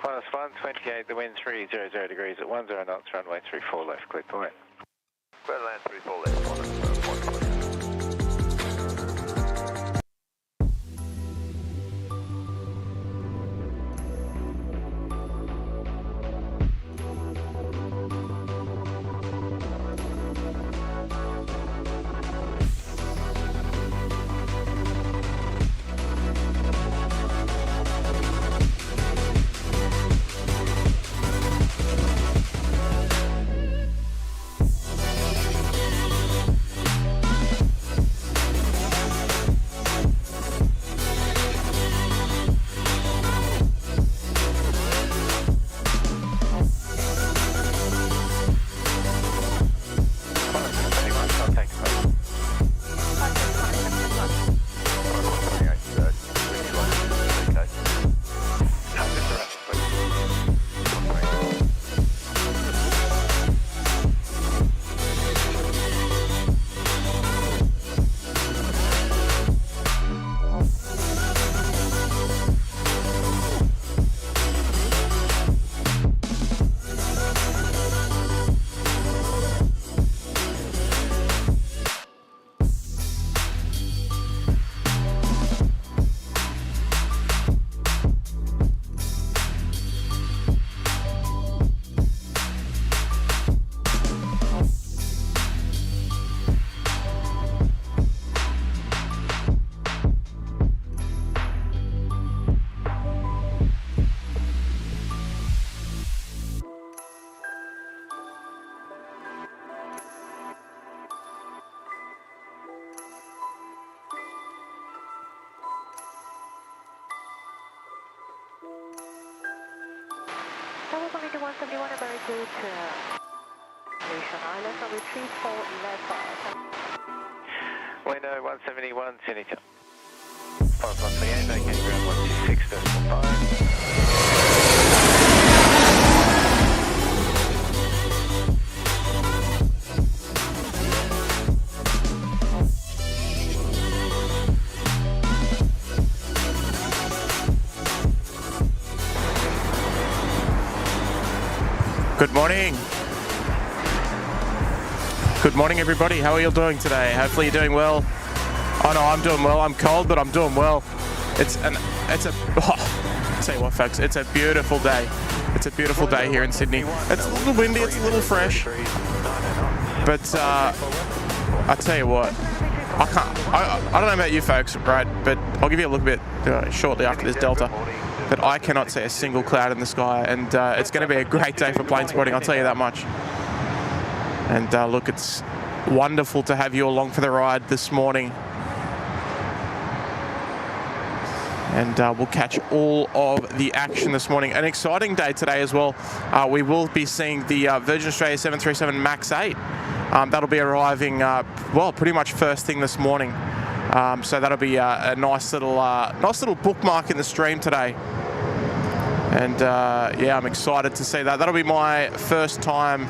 Qantas 128, the wind 300 degrees at 10 knots, runway 34 left, clear to land. Clear to land 34 left, Qantas 128. Coming to 171 America to Asian Island, runway 34 left. Window 171, Senator. 128, okay, ground 126.5. Good morning. Good morning, everybody. How are you doing today? Hopefully you're doing well. Oh no, I'm doing well. I'm cold, but I'm doing well. Tell you what, folks, it's a beautiful day. It's a beautiful day here in Sydney. It's a little windy, it's a little fresh, but I tell you what, I don't know about you folks, right? But I'll give you a little bit shortly after this Delta. But I cannot see a single cloud in the sky, and it's going to be a great day for plane spotting, I'll tell you that much. And look, it's wonderful to have you along for the ride this morning. And we'll catch all of the action this morning. An exciting day today as well. We will be seeing the Virgin Australia 737 MAX 8. That'll be arriving, well, pretty much first thing this morning. So that'll be a nice little bookmark in the stream today. And yeah, I'm excited to see that. That'll be my first time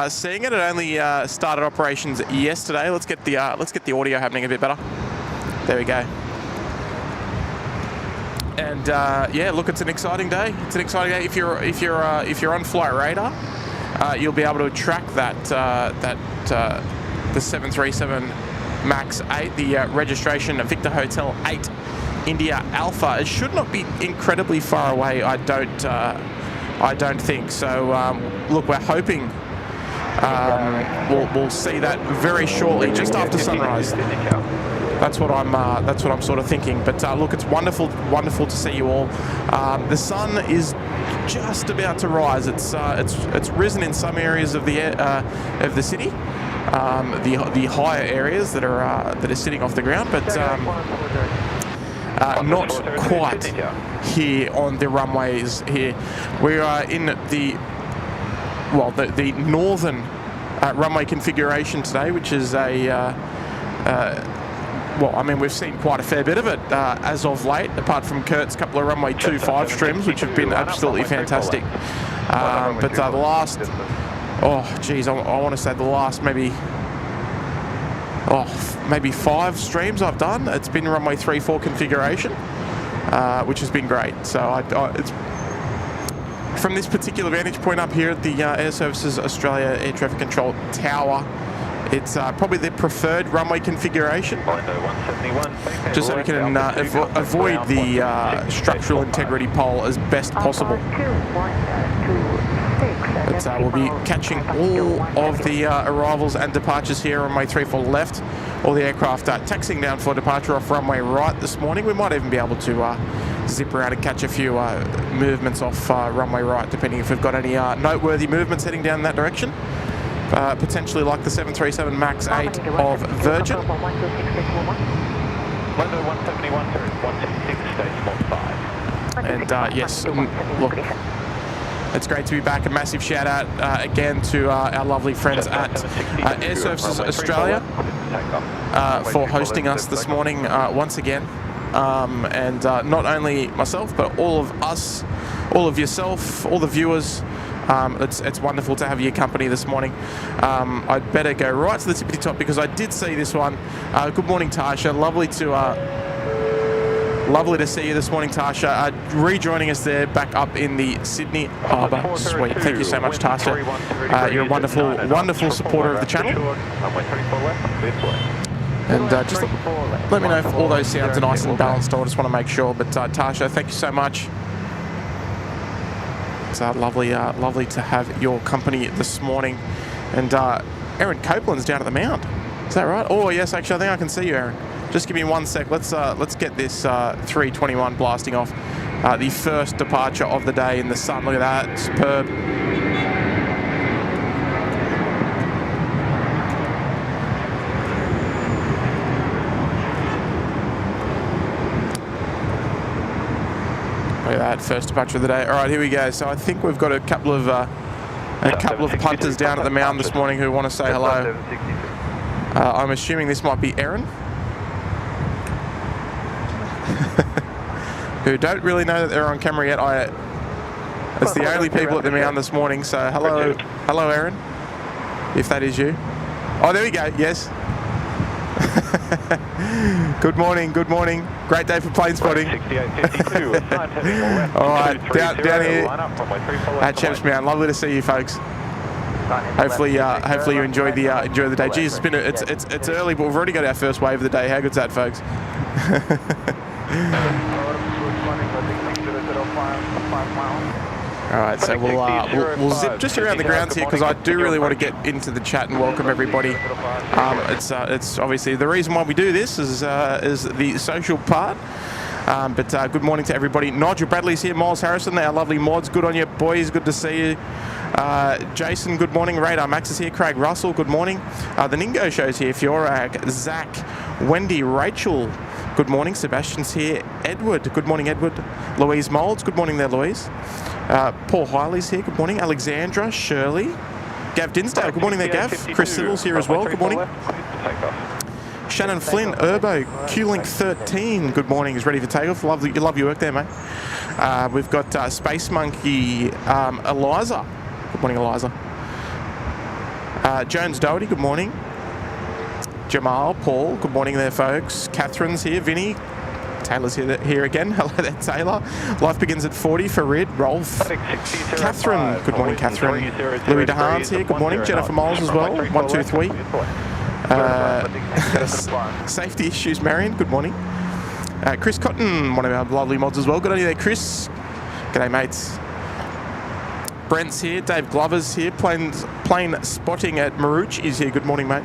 seeing it. It only started operations yesterday. Let's get the audio happening a bit better. There we go. And yeah, look, it's an exciting day. It's an exciting day. If you're on Flight Radar, you'll be able to track that the 737 MAX 8, the registration Victor Hotel 8 India Alpha. It should not be incredibly far away, I don't think. So look, we're hoping we'll see that very shortly, just after sunrise. That's what I'm sort of thinking. But look, it's wonderful to see you all. The sun is just about to rise. It's risen in some areas of the city. The higher areas that are sitting off the ground, but not quite here on the runways here. We are in the northern runway configuration today, which is well, I mean, we've seen quite a fair bit of it as of late, apart from Kurt's couple of runway 25 streams, which have been absolutely fantastic. But the last, oh geez, I want to say the last maybe 5 streams I've done, it's been runway 34 configuration, which has been great. So from this particular vantage point up here at the Air Services Australia Air Traffic Control Tower, it's probably the preferred runway configuration, just so we can avoid the structural integrity pole as best possible. But we'll be catching all of the arrivals and departures here on runway 34 left. All the aircraft taxiing down for departure off runway right this morning. We might even be able to zip around and catch a few movements off runway right, depending if we've got any noteworthy movements heading down that direction. Potentially like the 737 MAX 8 of Virgin. Window 171, sir, 126, stage 5. And yes, look, it's great to be back. A massive shout out again to our lovely friends at Air Services Australia for hosting us this morning once again. And not only myself, but all of us, all of yourself, all the viewers. It's wonderful to have your company this morning. I'd better go right to the tippity top because I did see this one. Good morning, Tasha. Lovely to see you this morning, Tasha. Rejoining us there back up in the Sydney Harbour. Sweet. Thank you so much, Tasha. You're a wonderful supporter of the channel. And just let me know if all those sounds are nice and balanced. I just want to make sure. But Tasha, thank you so much. It's lovely to have your company this morning. And Aaron Copeland's down at the Mount. Is that right? Oh yes, actually, I think I can see you, Aaron. Just give me 1 sec. Let's get this 321 blasting off. The first departure of the day in the sun. Look at that, superb. Look at that, first departure of the day. All right, here we go. So I think we've got a couple of punters down at the mound this morning who want to say hello. I'm assuming this might be Aaron, who don't really know that they're on camera yet. It's the only people at the mound this morning. So hello, Aaron, if that is you. Oh, there we go. Yes. Good morning. Great day for plane spotting. All right, down here at Chef's Mound. Lovely to see you folks. Hopefully you enjoy the day. Geez, it's early, but we've already got our first wave of the day. How good's that, folks? All right, so we'll zip just around the grounds here because I do really want to get into the chat and welcome everybody. It's obviously the reason why we do this is the social part. But good morning to everybody. Nigel Bradley's here, Miles Harrison, our lovely mods. Good on you, boys. Good to see you. Jason, good morning. Radar Max is here. Craig Russell, good morning. The Ningo Show's here. Fiorag, Zach, Wendy, Rachel, good morning. Sebastian's here. Edward, good morning, Edward. Louise Moulds, good morning there, Louise. Paul Hiley's here, good morning. Alexandra, Shirley. Gav Dinsdale, good morning there, Gav. Chris Siddle's here as well, good morning. Shannon Flynn, Urbo, Q-Link 13, good morning, is ready for takeoff. Love your work there, mate. We've got Space Monkey, Eliza. Good morning, Eliza. Jones Doherty, good morning. Jamal, Paul, good morning there, folks. Catherine's here, Vinny. Taylor's here again. Hello there, Taylor. Life begins at 40 for Rid. Rolf. Catherine, good morning, Catherine. Louis DeHaan's here, good morning. Jennifer Miles as well. 123. Safety issues, Marion, good morning. Chris Cotton, one of our lovely mods as well. Good on you there, Chris. G'day, mates. Brent's here. Dave Glover's here. Plane spotting at Maruch is here. Good morning, mate.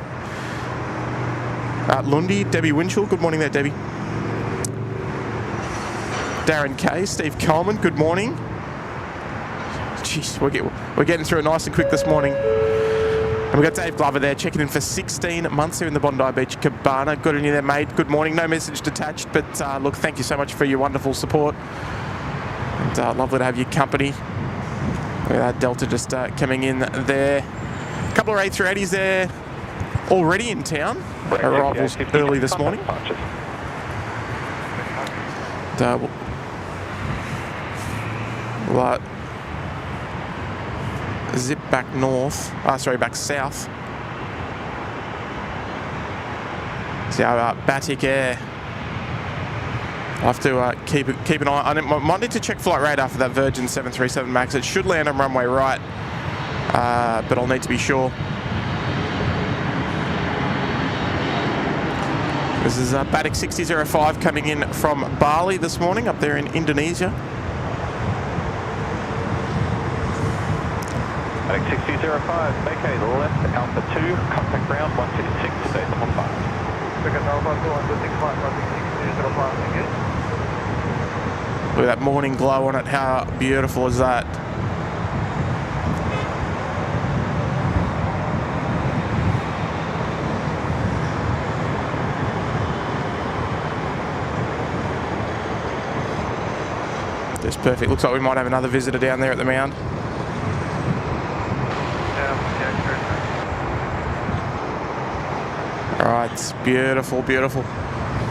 Lundy, Debbie Winchell. Good morning there, Debbie. Darren Kay, Steve Coleman. Good morning. Jeez, we're getting through it nice and quick this morning. And we've got Dave Glover there checking in for 16 months here in the Bondi Beach Cabana. Good on you there, mate. Good morning. No message detached, but look, thank you so much for your wonderful support. And lovely to have your company. Look at that Delta just coming in there. A couple of A380s there already in town. Arrivals early this morning. And, we'll zip back north. Back south. So Batik Air I'll have to keep an eye on it. Might need to check flight radar for that Virgin 737 MAX. It should land on runway right, but I'll need to be sure. This is Batik 6005 coming in from Bali this morning, up there in Indonesia. Batik 6005, make a left Alpha 2, contact ground 126, decimal 5. Second Alpha 2, 125, 6005, thank you. Look at that morning glow on it. How beautiful is that? Just perfect. Looks like we might have another visitor down there at the mound. All right, it's beautiful, beautiful.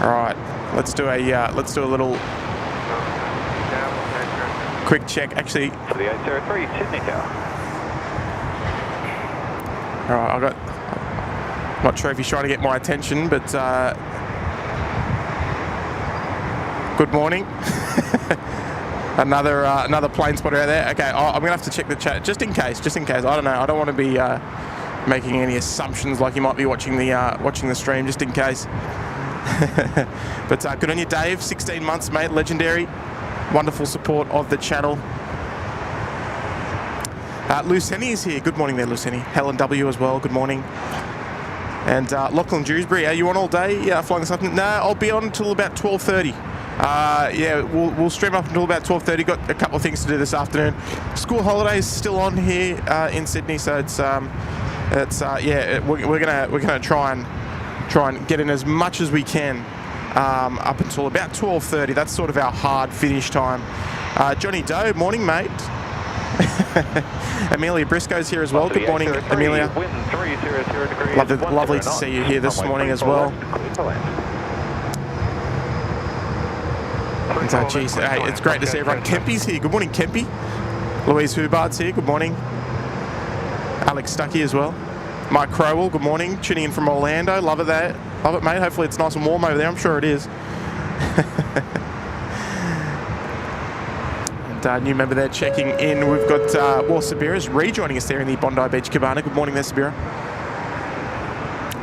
All right, let's do a little quick check. Actually, for the 803 Sydney Tower. All right, not sure if he's trying to get my attention, but good morning. Another plane spotter out there. Okay, I'm gonna have to check the chat just in case. I don't know. I don't want to be making any assumptions like you might be watching the stream, just in case. But good on you, Dave. 16 months, mate. Legendary. Wonderful support of the channel. Luceni is here. Good morning there, Luceni. Helen W as well. Good morning. And Lachlan Dewsbury, are you on all day? Yeah, flying something. No, I'll be on until about 12:30. Yeah, we'll stream up until about 12:30. Got a couple of things to do this afternoon. School holidays still on here in Sydney, so yeah, we're gonna try and get in as much as we can up until about 12:30. That's sort of our hard finish time. Johnny Doe, morning, mate. Amelia Briscoe's here as well. Good morning, Amelia. Lovely to see you here this morning as well. Geez, hey, it's great to see everyone. Kempy's here. Good morning, Kempy. Louise Hubbard's here. Good morning. Alex Stuckey as well. Mike Crowell, good morning. Tuning in from Orlando. Love it there. Love it, mate. Hopefully it's nice and warm over there. I'm sure it is. And new member there checking in. We've got Sabira's rejoining us there in the Bondi Beach Cabana. Good morning there, Sabira.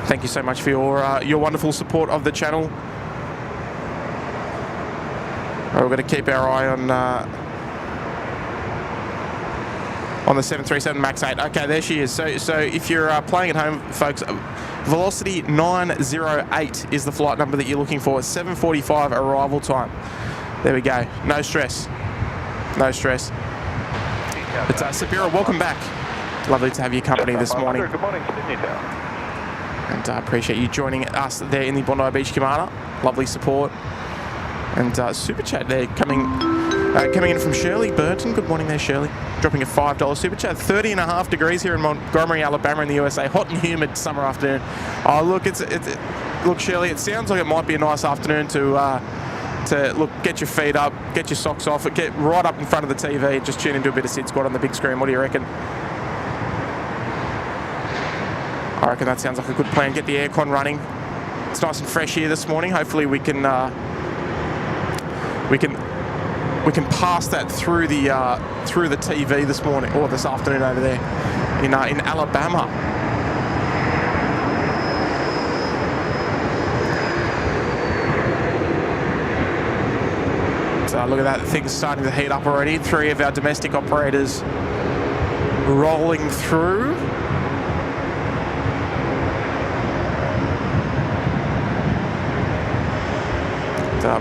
Thank you so much for your wonderful support of the channel. We're going to keep our eye on the 737 MAX 8. Okay, there she is. So if you're playing at home, folks, Velocity 908 is the flight number that you're looking for. 7:45 arrival time. There we go. No stress. No stress. But Sabira, welcome back. Lovely to have your company this morning. Good morning, Sydney Tower. And I appreciate you joining us there in the Bondi Beach Cabana. Lovely support. And super chat there coming in from Shirley Burton. Good morning there, Shirley. Dropping a $5 super chat. 30.5 degrees here in Montgomery, Alabama in the USA. Hot and humid summer afternoon. Oh, look, look, Shirley, it sounds like it might be a nice afternoon to look, get your feet up, get your socks off, get right up in front of the TV, just tune into a bit of SydSquad on the big screen. What do you reckon? I reckon that sounds like a good plan. Get the aircon running. It's nice and fresh here this morning. Hopefully we can pass that through the TV this morning or this afternoon over there in Alabama. So look at that, things starting to heat up already. 3 of our domestic operators rolling through.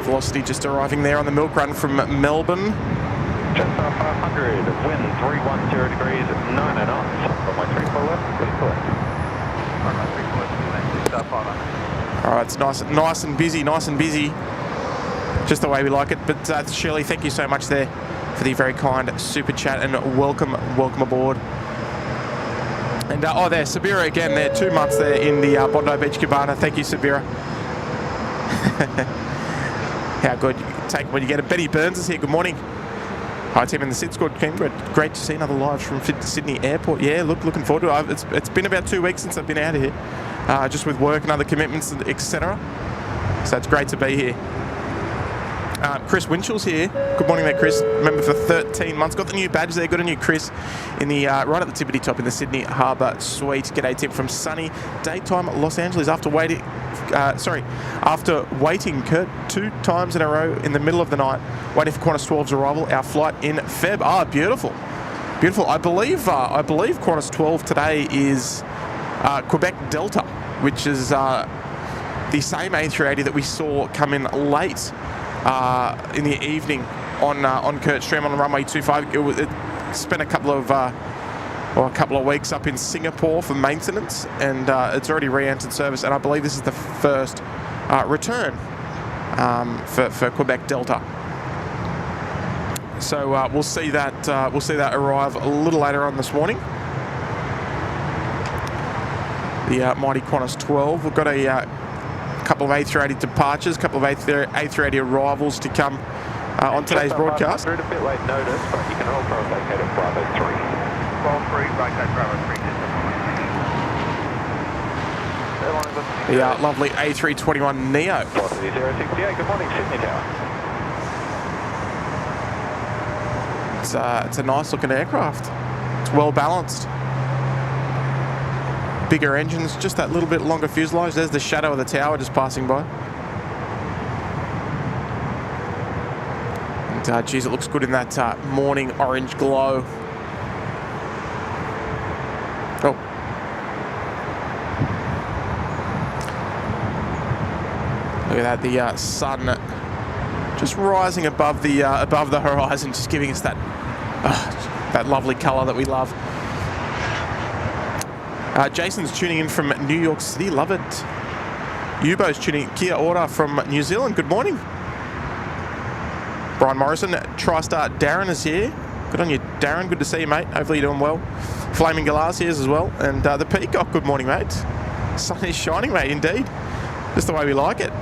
Velocity just arriving there on the milk run from Melbourne. Jetstar 500, wind 310 degrees, 9 knots. Runway 34 left, please left. Runway 34 left, Jetstar 500. All right, it's nice and busy. Just the way we like it. But Shirley, thank you so much there for the very kind super chat and welcome aboard. And there's Sabira again there, 2 months there in the Bondi Beach Cabana. Thank you, Sabira. How good you take when you get it. Betty Burns is here. Good morning. Hi, team in the SydSquad team. Great to see another live from Sydney Airport. Yeah, looking forward to it. It's been about 2 weeks since I've been out of here, just with work and other commitments, etc. So it's great to be here. Chris Winchell's here. Good morning there, Chris. Member for 13 months. Got the new badge there. Got a new Chris in the right at the tippity top in the Sydney Harbour Suite. G'day, Tim from sunny daytime Los Angeles. After waiting, Kurt 2 times in a row in the middle of the night, waiting for Qantas 12's arrival. Our flight in Feb. Ah, beautiful, beautiful. I believe Qantas 12 today is Quebec Delta, which is the same A380 that we saw come in late in the evening on Kurt Stream on runway 25. It spent a couple of weeks up in Singapore for maintenance, and it's already re-entered service. And I believe this is the first return for Quebec Delta. So we'll see that arrive a little later on this morning. The mighty Qantas 12. We've got a couple of A380 departures, a couple of A380 arrivals to come on today's broadcast. A bit late notice, but you can hold for a vacate at Bravo 3. Bravo 3, vacate Bravo 3. The lovely A321 Neo. Velocity 068, good morning, Sydney Tower. It's a nice looking aircraft. It's well balanced. Bigger engines, just that little bit longer fuselage. There's the shadow of the tower just passing by. And geez, it looks good in that morning orange glow. Oh. Look at that, the sun just rising above the horizon, just giving us that lovely colour that we love. Jason's tuning in from New York City. Love it. Yubo's tuning in. Kia ora from New Zealand. Good morning. Brian Morrison. TriStar Darren is here. Good on you, Darren. Good to see you, mate. Hopefully you're doing well. Flaming Galas here as well. And the Peacock. Good morning, mate. Sun is shining, mate, indeed. Just the way we like it.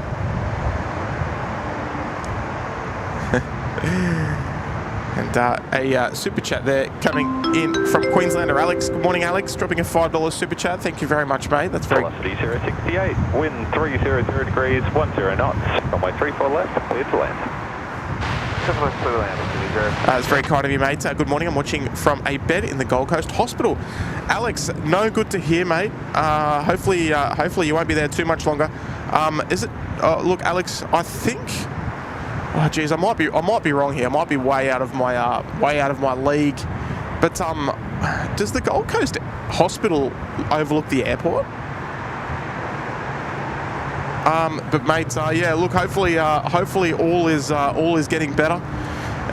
And a super chat there coming in from Queenslander Alex. Good morning, Alex. Dropping a $5 super chat. Thank you very much, mate. That's very... Velocity 068, wind 300 degrees, 10 knots. Runway 34 left, clear to land. It's very kind of you, mate. Good morning. I'm watching from a bed in the Gold Coast Hospital. Alex, no good to hear, mate. Hopefully you won't be there too much longer. Is it? Look, Alex, I think... Oh, geez, I might be wrong here. I might be way out of my league. But does the Gold Coast Hospital overlook the airport? But mate, yeah. Look, hopefully all is getting better,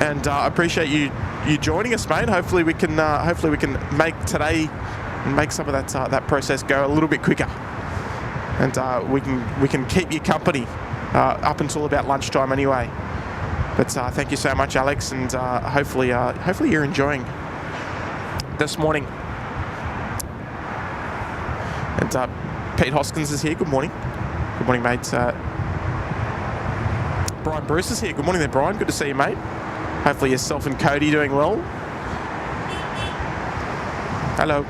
and I appreciate you joining us, mate. Hopefully we can make today and make some of that process go a little bit quicker, and we can keep you company up until about lunchtime anyway. But thank you so much, Alex, and hopefully you're enjoying this morning. And Pete Hoskins is here. Good morning. Good morning, mate. Brian Bruce is here. Good morning there, Brian. Good to see you, mate. Hopefully yourself and Cody doing well. Hello.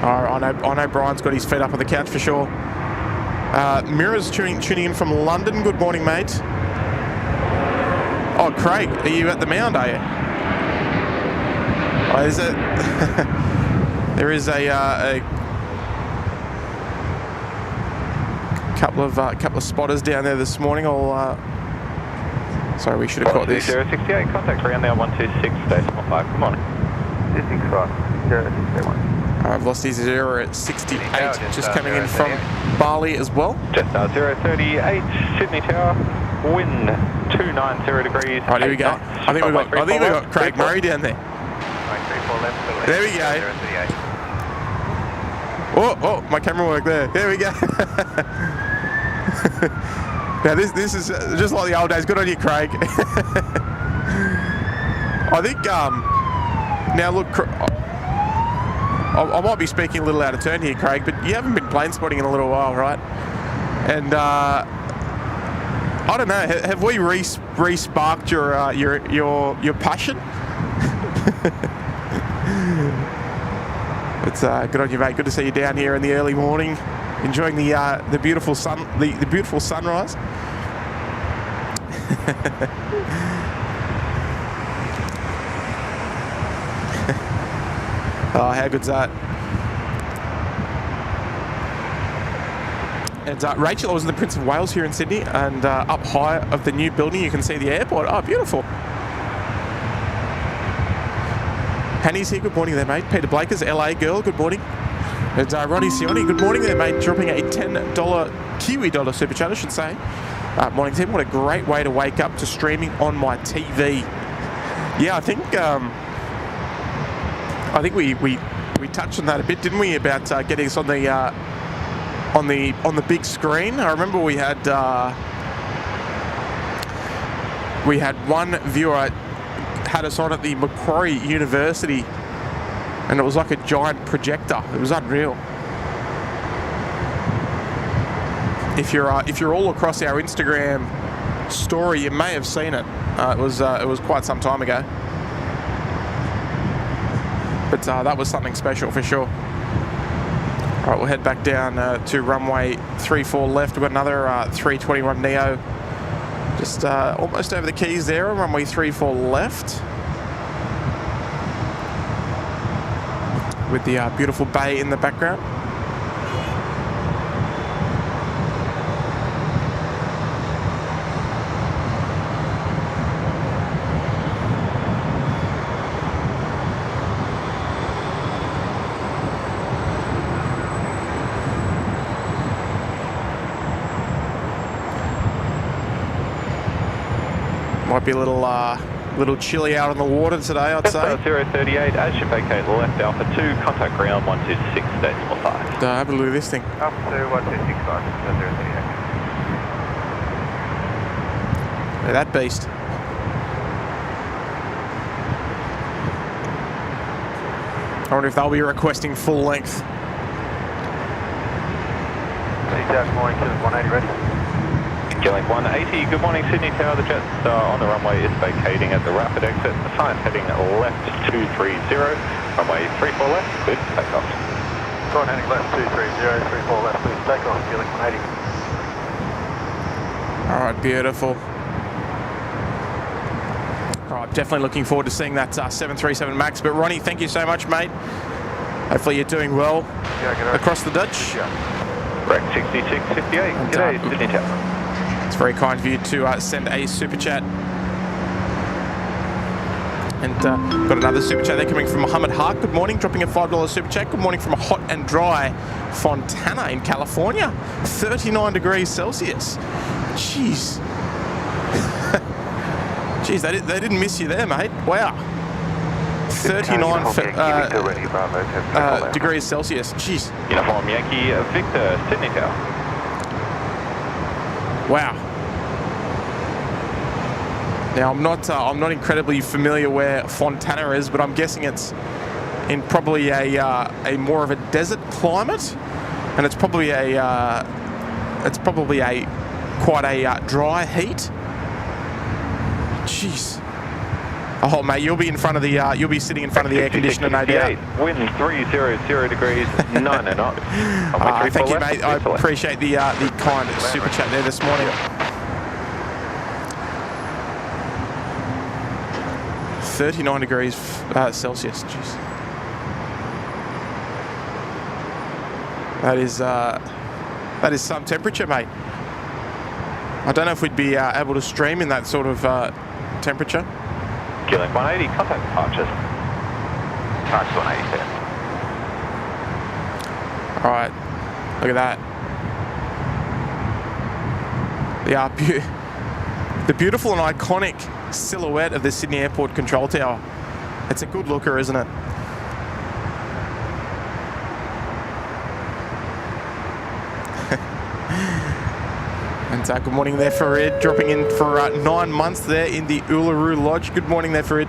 I know Brian's got his feet up on the couch for sure. Mira's tuning in from London. Good morning, mate. Oh, Craig, are you at the mound, are you? Oh, is it? There is a couple of spotters down there this morning. Sorry, we should have caught this. 068, contact around there 126.5. Come on. 061. Velocity 068, just coming in from Bali as well. Jetstar 038, Sydney Tower, wind 290 degrees. Right, here we go. I think we got Craig Murray down there. There we go. Oh, my camera worked there. There we go. Now this is just like the old days. Good on you, Craig. I think now look, I might be speaking a little out of turn here, Craig, but you haven't been plane spotting in a little while, right? And I don't know, have we re-sparked your passion? It's good on you, mate. Good to see you down here in the early morning, enjoying the beautiful sun, the beautiful sunrise. Oh, how good's that? And Rachel, I was in the Prince of Wales here in Sydney, and up high of the new building you can see the airport. Oh, beautiful. Hanny's here, good morning there, mate. Peter Blakers, LA girl, good morning. And Ronnie Sioni, good morning there, mate. Dropping a $10 Kiwi dollar super chat, I should say. Morning team, what a great way to wake up to streaming on my TV. Yeah, I think we touched on that a bit, didn't we? About getting us on the big screen. I remember we had one viewer had us on at the Macquarie University, and it was like a giant projector. It was unreal. If you're all across our Instagram story, you may have seen it. It was quite some time ago, but that was something special for sure. All right, we'll head back down to runway 34 left. We've got another 321 Neo just almost over the keys there on runway 34 left, with the beautiful bay in the background. Might be a little chilly out on the water today, I'd say. 038, as you vacate left Alpha 2, contact ground 126.5. Have a look at this thing. Alpha 2, 126.5, 038. Look at that beast. I wonder if they'll be requesting full length. Good morning, 180 ready. Link 180, good morning Sydney Tower, the Jetstar on the runway is vacating at the rapid exit, the sign heading left 230, runway 34 left, clear to takeoff. Sign heading left 230, 34 left, clear to takeoff, Link 180. Alright, beautiful. Alright, definitely looking forward to seeing that 737 MAX, but Ronnie, thank you so much, mate. Hopefully you're doing well across the Dutch. Correct, 6658, g'day Sydney Tower. It's very kind of you to send a super chat. And got another super chat there coming from Mohammed Haq. Good morning, dropping a $5 super chat. Good morning from a hot and dry Fontana in California. 39 degrees Celsius. Jeez. Jeez, they didn't miss you there, mate. Wow. 39 degrees Celsius. Jeez. Uniform Yankee Victor, Sydney Tower. Wow. Now I'm not incredibly familiar where Fontana is, but I'm guessing it's in probably a more of a desert climate, and it's probably quite a dry heat. Jeez. Oh mate, you'll be sitting in front of the air conditioner, no doubt. Wind 300 degrees, 9 knots. Thank you, mate. I appreciate the kind super chat there this morning. 39 degrees Celsius. Jeez. That is some temperature, mate. I don't know if we'd be able to stream in that sort of temperature. Link 180, contact departures. Departure 180, Alright, look at that. The beautiful and iconic silhouette of the Sydney Airport Control Tower. It's a good looker, isn't it? And good morning there, Farid, dropping in for 9 months there in the Uluru Lodge. Good morning there, Farid.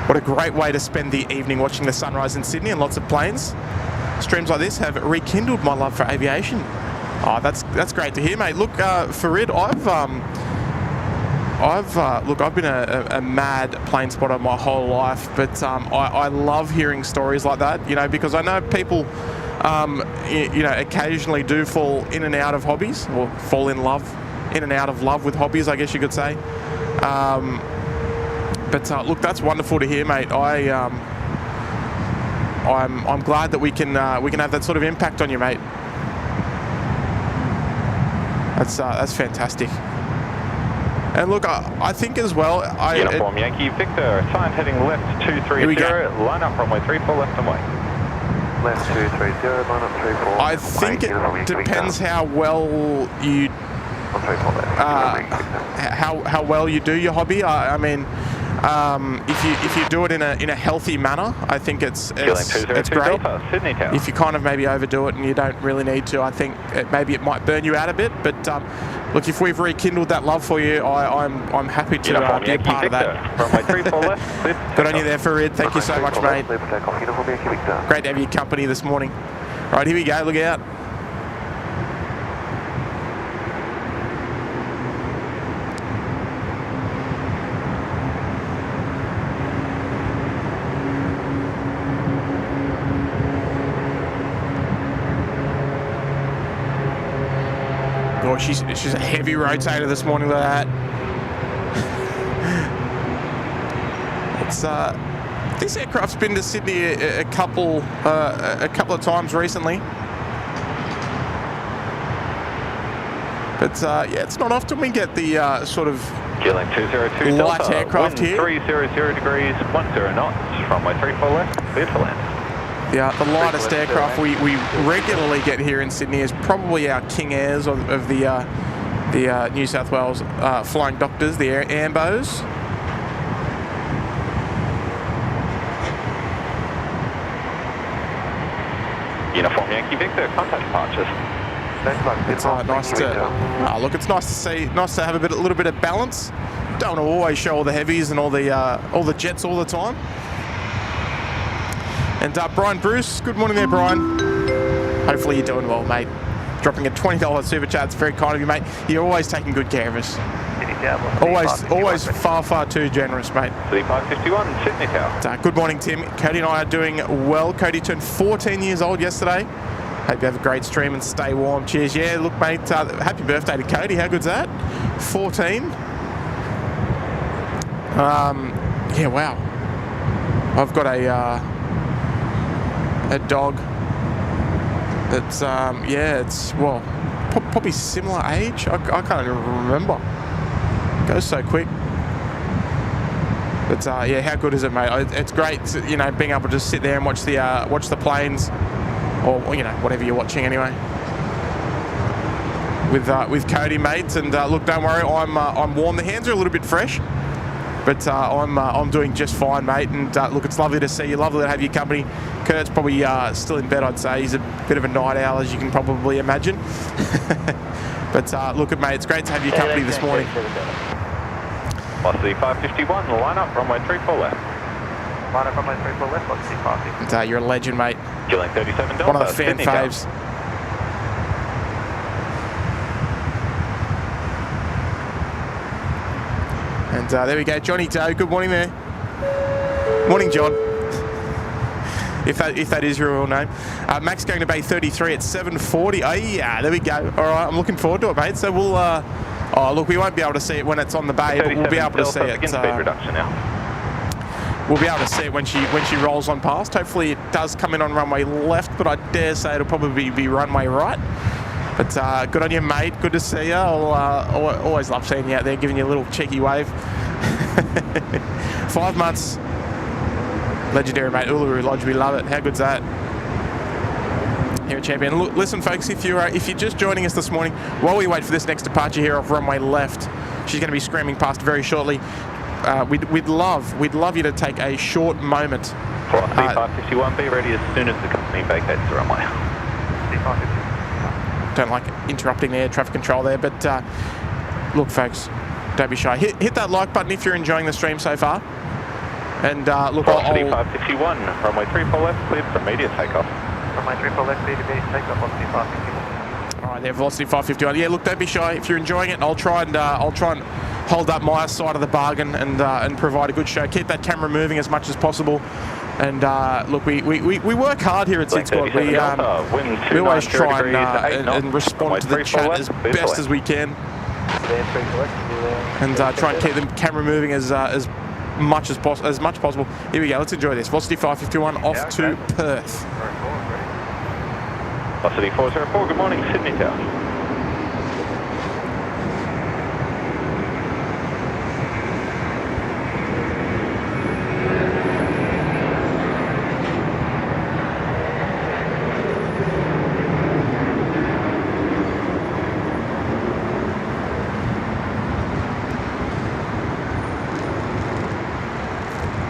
What a great way to spend the evening watching the sunrise in Sydney and lots of planes. Streams like this have rekindled my love for aviation. Oh, that's great to hear, mate. Look, Farid, I've been a mad plane spotter my whole life, but I love hearing stories like that, you know, because I know people, you know, occasionally do fall in and out of hobbies, or fall in and out of love with hobbies, I guess you could say. But look, that's wonderful to hear, mate. I'm glad that we can have that sort of impact on you, mate. That's fantastic. And look, I think as well... Uniform Yankee Victor, assigned heading left 230, line up runway 34 left and white. Left 230, line up 34. I think it depends how well you... how well you do your hobby. I mean, if you do it in a healthy manner, I think it's great. Delta, Sydney Tower. If you kind of maybe overdo it and you don't really need to, I think maybe it might burn you out a bit. But look, if we've rekindled that love for you, I'm happy to be a part of that. Runway 34 left. Good on you there, Farid. Thank you so much, mate. Great to have your company this morning. Right, here we go. Look out. Oh, she's a heavy rotator this morning like that. It's this aircraft's been to Sydney a couple of times recently. But yeah, it's not often we get the sort of light aircraft here. 300 degrees, 10 knots, runway 34 left, cleared for land. Yeah, the lightest aircraft we regularly get here in Sydney is probably our King Airs of the New South Wales Flying Doctors, the Ambos. Uniform Yankee Victor, contact departures. It's nice to look. It's nice to see. Nice to have a little bit of balance. Don't want to always show all the heavies and all the jets all the time. And Brian Bruce, good morning there, Brian. Hopefully you're doing well, mate. Dropping a $20 super chat. It's very kind of you, mate. You're always taking good care of us. Always far too generous, mate. 551, Sydney Tower. Good morning, Tim. Cody and I are doing well. Cody turned 14 years old yesterday. Hope you have a great stream and stay warm. Cheers. Yeah, look, mate, happy birthday to Cody. How good's that? 14. Yeah, wow. I've got a dog that's yeah, it's probably similar age. I can't even remember. It goes so quick. But yeah, how good is it, mate? It's great, you know, being able to just sit there and watch the planes, or you know, whatever you're watching anyway, with Cody, mates. And look, don't worry, I'm warm. The hands are a little bit fresh, but I'm doing just fine, mate. And look, it's lovely to see you. Lovely to have your company. Kurt's probably still in bed, I'd say. He's a bit of a night owl, as you can probably imagine. But look, mate, it's great to have your company this morning. Velocity 551, line up, runway 34 left. Line up, runway 34 left, velocity 550. You're a legend, mate. Gilling 37 Delta, one of the fan faves. And there we go, Johnny Doe. Good morning there. Morning, John. If that is your real name. Max going to Bay 33 at 7:40. Oh yeah, there we go. All right, I'm looking forward to it, mate. So we'll. Oh look, we won't be able to see it when it's on the bay, but we'll be able to see it. Speed reduction now. We'll be able to see it when she rolls on past. Hopefully it does come in on runway left, but I dare say it'll probably be runway right. But good on you, mate. Good to see you. I'll always love seeing you out there, giving you a little cheeky wave. 5 months. Legendary, mate. Uluru Lodge, we love it. How good's that? Here at Champion. Look, listen, folks, if you're just joining us this morning, while we wait for this next departure here off runway left, she's going to be screaming past very shortly. We'd love you to take a short moment. For C551, be ready as soon as the company vacates the runway. C551. Don't like interrupting the air traffic control there, but look, folks, don't be shy. Hit that like button if you're enjoying the stream so far. And look, Velocity 551, runway 34 left, cleared for immediate takeoff. Runway 34 left, cleared to be takeoff, velocity 551. All right, there, velocity 551. Yeah, look, don't be shy. If you're enjoying it, I'll try and hold up my side of the bargain and provide a good show. Keep that camera moving as much as possible. And look, we work hard here at SydSquad. We always try and respond to the chat as best as we can, and try and keep the camera moving as much possible. Here we go. Let's enjoy this. Velocity 551 off to Perth. Velocity 404. Good morning, Sydney Tower.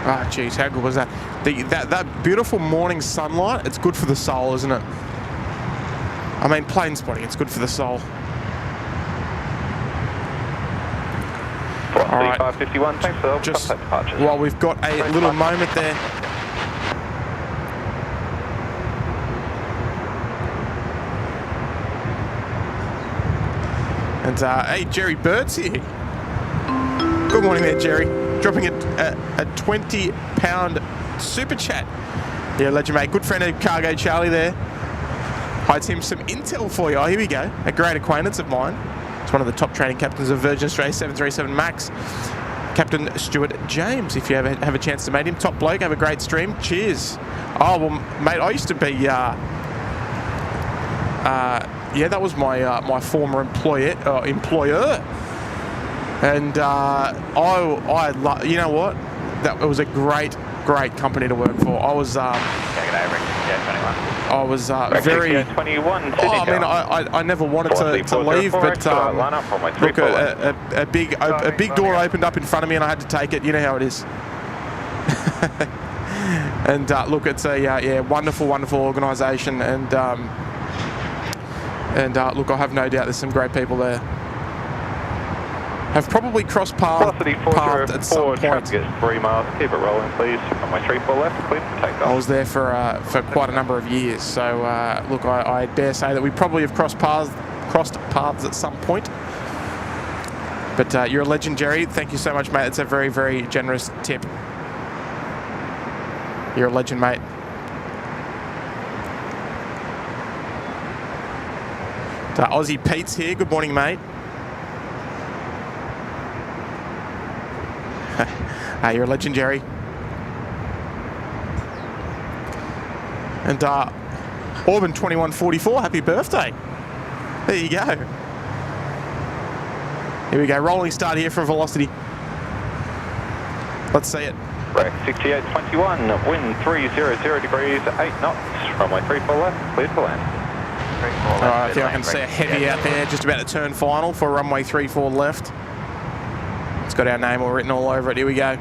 Ah, geez, how good was that? That beautiful morning sunlight, it's good for the soul, isn't it? I mean, plane spotting, it's good for the soul. All right. 551, thanks for just departures. while we've got a little moment there. And, hey, Jerry Bird's here. Good morning there, Jerry. Dropping a £20 super chat. Yeah, legend mate. Good friend of Cargo Charlie there. Hides him some intel for you. Oh, here we go. A great acquaintance of mine. It's one of the top training captains of Virgin Australia 737 MAX. Captain Stuart James, if you ever have a chance to meet him. Top bloke, have a great stream. Cheers. Oh, well, mate, I used to be... yeah, that was my former employer. And you know what? That it was a great company to work for. I was very. 21. I mean, I never wanted to leave, but look, a big door opened up in front of me, and I had to take it. You know how it is. And look, it's a wonderful organisation, and look, I have no doubt there's some great people there. Have probably crossed paths at some point. 3 miles. Keep it rolling, please. Runway 34 left, clear for takeoff. I was there for quite a number of years, so look, I dare say that we probably have crossed paths at some point. But you're a legend, Jerry. Thank you so much, mate. It's a very, very generous tip. You're a legend, mate. Aussie Pete's here. Good morning, mate. You're a legend, Jerry. And Auburn 2144, happy birthday. There you go. Here we go, rolling start here from Velocity. Let's see it. Right, 6821, wind 300 degrees, 8 knots, runway 34 left, cleared for land. I think I can see a heavy out there, just about to turn final for runway 34 left. It's got our name all written all over it. Here we go.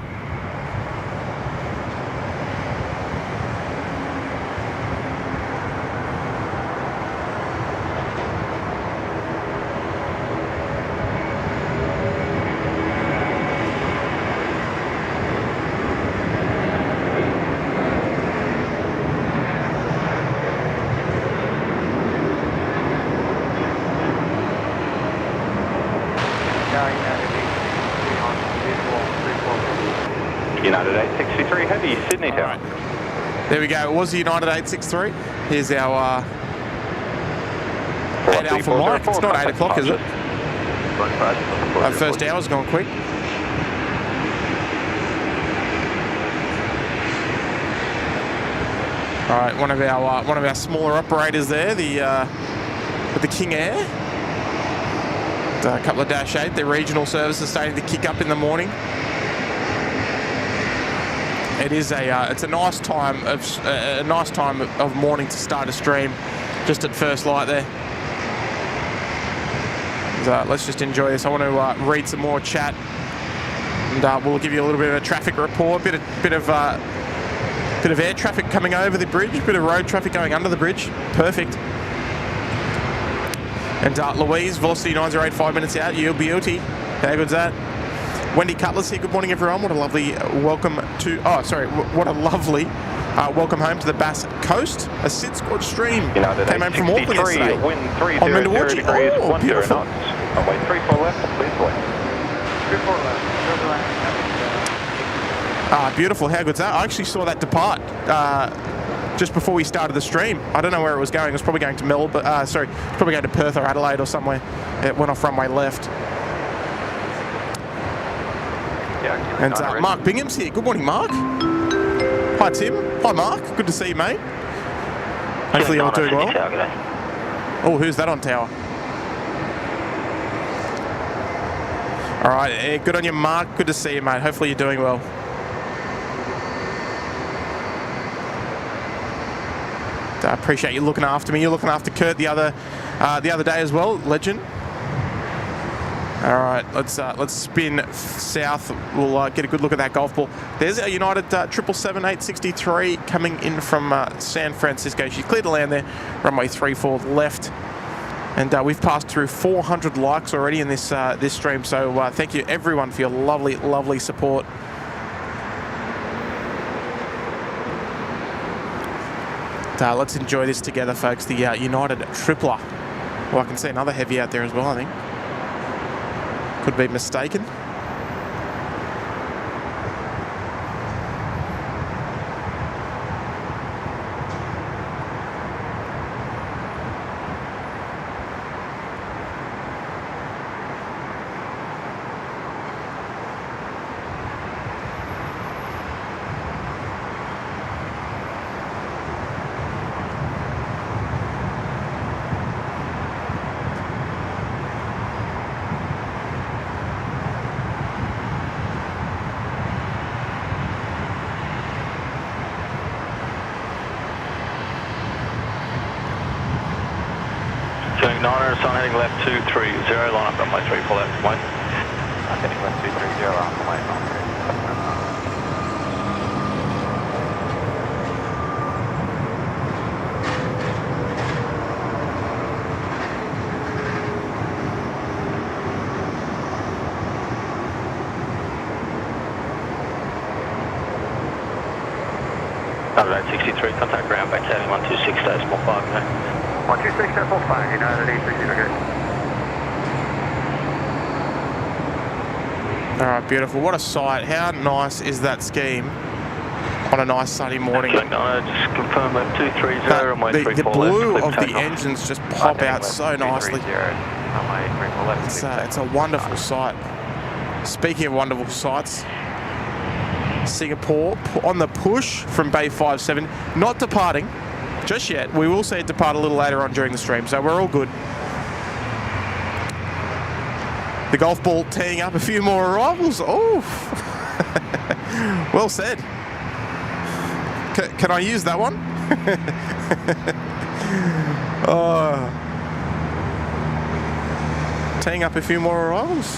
United 863 Heavy, Sydney Tower. Right. There we go. It was the United 863. Here's our 8 Alpha Mike. It's not 8 o'clock, is it? Our first hour's gone quick. All right, one of our smaller operators there, with the King Air. A couple of Dash 8. The regional services starting to kick up in the morning. It is it's a nice time of morning to start a stream, just at first light there. And, let's just enjoy this. I want to read some more chat, and we'll give you a little bit of a traffic report, bit of air traffic coming over the bridge, bit of road traffic going under the bridge. Perfect. And Louise, Velocity 908, 5 minutes out. You beauty. How good's that? Wendy Cutlass here. Good morning, everyone. What a lovely welcome to... Oh, sorry. What a lovely welcome home to the Bass Coast. A SydSquad stream. United came home from Auckland yesterday. Wind 300 degrees, 10 knots. Runway 34 left, please wait. Ah, beautiful. How good's that? I actually saw that depart just before we started the stream. I don't know where it was going. It was probably going to Melbourne. Sorry, probably going to Perth or Adelaide or somewhere. It went off runway left. And Mark Bingham's here. Good morning, Mark. Hi, Tim. Hi, Mark. Good to see you, mate. Hopefully you're all doing well. Oh, who's that on tower? All right, good on you, Mark. Good to see you, mate. Hopefully you're doing well. I appreciate you looking after me. You're looking after Kurt the other day as well, legend. All right, let's spin south. We'll get a good look at that golf ball. There's a United 777 863 coming in from San Francisco. She's cleared to land there, runway 34 left. And we've passed through 400 likes already in this stream. So thank you everyone for your lovely, lovely support. Let's enjoy this together, folks. The United Tripler. Well, I can see another heavy out there as well, I think. Could be mistaken. Heading left 230, line up runway 34 left, point. Heading left 230, runway 33. United 863, contact ground back heading 126.5, okay. 126.5, United 860, okay. All right, beautiful. What a sight. How nice is that scheme on a nice sunny morning? Just confirm left 230, runway 34 left. The blue of the engines just pop out so nicely. It's a wonderful sight. Speaking of wonderful sights, Singapore on the push from Bay 57, not departing just yet. We will see it depart a little later on during the stream, so we're all good. The golf ball teeing up a few more arrivals. Oh, well said. Can I use that one? Oh, teeing up a few more arrivals.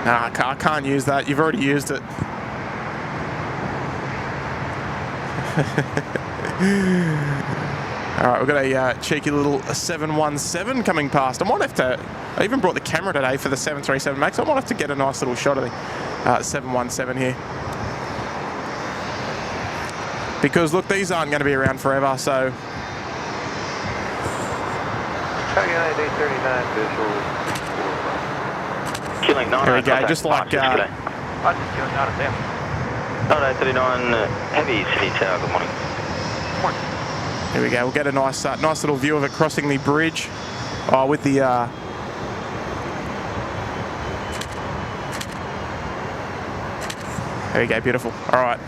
Nah, I can't use that. You've already used it. All right, we've got a cheeky little 717 coming past. I might have to, I even brought the camera today for the 737 MAX. I might have to get a nice little shot of the 717 here. Because look, these aren't going to be around forever, so. There we go, just like... United 39 Heavy, City Tower, good morning. Here we go, we'll get a nice nice little view of it crossing the bridge with the... There we go, beautiful. All right.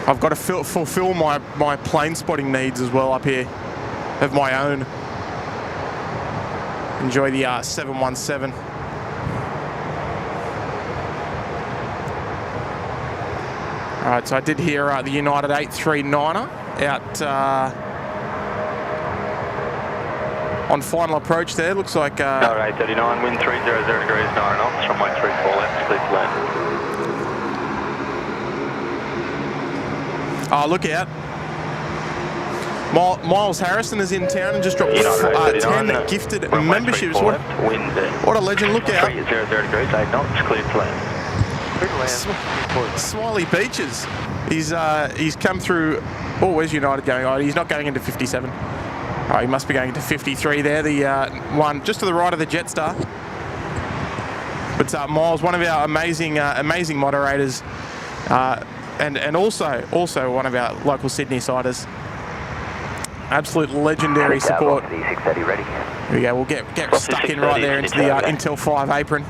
I've got to fulfill my plane spotting needs as well up here of my own. Enjoy the 717. All right, so I did hear the United 839er out on final approach there. Looks like... United 839, wind 300 degrees, 9 knots, runway 34 left, clear to land. Oh, look out. Miles Harrison is in town and just dropped 10 gifted memberships. What a legend, look out. 300 degrees, 8 knots, clear to land. Smiley Beaches. He's come through. Oh, where's United going? Oh, he's not going into 57. Oh, he must be going to 53 there, the one just to the right of the Jetstar. But Miles, one of our amazing moderators, and also one of our local Sydney-siders. Absolute legendary support. A380 ready. Here we go, we'll get stuck in right there into the Intel 5 apron.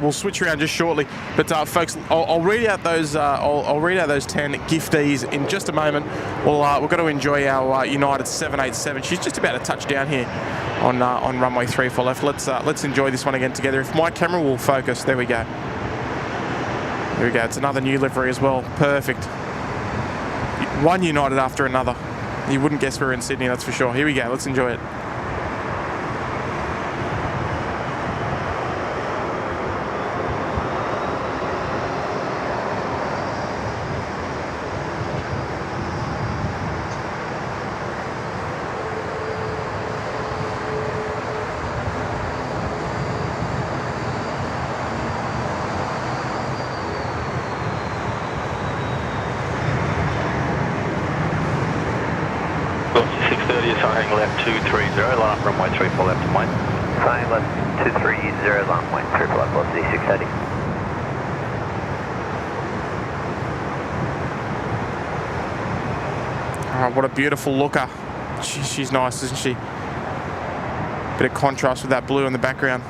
We'll switch around just shortly, but folks, I'll read out those. I'll read out those 10 giftees in just a moment. We've got to enjoy our United 787. She's just about to touch down here on runway 34 left. Let's enjoy this one again together. If my camera will focus, there we go. There we go. It's another new livery as well. Perfect. One United after another. You wouldn't guess we're in Sydney, that's for sure. Here we go. Let's enjoy it. Left 230, line up runway 34 left and wait. Flying left 230, line wait 34 left, velocity 680. Oh, what a beautiful looker. She's nice, isn't she? Bit of contrast with that blue in the background.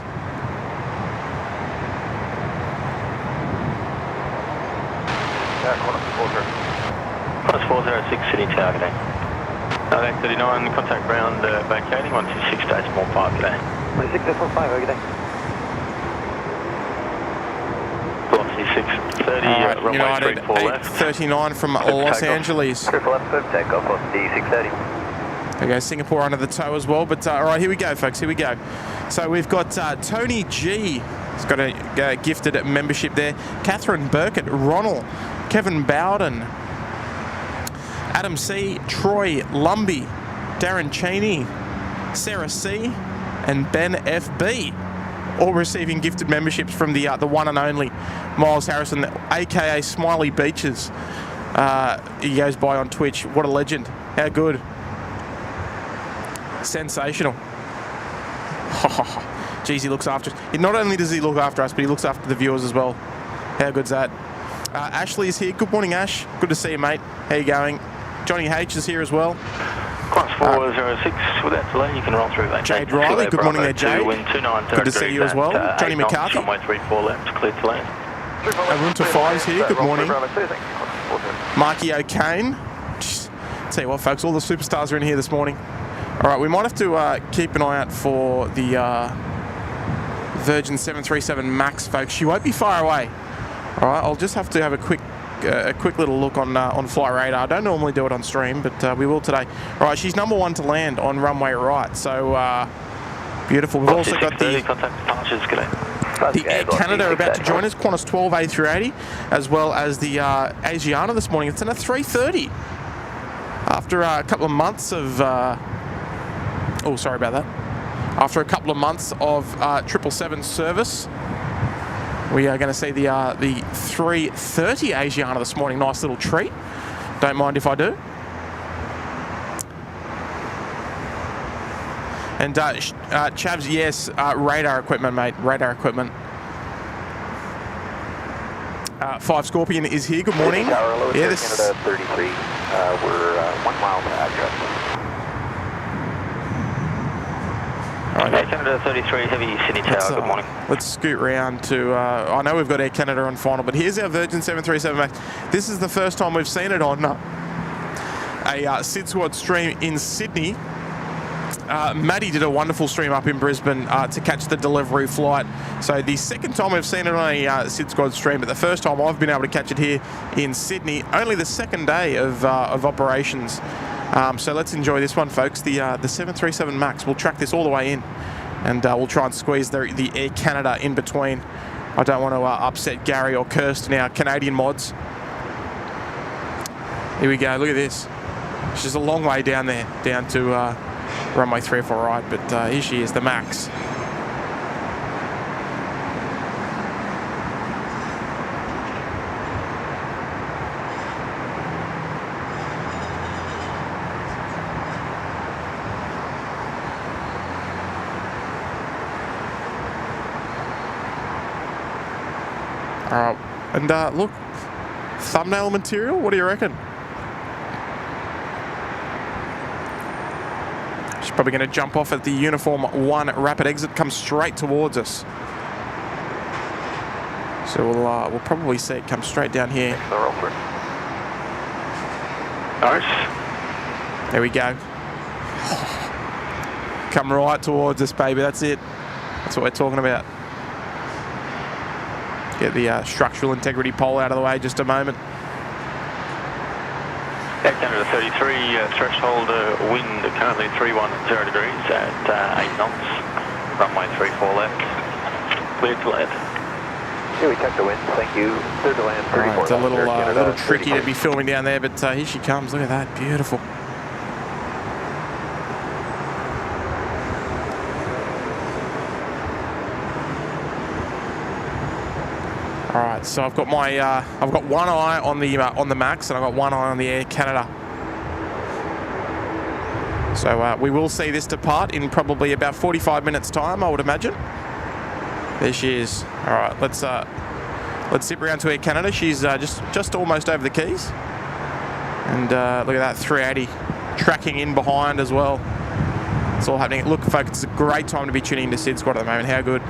Qantas 406 Sydney Tower, good day. 39, contact ground vacating, 126 days, more 5, good day. 126 days, more 5, good day. Velocity 630, runway United 34 left. 839 from Los Angeles. 34 left, good, takeoff, velocity 630. There goes Singapore under the toe as well, but all right, here we go, folks, here we go. So we've got Tony G. He's got a gifted membership there. Catherine Burkett, Ronald, Kevin Bowden, Adam C, Troy Lumby, Darren Cheney, Sarah C, and Ben FB, all receiving gifted memberships from the one and only Miles Harrison, aka Smiley Beaches. He goes by on Twitch. What a legend! How good! Sensational. Geez, he looks after us. Not only does he look after us, but he looks after the viewers as well. How good's that? Ashley is here. Good morning, Ash. Good to see you, mate. How you going? Johnny H is here as well. Qantas 406, without delay, you can roll through that. Jade Riley, good morning there, Jade. Good to see you as well. Johnny McCarthy. Runway 34 left, cleared to land. Arunta 5's here, good morning. Marky O'Kane. Tell you what, folks, all the superstars are in here this morning. All right, we might have to keep an eye out for the Virgin 737 MAX, folks. She won't be far away. All right, I'll just have to have a quick little look on Flight Radar. I don't normally do it on stream, but we will today. All right, she's number 1 to land on runway right, so beautiful. We've also got the Air Canada about to join us, Qantas 12 A380, as well as the Asiana this morning. It's in a 330. After a couple of months of... oh, sorry about that. After a couple of months of 777 service, we are going to see the 330 Asiana this morning. Nice little treat. Don't mind if I do. And Chavs, yes, radar equipment, mate. Radar equipment. 5 Scorpion is here. Good morning. Yeah, this Canada 33. We're 1 mile to address. Okay, Canada 33, heavy Sydney Tower, good morning. Let's scoot round to, I know we've got Air Canada on final, but here's our Virgin 737 MAX. This is the first time we've seen it on a SydSquad stream in Sydney. Maddie did a wonderful stream up in Brisbane to catch the delivery flight. So the second time we've seen it on a SydSquad stream, but the first time I've been able to catch it here in Sydney. Only the second day of operations. So let's enjoy this one, folks. The 737 MAX. We'll track this all the way in, and we'll try and squeeze the Air Canada in between. I don't want to upset Gary or Kirsten, our Canadian mods. Here we go. Look at this. She's a long way down there, down to runway 34 right, but here she is, the MAX. All right, and look, thumbnail material, what do you reckon? She's probably going to jump off at the Uniform 1 rapid exit, come straight towards us. So we'll probably see it come straight down here. Nice. There we go. Come right towards us, baby. That's it. That's what we're talking about. Get the structural integrity pole out of the way just a moment. Air Canada 33, threshold wind currently 310 degrees at 8 knots. Runway 34 left. Clear to land. Here we check the wind, thank you. Clear to land 34 Right, it's a little tricky 34. to be filming down there, but here she comes. Look at that, beautiful. All right, so I've got my I've got one eye on the Max, and I've got one eye on the Air Canada. So we will see this depart in probably about 45 minutes time, I would imagine. There she is. All right, let's zip around to Air Canada. She's just almost over the keys, and look at that 380 tracking in behind as well. It's all happening. Look, folks, it's a great time to be tuning into SydSquad at the moment. How good.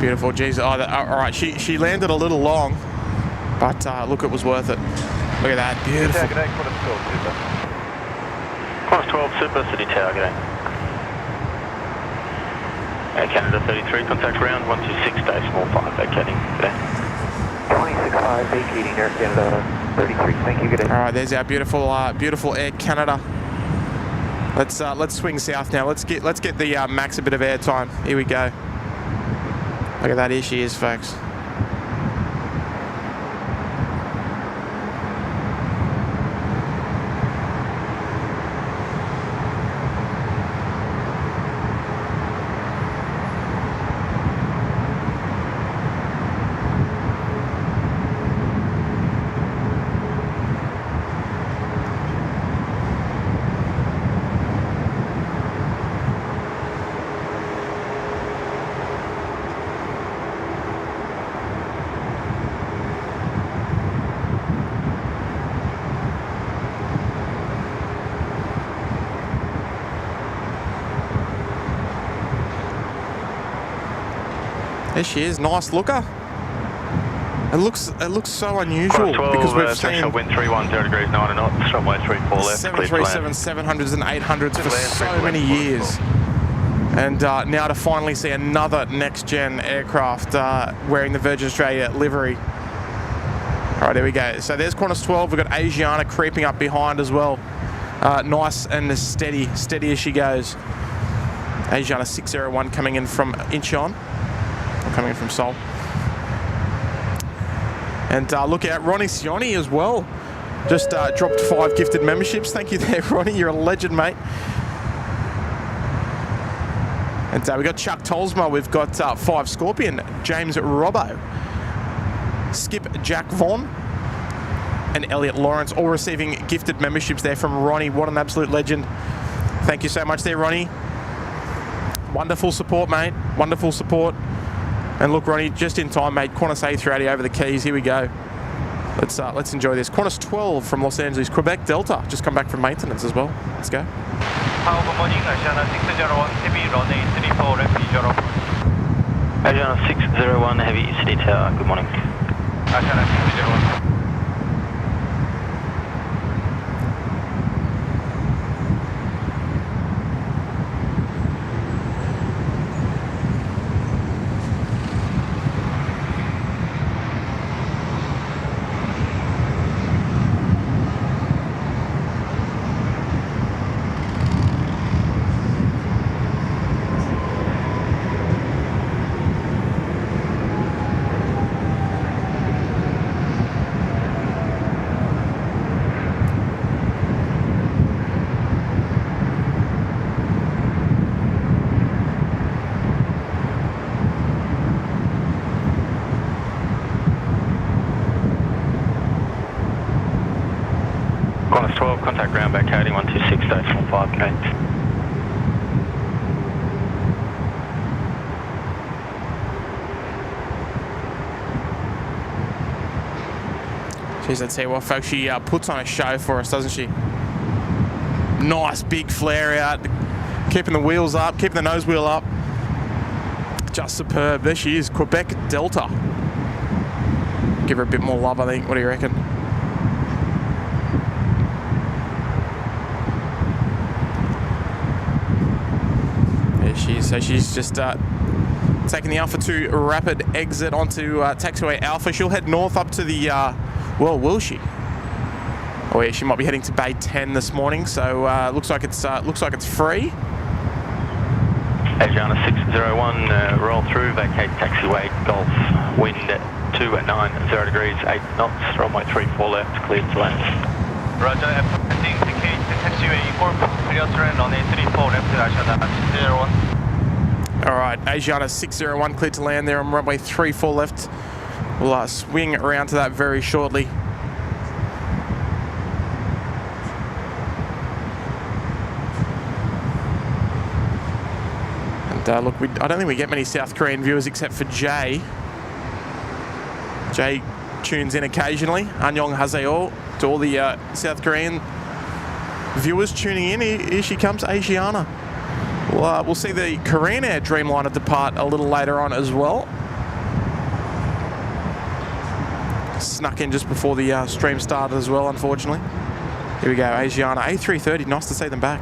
Beautiful, geez. Oh, all right, she landed a little long, but look, it was worth it. Look at that, beautiful. Qantas 12 Super, City Tower, g'day. Air Canada 33, contact ground 126.5, vacating, g'day. 26.5, vacating Air Canada 33, thank you, g'day. All right, there's our beautiful Air Canada. Let's swing south now. Let's get the Max a bit of airtime. Here we go. Look at that, here she is, folks. There she is, nice looker. It looks so unusual 12, because we've seen wind 310 degrees 9 knots, runway 34 left. 737 700s and 800s for so many years, and now to finally see another next-gen aircraft wearing the Virgin Australia livery. All right, there we go. So there's Qantas 12. We've got Asiana creeping up behind as well. Nice and steady as she goes. Asiana 601 coming in from Incheon. Coming in from Seoul. And look out, Ronnie Sioni as well. Just dropped 5 gifted memberships. Thank you there, Ronnie. You're a legend, mate. And we've got Chuck Tolsma. We've got 5 Scorpion. James Robbo. Skip Jack Vaughn. And Elliot Lawrence, all receiving gifted memberships there from Ronnie. What an absolute legend. Thank you so much there, Ronnie. Wonderful support, mate. Wonderful support. And look, Ronnie, just in time, mate. Qantas A380 over the keys. Here we go. Let's enjoy this. Qantas 12 from Los Angeles, Quebec Delta. Just come back from maintenance as well. Let's go. Good morning, Asiana 601 Heavy, runway 34 left, Europe. Asiana 601 Heavy, City Tower, good morning. Asiana 601. contact ground vacating 126.5 connect. Jeez, I'd tell you what, folks, she puts on a show for us, doesn't she? Nice big flare out, keeping the wheels up, keeping the nose wheel up. Just superb. There she is, Quebec Delta. Give her a bit more love, I think. What do you reckon? There she is. So she's just taking the Alpha 2 rapid exit onto taxiway Alpha. She'll head north up to the, well, will she? Oh yeah, she might be heading to Bay 10 this morning. So looks like it's free. Asiana 601, roll through, vacate taxiway Golf, wind at 2 at 90 degrees, 8 knots, runway 34 left, cleared to land. Roger, ending vacate taxiway Golf, clear to land on A34 left, Asiana 601. All right, Asiana 601 cleared to land there on runway 34 left. We'll swing around to that very shortly. And look, I don't think we get many South Korean viewers except for Jay. Jay tunes in occasionally. Annyeong haseyo to all the South Korean viewers tuning in. Here she comes, Asiana. We'll see the Korean Air Dreamliner depart a little later on as well. Snuck in just before the stream started as well, unfortunately. Here we go, Asiana A380. Nice to see them back.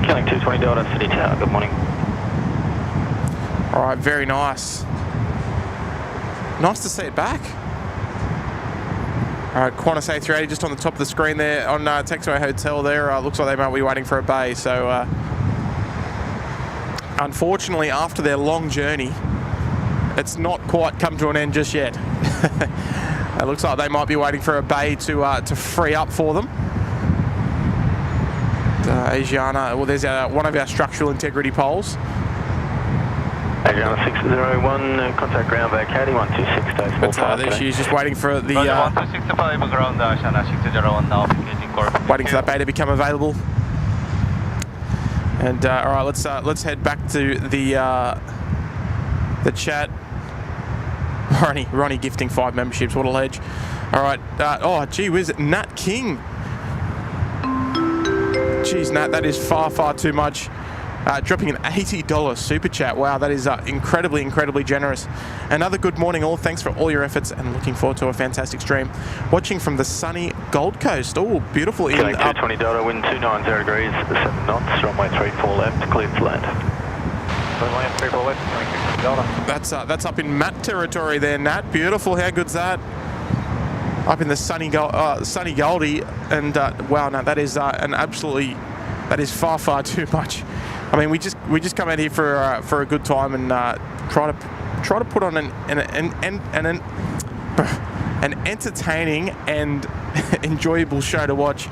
Killing 220 Delta, City Tower, good morning. All right, very nice. Nice to see it back. All right, Qantas A380 just on the top of the screen there on Taxiway Hotel there. Looks like they might be waiting for a bay. So, unfortunately, after their long journey, it's not quite come to an end just yet. It looks like they might be waiting for a bay to free up for them. Asiana, well, there's one of our structural integrity poles. Asiana 601, contact ground vacating 126.5. There she is, just waiting for the 1265 ground, Asiana 601 now vacating Golf. waiting for that bay to become available. And all right, let's head back to the chat. Ronnie gifting 5 memberships. What a ledge! All right. Oh, gee whiz, Nat King. Jeez, Nat, that is far too much. Dropping an $80 super chat. Wow, that is incredibly generous. Another good morning all. Thanks for all your efforts and looking forward to a fantastic stream. Watching from the sunny Gold Coast. Oh, beautiful. Killing 220 Delta, wind 290 degrees, 7 knots, runway 34 left, cleared to land. Runway 34 left, Delta. That's up in Matt territory there, Nat. Beautiful. How good's that? Up in the sunny Goldie, and wow, no, that is that is far too much. I mean, we just come out here for a good time and try to put on an entertaining and enjoyable show to watch.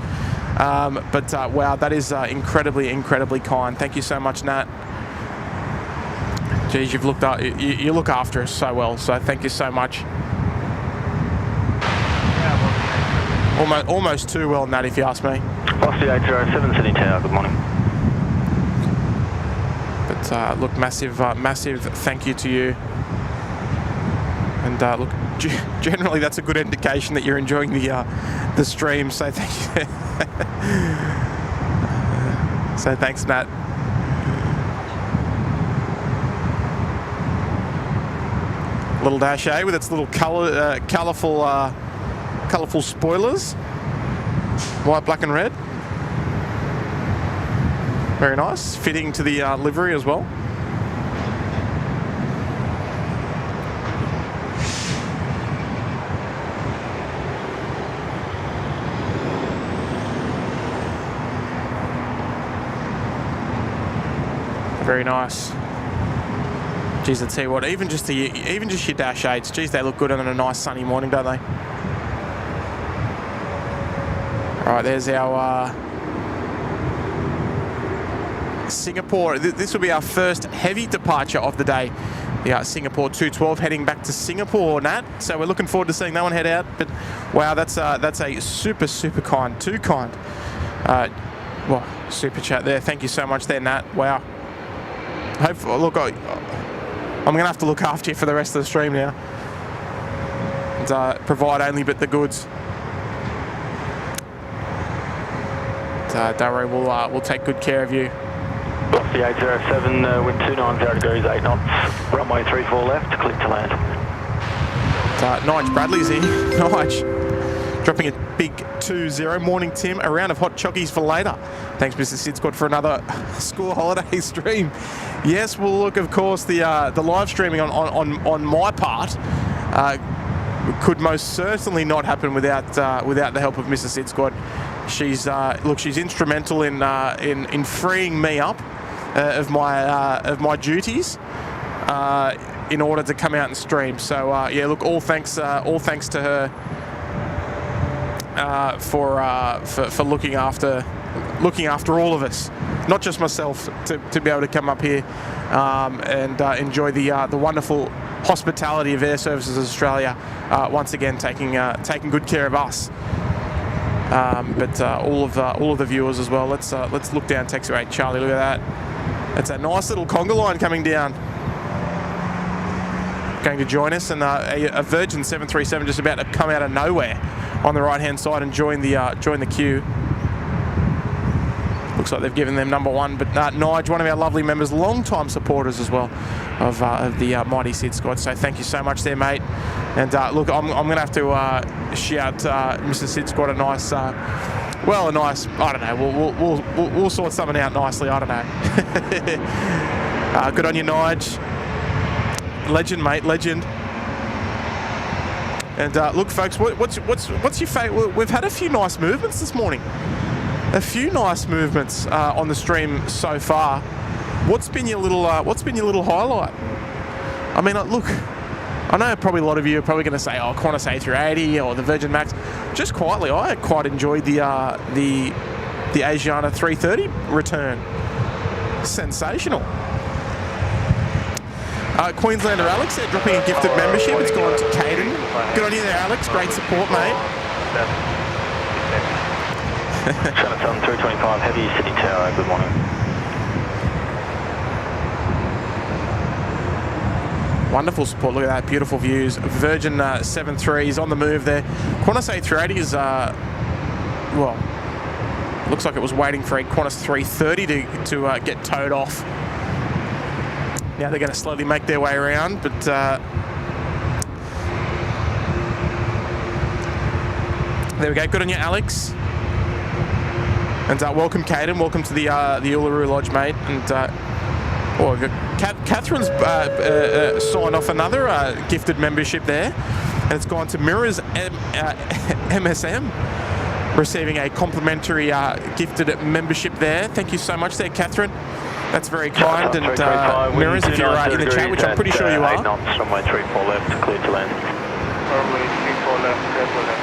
But wow, that is incredibly kind. Thank you so much, Nat. Geez, you look after us so well. So thank you so much. Almost too well, Nat, if you ask me. Foxy 807, Sydney Tower, good morning. But look, massive thank you to you. And look, generally that's a good indication that you're enjoying the stream. So thank you. So thanks, Nat. Little Dash A with its little colourful spoilers. White, black and red. Very nice. Fitting to the livery as well. Very nice. Geez, I tell you what, even just your Dash 8s, geez, they look good on a nice sunny morning, don't they? All right, there's our Singapore. This will be our first heavy departure of the day. The Singapore 212 heading back to Singapore, Nat. So we're looking forward to seeing that one head out. But wow, that's a super kind, too kind. Well, super chat there. Thank you so much there, Nat. Wow. Look, I'm going to have to look after you for the rest of the stream now. And provide only but the goods. Darrow will take good care of you. Velocity 807, wind 290 degrees, 8 knots, runway 34 left, clear to land. Nige Bradley's here. Nige. Dropping a big 2-0. Morning, Tim. A round of hot chockies for later. Thanks, Mr. SydSquad, for another school holiday stream. Yes, we'll look, of course, the live streaming on my part could most certainly not happen without the help of Mr. SydSquad. She's instrumental in freeing me up of my duties in order to come out and stream. So yeah, look, all thanks to her for looking after all of us, not just myself, to be able to come up here and enjoy the wonderful hospitality of Air Services Australia, once again taking good care of us. But all of the viewers as well. Let's look down taxi 8 Charlie. Look at that. That's a nice little conga line coming down. Going to join us, and a Virgin 737 just about to come out of nowhere on the right hand side and join the queue. Looks like they've given them number one, but Nige, one of our lovely members, long-time supporters as well of the mighty SydSquad. So thank you so much there, mate. And look, I'm going to have to shout Mr. SydSquad a nice, I don't know. We'll sort something out nicely. I don't know. Good on you, Nige. Legend, mate. Legend. And look, folks, what's your favourite? We've had a few nice movements this morning. A few nice movements on the stream so far. What's been your little highlight? I mean, look, I know probably a lot of you are probably going to say, oh, Qantas A380 or the Virgin MAX. Just quietly, I quite enjoyed the Asiana 330 return. Sensational. Queenslander Alex there, dropping a gifted membership. It's gone to Caden. Good on you there, Alex. Great support, mate. Jonathan 325 Heavy, Sydney Tower, good morning. Wonderful support, look at that, beautiful views. Virgin 73s on the move there. Qantas A380 is, well, looks like it was waiting for a Qantas 330 to get towed off. Now they're going to slowly make their way around, but there we go, good on you, Alex. And welcome, Caden. Welcome to the Uluru Lodge, mate. And Catherine's signed off another gifted membership there, and it's gone to Mirrors MSM, receiving a complimentary gifted membership there. Thank you so much there, Catherine. That's very kind. And Mirrors, if you're in the chat, which I'm pretty sure you are. 8 knots, runway 34 left, clear to land. Runway 34 left, clear to land.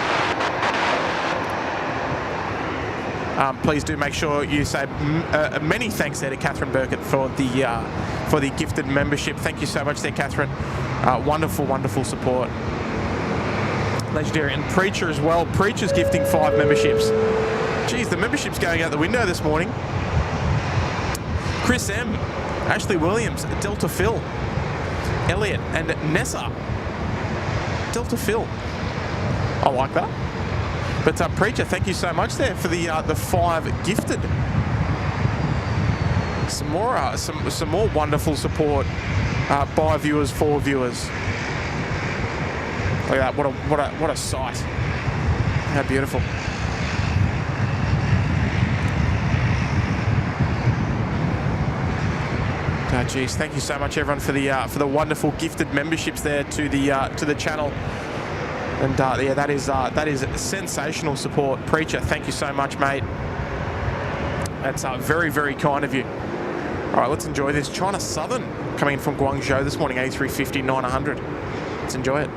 Please do make sure you say many thanks there to Catherine Burkett for the gifted membership. Thank you so much there, Catherine. Wonderful support. Legendary. And Preacher as well. Preacher's gifting 5 memberships. Geez, the membership's going out the window this morning. Chris M, Ashley Williams, Delta Phil, Elliot, and Nessa. Delta Phil. I like that. But Preacher, thank you so much there for the 5 gifted. Some more wonderful support by viewers for viewers. Look at that! What a sight! How beautiful! Oh, geez, thank you so much, everyone, for the wonderful gifted memberships there to the channel. And yeah, that is sensational support. Preacher, thank you so much, mate. That's very, very kind of you. All right, let's enjoy this. China Southern coming in from Guangzhou this morning, A350 900. Let's enjoy it.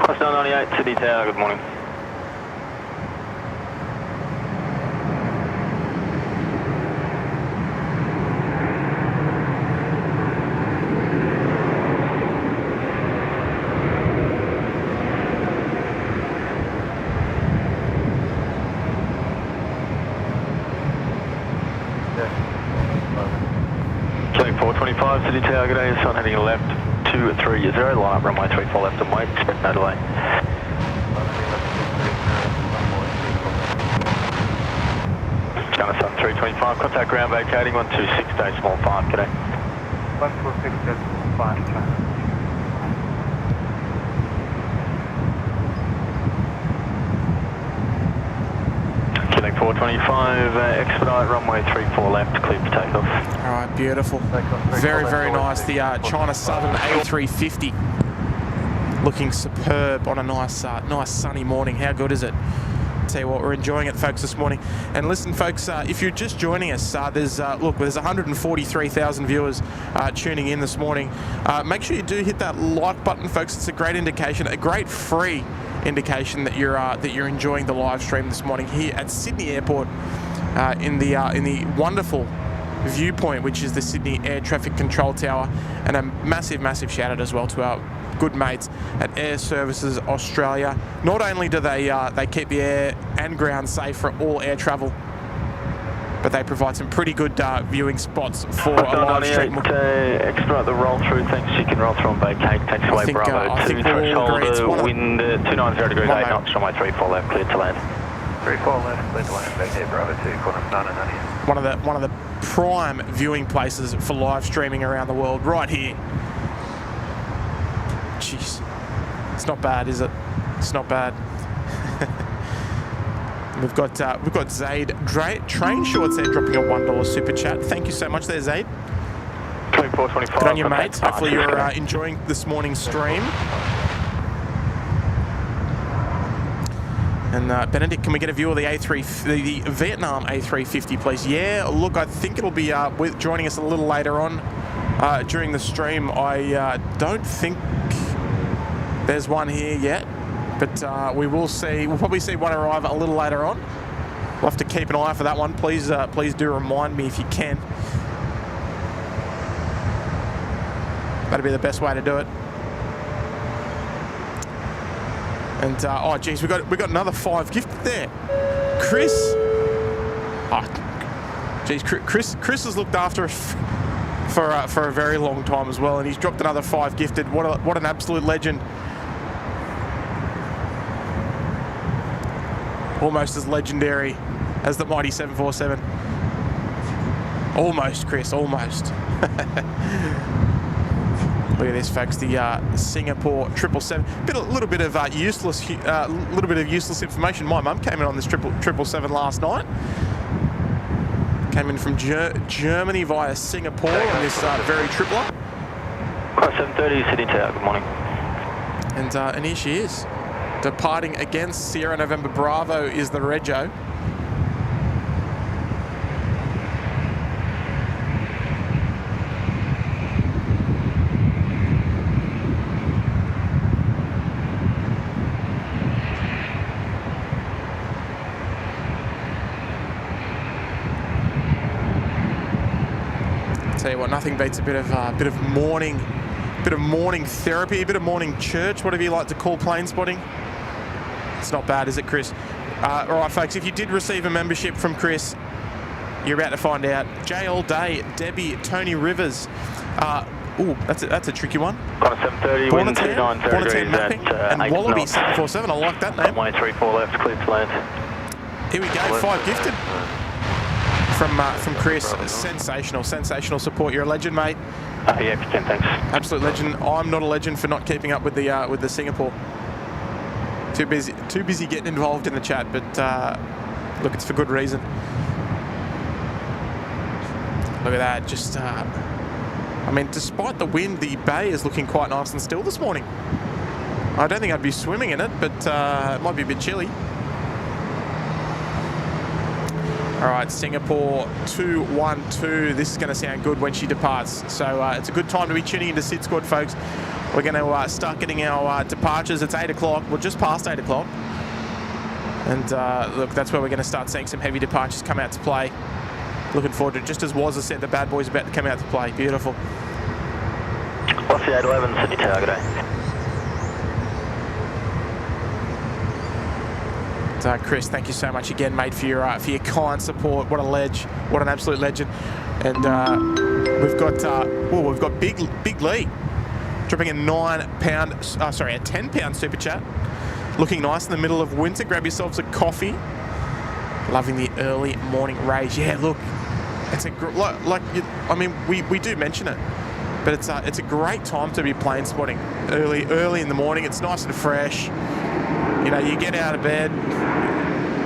Plus 998, Sydney Tower, good morning. Killing 425, Sydney Tower, good day, sun heading left. 230, line up runway 34 left and wait, expect no delay. Qantas 325, contact ground vacating 126, decimal 5, g'day. 126, decimal 5, Killing 425, expedite runway 34 left, clear for takeoff. All right, beautiful. Very, very nice. The China Southern A350 looking superb on a nice sunny morning. How good is it? Tell you what, we're enjoying it, folks, this morning. And listen, folks, if you're just joining us, there's 143,000 viewers tuning in this morning. Make sure you do hit that like button, folks. It's a great indication, a great free indication that you're enjoying the live stream this morning here at Sydney Airport in the wonderful viewpoint, which is the Sydney Air Traffic Control Tower. And a massive shout out as well to our good mates at Air Services Australia. Not only do they keep the air and ground safe for all air travel, but they provide some pretty good viewing spots for a live stream. Expedite the roll through, thanks. You can roll through and vacate. Taxiway Bravo 2, threshold, wind 290 degrees, 8 knots, runway 34 left, clear to land. 34 left, clear to land, vacate Bravo 2, Qantas 990. One of the prime viewing places for live streaming around the world, right here. Jeez, it's not bad, is it? It's not bad. We've got Zaid Train Shorts there dropping a $1 super chat. Thank you so much there, Zaid. 2425. Good on you, mate. Hopefully you're enjoying this morning's stream. And Benedict, can we get a view of the the Vietnam A350, please? Yeah, look, I think it'll be joining us a little later on during the stream. I don't think there's one here yet, but we will see. We'll probably see one arrive a little later on. We'll have to keep an eye for that one. Please do remind me if you can. That'd be the best way to do it. And oh geez, we got another 5 gifted there. Chris. Oh, geez, Chris has looked after us for a very long time as well, and he's dropped another 5 gifted. What an absolute legend. Almost as legendary as the mighty 747. Almost, Chris, almost. Look at this, folks. The Singapore 777. A little bit of useless information. My mum came in on this 777 last night. Came in from Germany via Singapore on this very tripler. 730 Sydney Tower. Good morning. And here she is, departing against Sierra November Bravo is the Rego. Tell you what, nothing beats a bit of morning therapy, a bit of morning church, whatever you like to call plane spotting. It's not bad, is it, Chris? All right, folks, if you did receive a membership from Chris, you're about to find out. Jay All Day, Debbie, Tony Rivers. That's a tricky one. Qantas 730, wind 2930 degrees mapping, at and Wallaby 747. I like that name. Runway 34 left, clear to land. Here we go, 5 gifted from Chris. Sensational support. You're a legend, mate. Yeah, 10, thanks. Absolute legend. I'm not a legend for not keeping up with the Singapore. Too busy getting involved in the chat, but look, it's for good reason. Look at that, just, I mean, despite the wind, the bay is looking quite nice and still this morning. I don't think I'd be swimming in it, but it might be a bit chilly. All right, Singapore 212. This is going to sound good when she departs. So it's a good time to be tuning into SydSquad, folks. We're going to start getting our departures. It's 8 o'clock. Well, just past 8 o'clock. And look, that's where we're going to start seeing some heavy departures come out to play. Looking forward to it. Just as Wazza said, the bad boys about to come out to play. Beautiful. What's the 811 Sydney Tower, good day. Chris, thank you so much again, mate, for your kind support. What a ledge, what an absolute legend. And we've got Big Lee dropping a a 10-pound super chat. Looking nice in the middle of winter. Grab yourselves a coffee. Loving the early morning rays. Yeah, look, it's we do mention it, but it's a great time to be plane spotting early in the morning. It's nice and fresh. You know, you get out of bed,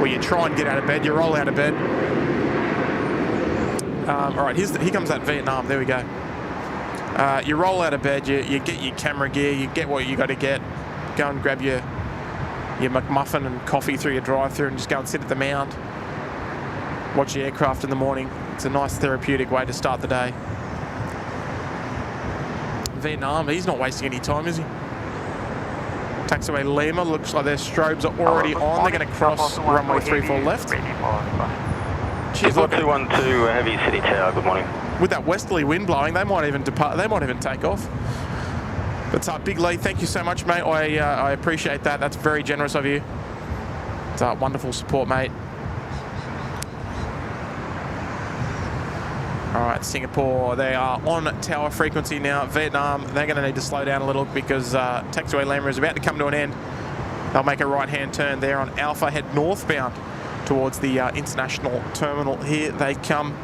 or you try and get out of bed, you roll out of bed. All right, here comes that Vietnam. There we go. You roll out of bed, you get your camera gear, you get what you got to get. Go and grab your McMuffin and coffee through your drive-thru and just go and sit at the mound. Watch the aircraft in the morning. It's a nice therapeutic way to start the day. Vietnam, he's not wasting any time, is he? Taxiway Lima, looks like their strobes are already on. They're going to cross runway 34 left. Cheers, look. 212 Heavy City Tower, good morning. With that westerly wind blowing, they might even depart. They might even take off. But Big Lee, thank you so much, mate. I appreciate that. That's very generous of you. It's wonderful support, mate. All right, Singapore, they are on tower frequency now. Vietnam, they're going to need to slow down a little because taxiway Lima is about to come to an end. They'll make a right-hand turn there on Alpha, head northbound towards the international terminal. Here they come.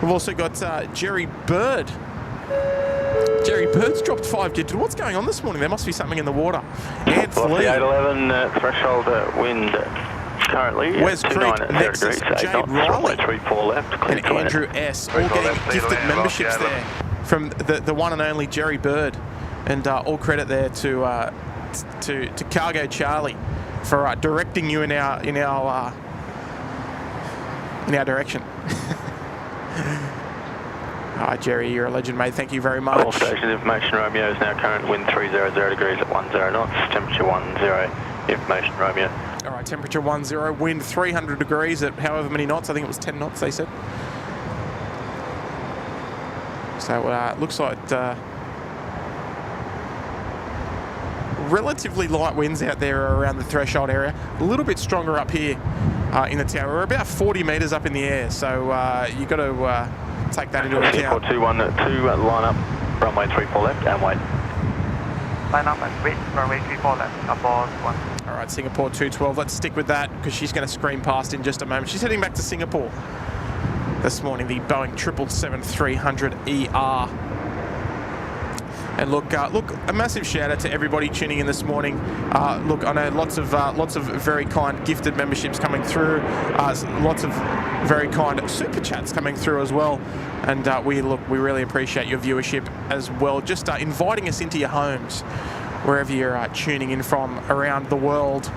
We've also got Jerry Bird. Jerry Bird's dropped 5 gifted. What's going on this morning? There must be something in the water. And Lee. 811 threshold wind currently. Wes Creek, Nexus, Jade Riley, 34 left, and Andrew S. All getting gifted memberships there from the one and only Jerry Bird. And all credit there to Cargo Charlie for directing you in our direction. Jerry, you're a legend, mate. Thank you very much. All station information, Romeo is now current wind 300 degrees at 10 knots, temperature 10, information, Romeo. All right, temperature 10, wind 300 degrees at however many knots. I think it was 10 knots, they said. So it looks like relatively light winds out there around the threshold area. A little bit stronger up here in the tower. We're about 40 metres up in the air, so you've got to take that into account. 212, line up, runway 34 left, and wait. Line up and wait, runway 34 left, aboard 1. All right, Singapore 212. Let's stick with that because she's going to scream past in just a moment. She's heading back to Singapore this morning, the Boeing 777-300ER. And look, a massive shout out to everybody tuning in this morning. Look, I know lots of very kind gifted memberships coming through, lots of very kind super chats coming through as well. And we really appreciate your viewership as well. Just inviting us into your homes, wherever you're tuning in from around the world,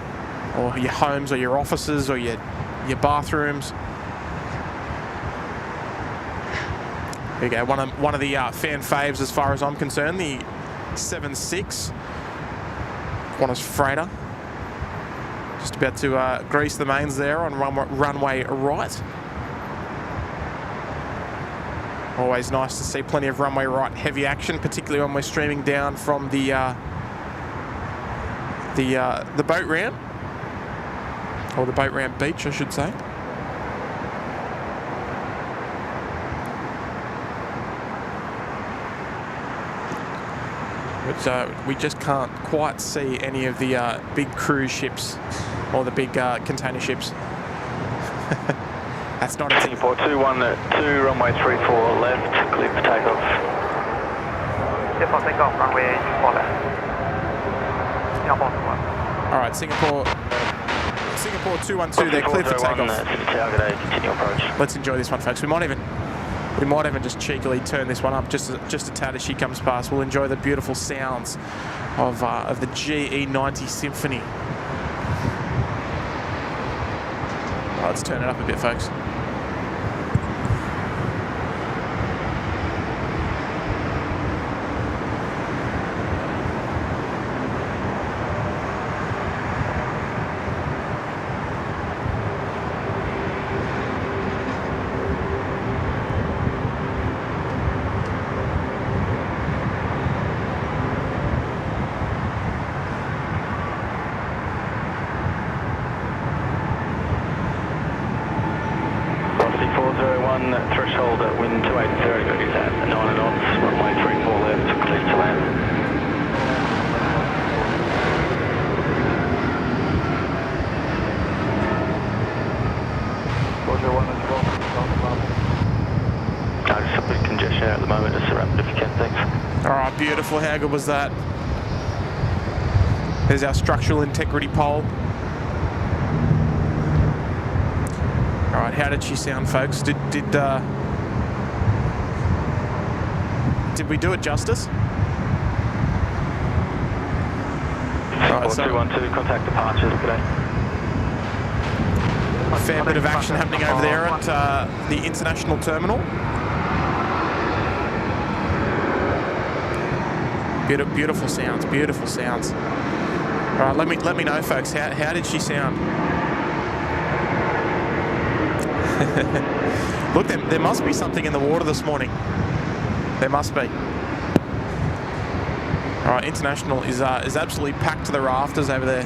or your homes, or your offices, or your bathrooms. There you go, one of the fan faves as far as I'm concerned, the 7.6 Qantas freighter. Just about to grease the mains there on runway right. Always nice to see plenty of runway right heavy action, particularly when we're streaming down from the boat ramp. Or the boat ramp beach, I should say. But we just can't quite see any of the big cruise ships or the big container ships. That's not a Singapore 212, runway 34 left, clear for takeoff. Clear for takeoff, runway 4 left. Singapore 212. Alright, Singapore 212, they're cleared for takeoff. Continue approach. Let's enjoy this one, folks. We might even just cheekily turn this one up just a tad as she comes past. We'll enjoy the beautiful sounds of the GE90 Symphony. Let's turn it up a bit, folks. Threshold wind 280 degrees at 9 knots, runway 34 left, clear to land. Just a bit of congestion at the moment, just wrap it if you can, thanks. Alright, beautiful. How good was that? There's our structural integrity pole. Alright, how did she sound, folks? Did we do it justice? Alright, so 212, contact departures today. a fair bit of action happening over there at the international terminal. Beautiful sounds, beautiful sounds. Alright, let me know, folks, how did she sound? Look, there must be something in the water this morning. There must be. All right, international is absolutely packed to the rafters over there.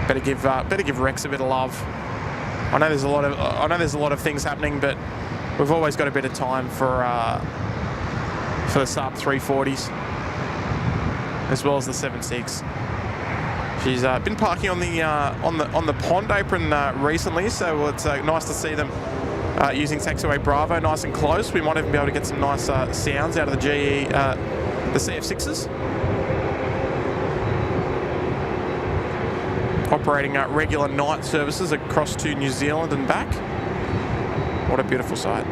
Better give Rex a bit of love. I know there's a lot of things happening, but we've always got a bit of time for the sub 340s as well as the 76. She's been parking on the pond apron recently, so it's nice to see them using taxiway Bravo nice and close. We might even be able to get some nice sounds out of the GE, the CF6s. Operating regular night services across to New Zealand and back. What a beautiful sight.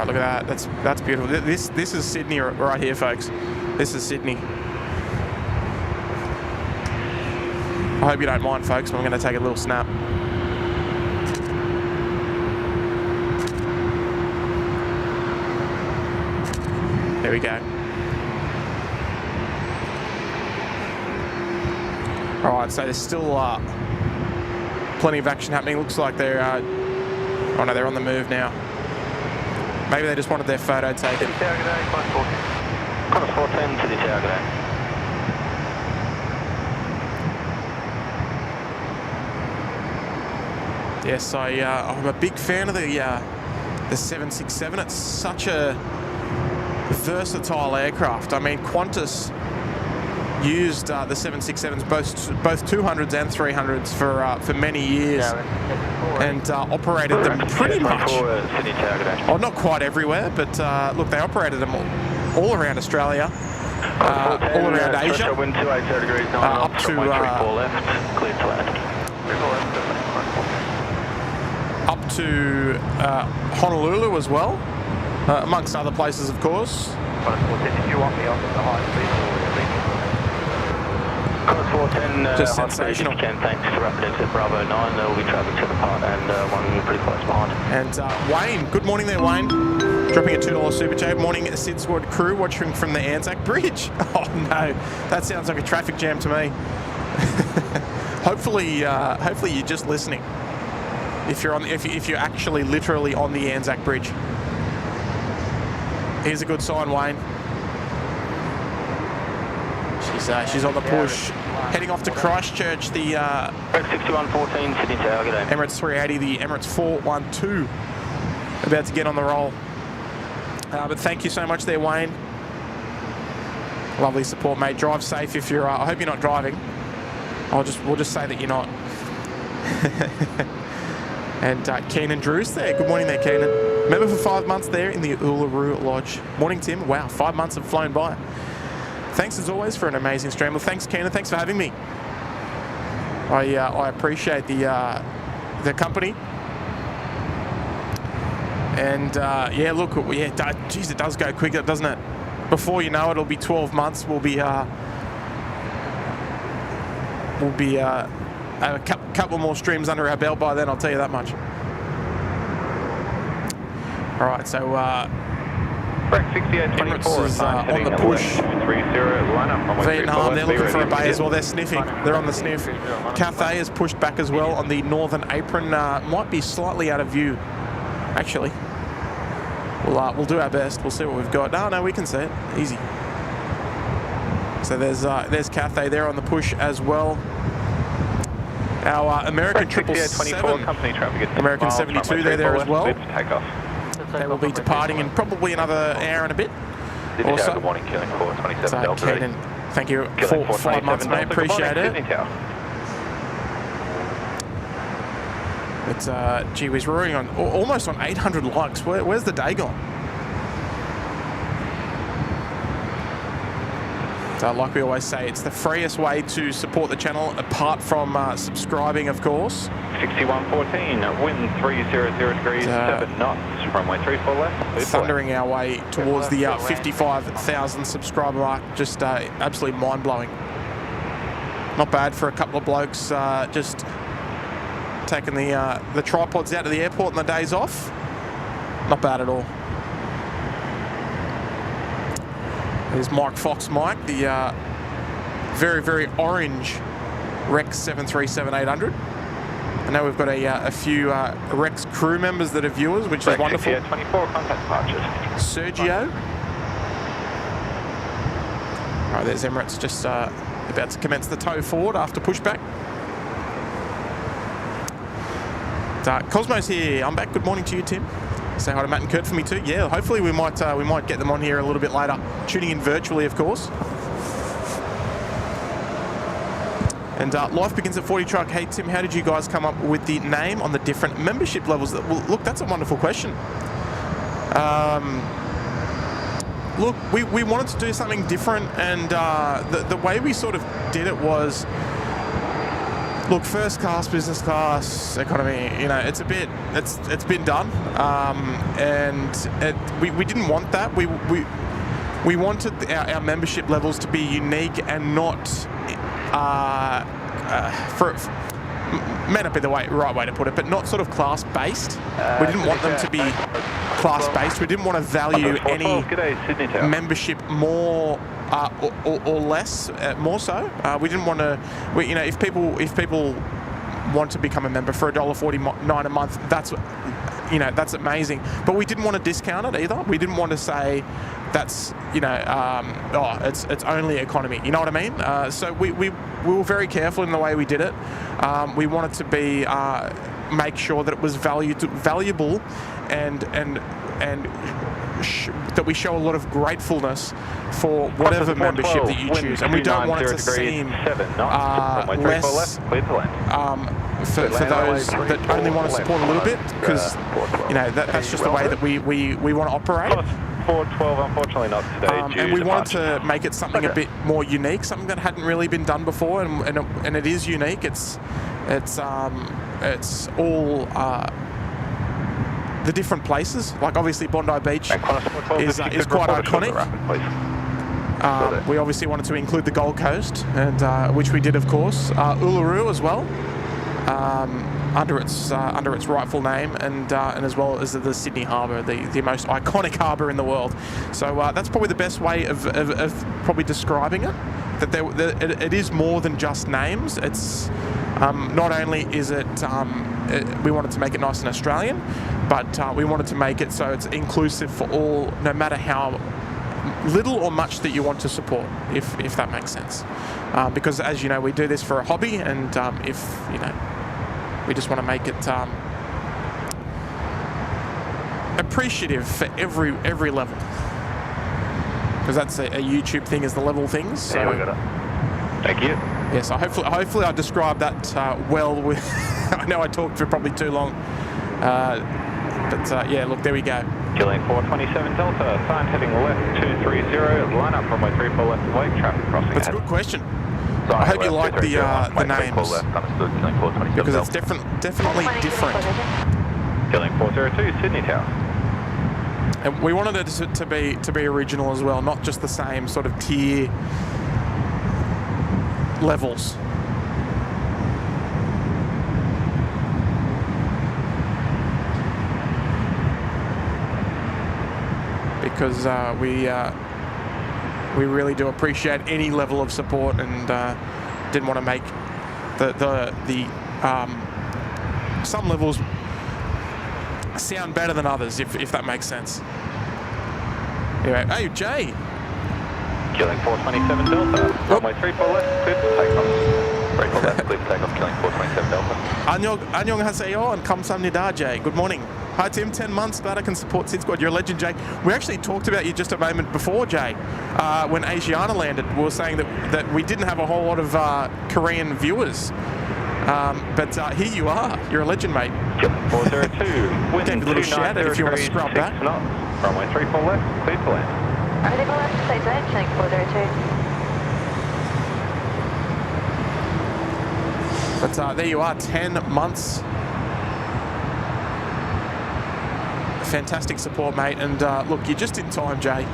Look at that. That's beautiful. This is Sydney right here, folks. This is Sydney. I hope you don't mind, folks. I'm going to take a little snap. There we go. All right, so there's still plenty of action happening. Looks like they're oh no, they're on the move now. Maybe they just wanted their photo taken. Qantas 410 to the Target. Yes, I'm a big fan of the 767. It's such a versatile aircraft. I mean, Qantas used the 767s, both 200s and 300s for many years, and operated them pretty much. Oh, not quite everywhere, but look, they operated them all around Australia, all around Asia, up to Honolulu as well, amongst other places, of course. Did you want me up at the high speed? Qantas 410, just sensational. If you can, thanks to rapid exit Bravo 9. They'll be travelling to the part and one pretty close behind. And Wayne, good morning there, Wayne. Dropping a $2 super chat. Morning, SydSquad crew watching from the Anzac Bridge. Oh no, that sounds like a traffic jam to me. Hopefully you're just listening. If you're actually literally on the Anzac Bridge. Here's a good sign, Wayne. She's on the push, heading off to Christchurch. The 6114 Sydney Tower, g'day. Emirates 380, the Emirates 412, about to get on the roll. But thank you so much there, Wayne. Lovely support, mate. Drive safe if you're. I hope you're not driving. We'll just say that you're not. And Keenan Drew's there. Good morning there, Keenan. Member for 5 months there in the Uluru Lodge. Morning, Tim. Wow, 5 months have flown by. Thanks as always for an amazing stream. Well, thanks, Keenan. Thanks for having me. I appreciate the company. And yeah, look, geez, it does go quick, doesn't it? Before you know it, it'll be 12 months. We'll be a couple more streams under our belt by then, I'll tell you that much. All right, so Emirates is on the push. Vietnam, they're looking for a bay as well. They're sniffing. They're on the sniff. Cathay is pushed back as well on the northern apron. Might be slightly out of view, actually. We'll do our best. We'll see what we've got. No, we can see it. Easy. So there's Cathay there on the push as well. Our American 777, American 72 there as well. They will be departing in probably another hour and a bit. Also, good morning, Killing 427 so Delta. Kenan, thank you for 5 months, mate. Appreciate it. It's gee whiz, we're already on almost on 800 likes. Where's the day gone? So like we always say, it's the freest way to support the channel, apart from subscribing, of course. 6114, wind 300 degrees, 7 knots, runway 34 left. Thundering our way towards the 55,000 subscriber mark. Just absolutely mind-blowing. Not bad for a couple of blokes just taking the tripods out of the airport on the days off. Not bad at all. There's Mike Fox Mike, the very, very orange Rex 737-800. I know we've got a few Rex crew members that are viewers, which is wonderful. 24 contact departures. Sergio. All right, there's Emirates just about to commence the tow forward after pushback. Cosmos here. I'm back. Good morning to you, Tim. Say hi to Matt and Kurt for me too. Yeah, hopefully we might get them on here a little bit later. Tuning in virtually, of course. And life begins at 40 truck. Hey Tim, how did you guys come up with the name on the different membership levels? Well, look, that's a wonderful question. Look, we wanted to do something different, and the way we sort of did it was, look, first class, business class, economy, you know, it's been done, and we didn't want that. We wanted our membership levels to be unique and not may not be the right way to put it, but not sort of class based. We didn't want them to be class based. We didn't want to value any membership more or less, more so. We didn't want to, you know, if people want to become a member for $1.49 a month, that's, you know, that's amazing. But we didn't want to discount it either. We didn't want to say that's, you know, it's only economy. You know what I mean? So we were very careful in the way we did it. We wanted to be make sure that it was valuable and that we show a lot of gratefulness for whatever membership that you choose, and we don't want it to seem less for those that only want to support a little bit, because you know that's just the way that we want to operate. 412, unfortunately not today. And we wanted to make it something a bit more unique, something that hadn't really been done before, and it is unique. It's all the different places. Like obviously Bondi Beach is quite iconic. We obviously wanted to include the Gold Coast, and which we did, of course. Uluru as well, under its rightful name, and as well as the Sydney Harbour, the most iconic harbour in the world. So that's probably the best way of probably describing it. that it is more than just names. It's not only is it we wanted to make it nice and Australian, but we wanted to make it so it's inclusive for all, no matter how little or much that you want to support, if that makes sense. Because as you know, we do this for a hobby, and if you know, we just want to make it appreciative for every level, because that's a YouTube thing, is the level things. So, yeah, we got it. Thank you. Yes, hopefully I described that well. I know I talked for probably too long, but yeah, look, there we go. Killing 427 Delta, sign heading left 230, line up runway 34 left away, traffic crossing That's a ahead. good question. I hope you like the names, because it's definitely different. Killing 402 Sydney Tower. And we wanted it to be original as well, not just the same sort of tier levels. Because we really do appreciate any level of support, and didn't want to make the some levels sound better than others, if that makes sense. Anyway, hey Jay. Killing 427 Delta, runway 34 left, clear for takeoff. 34 left, clear for takeoff, killing 427 Delta. Annyeonghaseyo and kamsahamnida, Jay. Good morning. Hi Tim, 10 months, glad I can support SydSquad. You're a legend, Jay. We actually talked about you just a moment before, Jay, when Asiana landed. We were saying that we didn't have a whole lot of Korean viewers. But here you are. You're a legend, mate. 402, wind Gave you a little shout out if you want to scrub back. Runway 34 left, clear to land. Ready for left, stay tight, check 402. But there you are, 10 months. Fantastic support, mate. And look, you're just in time, Jay.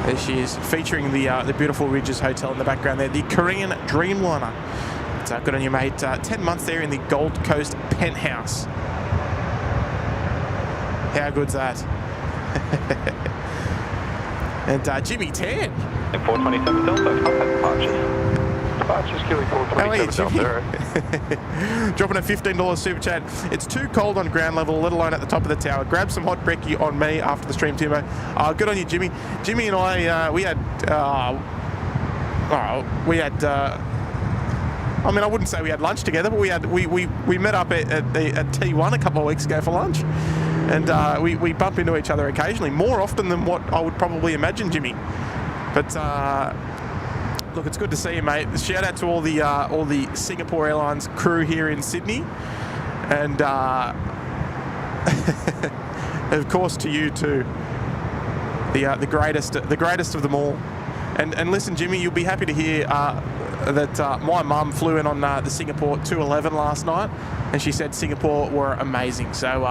There she is, featuring the beautiful Ridges Hotel in the background there, the Korean Dreamliner. So good on you, mate. 10 months there in the Gold Coast penthouse. How good's that? And Jimmy Tan. 427 Delta, contact departures. Departures killing 427 Delta. Dropping a $15 super chat. It's too cold on ground level, let alone at the top of the tower. Grab some hot brekkie on me after the stream, Timo. Good on you, Jimmy. Jimmy and I, we had. I mean, I wouldn't say we had lunch together, but we met up at T1 a couple of weeks ago for lunch, and we bump into each other occasionally, more often than what I would probably imagine, Jimmy. But look, it's good to see you, mate. Shout out to all the Singapore Airlines crew here in Sydney, and of course to you too, the greatest of them all. And listen, Jimmy, you'll be happy to hear that my mum flew in on the Singapore 211 last night, and she said Singapore were amazing. So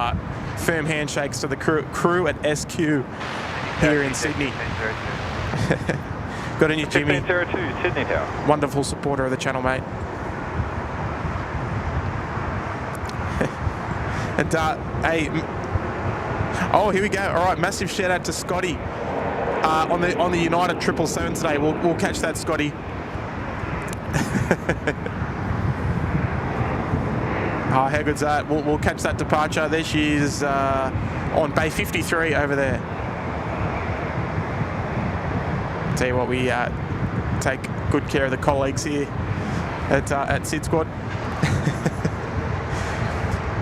firm handshakes to the crew at SQ here in Sydney. Good on you, Jimmy. 1502 Sydney Tower. Wonderful supporter of the channel, mate. And hey, oh, here we go. All right, massive shout out to Scotty on the United 777 today. We'll catch that, Scotty. Oh, how good's that? We'll catch that departure. There she is on Bay 53 over there. Tell you what, we take good care of the colleagues here at SydSquad.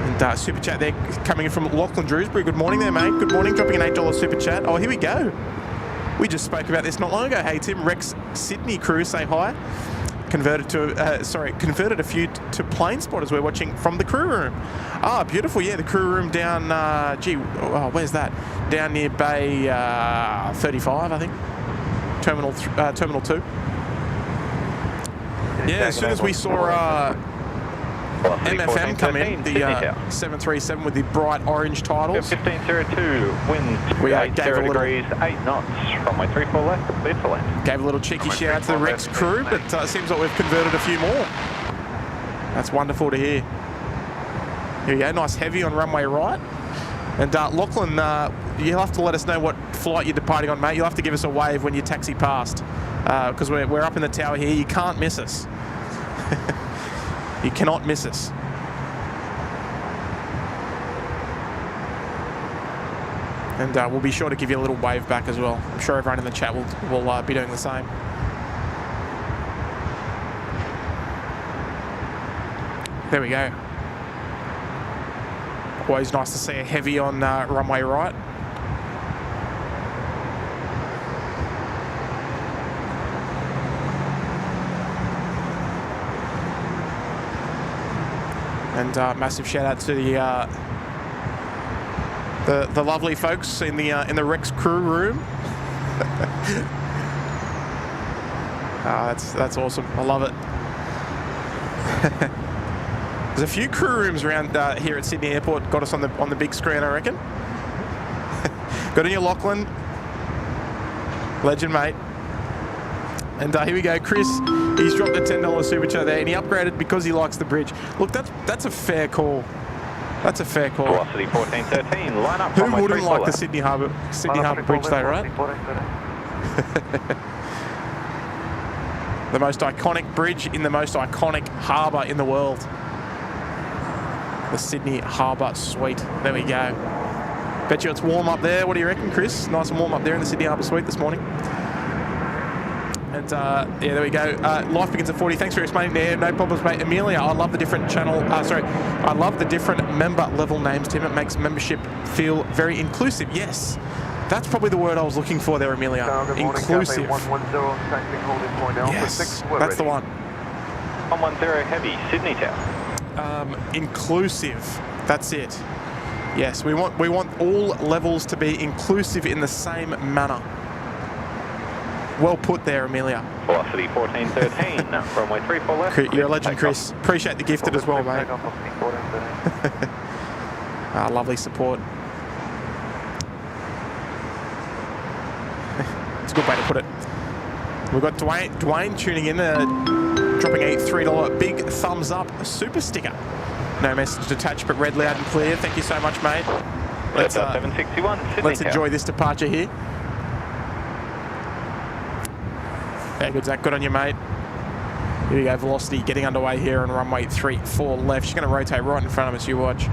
And super chat there coming in from Lachlan Drewsbury. Good morning there, mate. Good morning. Dropping an $8 super chat. Oh, here we go. We just spoke about this not long ago. Hey, Tim, Rex Sydney crew, say hi. Converted a few to plane spotters we're watching from the crew room. Ah, beautiful. Yeah, the crew room down, where's that? Down near Bay 35, I think. Terminal 2. Yeah, as soon as we saw MFM come in, the 737 with the bright orange titles. 1502, wind we 80 degrees, 8 knots, runway 34 left, clear for land. Gave a little cheeky shout out to the Rex crew, but it seems like we've converted a few more. That's wonderful to hear. Here we go, nice heavy on runway right. And Lachlan, you'll have to let us know what flight you're departing on, mate, you'll have to give us a wave when you taxi past, because we're up in the tower here. You can't miss us. You cannot miss us. And we'll be sure to give you a little wave back as well. I'm sure everyone in the chat will be doing the same. There we go. Always nice to see a heavy on runway right. And massive shout out to the lovely folks in the Rex crew room. That's awesome. I love it. There's a few crew rooms around here at Sydney Airport. Got us on the big screen, I reckon. Got in your Lachlan. Legend, mate. And here we go, Chris. He's dropped a $10 super chat there, and he upgraded because he likes the bridge. Look, that's a fair call. That's a fair call. Velocity 1413. Line up. Who wouldn't like the Sydney Harbour Bridge, though, right? The most iconic bridge in the most iconic harbour in the world. The Sydney Harbour Suite. There we go. Bet you it's warm up there. What do you reckon, Chris? Nice and warm up there in the Sydney Harbour Suite this morning. And yeah, there we go. Life begins at 40. Thanks for explaining there. No problems, mate. Amelia, I love the different channel. I love the different member level names, Tim. It makes membership feel very inclusive. Yes, that's probably the word I was looking for there, Amelia. Inclusive. Yes, that's the one. 110 heavy, Sydney Tower. Inclusive. That's it. Yes, we want all levels to be inclusive in the same manner. Well put there, Amelia. Velocity 1413, runway 34 left. You're a legend, Chris. Appreciate the gifted as well, mate. Lovely support. It's a good way to put it. We've got Dwayne tuning in, dropping a $3 big thumbs up super sticker. No message attached, but read loud and clear. Thank you so much, mate. Let's 761, Sydney let's enjoy this departure here. Very good, Zach. Good on you, mate. Here we go. Velocity getting underway here on runway 34 left. She's going to rotate right in front of us. You watch.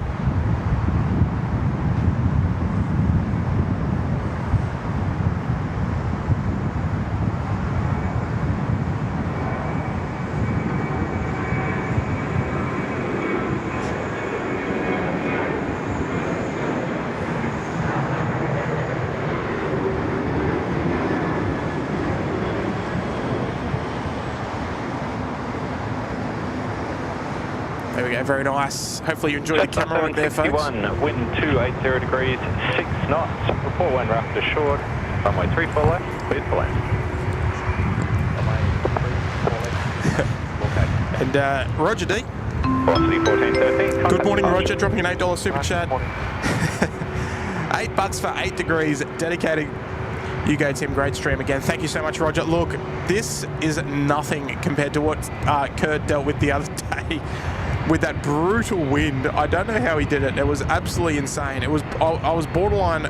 There we go, very nice. Hopefully you enjoy the camera work there, folks. Wind 280 degrees, 6 knots. Report wind raft assured. Runway 34 left, cleared for land. And Roger D. Velocity 1413. Good morning, Roger. Dropping an $8 super chat. $8 for 8 degrees. Dedicated. You go, Tim. Great stream again. Thank you so much, Roger. Look, this is nothing compared to what Kurt dealt with the other day. With that brutal wind, I don't know how he did it. It was absolutely insane. It was. I was borderline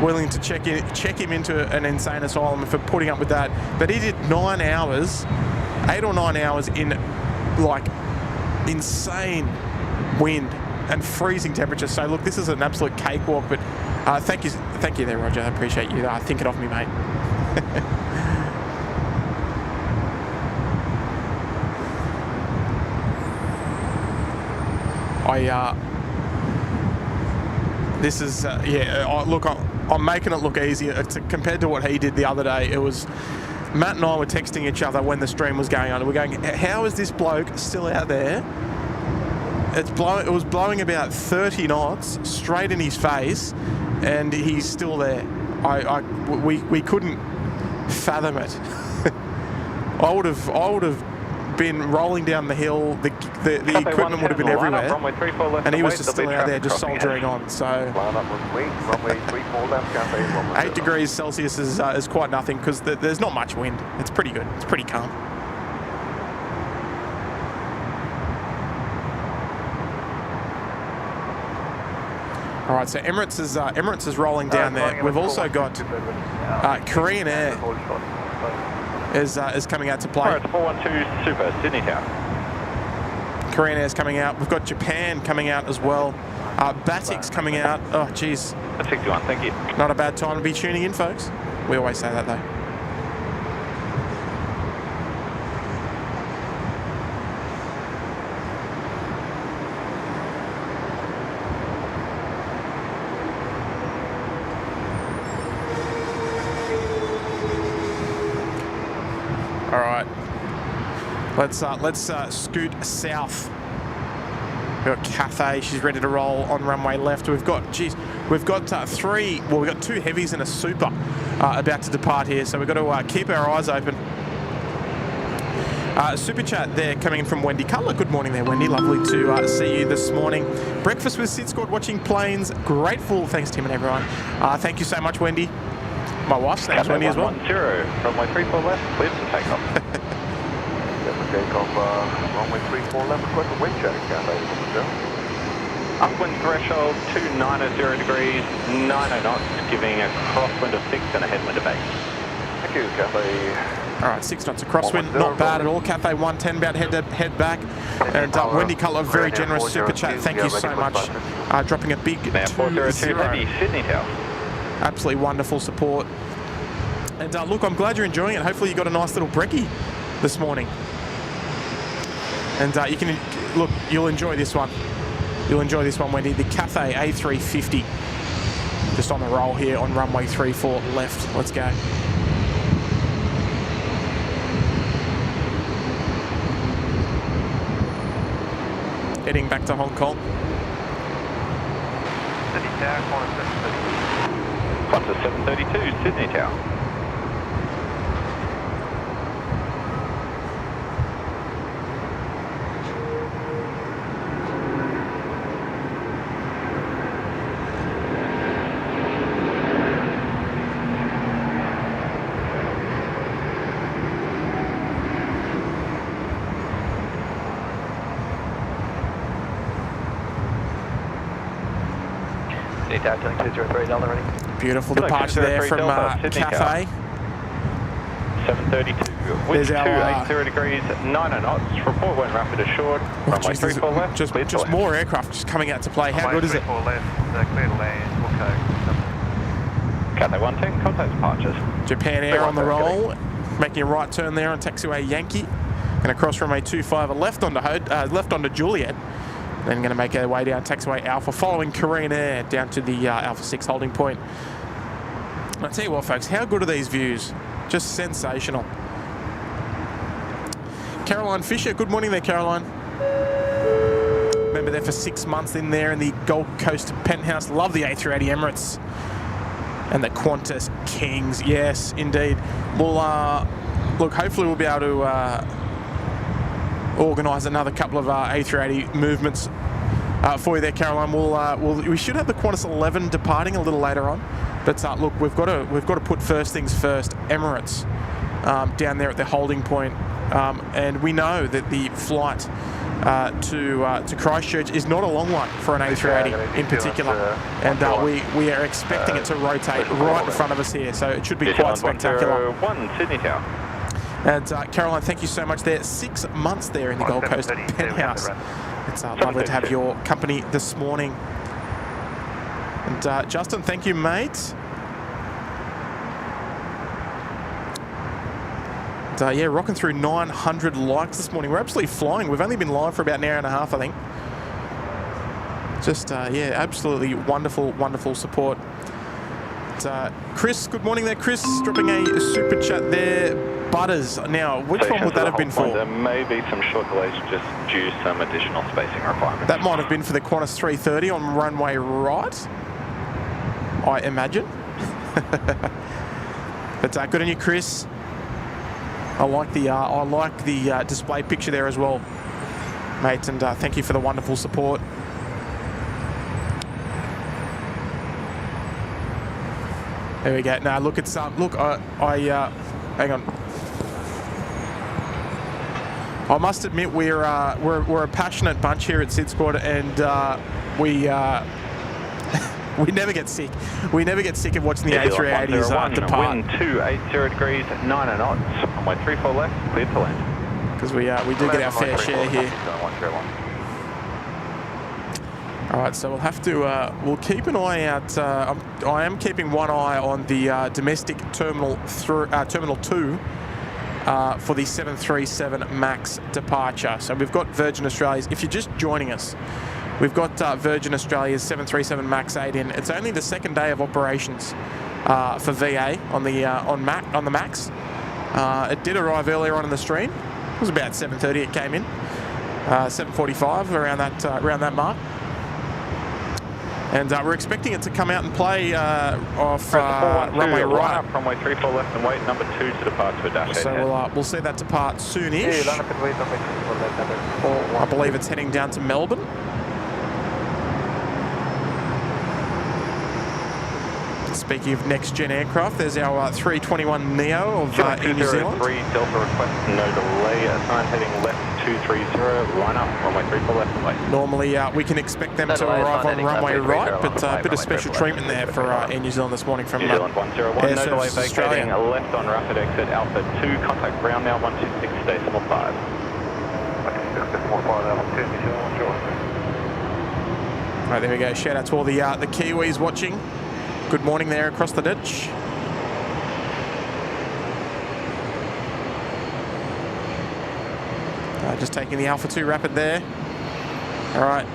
willing to check him into an insane asylum for putting up with that. But he did 9 hours, 8 or 9 hours in like insane wind and freezing temperatures. So look, this is an absolute cakewalk. But thank you there, Roger. I appreciate you thinking of me, mate. This is, look, I'm making it look easier. Compared to what he did the other day, it was, Matt and I were texting each other when the stream was going on. We're going, how is this bloke still out there? It was blowing about 30 knots straight in his face, and he's still there. We couldn't fathom it. I would have been rolling down the hill. The equipment would have been everywhere, and he was just still out there, just soldiering on. So 8 degrees Celsius is quite nothing because there's not much wind. It's pretty good. It's pretty calm. All right, so Emirates is rolling down there. We've also got Korean Air is coming out to play. Emirates 412 Super, Sydney Tower. Korean Air's coming out. We've got Japan coming out as well. Batik's coming out. Oh, geez. That's 61, thank you. Not a bad time to be tuning in, folks. We always say that, though. All right. Let's scoot south. We've got Cathay. She's ready to roll on runway left. We've got two heavies and a super about to depart here. So we've got to keep our eyes open. Super chat there coming in from Wendy Cutler. Good morning there, Wendy. Lovely to see you this morning. Breakfast with SydSquad, watching planes. Grateful. Thanks, Tim and everyone. Thank you so much, Wendy. My wife's name's Wendy as well. 110, runway 34 left, clear for takeoff. Takeoff, runway 34 left, request a wind check. Upwind threshold 290 degrees, 90 knots, giving a crosswind of 6 and a headwind of 8. Thank you, Cathay. All right, 6 knots of crosswind, not bad at all. Cathay 110, about head back. And Wendy Cutler, very generous super chat. Thank you so much. Dropping a big 402 heavy, Sydney Tower. Absolutely wonderful support. And look, I'm glad you're enjoying it. Hopefully you got a nice little brekkie this morning. And you can look, you'll enjoy this one. You'll enjoy this one, Wendy. The Cathay A350, just on the roll here on runway 34 left. Let's go. Heading back to Hong Kong. Sydney Tower, Qantas 732, Sydney Tower. Beautiful departure there from Cathay. 732, wind 280 degrees, 90 knots, report when rapid assured, runway 34 left, just more aircraft just coming out to play. How good is it? left, clear to land, Cathay 110, contact departures. Japan Air on the roll, making a right turn there on taxiway Yankee. Going to cross runway 25 left onto Juliet. Then going to make our way down taxiway Alpha, following Korean Air down to the Alpha 6 holding point. I'll tell you what, folks, how good are these views? Just sensational. Caroline Fisher, good morning there, Caroline. Remember there for 6 months in there in the Gold Coast penthouse. Love the A380 Emirates and the Qantas Kings. Yes, indeed. Well, look, hopefully we'll be able to organise another couple of A380 movements for you there, Caroline. We should have the Qantas 11 departing a little later on, but look, we've got to put first things first. Emirates down there at the holding point, and we know that the flight to Christchurch is not a long one for an A380 in particular, and we are expecting it to rotate right in front of us here, so it should be quite spectacular. 1 Sydney Tower. And Caroline, thank you so much there. 6 months there in the Gold Coast penthouse. It's lovely to have your company this morning. And Justin, thank you, mate. And, yeah, rocking through 900 likes this morning. We're absolutely flying. We've only been live for about an hour and a half, I think. Just, yeah, absolutely wonderful, wonderful support. And, Chris, good morning there. Chris, dropping a super chat there. Butters. Now, which one would that have been for? There may be some short delays just due to some additional spacing requirements. That might have been for the Qantas 330 on runway right, I imagine. But good on you, Chris. I like the display picture there as well, mate. And thank you for the wonderful support. There we go. Now look, it's look. I hang on. I must admit we're a passionate bunch here at SydSquad, and We never get sick. We never get sick of watching the A380s depart. Wind 280 degrees, 9 knots. Runway 34 left, cleared to land. Because we do get our fair share here. All right, so we'll have to, we'll keep an eye out. I am keeping one eye on the domestic terminal terminal 2 for the 737 MAX departure. So we've got Virgin Australia's, if you're just joining us, we've got Virgin Australia's 737 MAX 8 in. It's only the second day of operations for VA on the MAX. It did arrive earlier on in the stream. It was about 7:30 it came in. 7:45 around that mark. And we're expecting it to come out and play off runway right. Up, runway 34 left and wait number 2 to depart to a dash. So we'll see that depart soonish. I believe it's heading down to Melbourne. Speaking of next-gen aircraft, there's our 321 Neo of in New Zealand. 3 Delta request, no delay, assign heading left 230, line up, runway 34 left and wait. Normally we can expect them to arrive on runway right, but a bit of special treatment there for Air New Zealand this morning from New Zealand 101, Air no delay, Services vacating Australia. left on rapid exit, Alpha 2, contact ground now, 126, decimal 5. Right, there we go. Shout out to all the Kiwis watching. Good morning there across the ditch. Just taking the Alpha 2 rapid there. All right.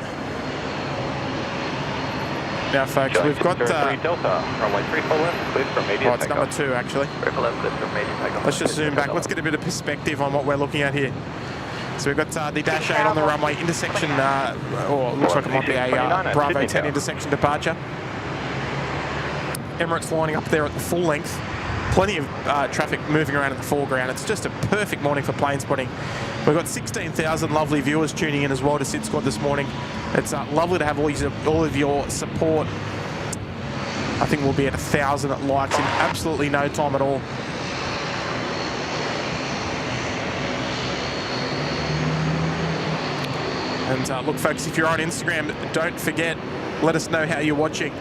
Now, folks, we've got... Delta, runway 34 left, cleared for immediate it's number 2, actually. Let's just zoom back. Let's get a bit of perspective on what we're looking at here. So we've got the Dash 8 on the runway, intersection, or it looks like it might be a Bravo 10 intersection departure. Emirates lining up there at the full length. Plenty of traffic moving around in the foreground. It's just a perfect morning for plane spotting. We've got 16,000 lovely viewers tuning in as well to SydSquad this morning. It's lovely to have all of your support. I think we'll be at 1,000 likes in absolutely no time at all. And look, folks, if you're on Instagram, don't forget, let us know how you're watching.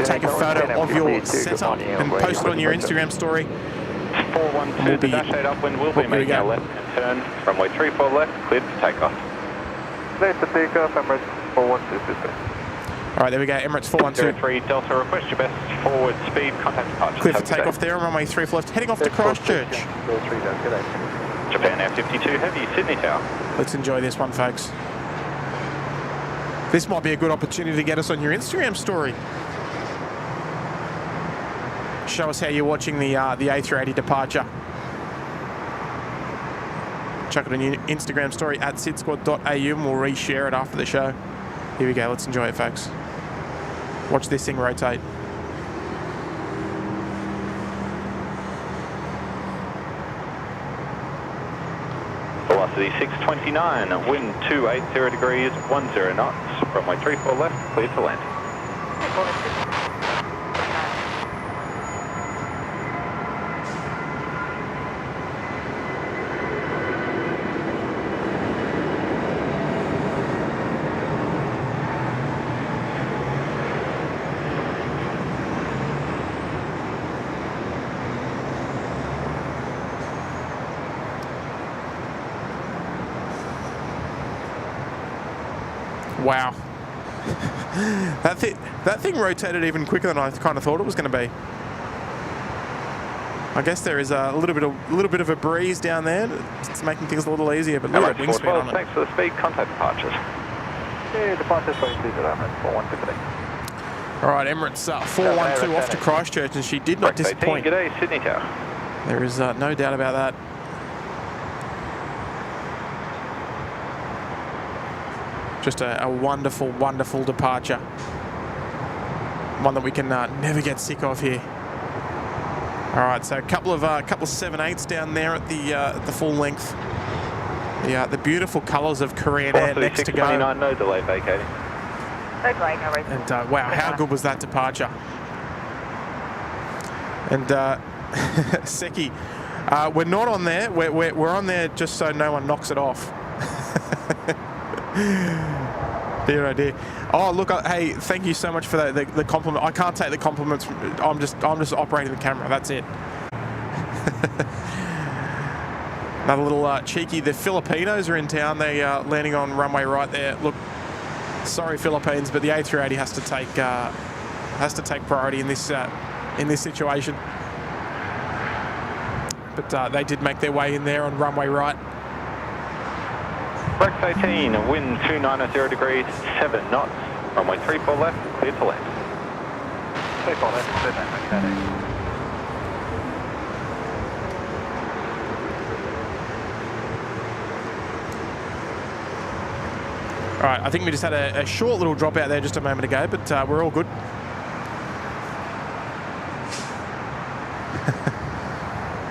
Take a photo of your setup and post it on your Instagram story. 412, the Dash 8 upwind will be making a left-hand turn. Runway 34 left, cleared for takeoff. Cleared for takeoff, Emirates 412. All right, there we go, Emirates 412. 03 Delta, request your best forward speed, contact departure. Clear for takeoff there on runway 34 left, heading off to Christchurch. Japan Air 52 Heavy, Sydney Tower. Let's enjoy this one, folks. This might be a good opportunity to get us on your Instagram story. Show us how you're watching the A380 departure. Chuck it on your Instagram story at SydSquad.au and we'll reshare it after the show. Here we go, let's enjoy it, folks. Watch this thing rotate. Velocity 629, wind 280 degrees, 10 knots, runway 34 left, cleared to land. Wow. That thing rotated even quicker than I kind of thought it was going to be. I guess there is a little bit of a breeze down there. It's making things a little easier, but look at wingspan on it. Thanks for the speed, contact departures. Yeah, departures 412. All right, Emirates 412 off to Christchurch, and she did not disappoint. G'day, Sydney Tower. There is no doubt about that. Just a wonderful, wonderful departure. One that we can never get sick of here. All right, so a couple of 787s down there at the full length. The beautiful colours of Korean Air next to go. No delay vacating. No delay, no race. And wow, how good was that departure? And Seki, we're not on there. We're on there just so no one knocks it off. Dear oh dear. Oh, look, hey, thank you so much for the compliment. I can't take the compliments. I'm just operating the camera. That's it. Another little cheeky. The Filipinos are in town. They landing on runway right there. Look, sorry Philippines, but the A380 has to take priority in this situation. But they did make their way in there on runway right. Blacks 18, wind 290 degrees, 7 knots. Runway 34 left, clear to land. 34 left, clear to land. All right, I think we just had a short little drop out there just a moment ago, but we're all good.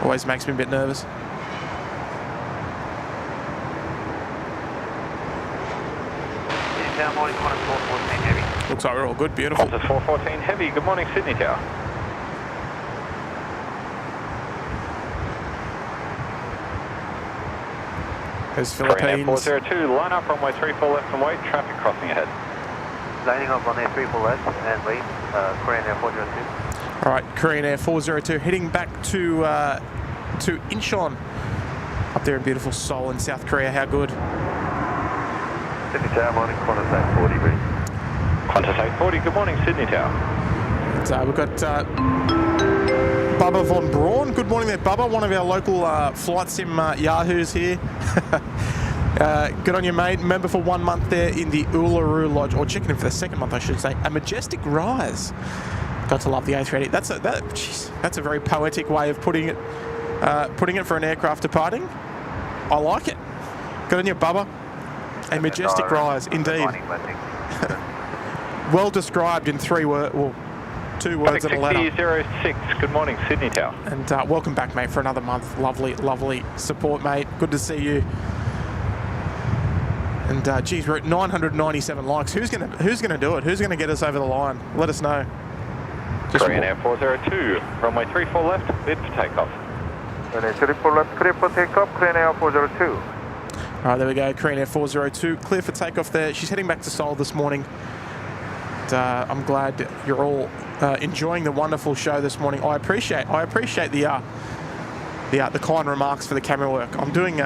Always makes me a bit nervous. Morning, Qantas 414 heavy. Looks like we're all good, beautiful. Qantas 414 heavy, good morning Sydney Tower. There's Philippines. Korean Air 402, line up runway 34 left and wait, traffic crossing ahead. Lining up on Air 34 left and wait, Korean Air 402. All right, Korean Air 402 heading back to Incheon, up there in beautiful Seoul in South Korea. How good? Sydney Tower, morning, Qantas A380 ready. Qantas A380, good morning Sydney Tower. And, we've got Bubba Von Braun. Good morning there, Bubba. One of our local flight sim yahoos here. Good on you, mate. Member for 1 month there in the Uluru Lodge, or checking in for the second month, I should say. A majestic rise. Got to love the A380. That's a very poetic way of putting it for an aircraft departing. I like it. Good on you, Bubba. A majestic rise, indeed. Well described in 2 words and a letter. 06, good morning Sydney Tower. And welcome back, mate, for another month. Lovely, lovely support, mate. Good to see you. And geez, we're at 997 likes. Who's gonna do it? Who's gonna get us over the line? Let us know. Korean Air 402, runway 34 left, cleared for takeoff. Runway 34 left, clear for takeoff, Korean Air 402. All right, there we go. Korean Air 402, clear for takeoff there. She's heading back to Seoul this morning. And, I'm glad you're all enjoying the wonderful show this morning. I appreciate the kind remarks for the camera work. I'm doing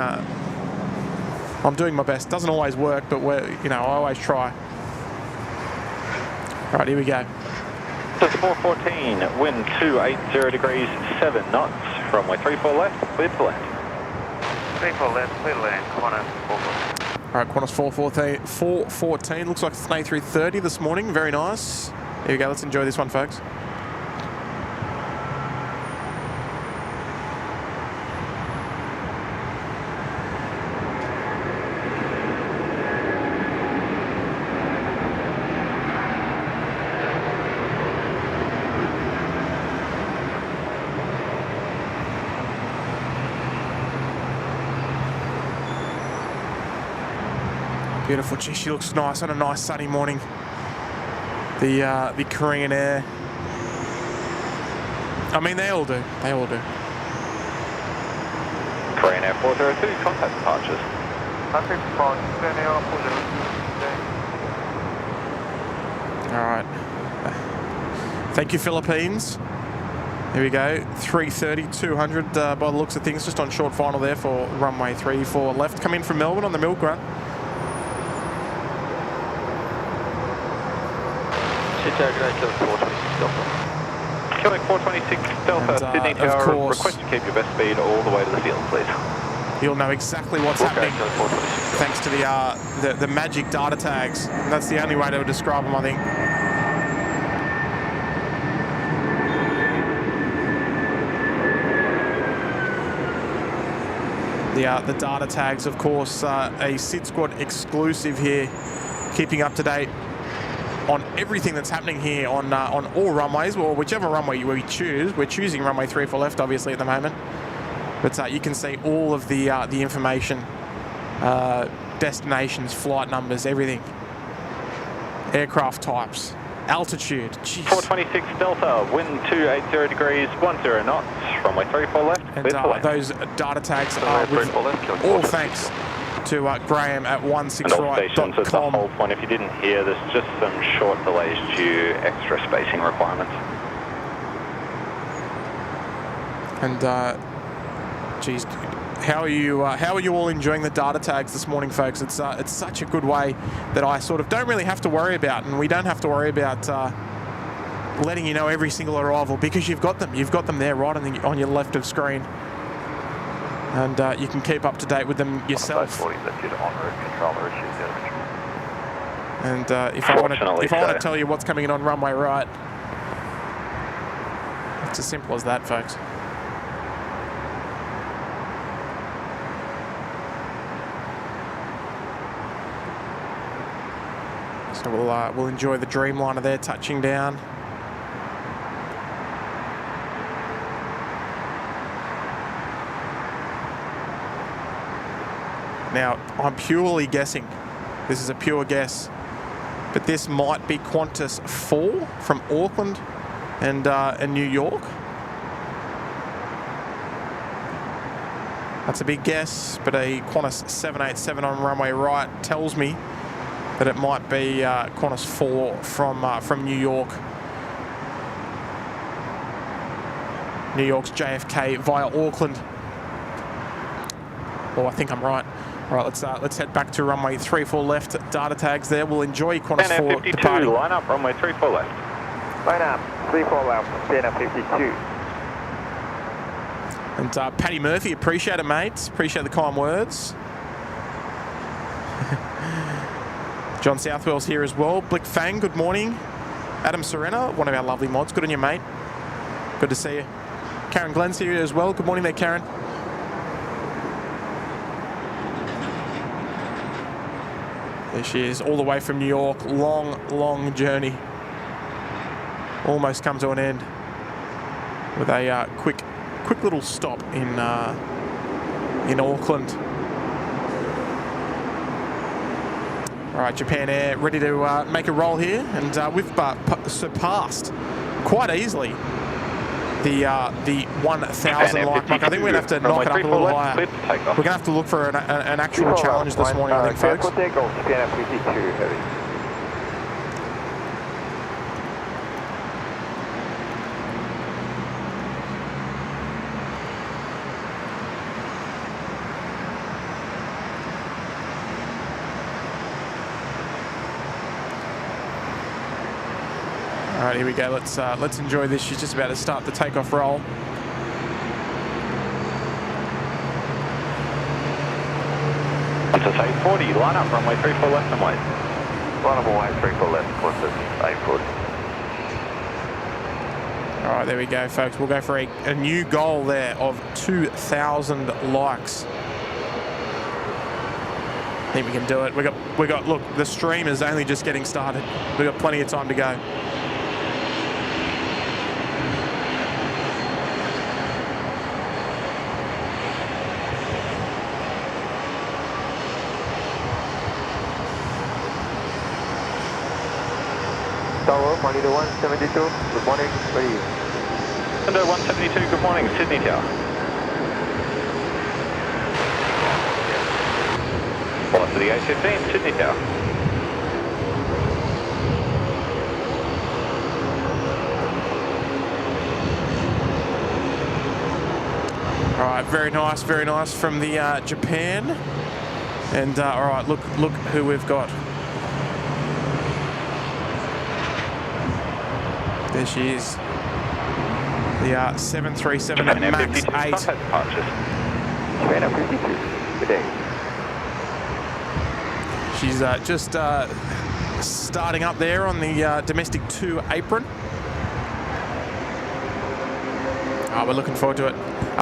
my best. Doesn't always work, but I always try. All right, here we go. Qantas 414, wind 280 degrees, 7 knots. Runway 34 left, cleared to land. 34 left, clear to land, Qantas 414. All right, Qantas 414. Looks like it's an A330 this morning. Very nice. Here we go. Let's enjoy this one, folks. Beautiful. Gee, she looks nice on a nice sunny morning. The Korean Air. I mean, they all do. They all do. Korean Air 402, contact departures. Contact departures, Korean Air 402. All right. Thank you, Philippines. Here we go. 330, 200 by the looks of things, just on short final there for runway 34 left. Come in from Melbourne on the milk run. Quebec 426 Delta, Sydney Tower, request to keep your best speed all the way to the field, please. You'll know exactly what's happening thanks to the magic data tags. That's the only way to describe them, I think. The data tags, of course, a SydSquad exclusive here, keeping up to date on everything that's happening here on all runways, or whichever runway we choose. We're choosing runway 34 left, obviously, at the moment. But you can see all of the information, destinations, flight numbers, everything. Aircraft types, altitude. Jeez. 426 Delta, wind 280 degrees, 10 knots, runway 34 left, and those data tags are with all thanks to Graham at And all stations, it's the whole OneSixRight.com. point. If you didn't hear, there's just some short delays due extra spacing requirements. And geez, how are you all enjoying the data tags this morning, folks? It's such a good way that I sort of don't really have to worry about, and we don't have to worry about letting you know every single arrival, because you've got them. You've got them there right on your left of screen, and you can keep up to date with them yourself. And if I want to tell you what's coming in on runway right, it's as simple as that, folks. So we'll enjoy the Dreamliner there touching down. Now, I'm purely guessing. This is a pure guess, but this might be Qantas 4 from Auckland and New York. That's a big guess, but a Qantas 787 on runway right tells me that it might be Qantas 4 from New York. New York's JFK via Auckland. Oh, I think I'm right. All right, let's head back to runway 34 left. Data tags there. We'll enjoy Qantas 4 52, departing. line up, runway 34 left. Line up, 34 left, Dana 52. And Paddy Murphy, appreciate it, mate. Appreciate the kind words. John Southwell's here as well. Blick Fang, good morning. Adam Serena, one of our lovely mods. Good on you, mate. Good to see you. Karen Glenn's here as well. Good morning there, Karen. There she is, all the way from New York. Long, long journey. Almost come to an end with a quick little stop in Auckland. All right, Japan Air ready to make a roll here, and we've surpassed quite easily the 1,000 like mark. I think we're going to have to knock it up a little higher. We're going to have to look for an actual challenge this morning, I think, folks. All right, here we go. Let's enjoy this. She's just about to start the takeoff roll. Qantas A380, line up, runway 34 left and wait. Line up, runway 34 left, Qantas A380. All right, there we go, folks. We'll go for a new goal there of 2,000 likes. I think we can do it. We got. Look, the stream is only just getting started. We've got plenty of time to go. Tower, Monitor 172, good morning, where are you? Under 172, good morning, Sydney Tower. Velocity A15, Sydney Tower. All right, very nice from the Japan. And all right, look who we've got. There she is. The 737 MAX 8. Japan 52, good day. She's just starting up there on the domestic 2 apron. We're looking forward to it.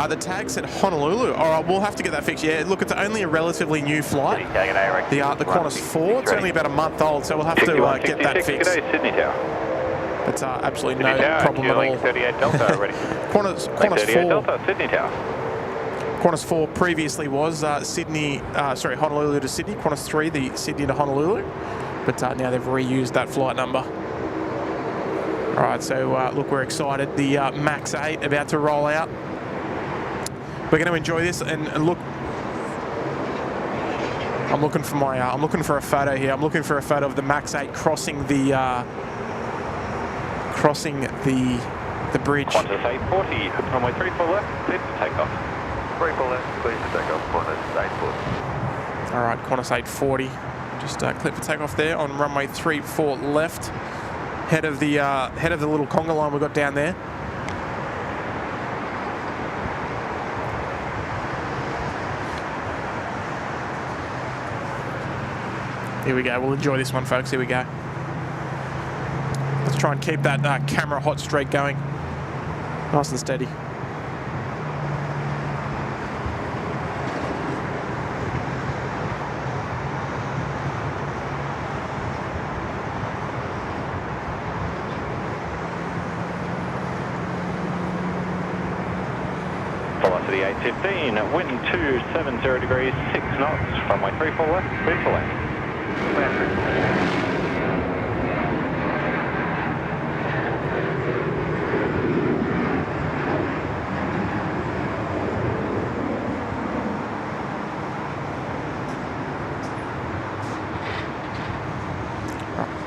The tag said Honolulu. All right, we'll have to get that fixed. Yeah, look, it's only a relatively new flight. The Qantas 4, it's only about a month old, so we'll have to get that fixed. Sydney Tower. It's absolutely no problem at all. 38 Delta already. Qantas 38 4. Delta, Sydney Tower. Qantas 4 previously was Honolulu to Sydney. Qantas 3, the Sydney to Honolulu. But now they've reused that flight number. All right, so look, we're excited. The MAX 8 about to roll out. We're going to enjoy this, and look, I'm looking for my. I'm looking for a photo here. I'm looking for a photo of the Max 8 crossing the bridge. Qantas A380, runway 34 left, clear for takeoff. 34 left, please to take off, Qantas A380. All right, Qantas 840. Just clear for takeoff there on runway 34 left. Head of the little conga line we've got down there. Here we go. We'll enjoy this one, folks. Here we go. Let's try and keep that camera hot streak going. Nice and steady. Velocity 815, wind 270 degrees, 6 knots, runway 34 left, clear for land.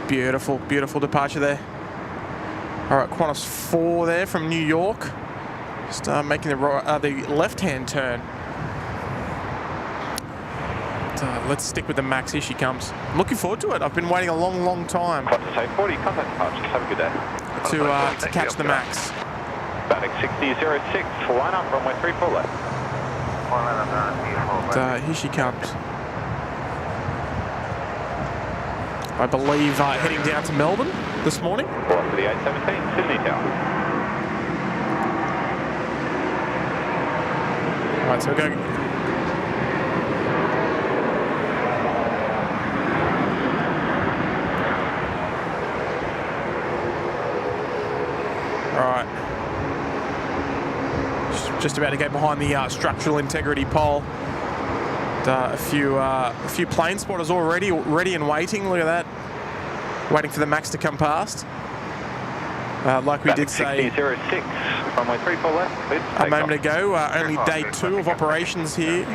Beautiful, beautiful departure there. All right, Qantas 4 there from New York. Just making the left-hand turn. Let's stick with the Max. Here she comes. I'm looking forward to it. I've been waiting a long, long time Qantas A380, contact departures. Have a good day. to catch the Max. Batic 6006, line up, runway 34 left. Here she comes. I believe heading down to Melbourne this morning. Velocity 817, Sydney Tower. All right, so we're going. All right. Just about to get behind the structural integrity pole. A few plane spotters already ready and waiting. Look at that. Waiting for the Max to come past. Like we did say 6006, runway 34 left, a moment ago, only day 2 of operations here.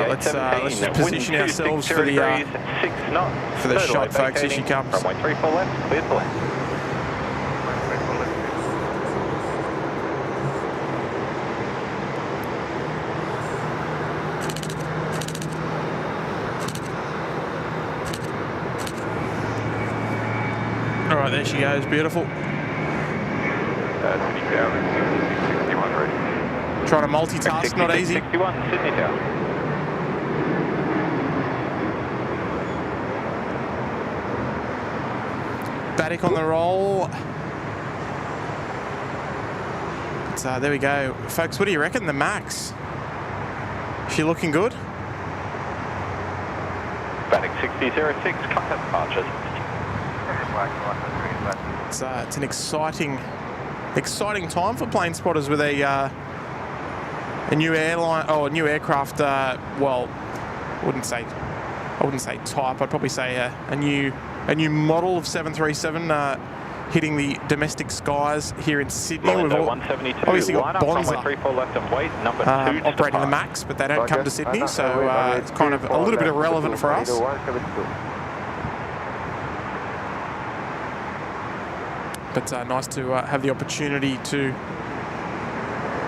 Let's just position ourselves for the shot, folks. Here she comes. Runway 34 left, clear for land. All right, there she goes. Beautiful. Sydney Tower, 61 ready. Trying to multitask, not easy. 61, Sydney Tower. Batic on the roll. But, there we go. Folks, what do you reckon? The Max? Is she looking good? Batic 6006, contact departures. It's an exciting time for plane spotters with a new airline, a new aircraft. Well, I wouldn't say type. I'd probably say a new model of 737 hitting the domestic skies here in Sydney. We've obviously got Bonza operating the Max, but they don't come to Sydney, so it's kind of a little bit irrelevant for us. But nice to have the opportunity to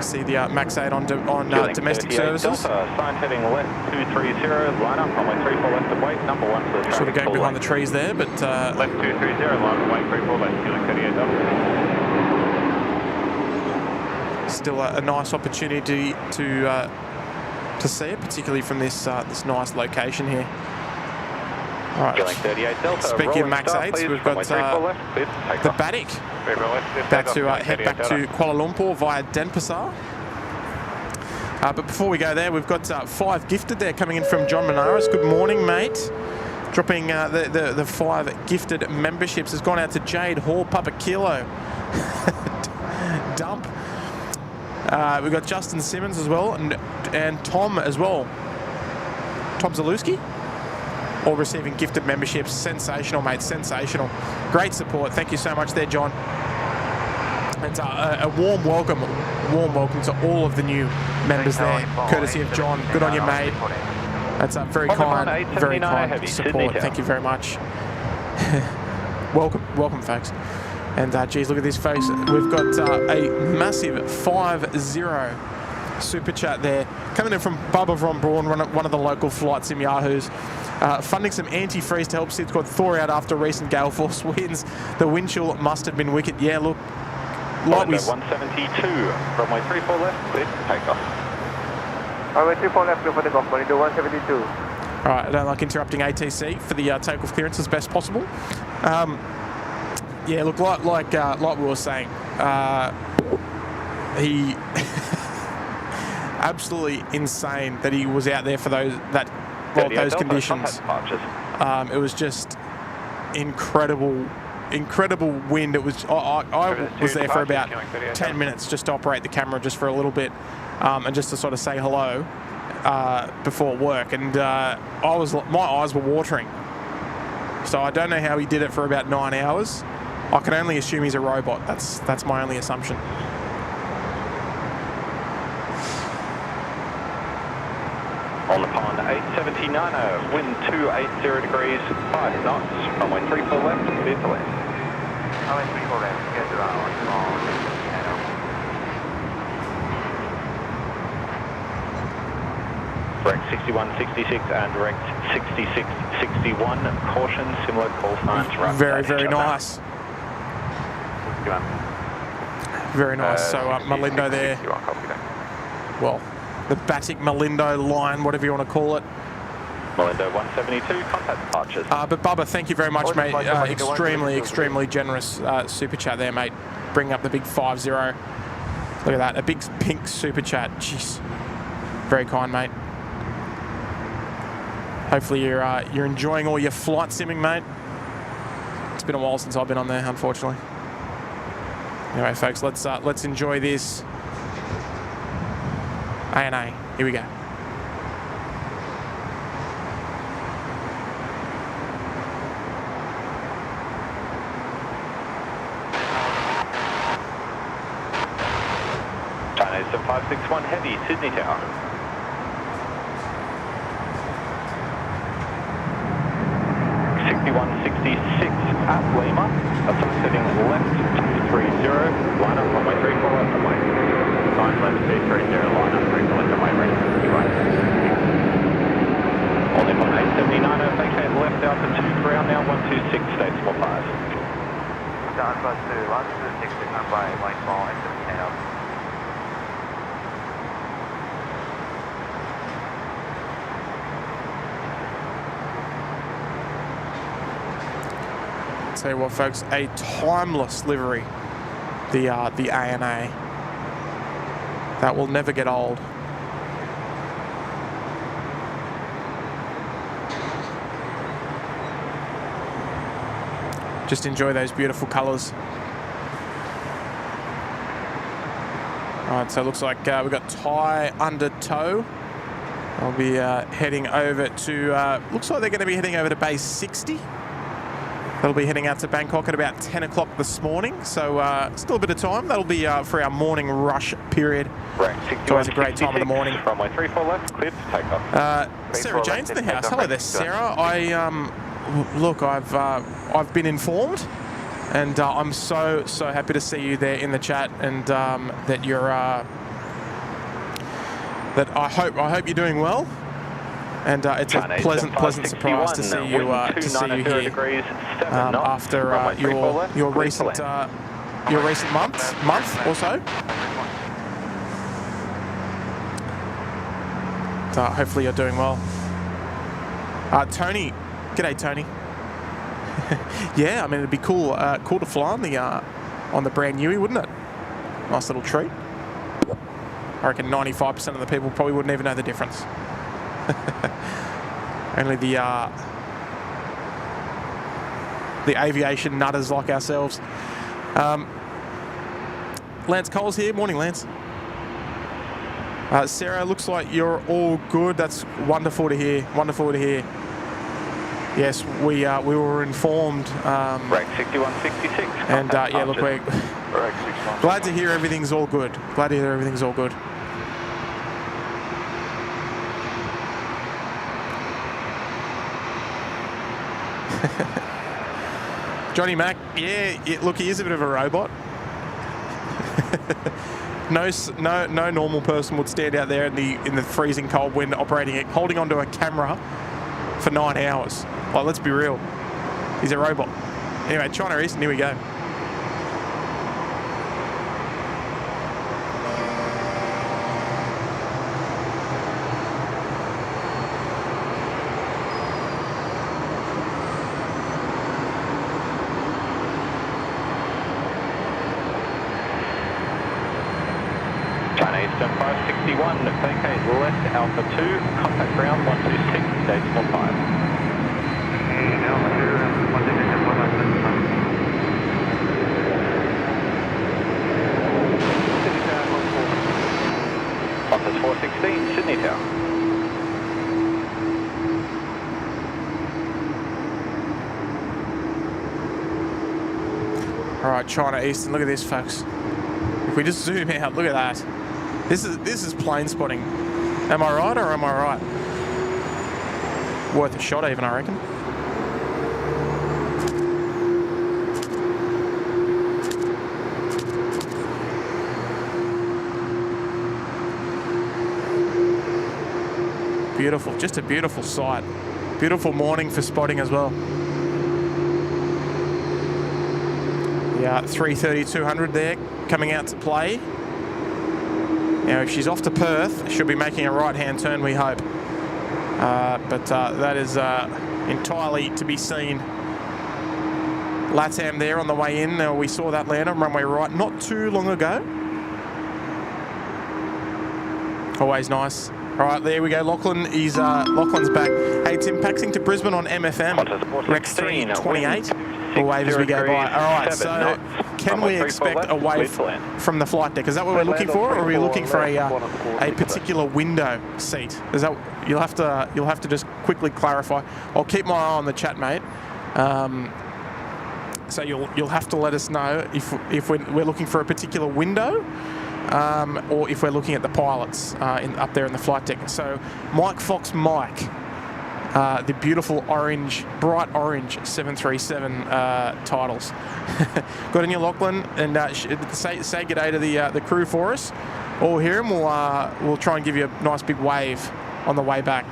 see the Max 8 on domestic services. Delta, sign heading left 230, line up, runway 34 left of weight, number 1 for the sort of going behind the trees there, but left 230, line up, weight 34 left, Kilo 38 Delta. Still a nice opportunity to see it, particularly from this this nice location here. All right. 38 Delta, speaking of Max 8s, we've got the Batic about to head back to Kuala Lumpur via Denpasar. But before we go there, we've got 5 gifted there coming in from John Menares. Good morning, mate. Dropping the 5 gifted memberships has gone out to Jade Hall, Papa Kilo, Dump. We've got Justin Simmons as well, and Tom as well. Tom Zalewski, all receiving gifted memberships. Sensational, mate, sensational. Great support. Thank you so much there, John. And a warm welcome to all of the new members there, courtesy of John. Good on you, mate. That's very kind support. Thank you very much. welcome, folks. And geez, look at this, folks. We've got a massive 5-0 super chat there coming in from Bubba Von Braun, one of the local flight sim yahoos. Funding some antifreeze to help SydSquad thaw out after recent gale force winds. The wind chill must have been wicked. Yeah, look. Like 172, runway 34 left, clear for takeoff. Runway 34 left, clear for takeoff, Malindo 172. All right, I don't like interrupting ATC for the takeoff clearance as best possible. Yeah, look, like we were saying, he absolutely insane that he was out there for those conditions. It was just incredible wind. It was I was there for about 10 minutes just to operate the camera just for a little bit, and just to sort of say hello before work, and my eyes were watering. So I don't know how he did it for about 9 hours. I can only assume he's a robot. That's my only assumption. On the pond, 879, wind 280 degrees, 5 knots, runway 34 left, clear to land. Runway 34 left, get around, Direct 6166 and direct 6661, caution, similar call signs. Very nice. Very nice. So Malindo there. Well, the Batik Malindo line, whatever you want to call it. Malindo 172, contact departures. But Bubba, thank you very much, mate. Extremely generous super chat there, mate. Bringing up the big 5-0. Look at that, a big pink super chat. Jeez, very kind, mate. Hopefully you're enjoying all your flight simming, mate. It's been a while since I've been on there, unfortunately. Anyway, folks, let's enjoy this. ANA, here we go. China 7561 Heavy, Sydney Tower. At Lima, that's heading left 230, line up runway 34 left away. 9 left 230, line up 3 left away, ready to right. On the 879, vacate left out for 23 on now, 126, state small 5. Down plus 2, 126, and by white ball, and 10 up. Tell you what, folks, a timeless livery, the ANA. That will never get old. Just enjoy those beautiful colours. All right, so it looks like we've got Thai under tow. I'll be heading over to, looks like they're going to be heading over to base 60. They'll be heading out to Bangkok at about 10 o'clock this morning, so still a bit of time. That'll be for our morning rush period. It's always a great time in the morning. Runway 34 left, cleared for takeoff. Sarah Jane's in the house. Hello there, Sarah. Look, I've been informed, and I'm so happy to see you there in the chat, and that you're that I hope you're doing well. And it's a pleasant surprise to see you here after your recent month or so. Hopefully you're doing well. Tony, g'day Tony. Yeah, I mean it'd be cool to fly on the brand newie, wouldn't it? Nice little treat. I reckon 95% of the people probably wouldn't even know the difference. Only the the aviation nutters like ourselves. Lance Coles here. Morning, Lance. Sarah, looks like you're all good. That's wonderful to hear. Wonderful to hear. Yes, we were informed. Break 6166. And yeah, look, we're glad to hear everything's all good. Glad to hear everything's all good. Johnny Mac, yeah, look, he is a bit of a robot. No normal person would stand out there in the freezing cold wind, operating it, holding onto a camera for 9 hours. Like, let's be real, he's a robot. Anyway, China Eastern, here we go. China Eastern 561, vacate left Alpha 2, contact ground 126, decimal 5. Qantas 416, Sydney Tower. All right, China Eastern, look at this, folks. If we just zoom out, look at that. This is plane spotting. Am I right or am I right? Worth a shot even, I reckon. Beautiful, just a beautiful sight. Beautiful morning for spotting as well. Yeah, 330-200 there, coming out to play. Now, if she's off to Perth, she'll be making a right-hand turn, we hope. But that is entirely to be seen. LATAM there on the way in. We saw that land on runway right not too long ago. Always nice. All right, there we go. Lachlan's back. Hey, Tim, passing to Brisbane on MFM. Rex 328. A wave as we go by. All right, so can we expect a wave from the flight deck? Is that what we're looking for, or are we looking for a particular window seat? Is that you'll have to just quickly clarify. I'll keep my eye on the chat, mate. So you'll have to let us know if we're looking for a particular window. Or if we're looking at the pilots up there in the flight deck. So Mike Fox Mike, the beautiful orange, bright orange 737 titles. Got in your Lachlan, and say good day to the crew for us. All here, and we'll try and give you a nice big wave on the way back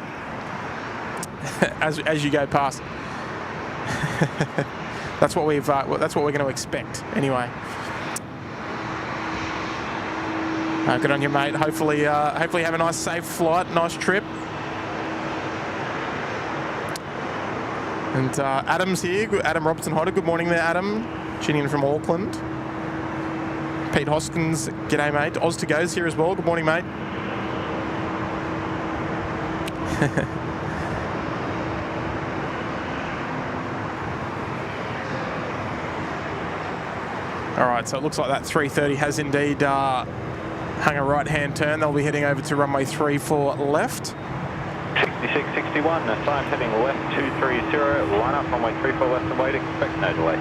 as you go past. That's what we're going to expect anyway. Good on you, mate. Hopefully have a nice, safe flight, nice trip. And Adam's here. Adam Robertson-Hodder. Good morning there, Adam. Tuning in from Auckland. Pete Hoskins. G'day, mate. Oz to Go's here as well. Good morning, mate. All right, so it looks like that 330 has indeed hung a right-hand turn. They'll be heading over to runway 34 left. 6661, sign heading left 230, line up runway 34 left and wait, expect no delay.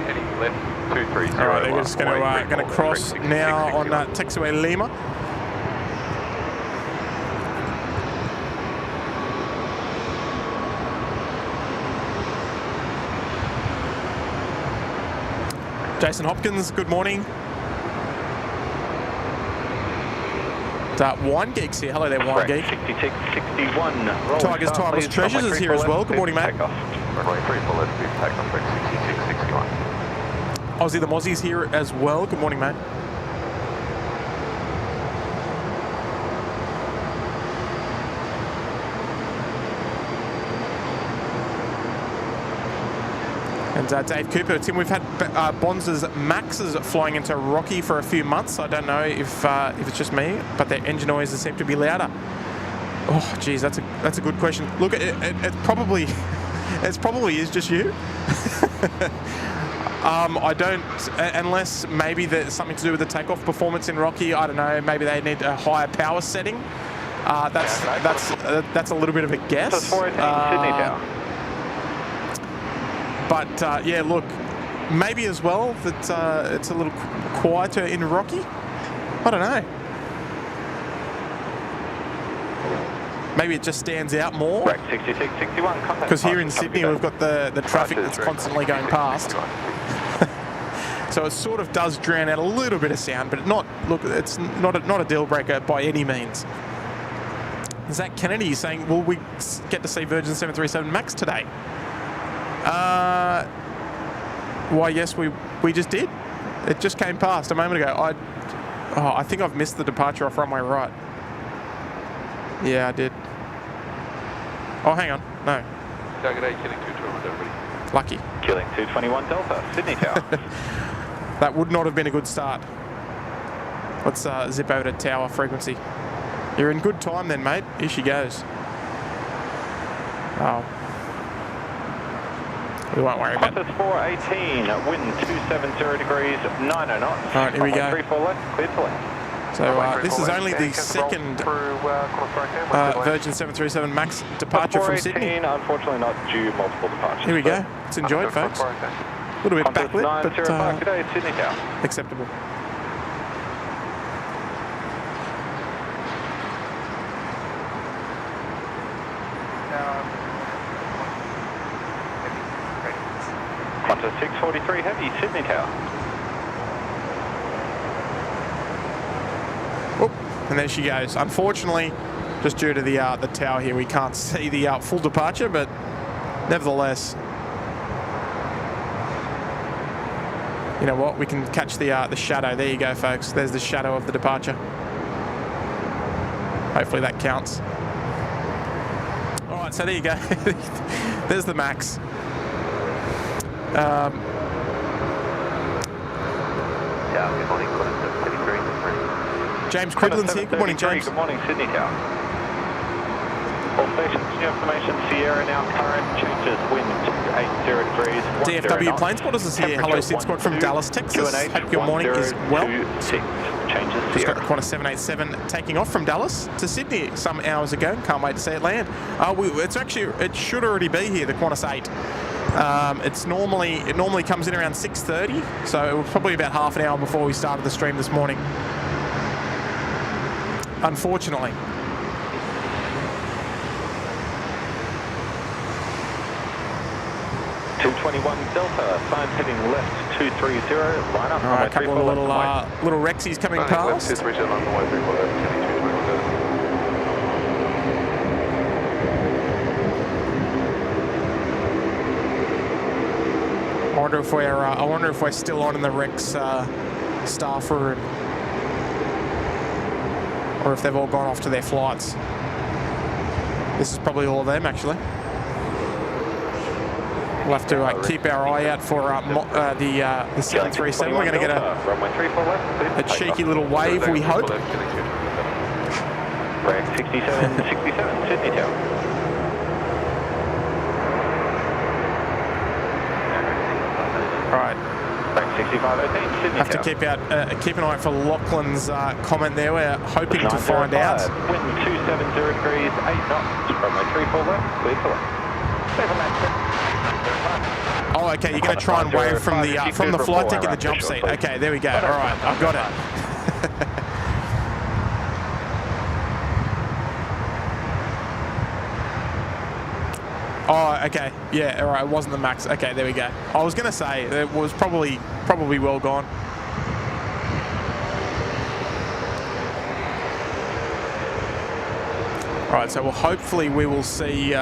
Heading left 230. All right, they're just going to cross now on taxiway Lima. Jason Hopkins, good morning. Wine Geeks here. Hello there, Wine Geek. 6661. Tigers Timeless Treasures is here as well. Good morning, mate. Runway 34 left, please take off at 6661. Aussie the Mozzie's here as well. Good morning, mate. And Dave Cooper, Tim, we've had Bonz's Maxes flying into Rocky for a few months. I don't know if it's just me, but their engine noises seem to be louder. Oh, geez, that's a good question. Look, it probably It probably is just you. I don't, unless maybe there's something to do with the takeoff performance in Rocky. I don't know. Maybe they need a higher power setting. That's a little bit of a guess. Sydney Tower. But yeah, look, maybe as well that it's a little quieter in Rocky. I don't know. Maybe it just stands out more. Break 66, 61. Because here in Sydney we've got the traffic that's constantly going past. So it sort of does drown out a little bit of sound, but it's not a deal breaker by any means. Zach Kennedy saying, will we get to see Virgin 737 MAX today? Why, yes, we just did. It just came past a moment ago. I think I've missed the departure off runway right. Yeah, I did. Oh, hang on. No. Target 8, killing 221, everybody. Lucky. Killing 221 Delta, Sydney Tower. That would not have been a good start. Let's zip over to tower frequency. You're in good time then, mate. Here she goes. Oh. We won't worry about it. Qantas 418, wind 270 degrees, 90 knots. All right, here we go. 34 left, clear to land. So this is only the second Virgin 737 MAX departure from Sydney. Unfortunately not due multiple departures. Here we go. Let's enjoy it, folks. A little bit backlit, but today, Sydney Tower. acceptable. Qantas 643 Heavy, Sydney Tower. Oh, and there she goes. Unfortunately, just due to the tower here, we can't see the full departure, but nevertheless, you know what? We can catch the shadow. There you go, folks. There's the shadow of the departure. Hopefully that counts. All right, so there you go. There's the MAX. Yeah, good morning, Qantas 73. James Cridland's here. Good morning, James. Good morning, Sydney Tower. All stations, new information. Sierra now current, changes wind to 80 degrees. DFW plane spotters is here. Hello, SydSquad from Dallas, Texas. Hope your morning is well. Just got the Qantas 787 taking off from Dallas to Sydney some hours ago. Can't wait to see it land. It should already be here, the Qantas 8. It normally comes in around 6:30, so it was probably about half an hour before we started the stream this morning. Unfortunately. Delta, sign heading left 230, line up. All right, a couple of little Rexies coming past. I wonder if we're still on in the Rex staff room, or if they've all gone off to their flights. This is probably all of them, actually. We'll have to keep our eye out for the 737. We're going to get a cheeky little wave, we hope. Break 67, 67, Sydney Tower. Right. Break 65, 18, Sydney Have to Tower. keep an eye out for Lachlan's comment there. We're hoping to find out. Wind 270 degrees, 8 knots. Runway 34 left, clear to land. Oh, okay. You're going to try and wave from the flight deck in the jump seat. Okay, there we go. All right, I've got it. Oh, okay. Yeah, all right. It wasn't the MAX. Okay, there we go. I was going to say it was probably well gone. All right, so hopefully we will see.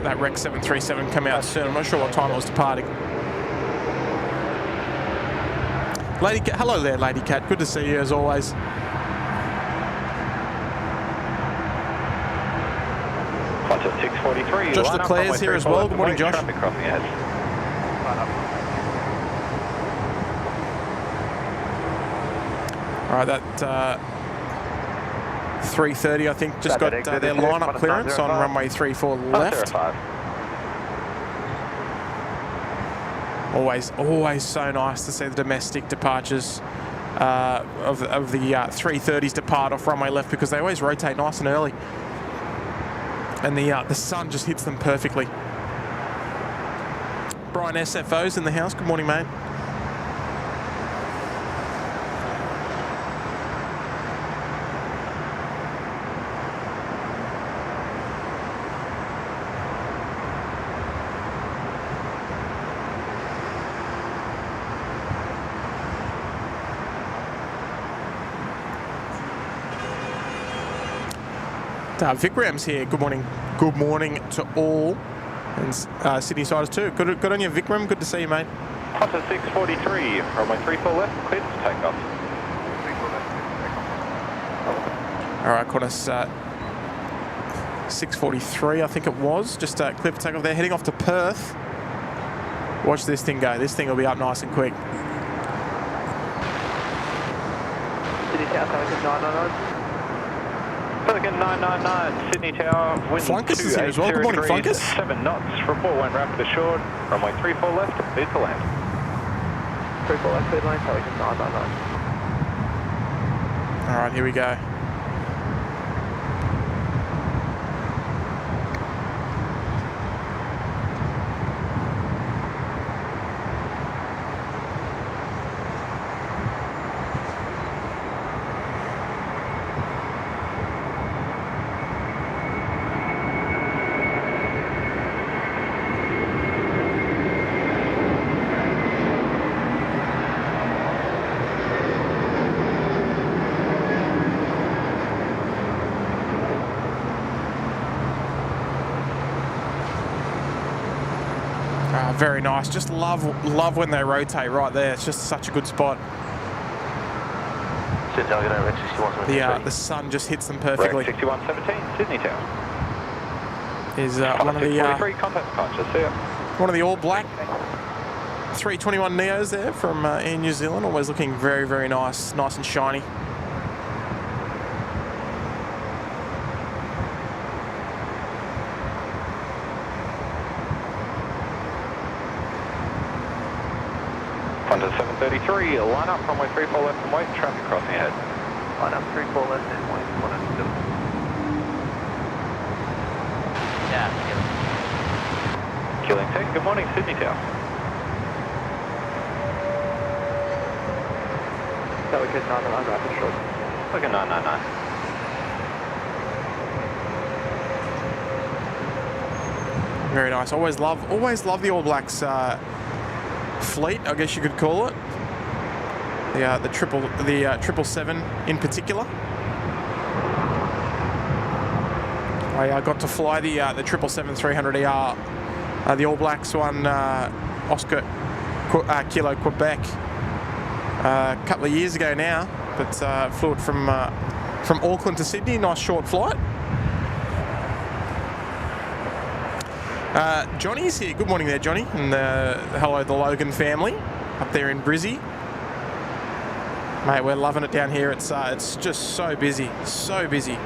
That Rex 737 come out soon. I'm not sure what time it was departing. Hello there, Lady Cat. Good to see you as always. Qantas 643. Josh Leclerc's here as well. Good morning, Josh. Traffic crossing ahead. All right, that 330, I think, just got their line-up clearance on runway 34 left. Always so nice to see the domestic departures of the 330s depart off runway left, because they always rotate nice and early. And the sun just hits them perfectly. Brian SFO's in the house. Good morning, mate. Vikram's here. Good morning. Good morning to all. And Sydney siders too. Good on you, Vikram. Good to see you, mate. Qantas 643, runway 34 left, cleared for takeoff. All right, Qantas 643, I think it was. Just cleared for takeoff. They're heading off to Perth. Watch this thing go. This thing will be up nice and quick. Sydney Tower, Pelican 999. Pelican 999, Sydney Tower, wind Flunkus is here as well. Good morning, Flunkus. 7 knots, report when rapid assured, runway 34 left, cleared to land. 34 left, cleared lane, Pelican 999. All right, here we go. Very nice. Just love when they rotate right there. It's just such a good spot. The sun just hits them perfectly. 6117, Sydney Tower. Is one of the contact departure. See ya. One of the all black 321 Neos there from Air New Zealand. Always looking very, very nice and shiny. Qantas 733, line up, runway 34 left and wait, traffic crossing ahead. Line up, 34 left and wait, 102. Yeah. Killing tech, good morning, Sydney Tower. Pelican 999, rapid short. Pelican 999. Very nice. Always love the All Blacks fleet, I guess you could call it. The 777 in particular. I got to fly the 777-300ER, the All Blacks one, Oscar Kilo Quebec, a couple of years ago now, but flew it from Auckland to Sydney. Nice short flight. Johnny's here. Good morning there, Johnny, and hello the Logan family up there in Brizzy. Mate, we're loving it down here. It's just so busy, so busy.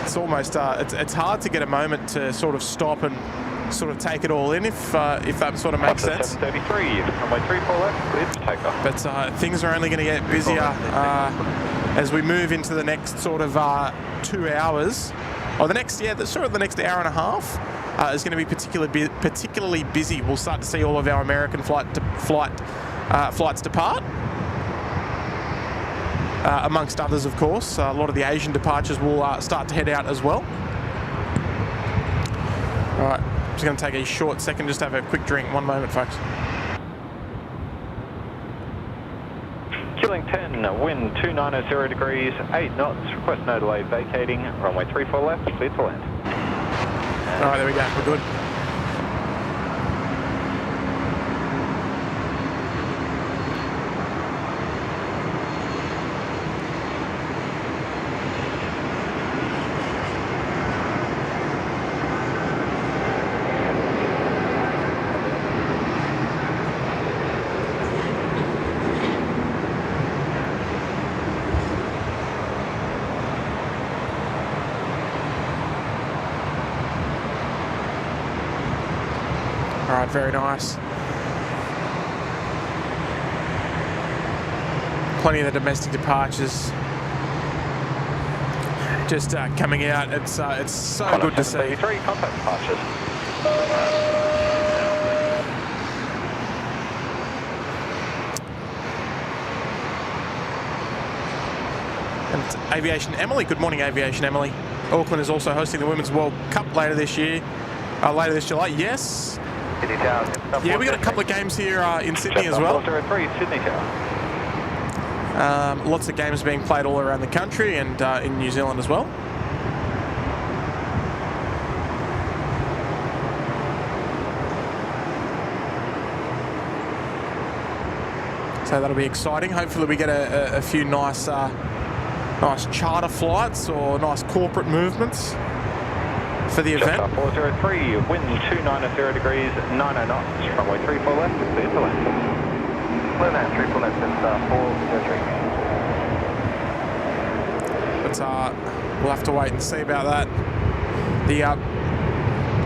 It's almost it's hard to get a moment to sort of stop and sort of take it all in, if that sort of makes sense. 733, runway 34 left, cleared for takeoff. But things are only going to get busier as we move into the next sort of 2 hours, or the next hour and a half. Is going to be particularly busy. We'll start to see all of our American flights depart, amongst others, of course. A lot of the Asian departures will start to head out as well. All right, just going to take a short second, just have a quick drink. One moment, folks. Killing 10, wind 2900 degrees, 8 knots, request no delay vacating, runway 34 left, clear to land. All right, there we go. We're good. Very nice. Plenty of the domestic departures just coming out. It's so good to see. 3 contact departures. And Aviation Emily, good morning Aviation Emily. Auckland is also hosting the Women's World Cup later this year, later this July. Yes. Yeah, we got a couple of games here in Sydney as well. 403 Sydney Tower. Lots of games being played all around the country and in New Zealand as well. So that'll be exciting. Hopefully we get a few nice charter flights or nice corporate movements for the event. Jetstar 403, wind 290 degrees, 90 knots, runway 34 left, clear to land. Clear land, 34 left, it's 403. But we'll have to wait and see about that.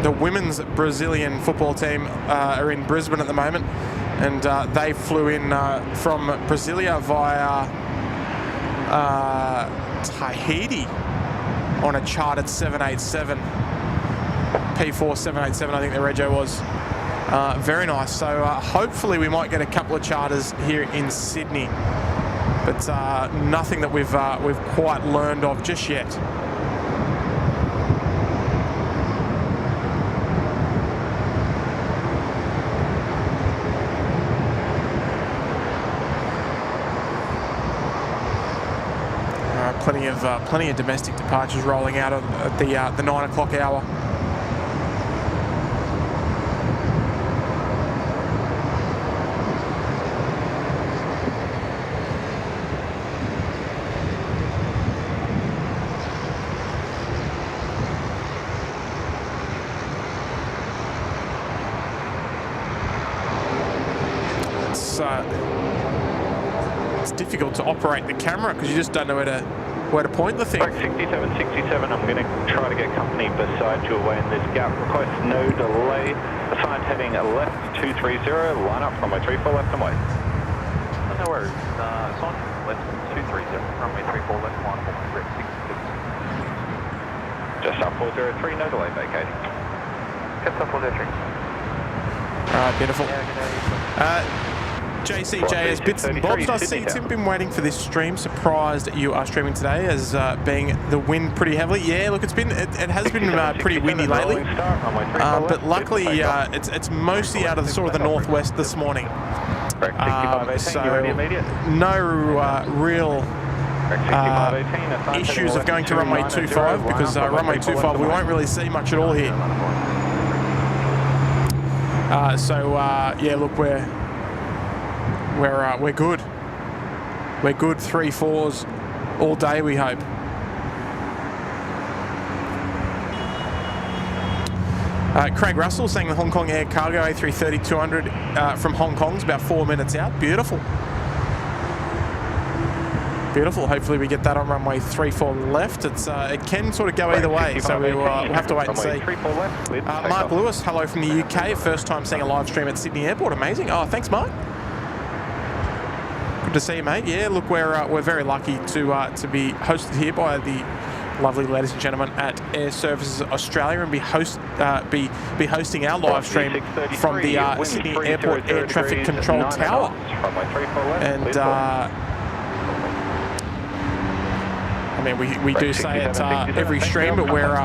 The women's Brazilian football team are in Brisbane at the moment, and they flew in from Brasilia via Tahiti on a chartered 787. P4 787, I think the rego was. Very nice. So hopefully we might get a couple of charters here in Sydney, but nothing that we've quite learned of just yet. Plenty of domestic departures rolling out at the 9 o'clock hour. It's difficult to operate the camera because you just don't know where to point the thing. 6767, I'm going to try to get company beside you away in this gap. Request no delay. Assigned heading left 230, line up runway 34 left and wait. No worries. Assigned left 230, runway 34 left, line up, rep 66. Jetstar 403, no delay vacating. Jetstar 403. Alright, beautiful. JCJ Bits and Bobs. I see Tim been waiting for this stream. Surprised you are streaming today as being the wind pretty heavily. Yeah, look, it has been pretty windy lately. But luckily it's mostly out of the sort of the northwest this morning. So no real issues of going to runway 25 because runway 25 we won't really see much at all here. Yeah, look, we're good. We're good 3-4s all day, we hope. Craig Russell saying the Hong Kong Air Cargo A380 200 from Hong Kong's about 4 minutes out. Beautiful. Beautiful. Hopefully we get that on runway 34 left. It can sort of go either way, so we'll have to wait and see. Mark Lewis, hello from the UK. First time seeing a live stream at Sydney Airport. Amazing. Oh, thanks, Mark. Good to see you, mate. Yeah, look, we're very lucky to be hosted here by the lovely ladies and gentlemen at Air Services Australia and be hosting our live stream from the Sydney Airport Air Traffic Control Tower. And I mean, we do say it every stream, but we're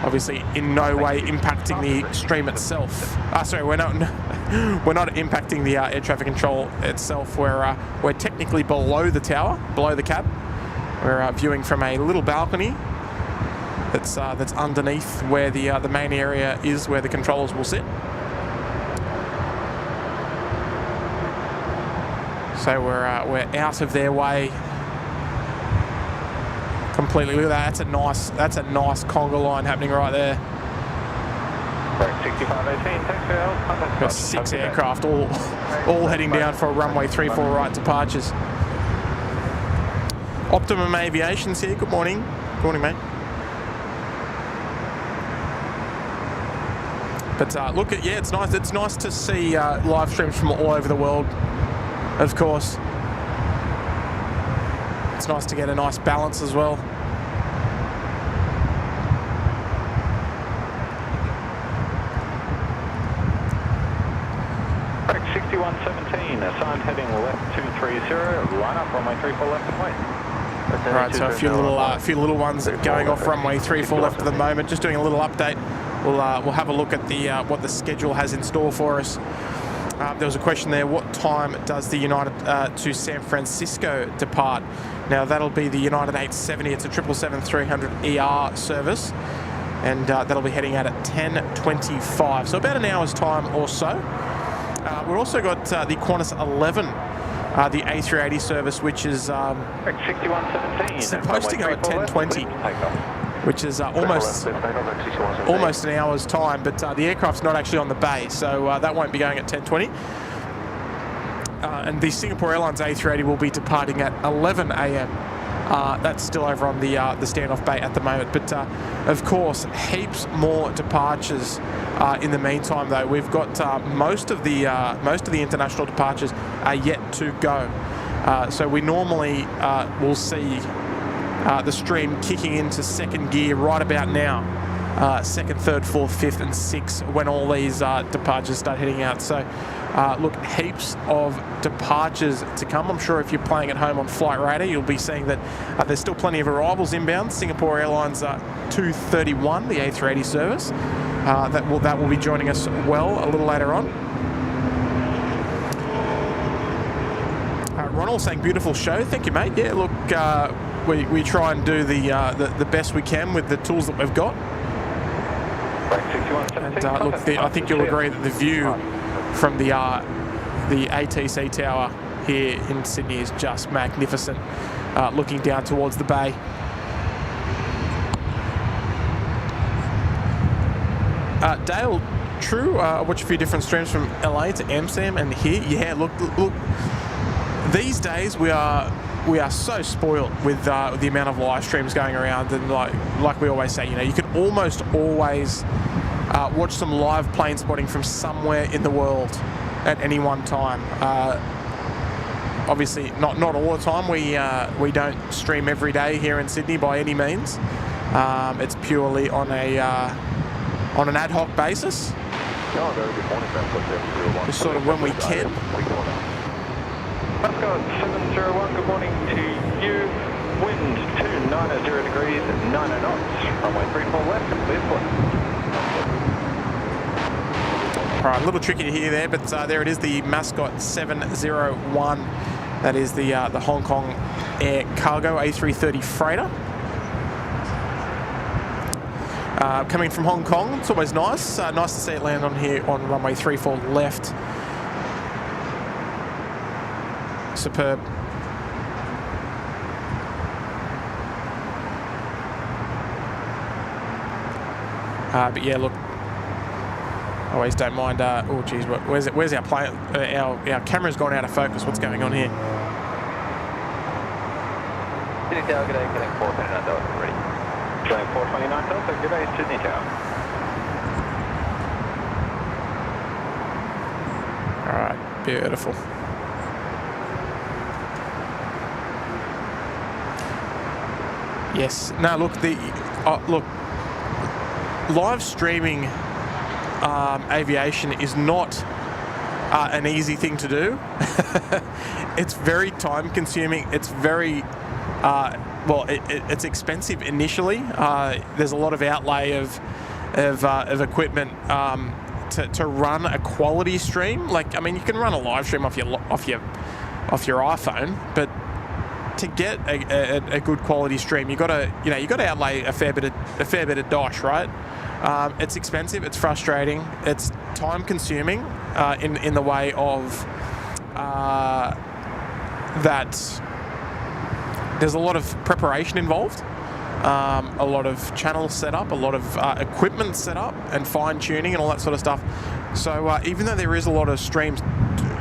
obviously in no way impacting the stream itself. Sorry, we're not impacting the air traffic control itself. We're technically below the tower, below the cab. We're viewing from a little balcony that's underneath where the main area is, where the controllers will sit. So we're out of their way completely. Look at that. That's a nice conga line happening right there. 6518, taxi. Got 6 aircraft all heading down for a runway 34 right departures. Optimum Aviation's here. Good morning. Good morning, mate. But look at, yeah, it's nice. It's nice to see live streams from all over the world. Of course, it's nice to get a nice balance as well. Correct, 6117, assigned heading left 230, line up runway 34 left and wait. Right, so a few little ones going off runway 34 left at the moment. Just doing a little update. We'll have a look at the what the schedule has in store for us. There was a question there, what time does the United to San Francisco depart? Now that'll be the United 870, it's a 777-300ER service, and that'll be heading out at 10:25, so about an hour's time or so. We've also got the Qantas 11, the A380 service, which is 6117, supposed to go at 10:20. Which is almost an hour's time, but the aircraft's not actually on the bay, so that won't be going at 10:20. And the Singapore Airlines A380 will be departing at 11 a.m. That's still over on the standoff bay at the moment, but of course, heaps more departures in the meantime. Though we've got most of the international departures are yet to go. So we normally will see the stream kicking into second gear right about now. Second, third, fourth, fifth and sixth when all these departures start heading out. So look, heaps of departures to come. I'm sure if you're playing at home on Flight Radar, you'll be seeing that there's still plenty of arrivals inbound. Singapore Airlines 231, the A380 service. That will be joining us well a little later on. Ronald saying beautiful show. Thank you, mate. Yeah, look, we try and do the best we can with the tools that we've got. And look, I think you'll agree that the view from the ATC tower here in Sydney is just magnificent, looking down towards the bay. Dale, true, I watch a few different streams from LA to Amsterdam and here. Yeah, look, these days we are so spoiled with the amount of live streams going around, and like we always say, you know, you can almost always watch some live plane spotting from somewhere in the world at any one time. Obviously, not all the time. We don't stream every day here in Sydney by any means. It's purely on an ad hoc basis. Just sort of when we can. SydSquad 701, good morning to you. Wind 290 degrees, 90 knots. Runway 34 left, clear for. All right, a little tricky to hear there, but there it is, the Mascot 701. That is the Hong Kong Air Cargo A330 freighter. Coming from Hong Kong, it's always nice. Nice to see it land on here on runway 34 left. Superb. But yeah, look, I always don't mind. Oh geez, where's our plane? Our camera's gone out of focus. What's going on here? Sydney Tower, good day, getting 429 Delta, ready. Going 429 Delta, good day, Sydney Tower. All right, beautiful. Yes. No, look, live streaming aviation is not an easy thing to do. It's very time consuming. It's very it's expensive initially. There's a lot of outlay of equipment to run a quality stream. Like, I mean, you can run a live stream off your iPhone, but to get a good quality stream, you got to outlay a fair bit of dosh, right? It's expensive, it's frustrating, it's time consuming in the way of that there's a lot of preparation involved, a lot of channel setup, a lot of equipment setup and fine tuning and all that sort of stuff. So even though there is a lot of streams,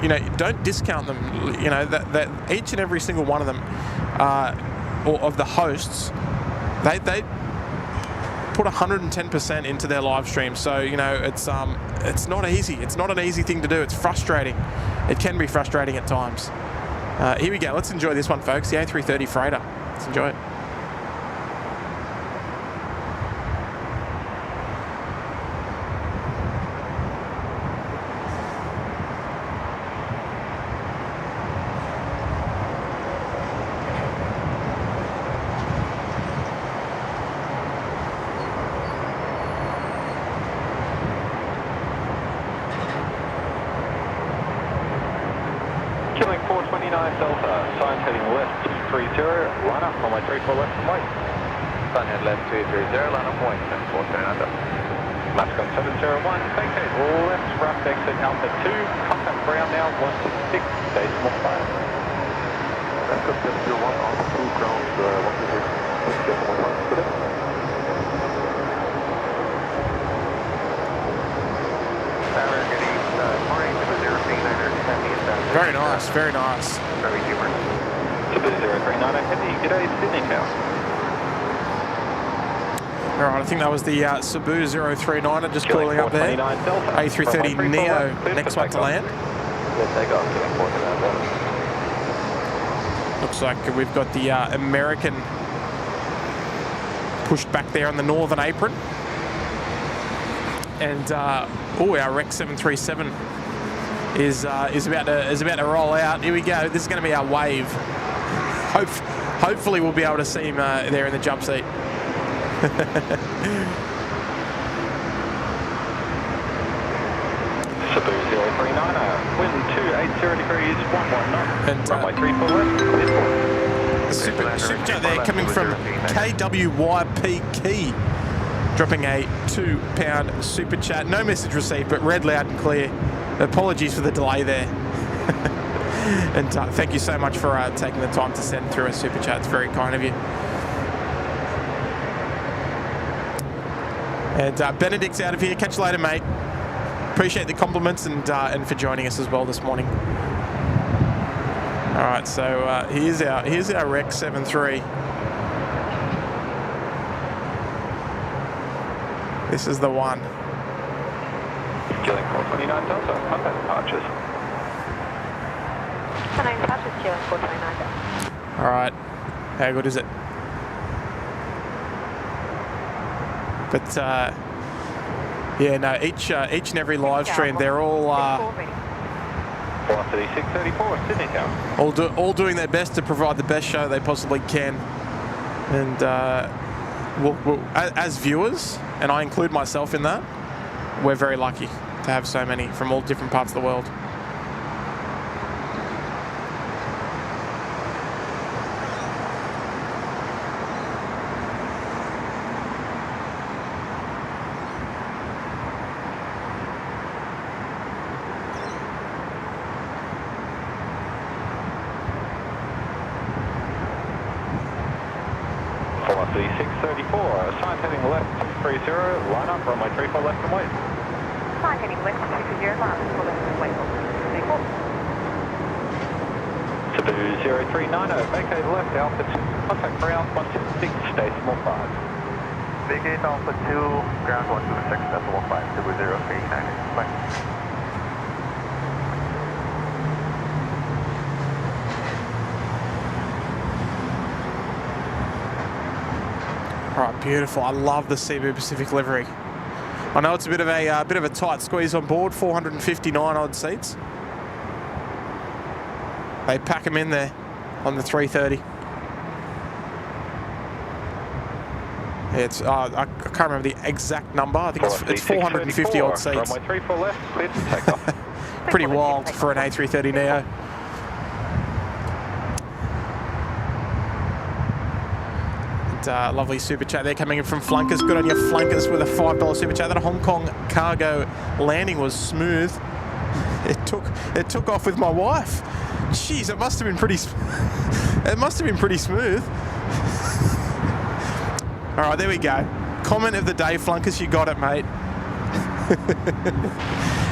you know, don't discount them. You know, that each and every single one of them, or of the hosts, they put 110% into their live stream. So, you know, it's not easy. It's not an easy thing to do. It's frustrating. It can be frustrating at times. Here we go. Let's enjoy this one, folks. The A330 freighter. Let's enjoy it. Killing 429 Delta, sign heading left 30, line up runway 34 left and wait. Sign head left 230, line up point, 429 Delta. Mascon 701, vacate left, rapid exit Alpha 2, contact ground now 126, decimal 5. Mascon 701, Alpha 2, ground 126, decimal 5. Good day. Very nice, very nice. Very humorous. Cebu 039 heavy, g'day Sydney Tower. All right, I think that was the Cebu 039 just pulling up there. Delta. A330 Neo, next one to land. Let's take off, killing 429 Delta. Looks like we've got the American pushed back there on the northern apron. And our Rex 737 is about to roll out. Here we go. This is going to be our wave. Hopefully we'll be able to see him there in the jump seat. Cebu 039, wind 280 degrees, 11 knots, And, runway 34 left, clear for. Super jet there coming from KWYP Key, dropping a £2 super chat. No message received, but read loud and clear. Apologies for the delay there. And thank you so much for taking the time to send through a super chat. It's very kind of you. And Benedict's out of here. Catch you later, mate. Appreciate the compliments and for joining us as well this morning. All right, so here's our Rex 73. This is the one. Killing 429 Delta, contact departures. Contact departures, killing 429 Delta. All right, how good is it? But yeah, no, each and every live stream, they're all 634 Sydney Tower. all doing their best to provide the best show they possibly can. And as viewers, and I include myself in that, we're very lucky to have so many from all different parts of the world. Velocity 634, sign heading left 30, line up runway 34 left and wait. Sign heading west 220, line up for left and wait. Cebu 039, vacate left Alpha 2, contact ground 126, decimal 5. Vacate Alpha 2, ground 126, decimal 5, Cebu 039, bye. All right, beautiful. I love the Cebu Pacific livery. I know it's a bit of a tight squeeze on board, 459 odd seats. They pack them in there on the 330. Yeah, it's I can't remember the exact number. I think it's 450 odd seats. Runway 34 left, clear to take off. Pretty wild for an A330 Neo. Lovely super chat there coming in from Flunkers. Good on you, Flunkers, with a $5 super chat. That Hong Kong cargo landing was smooth. It took off with my wife. Jeez, it must have been pretty. It must have been pretty smooth. All right, there we go. Comment of the day, Flunkers. You got it, mate.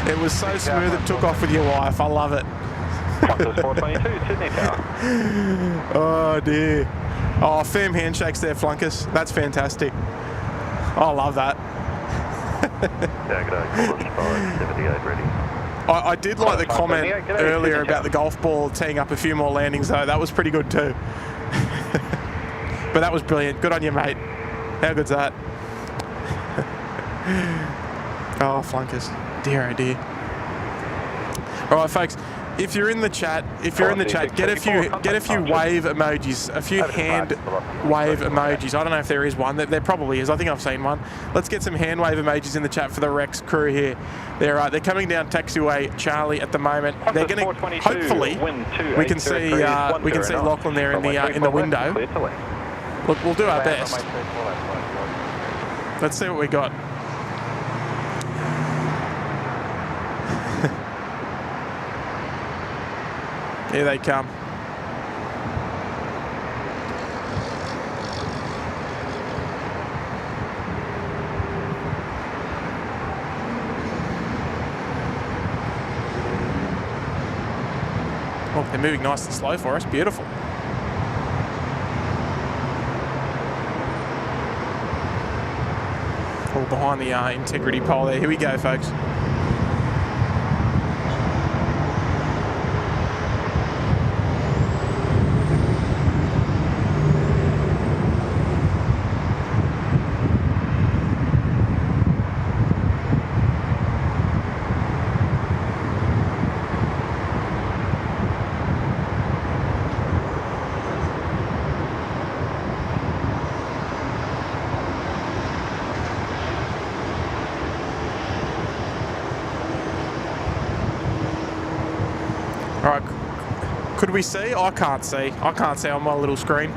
It was so smooth it took off with your wife. I love it. Qantas 422 Sydney Tower. Oh dear. Oh, firm handshakes there, Flunkers. That's fantastic. I love that. I did like the comment earlier about the golf ball teeing up a few more landings though. That was pretty good too. But that was brilliant. Good on you, mate. How good's that? Oh, flunkers. Dear, oh dear. All right, folks. If you're in the chat, get a few wave emojis, a few hand wave emojis. I don't know if there is one. There probably is. I think I've seen one. Let's get some hand wave emojis in the chat for the Rex crew here. They're coming down taxiway Charlie at the moment. They're going to hopefully we can see Lachlan there in the window. Look, we'll do our best. Let's see what we got. Here they come. Oh, they're moving nice and slow for us. Beautiful. All behind the integrity pole there. Here we go, folks. Could we see? I can't see. I can't see on my little screen.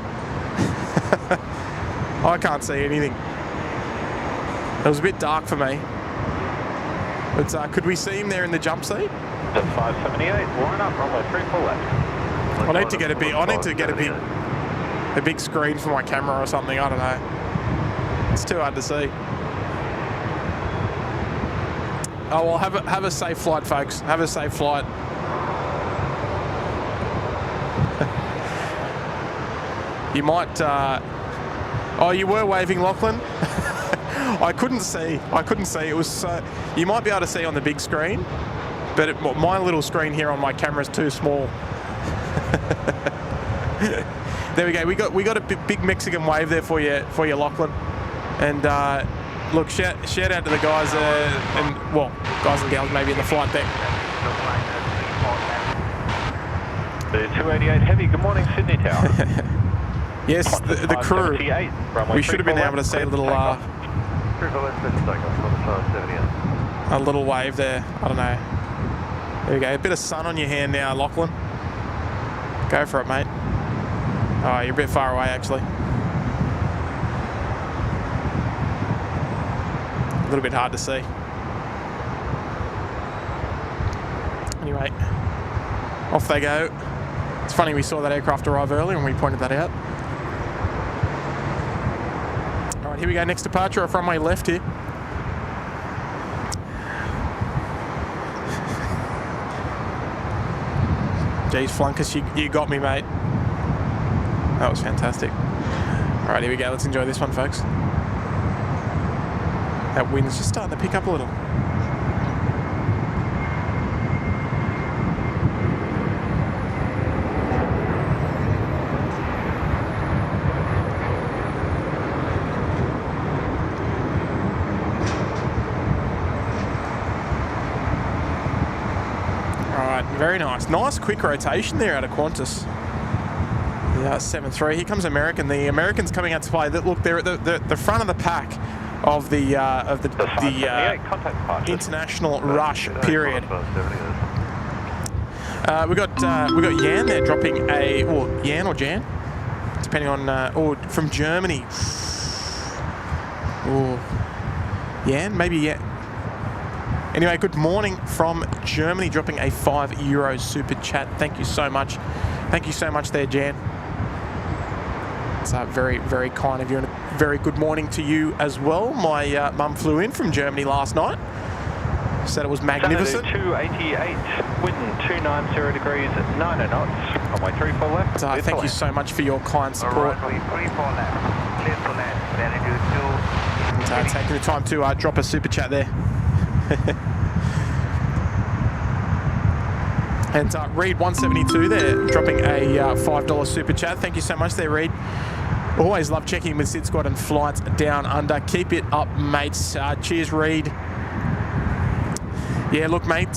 I can't see anything. It was a bit dark for me. But could we see him there in the jump seat? 578, line up, runway 34 left. I need to get a big screen for my camera or something. I don't know. It's too hard to see. Oh well, have a safe flight, folks. Have a safe flight. You might. Oh, you were waving, Lachlan. I couldn't see. It was so. You might be able to see on the big screen, but my little screen here on my camera is too small. There we go. We got a big Mexican wave there for you, Lachlan. And look, shout out to the guys guys and gals maybe in the flight deck. The 288 Heavy. Good morning, Sydney Tower. Yes, the crew. We should have been able to see a little wave there. I don't know. There we go. A bit of sun on your hand now, Lachlan. Go for it, mate. Oh, you're a bit far away, actually. A little bit hard to see. Anyway, off they go. It's funny, we saw that aircraft arrive earlier and we pointed that out. All right, here we go. Next departure off runway left here. Jeez, Flunkus, you got me, mate. That was fantastic. All right, here we go. Let's enjoy this one, folks. That wind's just starting to pick up a little. Very nice. Nice quick rotation there out of Qantas. Yeah, 7-3. Here comes American. The Americans coming out to play. Look, they're at the front of the pack of the international rush period. We got Yan there dropping Yan or Jan, depending on from Germany. Yan, maybe Yan. Anyway, good morning from Germany, dropping a €5 super chat. Thank you so much. Thank you so much there, Jan. It's very, very kind of you, and a very good morning to you as well. My mum flew in from Germany last night. Said it was magnificent. 288, wind 290 degrees, 90 knots, runway 34 left. Thank you so much for your kind support. Runway 34 left, clear to land, very good too. and taking the time to drop a super chat there. And Reed 172 there, dropping a $5 super chat. Thank you so much there, Reed. Always love checking with SydSquad and flights down under. Keep it up, mates. Cheers, Reed. Yeah, look, mate.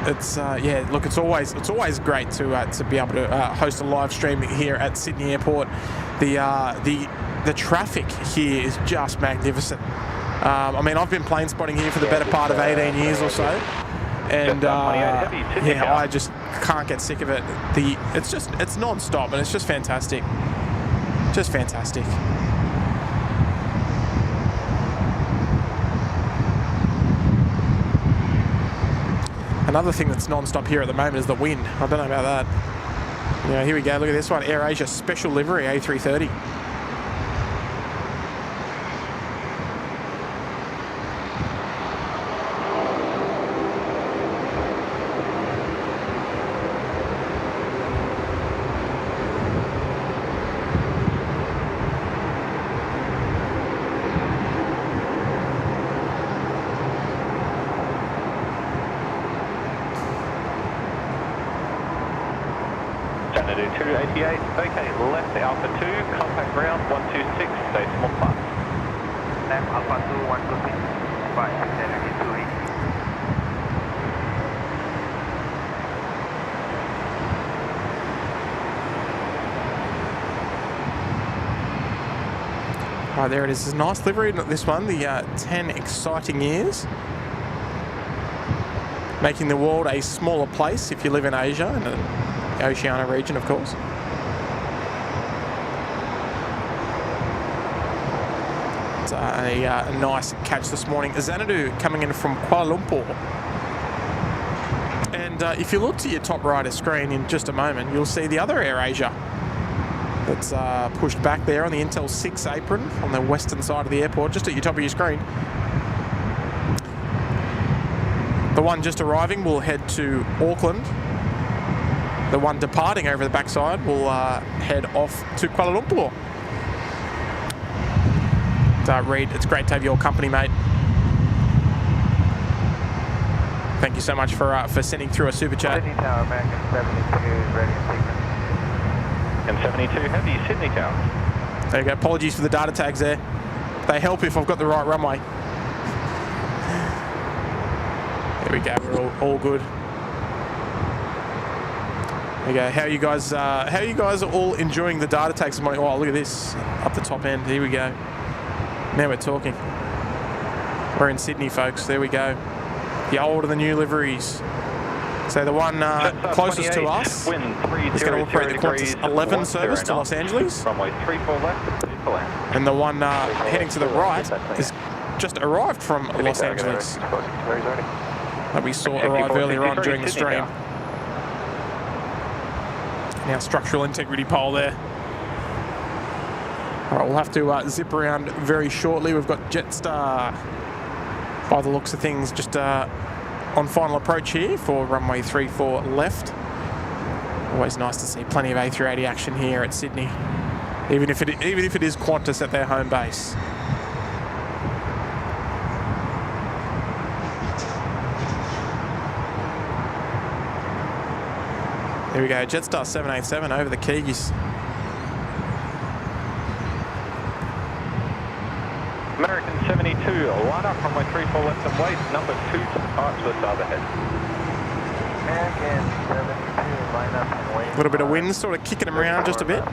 It's always great to be able to host a live stream here at Sydney Airport. The traffic here is just magnificent. I mean, I've been plane spotting here for the better part of 18 years or so. And yeah, I just can't get sick of it. It's non-stop and it's just fantastic. Just fantastic. Another thing that's non-stop here at the moment is the wind. I don't know about that. Yeah, here we go. Look at this one. AirAsia special livery A330. Okay, left Alpha 2, contact ground 126, stay small flight. Left Alpha 2, 126, 572. Right, there it is. It's a nice livery, this one, the 10 exciting years. Making the world a smaller place if you live in Asia and the Oceania region, of course. It's a nice catch this morning. Xanadu coming in from Kuala Lumpur. And if you look to your top right of screen in just a moment, you'll see the other AirAsia that's pushed back there on the Intel 6 apron on the western side of the airport, just at your top of your screen. The one just arriving will head to Auckland. The one departing over the backside will head off to Kuala Lumpur. Reed, it's great to have your company, mate. Thank you so much for sending through a super chat. Sydney Tower, American 72 is ready and taken. M72 Heavy, Sydney Tower. There you go. Apologies for the data tags there. They help if I've got the right runway. There we go. We're all good. There you go. How are you guys all enjoying the data tags this morning? Oh, look at this up the top end. Here we go. Now we're talking. We're in Sydney, folks. There we go. The old and the new liveries. So the one closest to us is going to operate the Qantas 11 service to Los Angeles. Runway 34 left, left. And the one heading to the right is just arrived from Los Angeles that we saw arrive earlier on during the stream. Now structural integrity pole there. All right, we'll have to zip around very shortly. We've got Jetstar, by the looks of things, just on final approach here for runway 34 left. Always nice to see plenty of A380 action here at Sydney, even if it is Qantas at their home base. There we go, Jetstar 787 over the Keys. American 72, line up runway 34 left and wait, number 2 to depart to the south ahead. American 72, line up and wait. A little bit of wind sort of kicking them around just a bit.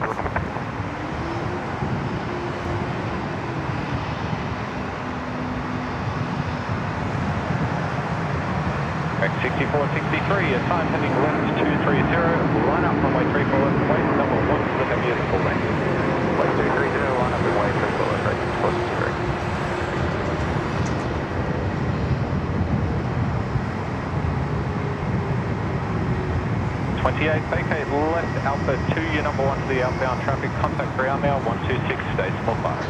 X6463, a time heading left 230, line up runway 34 left and wait, number 1 to the heavy at the full length. Left 230, line up and wait, 34 left, right, close to 3. 28, vacate left Alpha 2, your number 1 to the outbound traffic, contact ground now, 126, stay small fire.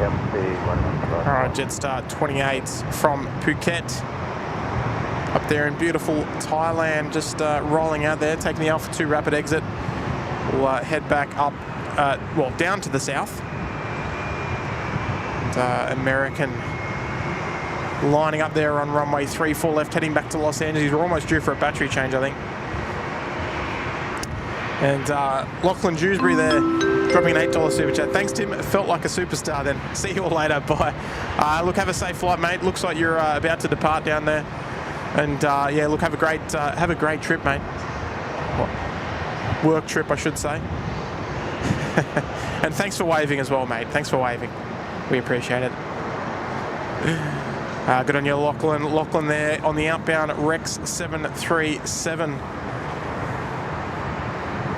Yep, the 1. All right, Jetstar 28 from Phuket. Up there in beautiful Thailand, just rolling out there, taking the Alpha 2 rapid exit. We'll head back up, well, down to the south. American lining up there on runway 34 left, heading back to Los Angeles. We're almost due for a battery change, I think. And Lachlan Dewsbury there, dropping an $8 super chat. Thanks, Tim. It felt like a superstar then. See you all later. Bye. Look, have a safe flight, mate. Looks like you're about to depart down there. And yeah, look, have a great trip, mate. Work trip, I should say. And thanks for waving as well, mate. Thanks for waving. We appreciate it. Good on you, Lachlan. Lachlan there on the outbound Rex 737.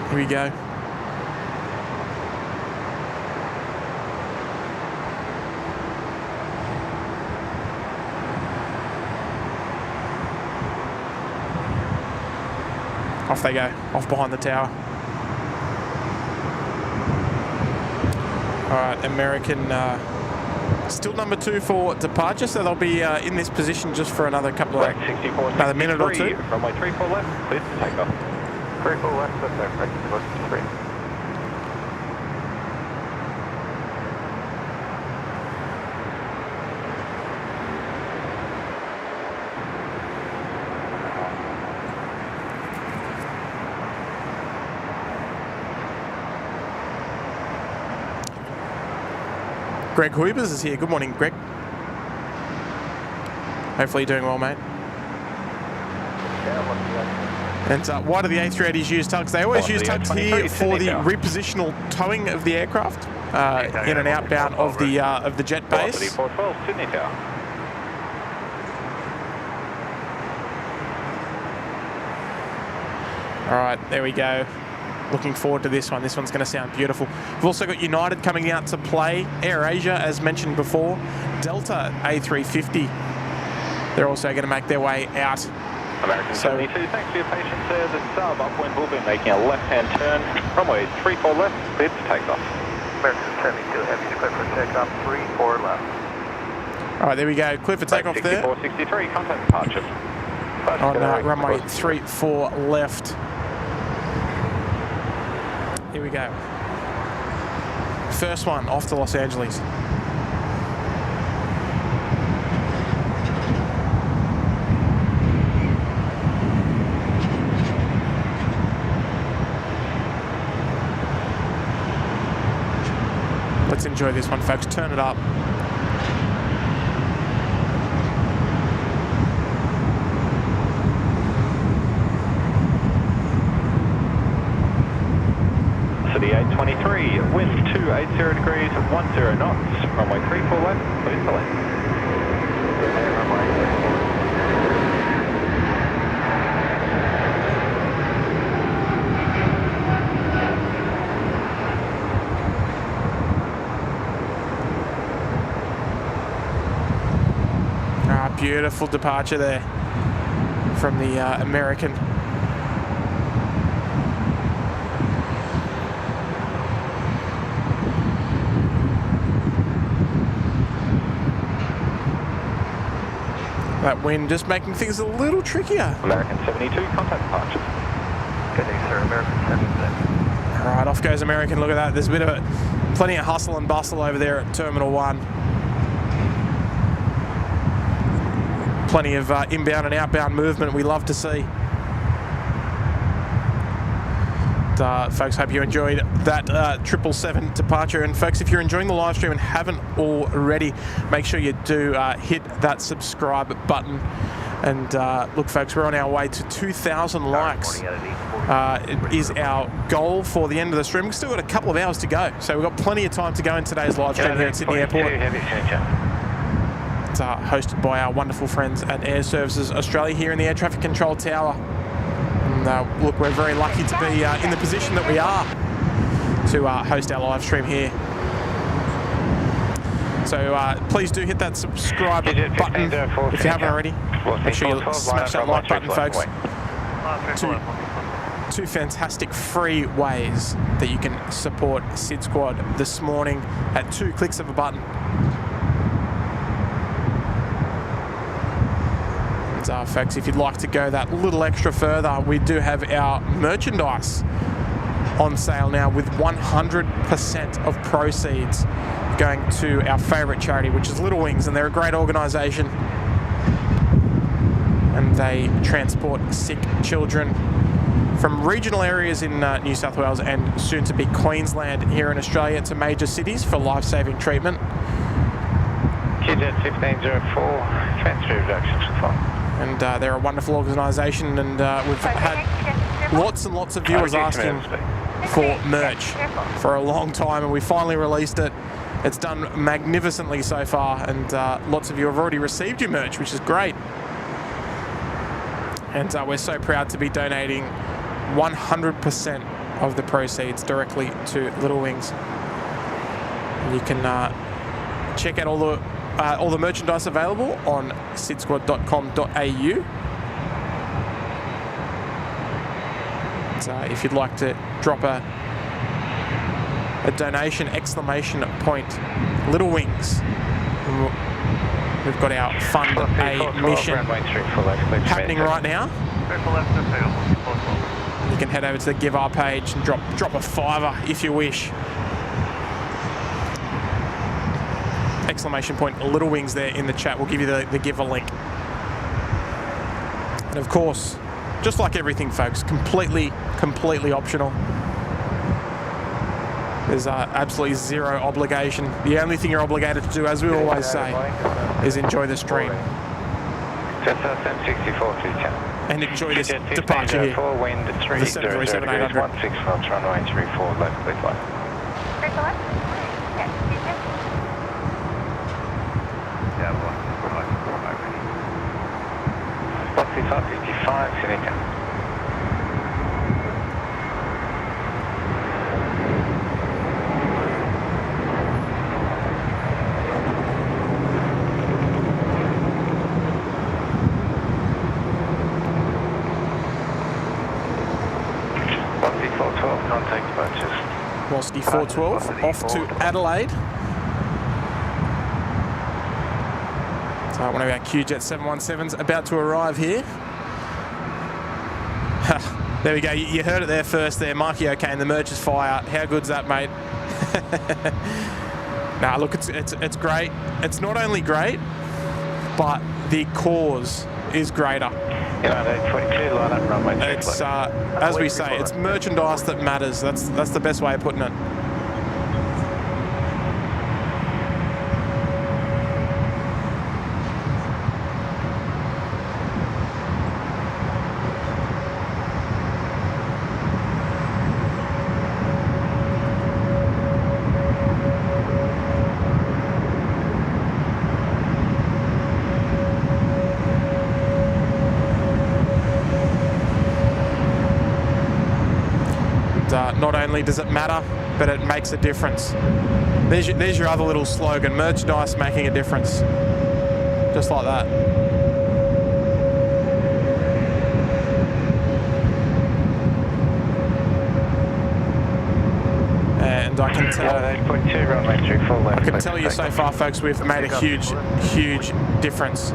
Here we go. Off they go, off behind the tower. All right, American still number 2 for departure, so they'll be in this position just for another another minute or two. Runway 34 left, please take off. 34 left, that's our correct, 63. Greg Huibers is here. Good morning, Greg. Hopefully you're doing well, mate. And why do the A380s use tugs? They always use tugs here for the repositional towing of the aircraft in and outbound of the jet base. All right, there we go. Looking forward to this one. This one's going to sound beautiful. We've also got United coming out to play. AirAsia, as mentioned before. Delta A350. They're also going to make their way out. American 72, thanks for your patience there. The sub upwind will be making a left-hand turn. Runway 34 left, cleared to take off. American 72, heavy clear for takeoff, 34 left. All right, there we go. Clear for takeoff there. 6463, contact departure. On runway 34 left. Here we go. First one off to Los Angeles. Let's enjoy this one, folks. Turn it up. City 823, wind 280 degrees, 10 knots, runway 34 left, please select. Beautiful departure there from the American. That wind just making things a little trickier. American 72, contact departure. Good day, sir. American 76. All right, off goes American. Look at that. There's a bit of plenty of hustle and bustle over there at Terminal 1. Plenty of inbound and outbound movement we love to see. Folks, hope you enjoyed that 777 departure. And folks, if you're enjoying the live stream and haven't already, make sure you do hit that subscribe button. And look, folks, we're on our way to 2,000 likes. It is our goal for the end of the stream. We've still got a couple of hours to go, so we've got plenty of time to go in today's live stream here at Sydney Airport. It's hosted by our wonderful friends at Air Services Australia here in the Air Traffic Control Tower. And, look, we're very lucky to be in the position that we are to host our live stream here. So please do hit that subscribe button if you haven't already. Make sure you smash that like button, folks. Two fantastic free ways that you can support SydSquad this morning at 2 clicks of a button. Folks, if you'd like to go that little extra further, we do have our merchandise on sale now with 100% of proceeds going to our favourite charity, which is Little Wings, and they're a great organisation. And they transport sick children from regional areas in New South Wales and soon to be Queensland here in Australia to major cities for life-saving treatment. QJet 1504, transfer reductions for flight. And they're a wonderful organisation, and we've had lots and lots of viewers asking for merch for a long time, and we finally released it. It's done magnificently so far, and lots of you have already received your merch, which is great. And we're so proud to be donating 100% of the proceeds directly to Little Wings. And you can check out all the merchandise available on SydSquad.com.au. So if you'd like to drop a donation, exclamation point, Little Wings. We've got our Fund A mission happening right now. You can head over to the Give Our page and drop a $5 if you wish. Exclamation point Little Wings there in the chat. We'll give you the Give a link. And of course, just like everything, folks, completely optional. There's absolutely zero obligation. The only thing you're obligated to do, as we always say, is enjoy the stream. And enjoy this departure here. Wind 307 800. 16 knots, runway 34 left, clear flight. Clear for left? Yes, Boxy 555, Seneca. Velocity 412 off to Adelaide. So one of our QJet 717s about to arrive here. There we go. You heard it there first there. Marky OK and the merch is fire. How good's that, mate? Nah, look, it's great. It's not only great, but the cause is greater. It's as we say, it's merchandise that matters. That's the best way of putting it. Not only does it matter, but it makes a difference. There's your other little slogan, merchandise making a difference. Just like that. And I can tell you so far, folks, we've made a huge difference.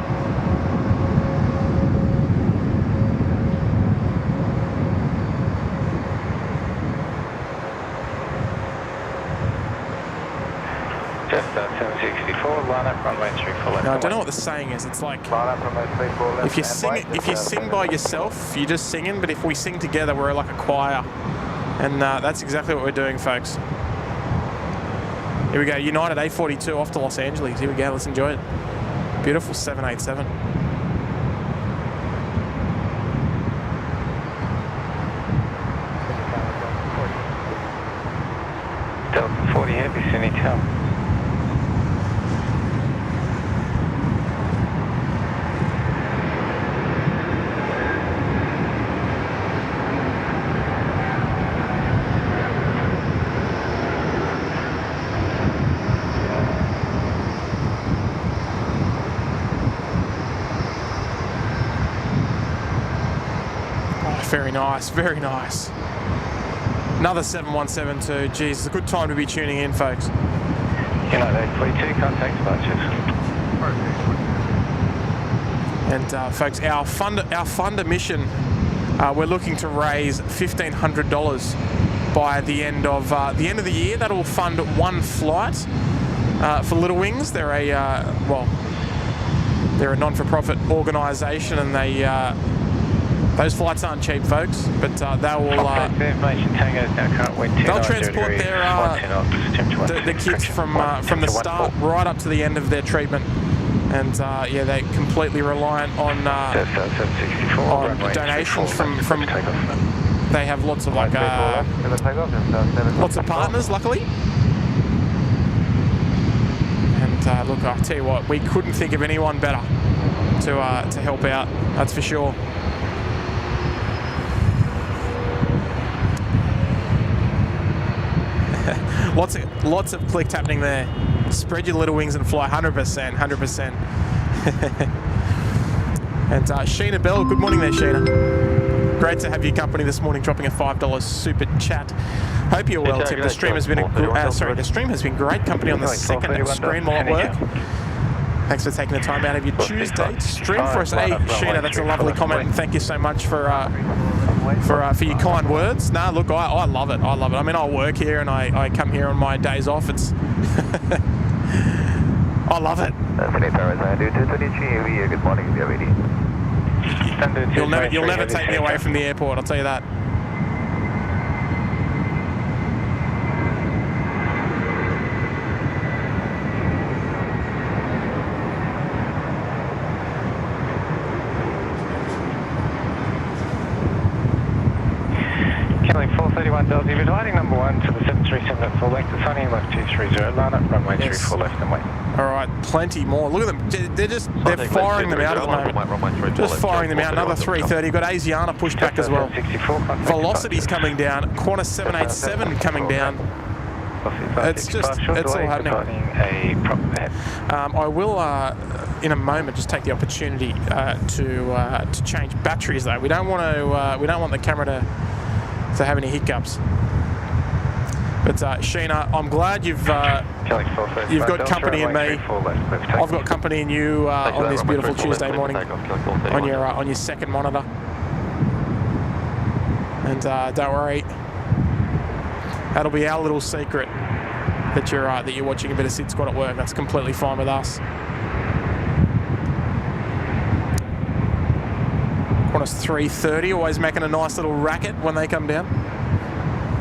Now, I don't know what the saying is. It's like if you sing by yourself, you're just singing. But if we sing together, we're like a choir, and that's exactly what we're doing, folks. Here we go. United A42 off to Los Angeles. Here we go. Let's enjoy it. Beautiful 787. Delta 40 Heavy, Seneca. Very nice, very nice. Another 717 too. Geez, it's a good time to be tuning in, folks. United A380, contact departures. And folks, our funder mission, we're looking to raise $1,500 by the end of the year. That will fund one flight for Little Wings. They're a they're a non-for-profit organisation, and they those flights aren't cheap, folks. But they will they'll transport the kids from the start right up to the end of their treatment. And yeah, they're completely reliant on donations from. They have lots of lots of partners, luckily. And look, I'll tell you what, we couldn't think of anyone better to help out. That's for sure. Lots of clicked happening there. Spread your little wings and fly. 100%, 100%. And Sheena Bell, good morning there, Sheena. Great to have your company this morning, dropping a $5 super chat. Hope you're well, Tim. The stream has been the stream has been great company on the second screen while at work. Thanks for taking the time out of your Tuesday to stream for us. Hey, Sheena, that's a lovely comment, and thank you so much for your kind words. Nah, look, I love it. I love it. I mean, I work here and I come here on my days off. It's I love it. Good morning, You'll never take me away from the airport, I'll tell you that. Kelly 431 Delta, if you're riding number 1 to the 737 at full length, it's only left 230, line up, runway 34 left and wait. All right, plenty more. Look at them. They're firing them out at the moment. Just firing them out. Another 330. Got Asiana pushback as well. Velocity's coming down. Qantas 787 coming down. It's all happening. I will, in a moment, just take the opportunity to change batteries though. We don't want the camera to have any hiccups. But Sheena, I'm glad you've got company in me. I've got company in you on this beautiful Tuesday morning on your second monitor. And don't worry, that'll be our little secret that you're watching a bit of SydSquad at work. That's completely fine with us. Qantas 330 always making a nice little racket when they come down.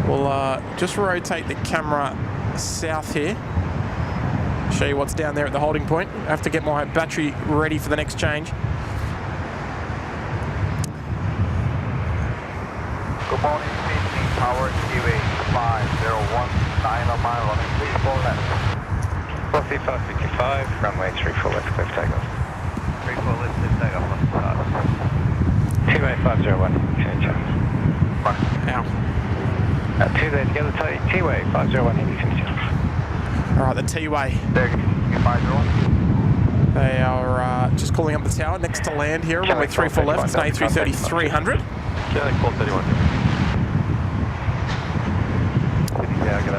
We'll just rotate the camera south here. Show you what's down there at the holding point. I have to get my battery ready for the next change. Good morning, Sydney Tower, QA 5019 on mile, running 34 left. 4555, runway 34 left, clear for takeoff. 34 left, clear takeoff, on start. 28501, change up. Ow. 2 there together, T-way 501, heavy finish off. All right, the T-way. They are just calling up the tower next to land here. Runway 34 left, it's an A330 300.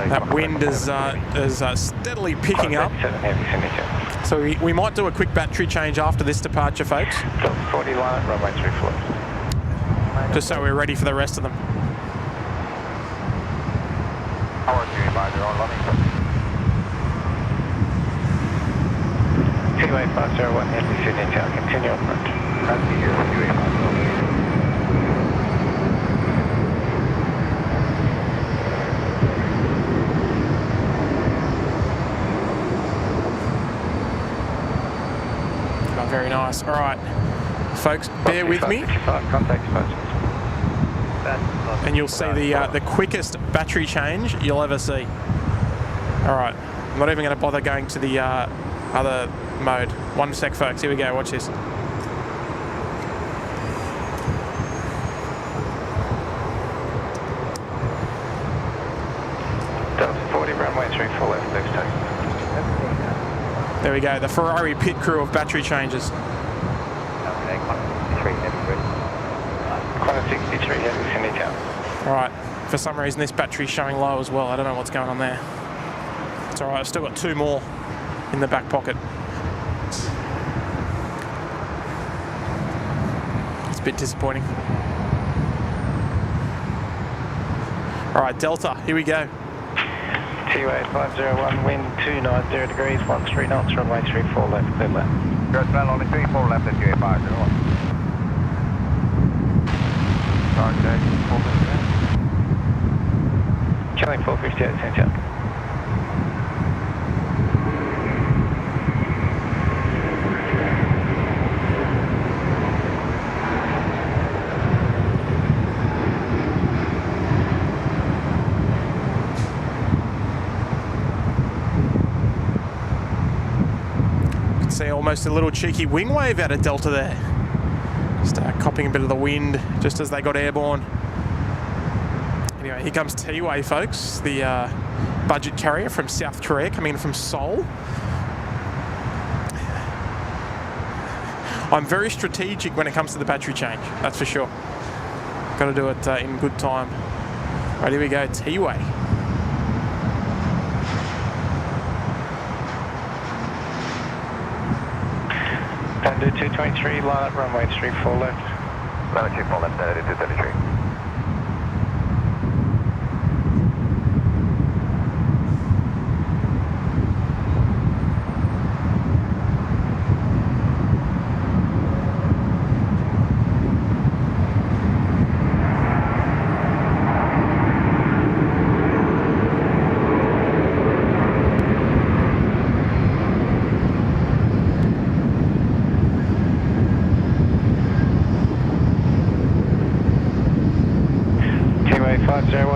That wind is steadily picking up. So we might do a quick battery change after this departure, folks. 40 line, runway 34 left. Just so we're ready for the rest of them. Tower 250 running. 28501, heavy Sydney Tower, continue on front. That's the 28501. Very nice. All right, folks, bear with me, and you'll see the quickest battery change you'll ever see. All right, I'm not even going to bother going to the other mode. One sec, folks. Here we go. Watch this. Delta 40, runway 34 left, left take. There we go, the Ferrari pit crew of battery changes. Qantas 63, heavy Sydney Tower. All right, for some reason this battery's showing low as well. I don't know what's going on there. It's all right, I've still got 2 more in the back pocket. It's a bit disappointing. All right, Delta, here we go. T-Way 501, wind 290 degrees, 13 knots, runway 34 left, clear left. Good, man, only 34 left at T-Way 501. Sorry, Jay, 458. Killing 458, same time. See almost a little cheeky wing wave out of Delta there. Just copping a bit of the wind just as they got airborne. Anyway, here comes T-Way, folks, the budget carrier from South Korea, coming in from Seoul. I'm very strategic when it comes to the battery change, that's for sure. Got to do it in good time. Right, here we go, T-Way. Thunder 223, line up runway 34 left. Runway 34 left, 233.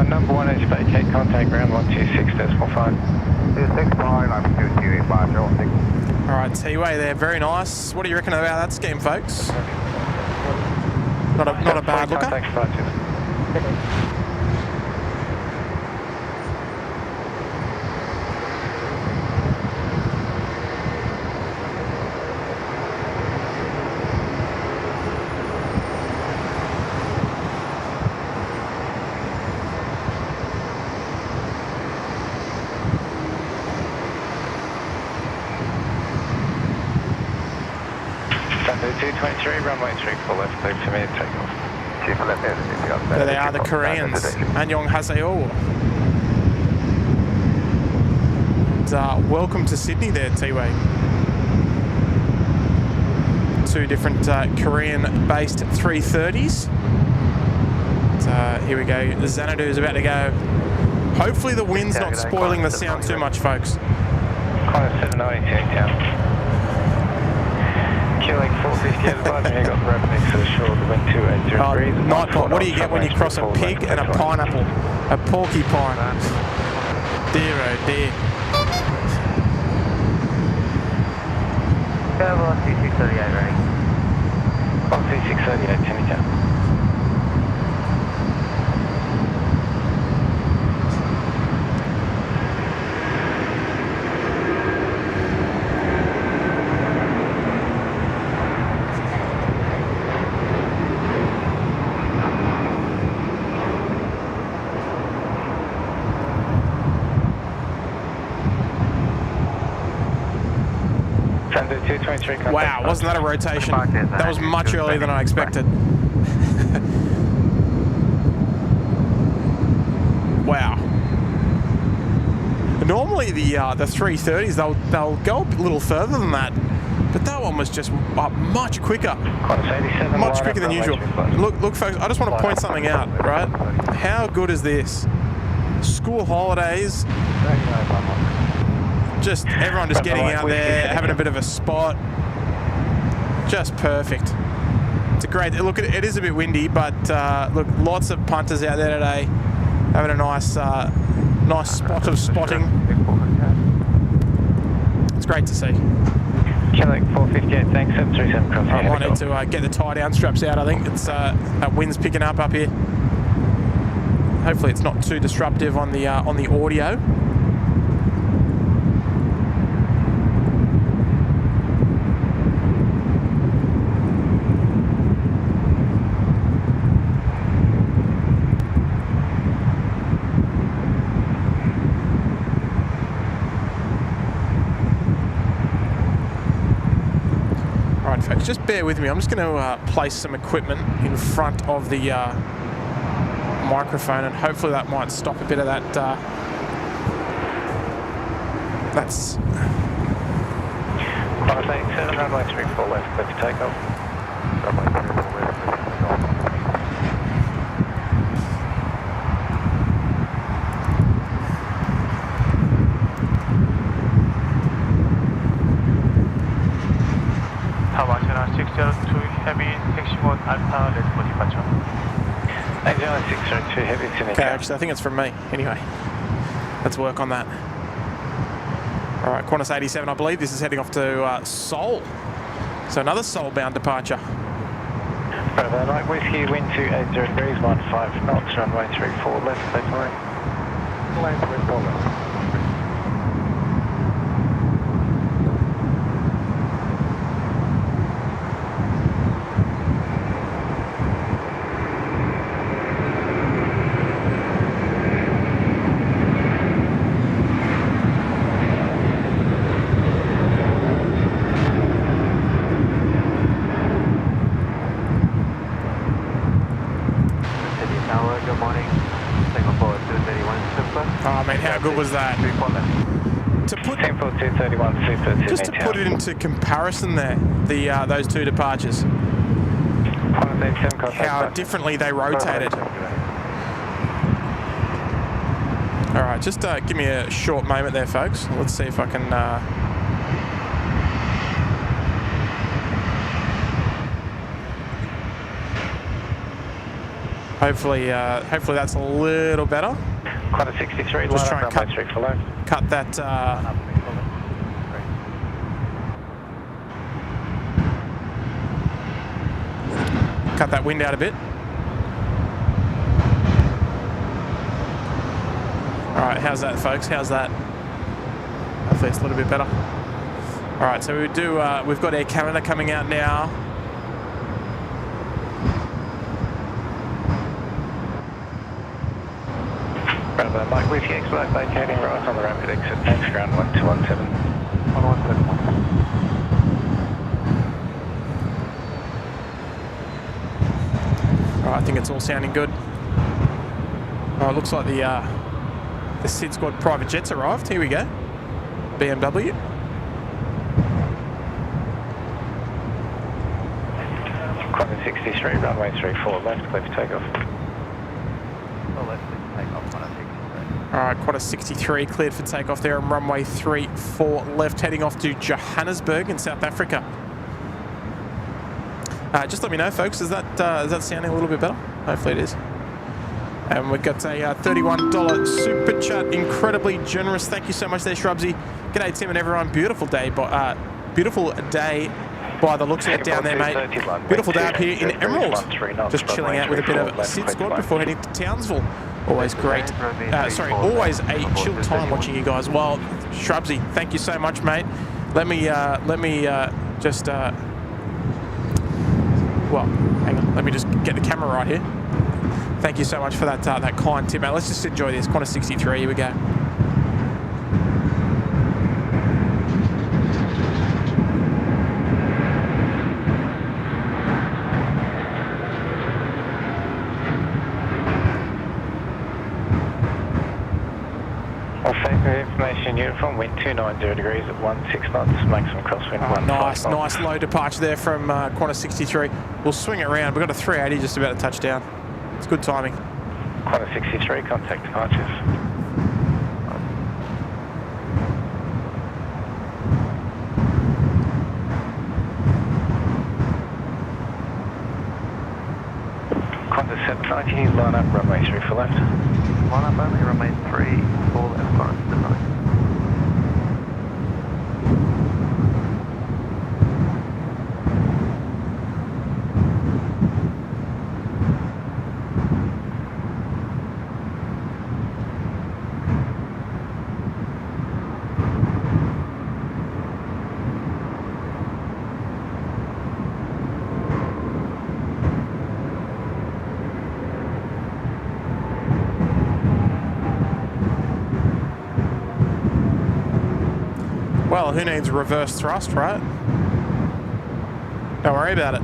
Number one is vacate, contact ground 126.5. 265, I'm 22850. Alright, T-Way there, very nice. What do you reckon about that scheme, folks? Not a bad looker. Contact 52. Thunder 223, runway 34 left, clear to me, takeoff. There they are, the Koreans. Annyeonghaseyo. Welcome to Sydney there, T-Way. Two different Korean-based 330s. Here we go, the Xanadu is about to go. Hopefully the wind's not spoiling the sound too much, folks. Qantas 790, town. Killing 450 at the bottom, you got the rope next to the shore, the wind 280 degrees. Nightbot, what do you get when you cross a pig and a pineapple? A porcupine. Dear oh dear. Turbo 2638 ready. 2638, Timmy Town. Wow, wasn't that a rotation? That was much earlier than I expected. Wow. Normally the 330s, they'll go a little further than that, but that one was just much quicker. Much quicker than usual. Look, folks, I just want to point something out, right? How good is this? School holidays. Just everyone just getting out there, having a bit of a spot. Just perfect. It's a great look. It is a bit windy, but look, lots of punters out there today, having a nice spot of spotting. It's great to see. Killing 458, thanks. 737 crossing. I might need to get the tie down straps out. I think it's that wind's picking up here. Hopefully, it's not too disruptive on the audio. Just bear with me. I'm just going to place some equipment in front of the microphone, and hopefully that might stop a bit of that That's... Qantas 87, runway 34 left, clear for takeoff. Runway 34 left, clear for takeoff. Asiana 602 Heavy, taxi mode Alpha, ready for departure. Asiana 602 Heavy, Sydney Okay, Tower. actually, I think it's from me. Anyway, let's work on that. All right, Qantas 87, I believe this is heading off to Seoul. So another Seoul-bound departure. Bravo, Mike Whiskey, wind 280 degrees, 15 knots, runway 34 left, clear for left. Runway 34 left. Oh, man, how good was that? To put, 231 Super, Sydney just to Tower. put it into comparison there, those two departures, Qantas 87, contact how back. differently they rotated. All right, just give me a short moment there, folks. Let's see if I can... Hopefully that's a little better. Qantas 63, Just line try up, and runway 34 left. Cut that. Cut that wind out a bit. All right, how's that, folks? How's that? Hopefully it's a little bit better. All right, so we've got Air Canada coming out now. Bravo, Mike Whiskey, expedite vacating right on the rapid exit, next ground 1217. 1131. All right, I think it's all sounding good. Oh, it looks like the SydSquad private jet's arrived. Here we go. BMW. Qantas 63, runway 34 left, clear for takeoff. All right, Qantas 63 cleared for takeoff there on runway 34 left, heading off to Johannesburg in South Africa. Just let me know, folks, is that sounding a little bit better? Hopefully it is. And we've got a $31 super chat, incredibly generous. Thank you so much there, Shrubsy. G'day, Tim and everyone. Beautiful day by the looks of it down there, mate. Beautiful day up here in Emerald. Just chilling out with a bit of SydSquad before heading to Townsville. Always great. Always a chill time watching you guys. Well, Shrubsy, thank you so much, mate. Let me just well, hang on. Let me just get the camera right here. Thank you so much for that that kind tip, mate. Let's just enjoy this. Qantas 63. Here we go. Information uniform, wind 290 degrees at 16 knots, maximum crosswind 15 Nice knots. low departure there from Qantas 63. We'll swing it around. We've got a 380 just about to touch down. It's good timing. Qantas 63, contact departures. Qantas 790, line up, runway 34 left. Line up only, runway 34 left, Qantas 790. Well, who needs reverse thrust, right? Don't worry about it.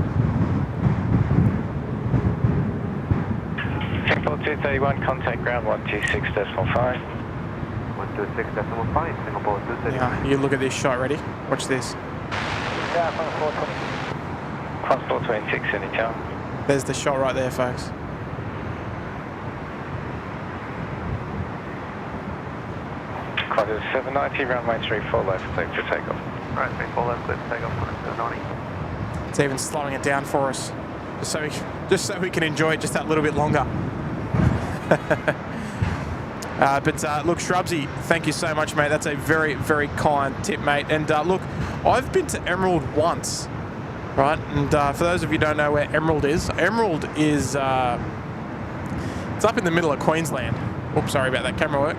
Singapore 231, contact ground 126.5. 126.5, Singapore 230. Yeah, you look at this shot, ready? Watch this. Yeah, Qantas 426, Sydney Tower. There's the shot right there, folks. Qantas 790, runway 34 left, clear for takeoff. Right, 34 left, clear for takeoff, 790. It's even slowing it down for us, just so we can enjoy it just that little bit longer. But look, Shrubsy, thank you so much, mate. That's a very, very kind tip, mate. And look, I've been to Emerald once, right? And for those of you who don't know where Emerald is it's up in the middle of Queensland. Oops, sorry about that camera work.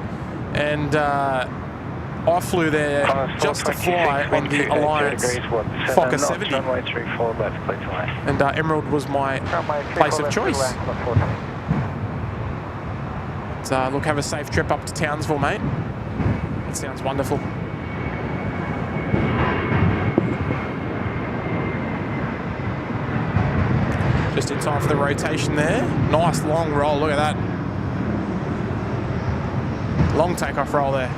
And I flew there just to fly on the Alliance Fokker 70. Runway 34 left, clear to land. And Emerald was my place of choice. So, look, have a safe trip up to Townsville, mate. It sounds wonderful. Just in time for the rotation there. Nice long roll, look at that. Long takeoff roll there.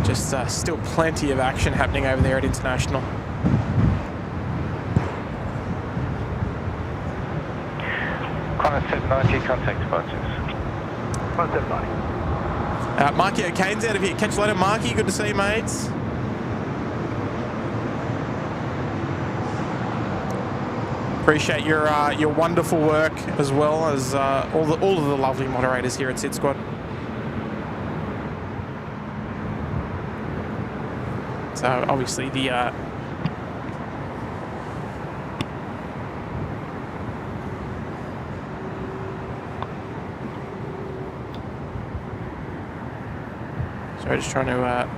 Just still plenty of action happening over there at International. Qantas 790, contact departures. Qantas 790. Marky O'Kane's out of here. Catch you later, Marky. Good to see you, mates. Appreciate your wonderful work as well as all of the lovely moderators here at SydSquad. So obviously the sorry, just trying to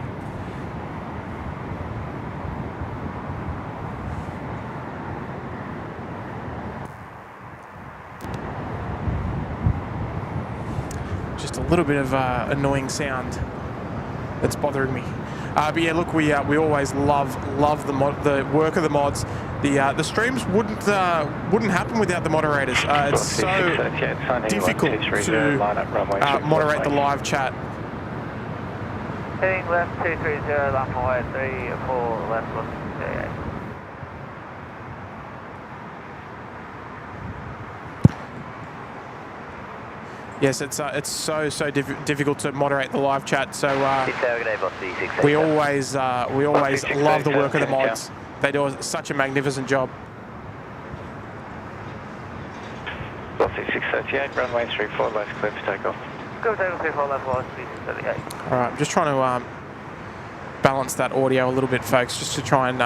just a little bit of annoying sound that's bothering me. But yeah, look, we always love the work of the mods. The streams wouldn't happen without the moderators. It's so difficult to moderate the live chat. Heading left 230, left runway 34 left 138. Yes, it's so difficult to moderate the live chat. So we always love the work of the mods. They do such a magnificent job. 638, runway 34 left, clear for takeoff. Go takeoff 34 left, 638. All right, I'm just trying to balance that audio a little bit, folks, just to try and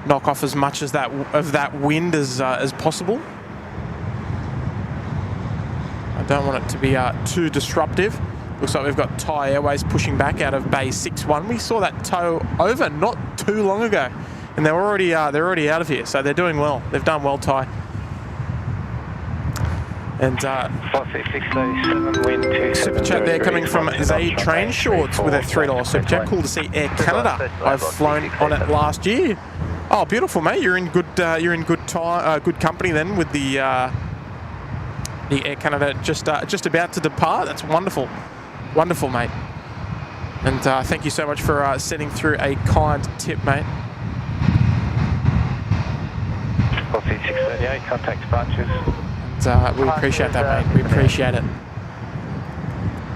knock off as much of that wind as possible. I don't want it to be too disruptive. Looks like we've got Thai Airways pushing back out of Bay 61. We saw that tow over not too long ago, and they're already out of here. So they're doing well. They've done well, Thai. And super chat there coming from Zay Train Shorts with a $3 super chat. Cool to see Air Canada. I've flown on it last year. Oh, beautiful, mate. You're in good good company then with the Air Canada just about to depart. That's wonderful. Wonderful, mate. And thank you so much for sending through a kind tip, mate. 638, contact departures. And we appreciate that, mate. We appreciate it.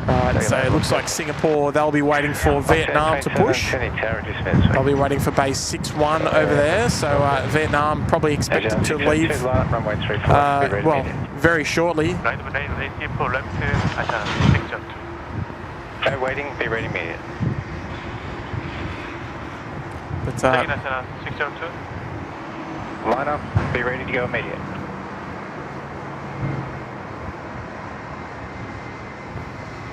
Alright, so it looks like Singapore, they'll be waiting for Vietnam to push. They'll be waiting for base 61 over there, so Vietnam probably expected to leave, well, very shortly. Waiting, be ready immediate. But, line up, be ready to go immediate.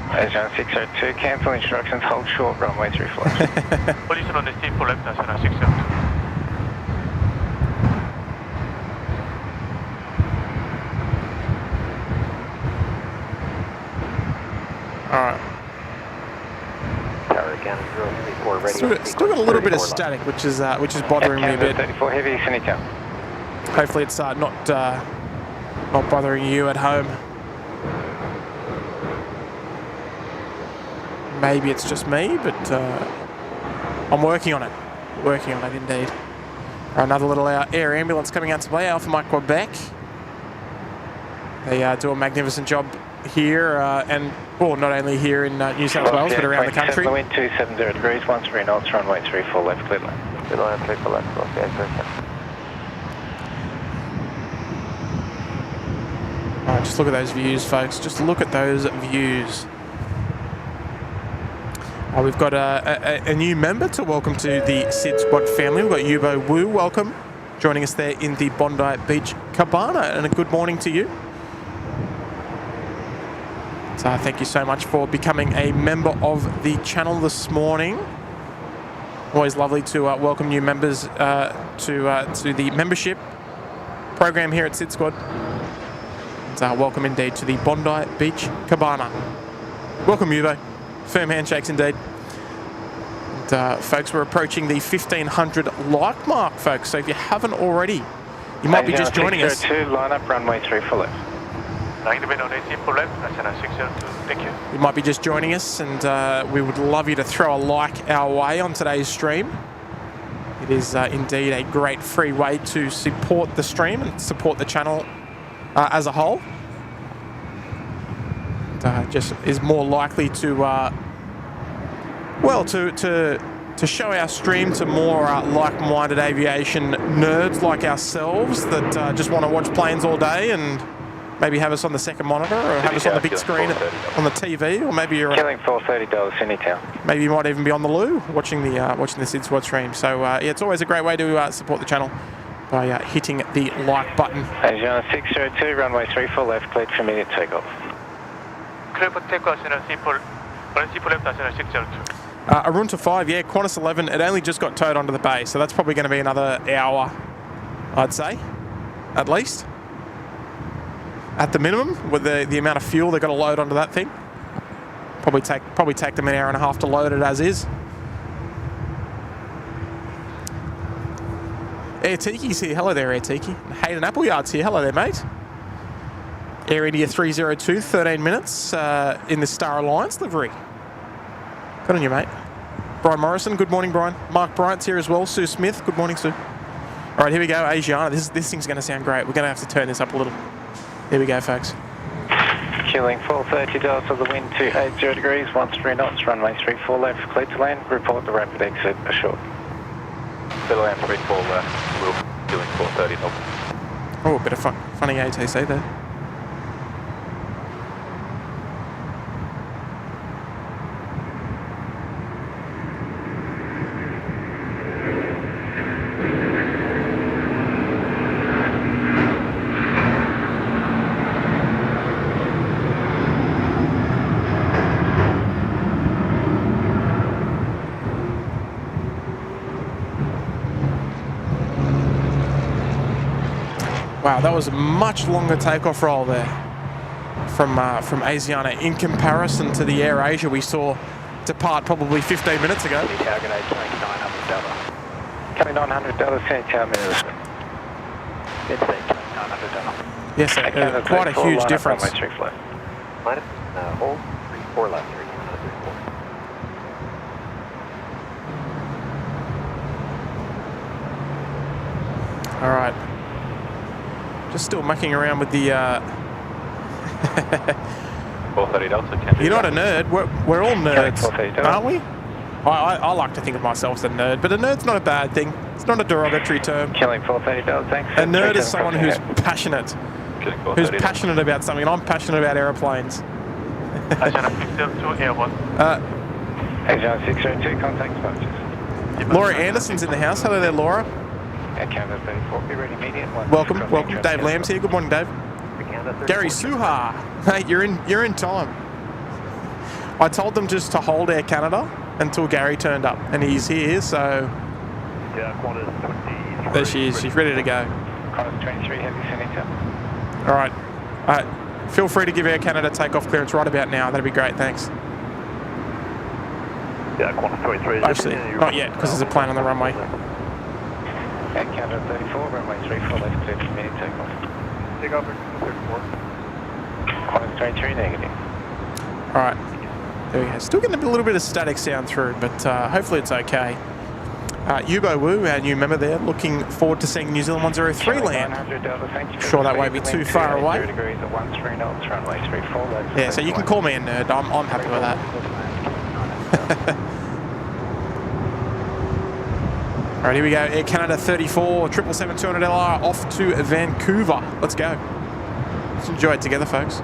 Asiana 602, cancel instructions, hold short, runway 34. Position on the T4 left, Asiana 602. Alright. Still got a little bit of static, which is bothering me a bit. 34 heavy, Sydney Tower. Hopefully it's not Not bothering you at home. Maybe it's just me, but I'm working on it. Working on it indeed. Another little air ambulance coming out to play, Alpha Mike Quebec. They do a magnificent job here, and well, not only here in New South Wales, but around the country. Wind 270 degrees, 13 knots, runway 34 left, clear land. Runway 34 left, okay, Alright, just look at those views, folks. Just look at those views. We've got a new member to welcome to the SydSquad family. We've got Yubo Wu, welcome, joining us there in the Bondi Beach Cabana, and a good morning to you. So thank you so much for becoming a member of the channel this morning. Always lovely to welcome new members to the membership program here at SydSquad. And, welcome indeed to the Bondi Beach Cabana. Welcome, Yubo. Firm handshakes indeed. And, folks, we're approaching the 1,500 like mark, folks. So if you haven't already, you might be just joining us. 602, line up, runway 34 left. Thank you. You might be just joining us, and we would love you to throw a like our way on today's stream. It is indeed a great free way to support the stream and support the channel as a whole. Just is more likely to well to show our stream to more like-minded aviation nerds like ourselves that just want to watch planes all day and maybe have us on the second monitor or have us on the big screen on the TV, or maybe you're killing $430 Sydney Town. Maybe you might even be on the loo watching the SydSquad stream. So yeah, it's always a great way to support the channel by hitting the like button. Asiana 602, runway 34 left, cleared for immediate takeoff. Clear for takeoff, Asiana 34 left, Asiana 602. Arunta 5, yeah, Qantas 11. It only just got towed onto the bay, so that's probably going to be another hour, I'd say, at least. At the minimum, with the amount of fuel they've got to load onto that thing. Probably take them an hour and a half to load it as is. Air Tiki's here. Hello there, Air Tiki. Hayden Appleyard's here. Hello there, mate. Air India 302, 13 minutes in the Star Alliance livery. Good on you, mate. Brian Morrison, good morning, Brian. Mark Bryant's here as well. Sue Smith, good morning, Sue. All right, here we go. Asiana, this thing's going to sound great. We're going to have to turn this up a little. Here we go, folks. Killing $430 to the wind 280 degrees, 13 knots, runway 34 left, clear to land. Report the rapid exit ashore. Clear to land 34 left, we'll killing 430 knots. Oh, a bit of funny ATC there. Wow, that was a much longer takeoff roll there from Asiana in comparison to the Air Asia we saw depart probably 15 minutes ago. Coming $900 Sydney Town minutes. Yes, quite a huge difference. Hold 34 left, 34. All right. Just still mucking around with the 430 Delta, can You're not a nerd. We're all nerds, aren't we? I like to think of myself as a nerd, but a nerd's not a bad thing. It's not a derogatory term. Killing $430, thanks. A nerd is someone who's passionate. Who's passionate about something, and I'm passionate about aeroplanes. Asiana 602, Airbus. Asiana 602, contact departures. Laura Anderson's in the house. Hello there, Laura. Canada 34, be ready immediate. Welcome. Dave Lamb's here. Good morning, Dave. Gary Suha, mate, you're in time. I told them just to hold Air Canada until Gary turned up, and he's here, so Qantas 23. there she is. She's ready to go. Qantas 23, heavy Sydney Town. All right. Feel free to give Air Canada takeoff clearance right about now. That'd be great. Thanks. Qantas 23. Actually, not yet, because there's a plane on the runway. Air Canada 34, runway 34 left, clear for immediate takeoff. Takeoff for 34. Qantas 23 negative. All right. There we go. Still getting a little bit of static sound through, but hopefully it's okay. Yubo Wu, our new member there, looking forward to seeing New Zealand 103 land. Sure that won't be too far away. Yeah, so you can call me a nerd. I'm happy with that. All right, here we go. Air Canada 34, 777-200LR off to Vancouver. Let's go. Let's enjoy it together, folks.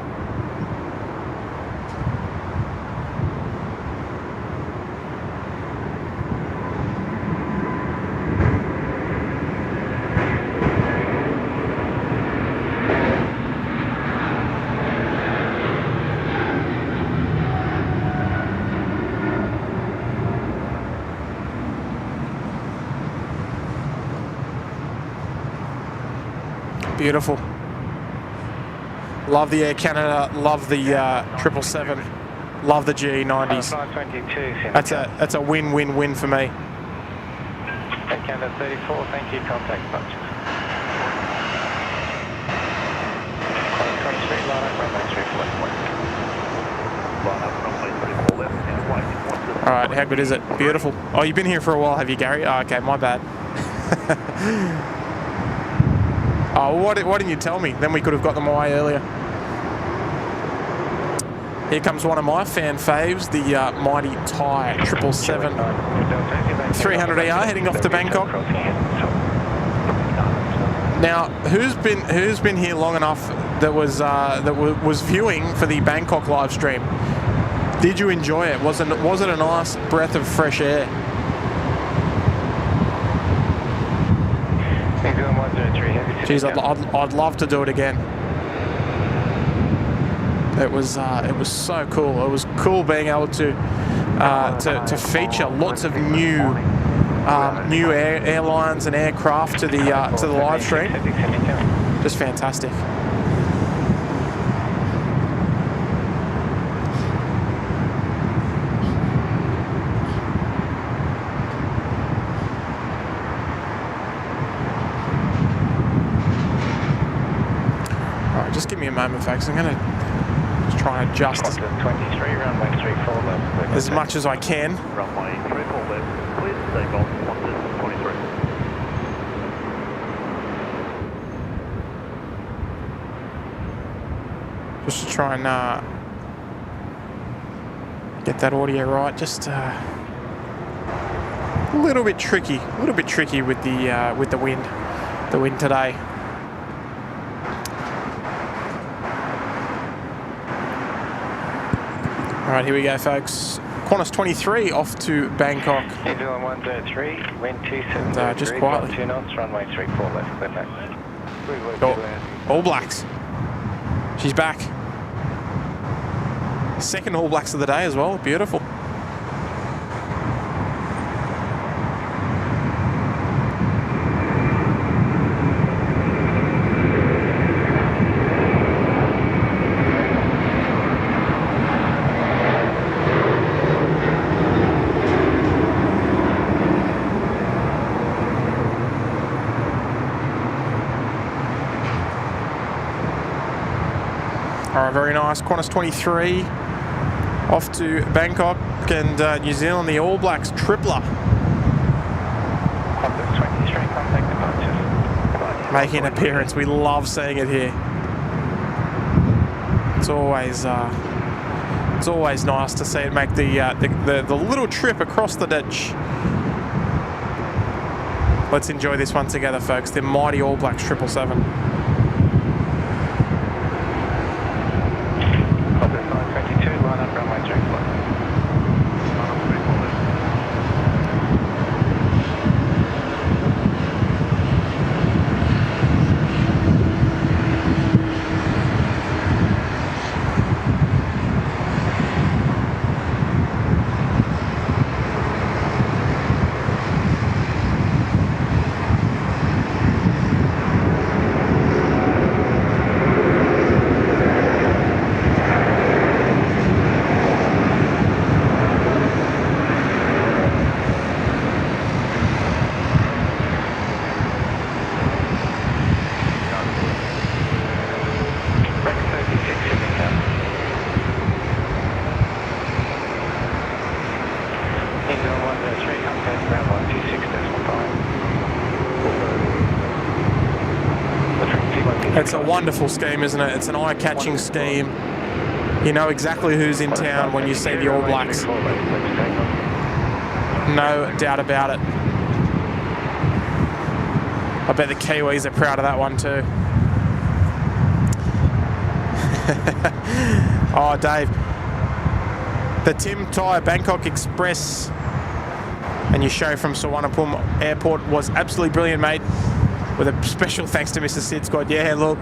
Beautiful. Love the Air Canada, love the 777, love the GE90s. That's a win-win-win for me. Air Canada 34, thank you, contact punches. 23, line up, runway 34 left. All right, how good is it? Beautiful. Oh, you've been here for a while, have you, Gary? Oh, okay, my bad. Oh, why didn't you tell me? Then we could have got them away earlier. Here comes one of my fan faves, the mighty Thai 777 380ER heading off to Bangkok. Now, who's been here long enough that was viewing for the Bangkok live stream? Did you enjoy it? Was it a nice breath of fresh air? Geez, I'd love to do it again. It was so cool. It was cool being able to feature lots of new airlines and aircraft to the live stream. Just fantastic. Just give me a moment, folks. I'm going to just try and adjust 23, runway 34 left. as much as I can. Runway 34 left, clear to take off, 23. Just to try and get that audio right. Just a little bit tricky with the wind today. All right, here we go, folks. Qantas 23 off to Bangkok. New Zealand 103, wind 27. And, just quietly. 2 knots, runway 34 left, clear back. All Blacks. She's back. Second All Blacks of the day as well. Beautiful. Very nice. Qantas 23 off to Bangkok and New Zealand, the All Blacks tripler. Qantas 23, contact departure. Making an appearance. We love seeing it here. It's always nice to see it make the little trip across the ditch. Let's enjoy this one together, folks. The mighty All Blacks 777. It's a wonderful scheme, isn't it? It's an eye-catching scheme. You know exactly who's in town when you see the All Blacks. No doubt about it. I bet the Kiwis are proud of that one too. Oh, Dave. The Tim Tai Bangkok Express and your show from Suvarnabhumi Airport was absolutely brilliant, mate. With a special thanks to Mr. SydSquad. Yeah, look,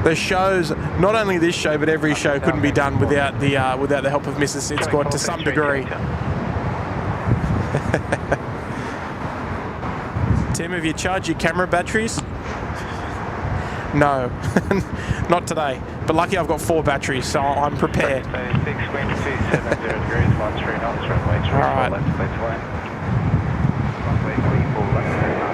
the shows, not only this show, but every show couldn't be done without the help of Mr. SydSquad to some degree. Tim, have you charged your camera batteries? No, not today. But lucky I've got 4 batteries, so I'm prepared. 6 wind 270 degrees, 13 knots, runway 34 right. left, clear to land. Runway 34 left, clear to land.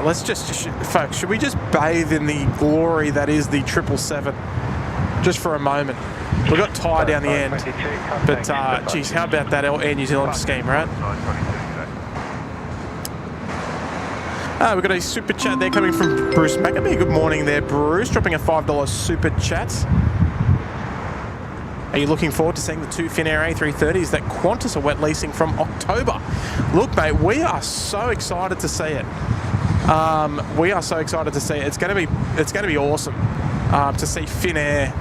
Let's just, folks, should we just bathe in the glory that is the 777 just for a moment? We've got Thai down the end, but geez, how about that Air New Zealand scheme, right? We've got a super chat there coming from Bruce Maccabee. Good morning there, Bruce. Dropping a $5 super chat. Are you looking forward to seeing the 2 Finnair A330s that Qantas are wet leasing from October? Look, mate, we are so excited to see it. We are so excited to see it. It's going to be awesome to see Finnair.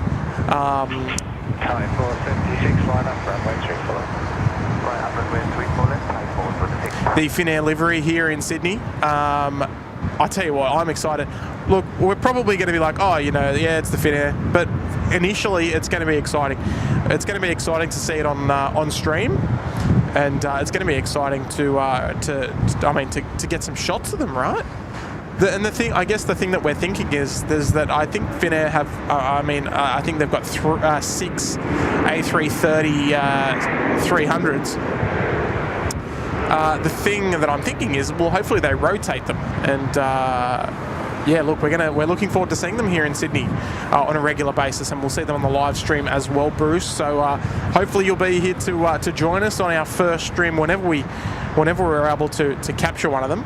Time 476, line up, runway 34 left. Line up, runway 34 left, time 446. The Finnair livery here in Sydney. I tell you what, I'm excited. Look, we're probably going to be like, oh, you know, yeah, it's the Finnair, but initially it's going to be exciting. It's going to be exciting to see it on stream. And it's going to be exciting to get some shots of them, right? And the thing, I guess, the thing that we're thinking is that I think Finnair have, I think they've got 6 A330 300s. The thing that I'm thinking is, well, hopefully they rotate them, and yeah, look, we're looking forward to seeing them here in Sydney on a regular basis, and we'll see them on the live stream as well, Bruce. So hopefully you'll be here to join us on our first stream whenever we're able to capture one of them.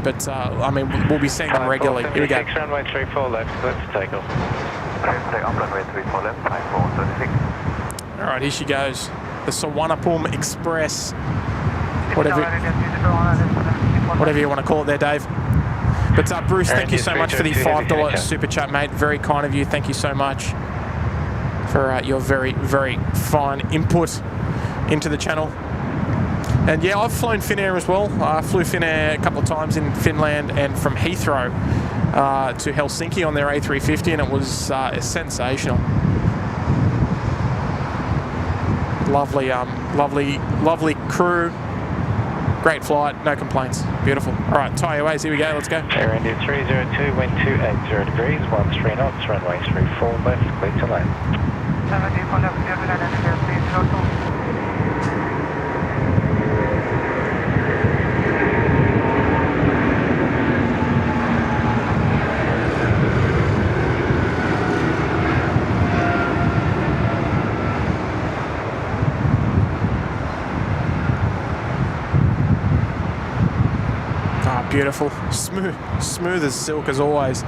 But I mean, we'll be seeing them regularly. Here we go. Runway 34 left, clear to take off. Take off runway 34 left, time 436. All right, here she goes. The Suvarnabhumi Express. Whatever you want to call it there, Dave. But Bruce, thank you so much for the $5 super chat, mate. Very kind of you. Thank you so much for your very, very fine input into the channel. And yeah, I've flown Finnair as well. I flew Finnair a couple of times in Finland and from Heathrow to Helsinki on their A350, and it was sensational. Lovely, lovely crew. Great flight, no complaints. Beautiful. All right, Thai Airways, here we go. Let's go. Air India 302, wind 280 degrees, 13 knots, runway 34 left, clear to land. 74 left, clear to land, 302. Beautiful, smooth as silk as always.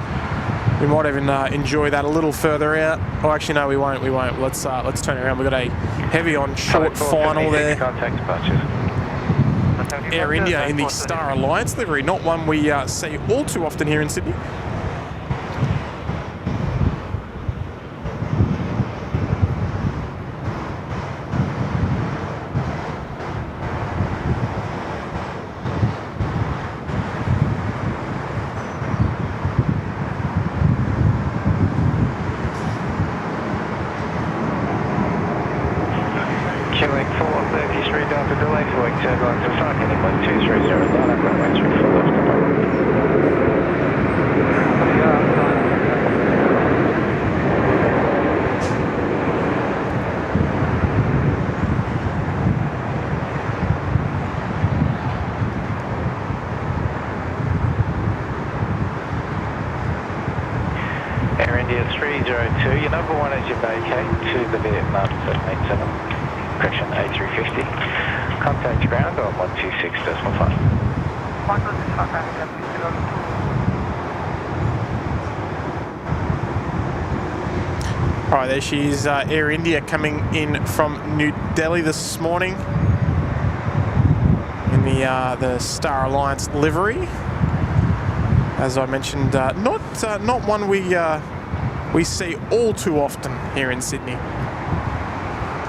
We might even enjoy that a little further out. Oh, actually, no, we won't. Let's turn around. We've got a heavy on short final there. Air India in the Star Alliance livery, not one we see all too often here in Sydney. India 302, your number 1 as you vacate to the Vietnam 787, correction A350. Contact ground on 126.5. 126.5, All right, there she is, Air India coming in from New Delhi this morning in the Star Alliance livery. As I mentioned, not one we see all too often here in Sydney.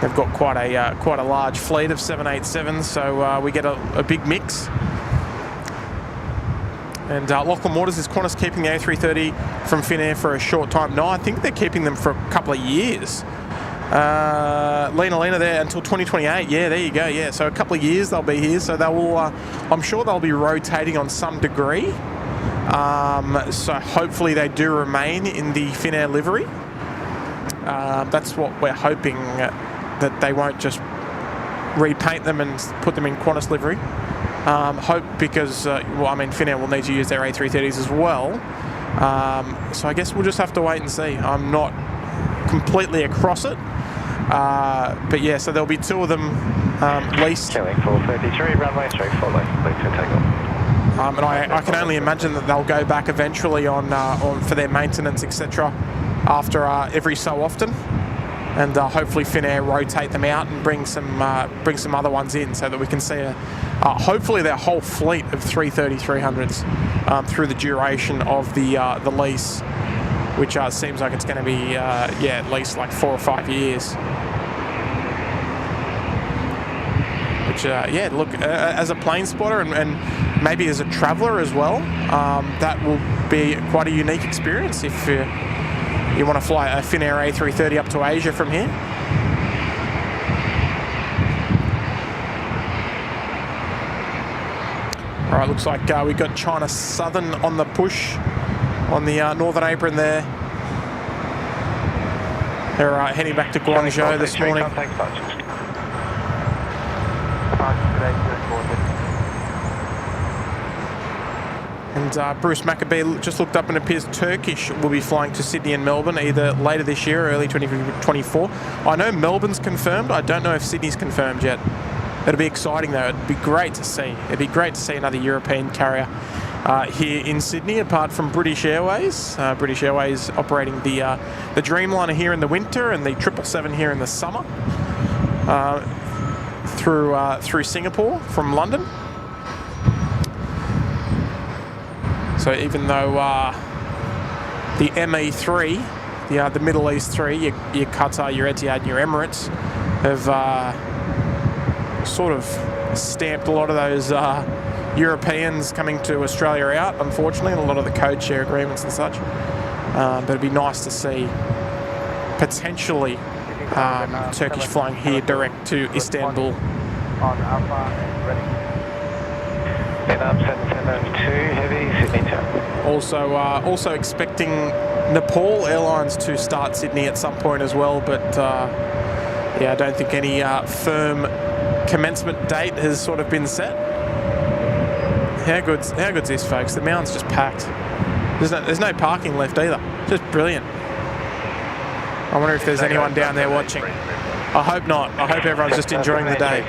They've got quite a large fleet of 787s, so we get a big mix. And Lachlan Waters, is Qantas keeping the A330 from Finnair for a short time? No, I think they're keeping them for a couple of years. Lena there until 2028. Yeah, there you go. Yeah, so a couple of years they'll be here. So they will. I'm sure they'll be rotating on some degree. So hopefully they do remain in the Finnair livery. That's what we're hoping, that they won't just repaint them and put them in Qantas livery. Hope because, Finnair will need to use their A330s as well. So I guess we'll just have to wait and see. I'm not completely across it. But yeah, so there'll be two of them leased. Kelly 433, runway 34 left, clear to takeoff. And I can only imagine that they'll go back eventually on for their maintenance, etc. after every so often. And hopefully Finnair rotate them out and bring some other ones in, so that we can see hopefully their whole fleet of 330-300s through the duration of the lease, which seems like it's going to be at least like 4 or 5 years. Which look, as a plane spotter and maybe as a traveller as well, that will be quite a unique experience if you want to fly a Finnair A330 up to Asia from here. All right, looks like we've got China Southern on the push on the northern apron there. They're heading back to Guangzhou this morning. And Bruce Maccabee just looked up and appears Turkish will be flying to Sydney and Melbourne either later this year or early 2024. I know Melbourne's confirmed. I don't know if Sydney's confirmed yet. It'll be exciting though. It'd be great to see. It'd be great to see another European carrier here in Sydney, apart from British Airways. British Airways operating the Dreamliner here in the winter and the 777 here in the summer through Singapore from London. So even though the ME3, the Middle East 3, your Qatar, your Etihad, and your Emirates have sort of stamped a lot of those Europeans coming to Australia out, unfortunately, and a lot of the code share agreements and such. But it'd be nice to see potentially Turkish flying here direct to Istanbul. On Alpha, ready. Vietnam 7702, heavy, Sydney turn. Also expecting Nepal Airlines to start Sydney at some point as well, but I don't think any firm commencement date has sort of been set. How good's this, folks? The mountain's just packed. There's no parking left either. Just brilliant. I wonder if there's anyone down there watching. I hope not. I hope everyone's just enjoying the day.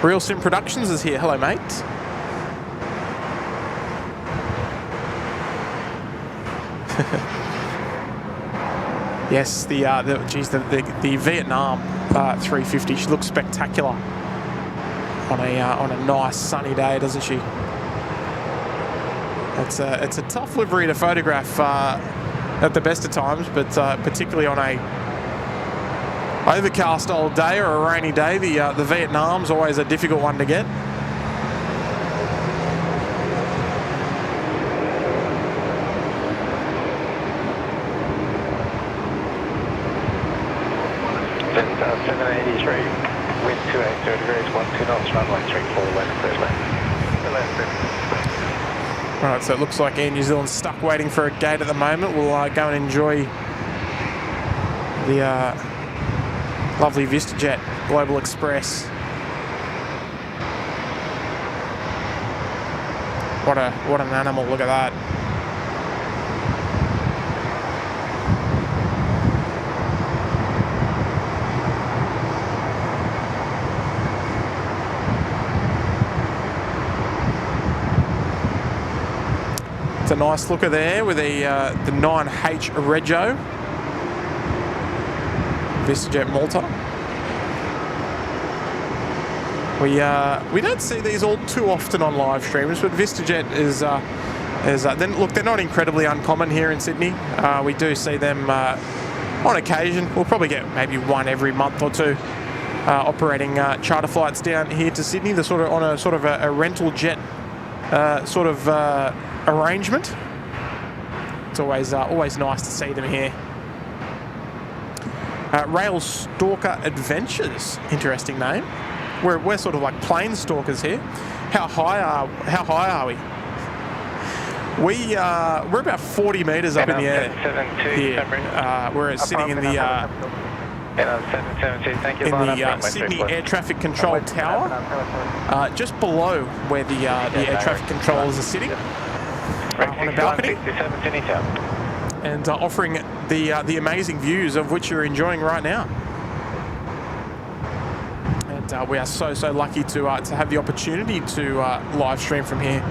Real Sim Productions is here. Hello, mate. Yes, the Vietnam 350. She looks spectacular on a nice sunny day, doesn't she? It's a tough livery to photograph at the best of times, but particularly on a overcast old day or a rainy day, the Vietnam's always a difficult one to get. Jetstar 783, wind 280 degrees, 12 knots, runway 34 left, clear left. Right, so it looks like Air New Zealand's stuck waiting for a gate at the moment. We'll go and enjoy the lovely VistaJet Global Express. What an animal, look at that. It's a nice looker there with the 9H Rego. VistaJet Malta. We don't see these all too often on live streams, but VistaJet they're not incredibly uncommon here in Sydney. We do see them on occasion. We'll probably get maybe one every month or two operating charter flights down here to Sydney. They're sort of on a rental jet arrangement. It's always nice to see them here. Rail Stalker Adventures, interesting name. We're sort of like plane stalkers here. How high are we? We're about 40 metres up in the air here. We're sitting in the Sydney Air Traffic Control Tower, just below where the air traffic controllers are sitting on a balcony, and offering the amazing views of which you're enjoying right now. And we are so lucky to have the opportunity to live stream from here.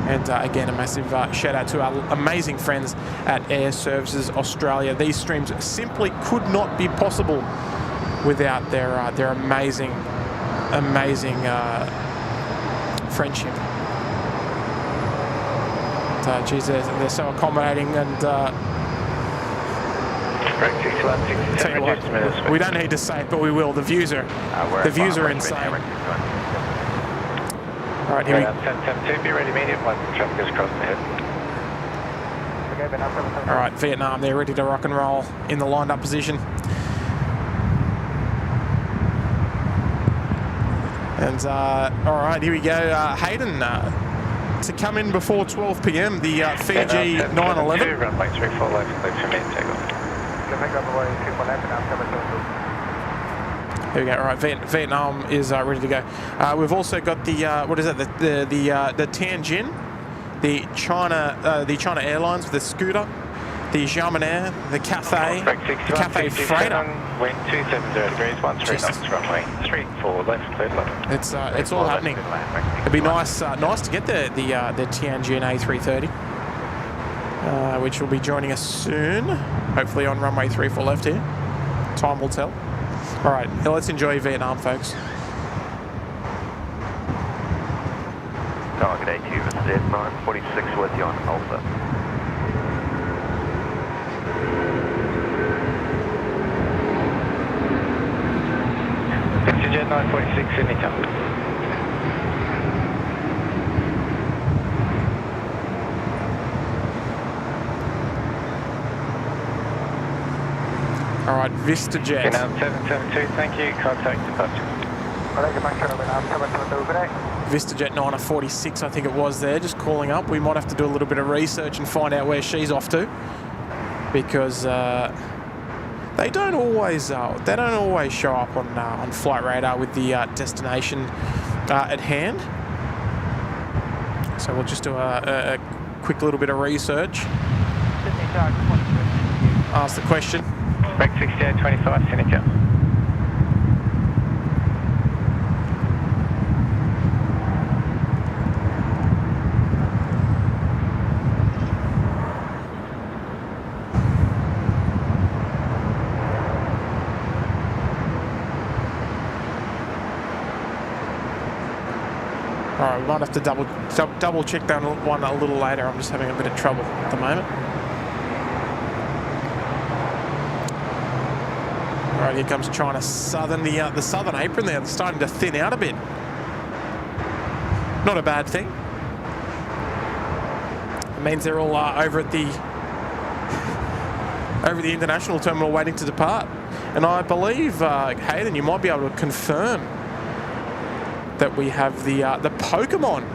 And again, a massive shout out to our amazing friends at Air Services Australia. These streams simply could not be possible without their amazing friendship. And, geez, they're so accommodating, and tell you what, we don't need to say it, but we will. The views are insane. All right, here we go. 1072, be ready medium once the traffic is crossed ahead. All right, Vietnam, they're ready to rock and roll in the lined up position. And all right, here we go. Hayden, to come in before 12 p.m, the Fiji 911. Runway 34 left, clear for me to take off. Here we go. All right, Vietnam is ready to go. We've also got the the Tianjin, the China Airlines with the Scooter, the Xiamen Air, the Cathay, the Cathay Freighter. Wind 270 degrees, 13 knots, runway 34 left, clear left. It's all happening. It'd be nice to get the Tianjin A380, which will be joining us soon, hopefully on runway 34 left here. Time will tell. All right, let's enjoy Vietnam, folks. Target A2 is Z946 with you on Alpha. Jet 946 Sydney Tower. All right, VistaJet. Vietnam 772, thank you. Contact departure. VistaJet 946, I think it was there, just calling up. We might have to do a little bit of research and find out where she's off to, because they don't always show up on flight radar with the destination at hand. So we'll just do a quick little bit of research. Ask the question. Break 6825, Sydney Tower. All right, we might have to double check that one a little later. I'm just having a bit of trouble at the moment. All right, here comes China Southern. The southern apron there, starting to thin out a bit. Not a bad thing. It means they're all over at the international terminal waiting to depart. And I believe, Hayden, you might be able to confirm that we have the Pokemon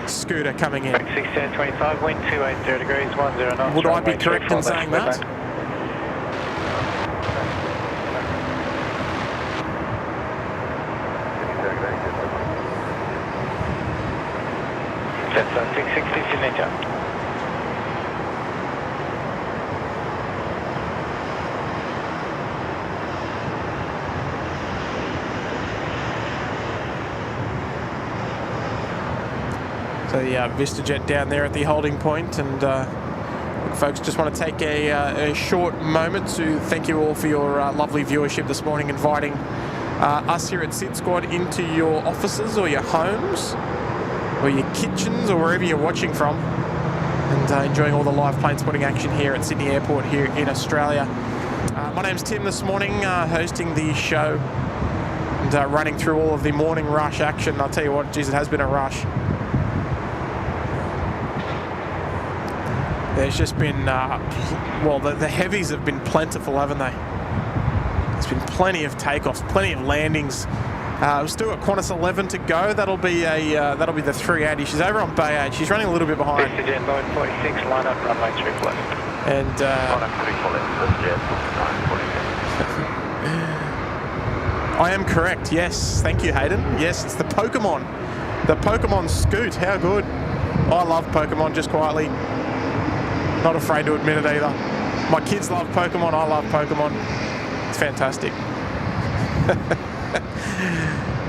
scooter coming in. 6825, wind 280 degrees, 10 knots. Would I be correct in saying that? Jetstar 660 Sydney Tower. So the VistaJet down there at the holding point, and folks, just want to take a short moment to thank you all for your lovely viewership this morning, inviting us here at SydSquad into your offices or your homes or your kitchens or wherever you're watching from, and enjoying all the live plane spotting action here at Sydney Airport here in Australia. My name's Tim this morning, hosting the show and running through all of the morning rush action. I'll tell you what, geez, it has been a rush. There's just been, well, the heavies have been plentiful, haven't they? There's been plenty of takeoffs, plenty of landings. We've still got Qantas 11 to go. That'll be the 380. She's over on Bay 8. She's running a little bit behind. VistaJet 946, line up, runway 34 left. And Line up 34 left, VistaJet 946. I am correct. Yes, thank you, Hayden. Yes, it's the Pokemon Scoot. How good! I love Pokemon. Just quietly. Not afraid to admit it either. My kids love Pokemon, I love Pokemon. It's fantastic.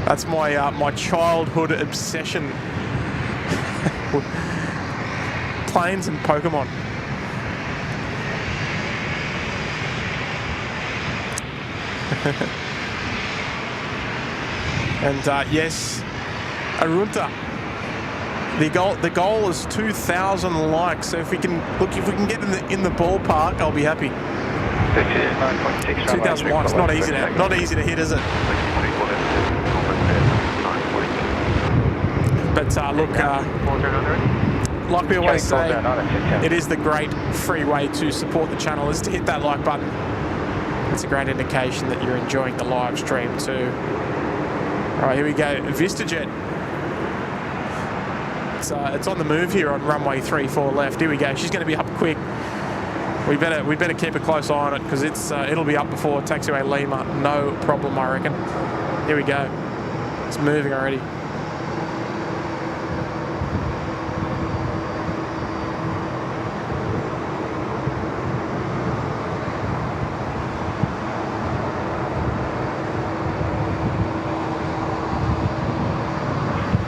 That's my childhood obsession. Planes and Pokemon. And yes, Arunta. The goal is 2,000 likes. So if we can get in the ballpark, I'll be happy. 2,000 likes, not easy to hit, is it? But look, like we always say, it is the great free way to support the channel is to hit that like button. It's a great indication that you're enjoying the live stream too. All right, here we go. VistaJet. It's on the move here on runway 34 left. Here we go. She's going to be up quick. We better keep a close eye on it because it'll be up before taxiway Lima. No problem, I reckon. Here we go. It's moving already.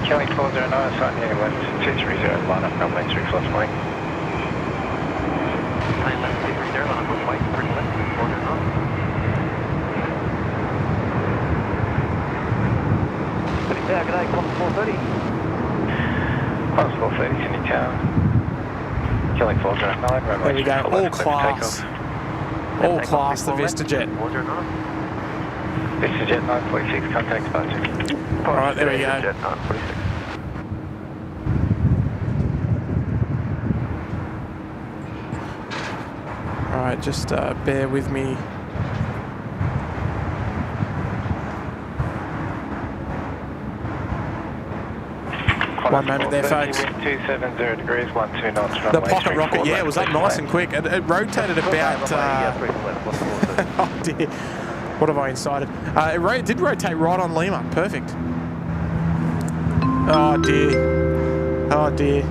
Kelly 409, sign heading left 230, line up, runway 34 left. Line left 230, line up, runway 34 left, 409. Yeah, good day, Qantas 430. Qantas 430, Sydney Tower. Kelly 409, runway. There we go, all class. All class, the VistaJet. VistaJet 946, contact departure. Alright, there we go. VistaJet 946. Alright, just bear with me. One moment there, folks. 270 degrees, 12 knots. The pocket rocket, yeah, it was up nice and quick. It rotated about... oh dear. What have I incited? It did rotate right on Lima. Perfect. Oh dear. Oh dear.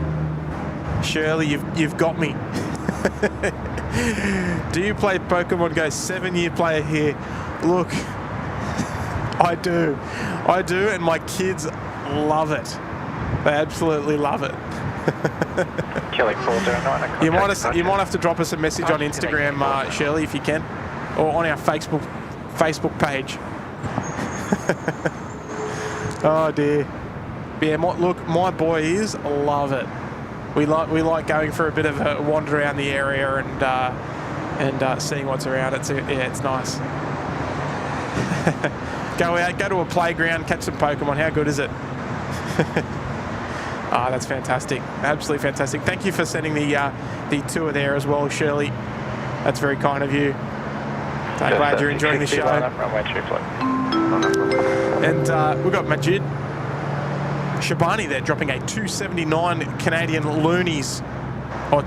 Shirley, you've got me. Do you play Pokemon Go? 7-year player here. Look, I do, and my kids love it. They absolutely love it. Kelly 409. You might have to drop us a message on Instagram, Shirley, if you can, or on our Facebook page. Oh dear. Yeah, look, my boys love it. We like going for a bit of a wander around the area and seeing what's around it. So yeah, it's nice. Go out, go to a playground, catch some Pokemon. How good is it? Ah, that's fantastic. Absolutely fantastic. Thank you for sending the tour there as well, Shirley. That's very kind of you. I'm glad you're enjoying the show. And we've got Majid Shabani there dropping a 279 Canadian loonies. Or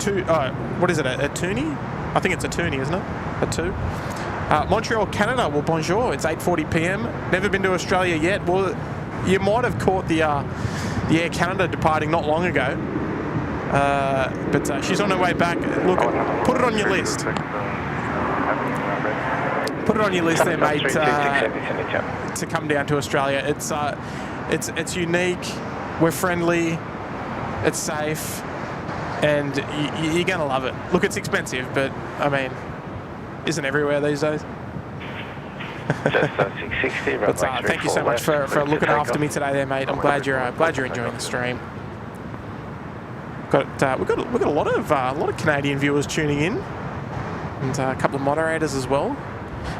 what is it, a toonie? I think it's a toonie, isn't it? A two. Montreal, Canada. Well, bonjour. It's 8:40 p.m. Never been to Australia yet. Well, you might have caught the the Air Canada departing not long ago. But she's on her way back. Look, put it on your list. Put it on your list there, mate, to come down to Australia. It's unique, we're friendly, it's safe, and you're going to love it. Look, it's expensive, but, I mean, isn't everywhere these days? But thank you so much for looking after me today there, mate. I'm glad you're enjoying the stream. We've got a lot of Canadian viewers tuning in, and a couple of moderators as well.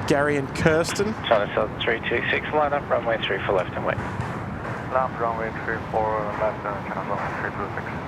Gary and Kirsten. China Southern 326, line up, runway 34 left and wait. Line up, runway 34 left and China Southern 326.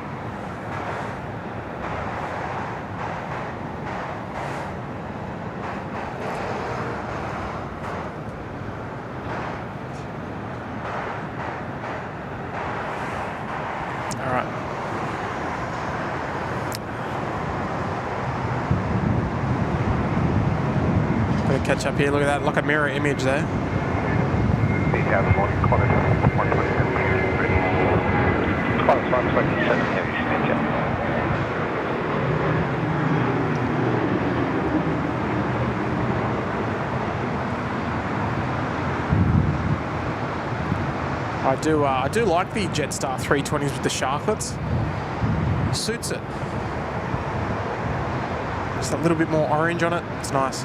Catch up here, look at that, like a mirror image there. Qantas 127, heavy signature. I do like the Jetstar 320s with the sharklets. Suits it. Just a little bit more orange on it, it's nice.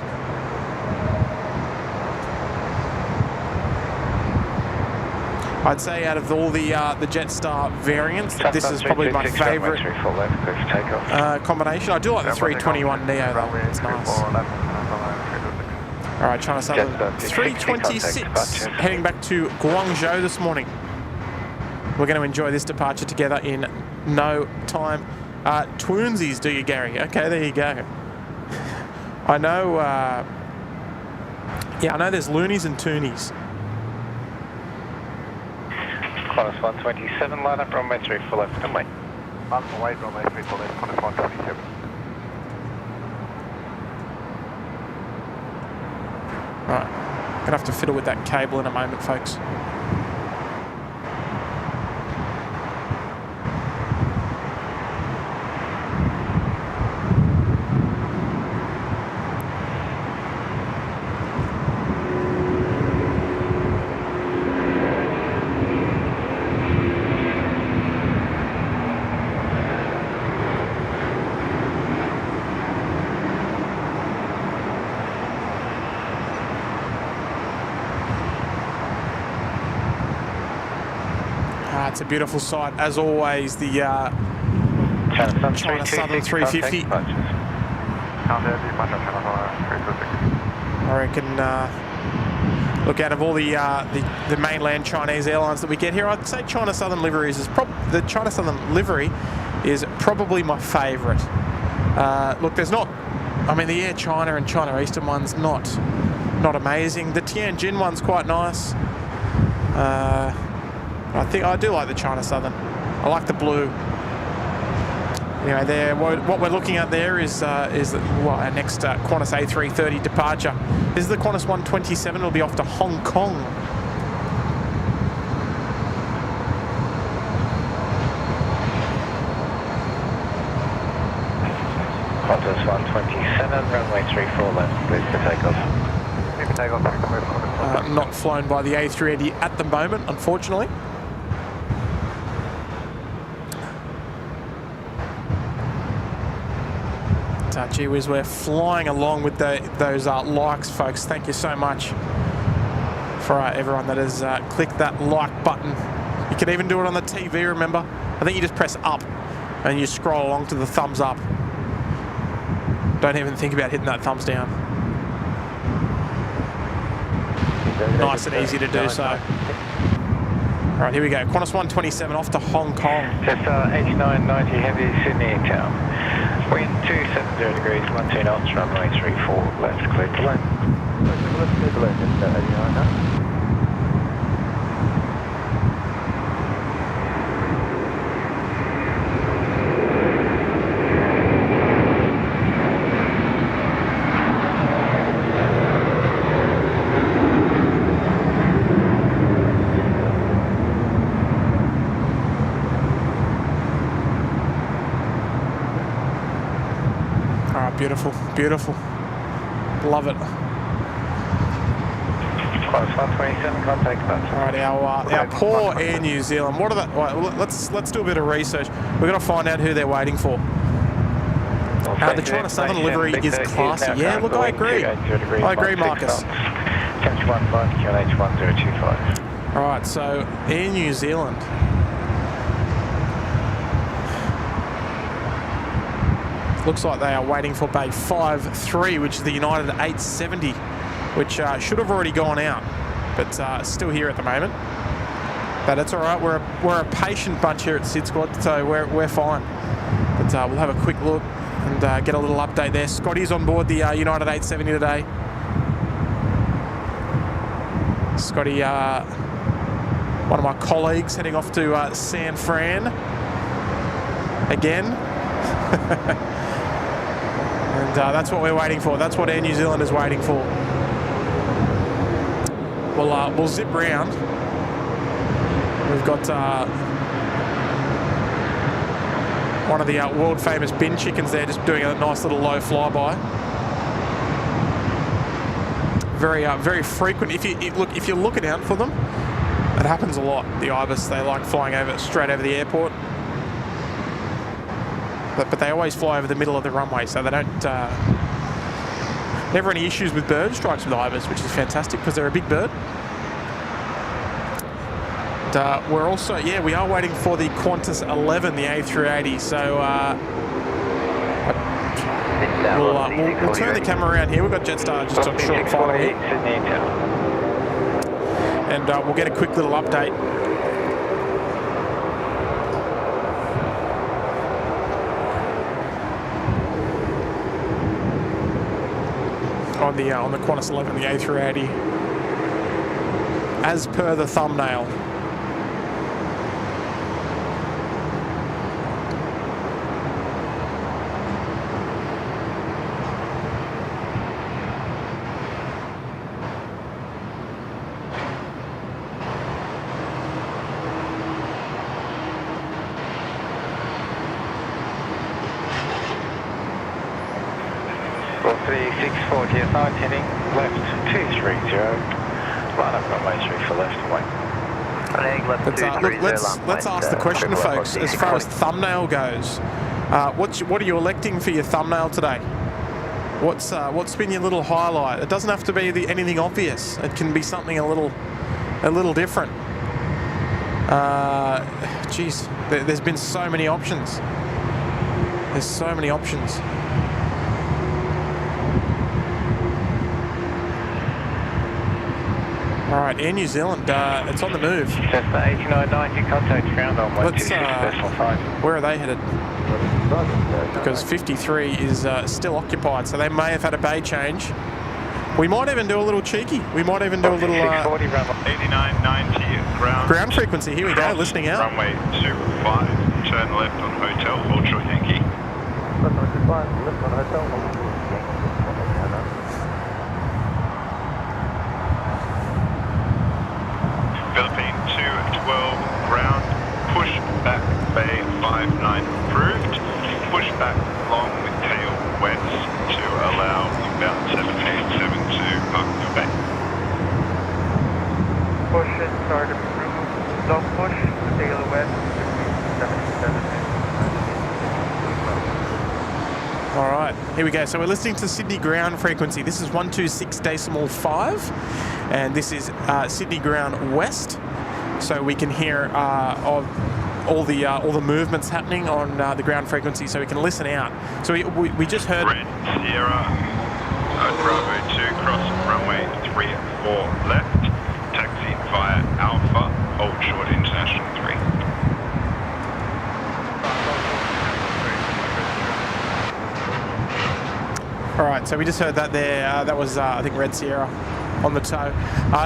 I'd say out of all the Jetstar variants, this is probably my favourite combination. I do like the 321 Neo though, it's nice. Alright, China Southern 326, heading back to Guangzhou this morning. We're going to enjoy this departure together in no time. Twinsies, do you, Gary? Okay, there you go. I know, I know there's loonies and toonies. Qantas 127, line up, runway 34 left and wait. Line up, wait, runway 34 left, Qantas 127. Right, gonna have to fiddle with that cable in a moment, folks. It's a beautiful sight, as always, the China Southern 350. I reckon, look, out of all the mainland Chinese airlines that we get here, I'd say China Southern livery the China Southern livery is probably my favourite. Look, there's not, I mean, the Air China and China Eastern one's not amazing. The Tianjin one's quite nice. I do like the China Southern. I like the blue. Anyway, there. What we're looking at there is our next Qantas A330 departure. This is the Qantas 127. It'll be off to Hong Kong. Qantas 127, runway 34 left, please for takeoff. Not flown by the A380 at the moment, unfortunately. Gee whiz, we're flying along with those likes, folks. Thank you so much for everyone that has clicked that like button. You can even do it on the TV, remember? I think you just press up and you scroll along to the thumbs up. Don't even think about hitting that thumbs down. Nice and easy to do so. Alright, here we go. Qantas 127 off to Hong Kong. Jetstar 8990 heavy Sydney town. Wind 270 degrees, 12 knots, runway 34 left, clear to land. Clear to land, Jetstar 8990. beautiful, beautiful. Love it. Close 127, contact bus. All right, our poor Air New Zealand. What are they? Right, let's do a bit of research. We're going to find out who they're waiting for. The China Southern livery is classy. Yeah, look, I agree. I agree, Marcus. Catch 1 QNH 1025. All right, so Air New Zealand. Looks like they are waiting for Bay 53, which is the United 870, which should have already gone out, but still here at the moment. But it's all right. We're a patient bunch here at SydSquad, so we're fine. But we'll have a quick look and get a little update there. Scotty's on board the United 870 today. Scotty, one of my colleagues, heading off to San Fran again. And that's what we're waiting for. That's what Air New Zealand is waiting for. We'll zip round. We've got one of the world famous bin chickens there, just doing a nice little low flyby. Very frequent. If you're looking out for them, it happens a lot. The Ibis, they like flying straight over the airport. But they always fly over the middle of the runway, so they don't... never any issues with bird strikes with Ibis, which is fantastic because they're a big bird. And, we're also... Yeah, we are waiting for the Qantas 11, the A380, so... we'll turn the camera around here. We've got Jetstar just on short final here. And we'll get a quick little update. On the Qantas 11, the A380, as per the thumbnail. Heading left 230. Line up runway 3 for left away. But let's ask the question, folks. As far as thumbnail goes, what are you electing for your thumbnail today? What's been your little highlight? It doesn't have to be anything obvious. It can be something a little different. Geez, there's been so many options. There's so many options. All right, Air New Zealand, it's on the move. Jetstar 8990, contact ground on 126.5. Where are they headed? Because 53 is still occupied, so they may have had a bay change. We might even do a little cheeky. We might even do a little... 8990, ground frequency, here we go, listening out. Runway 25, turn left on Hotel, hold short Yankee. Left on 25, left on Hotel, hold short Yankee. Philippine 212, ground, push back, Bay 59 approved, push back long with tail west to allow inbound 787 to park your bay. Push and start approved, long push, tail west, 787. All right, here we go. So we're listening to Sydney ground frequency. This is 126.5, and this is Sydney ground west. So we can hear of all the movements happening on the ground frequency, so we can listen out. So we just heard. Red Sierra, Bravo 2, cross runway 34 left, taxi via Alpha, hold short International 3. All right, so we just heard that there. That was, I think, Red Sierra on the toe.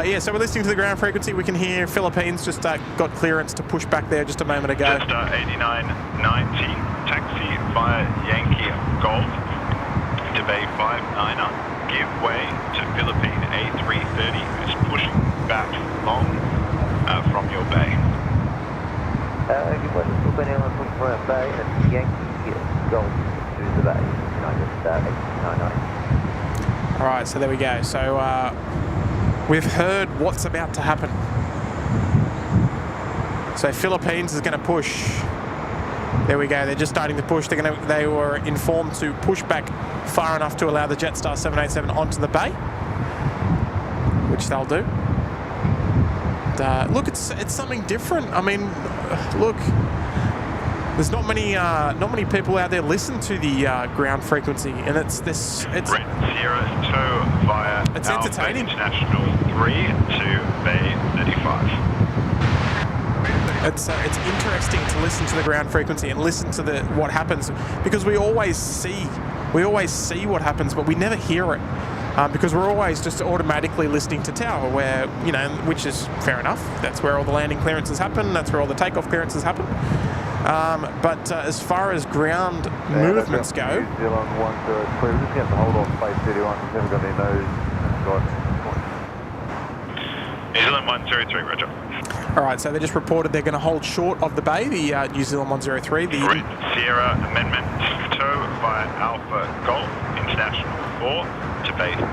Yeah, so we're listening to the ground frequency. We can hear Philippines just got clearance to push back there just a moment ago. Jetstar 8990, taxi via Yankee Golf to Bay 59er. Give way to Philippine A380, who's pushing back long from your bay. Give way to Philippine A380 Bay and Yankee Golf. today. Just 899. All right, so there we go. So we've heard what's about to happen. So Philippines is going to push. There we go. They're just starting to push. They were informed to push back far enough to allow the Jetstar 787 onto the bay, which they'll do. And, look, it's something different. I mean, look, there's not many people out there listen to the ground frequency, and it's Red Sierra tow via it's Alpha entertaining. International 3 to Bay 35. It's interesting to listen to the ground frequency and listen to what happens, because we always see what happens, but we never hear it, because we're always just automatically listening to tower, where, you know, which is fair enough. That's where all the landing clearances happen. That's where all the takeoff clearances happen. But as far as ground movements go, New Zealand 103. We're just getting to hold off space 31. We've never got any nose. New Zealand 103, roger. all right. So they just reported they're going to hold short of the bay. The New Zealand 103. The Red Sierra amendment tow via Alpha Golf International 4 to Bay 5.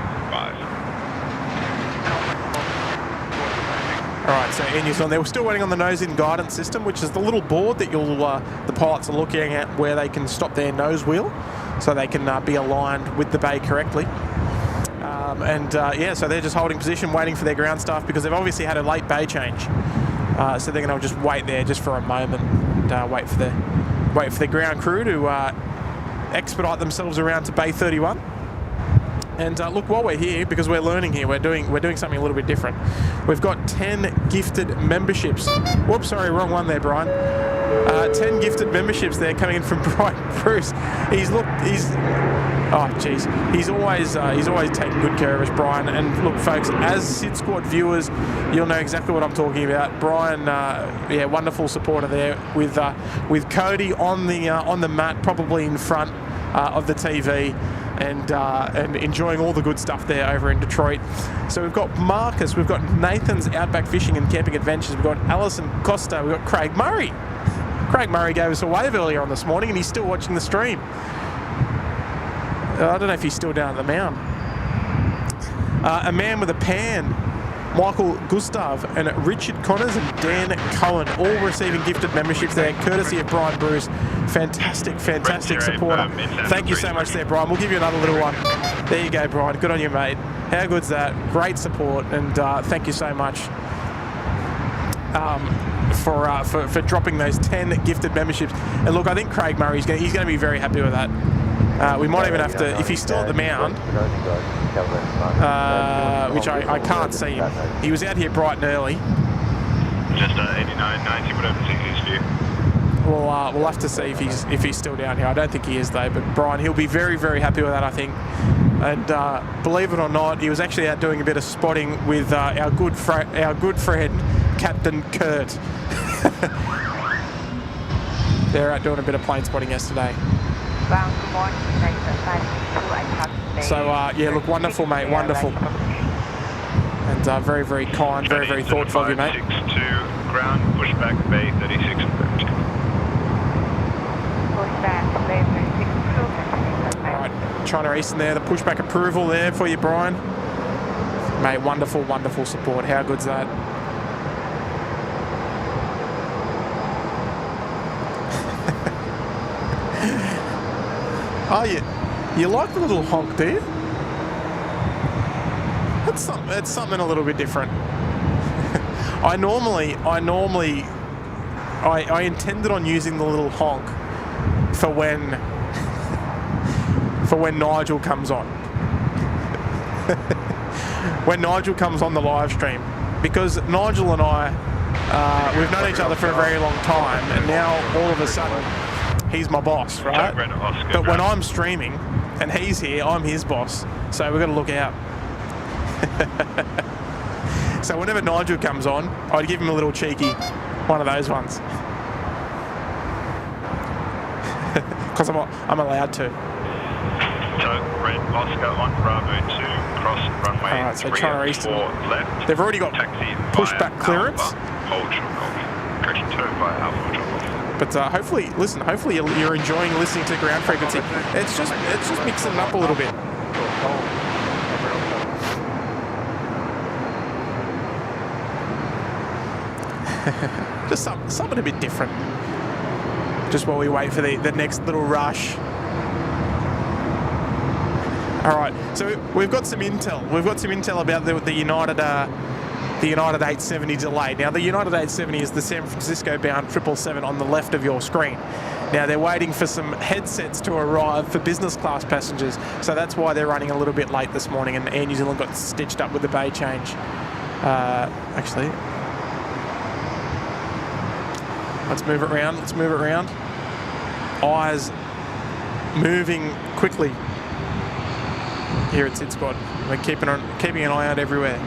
All right, so Air New Zealand, they were still waiting on the nose-in guidance system, which is the little board that the pilots are looking at, where they can stop their nose wheel, so they can be aligned with the bay correctly. Yeah, so they're just holding position, waiting for their ground staff, because they've obviously had a late bay change. So they're going to just wait there just for a moment and wait for the ground crew to expedite themselves around to Bay 31. And look, while we're here, because we're learning here, we're doing something a little bit different. We've got 10 gifted memberships. Whoops, sorry, wrong one there, Brian. 10 gifted memberships there coming in from Brian Bruce. He's always taking good care of us, Brian. And look, folks, as SydSquad viewers, you'll know exactly what I'm talking about. Brian, yeah, wonderful supporter there with Cody on the mat, probably in front of the TV. And enjoying all the good stuff there over in Detroit. So we've got Marcus, we've got Nathan's Outback Fishing and Camping Adventures, we've got Alison Costa, we've got Craig Murray. Craig Murray gave us a wave earlier on this morning, and he's still watching the stream. I don't know if he's still down at the mound. A Man with a Pan, Michael Gustav, and Richard Connors and Dan Cohen, all receiving gifted memberships there, courtesy of Brian Bruce. Fantastic supporter. Thank you so much there, Brian. We'll give you another little one. There you go, Brian. Good on you, mate. How good's that? Great support, and thank you so much for dropping those 10 gifted memberships. And look, I think Craig Murray's going to be very happy with that. We might even have to, if he's still at the mound, which I can't see him. He was out here bright and early. Just 89.90, whatever is for you. We'll have to see if he's still down here. I don't think he is though. But Brian, he'll be very, very happy with that, I think. And believe it or not, he was actually out doing a bit of spotting with our good friend Captain Kurt. They're out doing a bit of plane spotting yesterday. So yeah, look, wonderful, mate, wonderful. And very, very kind, very, very thoughtful of you, mate. 62 ground, pushback Bay 36. Alright, China Eastern there, the pushback approval there for you, Brian. Mate, wonderful, wonderful support. How good's that? Oh, you like the little honk, do you? It's something a little bit different. I intended on using the little honk for when Nigel comes on. When Nigel comes on the live stream, because Nigel and I, we've known each other for a very long time, and now all of a sudden he's my boss, right? But when I'm streaming and he's here, I'm his boss, so we've got to look out. So whenever Nigel comes on, I'd give him a little cheeky one of those ones. Because I'm allowed to. Red Oscar on Bravo 2, cross runway. Alright, so China Eastern, left. they've already got Taxi pushback clearance. But hopefully you're enjoying listening to ground frequency. It's just mixing it up a little bit. Just something a bit different. Just while we wait for the next little rush. All right, so we've got some intel. We've got some intel about the United 870 delay. Now, the United 870 is the San Francisco-bound 777 on the left of your screen. Now, they're waiting for some headsets to arrive for business class passengers, so that's why they're running a little bit late this morning, and Air New Zealand got stitched up with the bay change. Actually, let's move it around. Let's move it around. Eyes moving quickly here at SydSquad. We're keeping an eye out everywhere.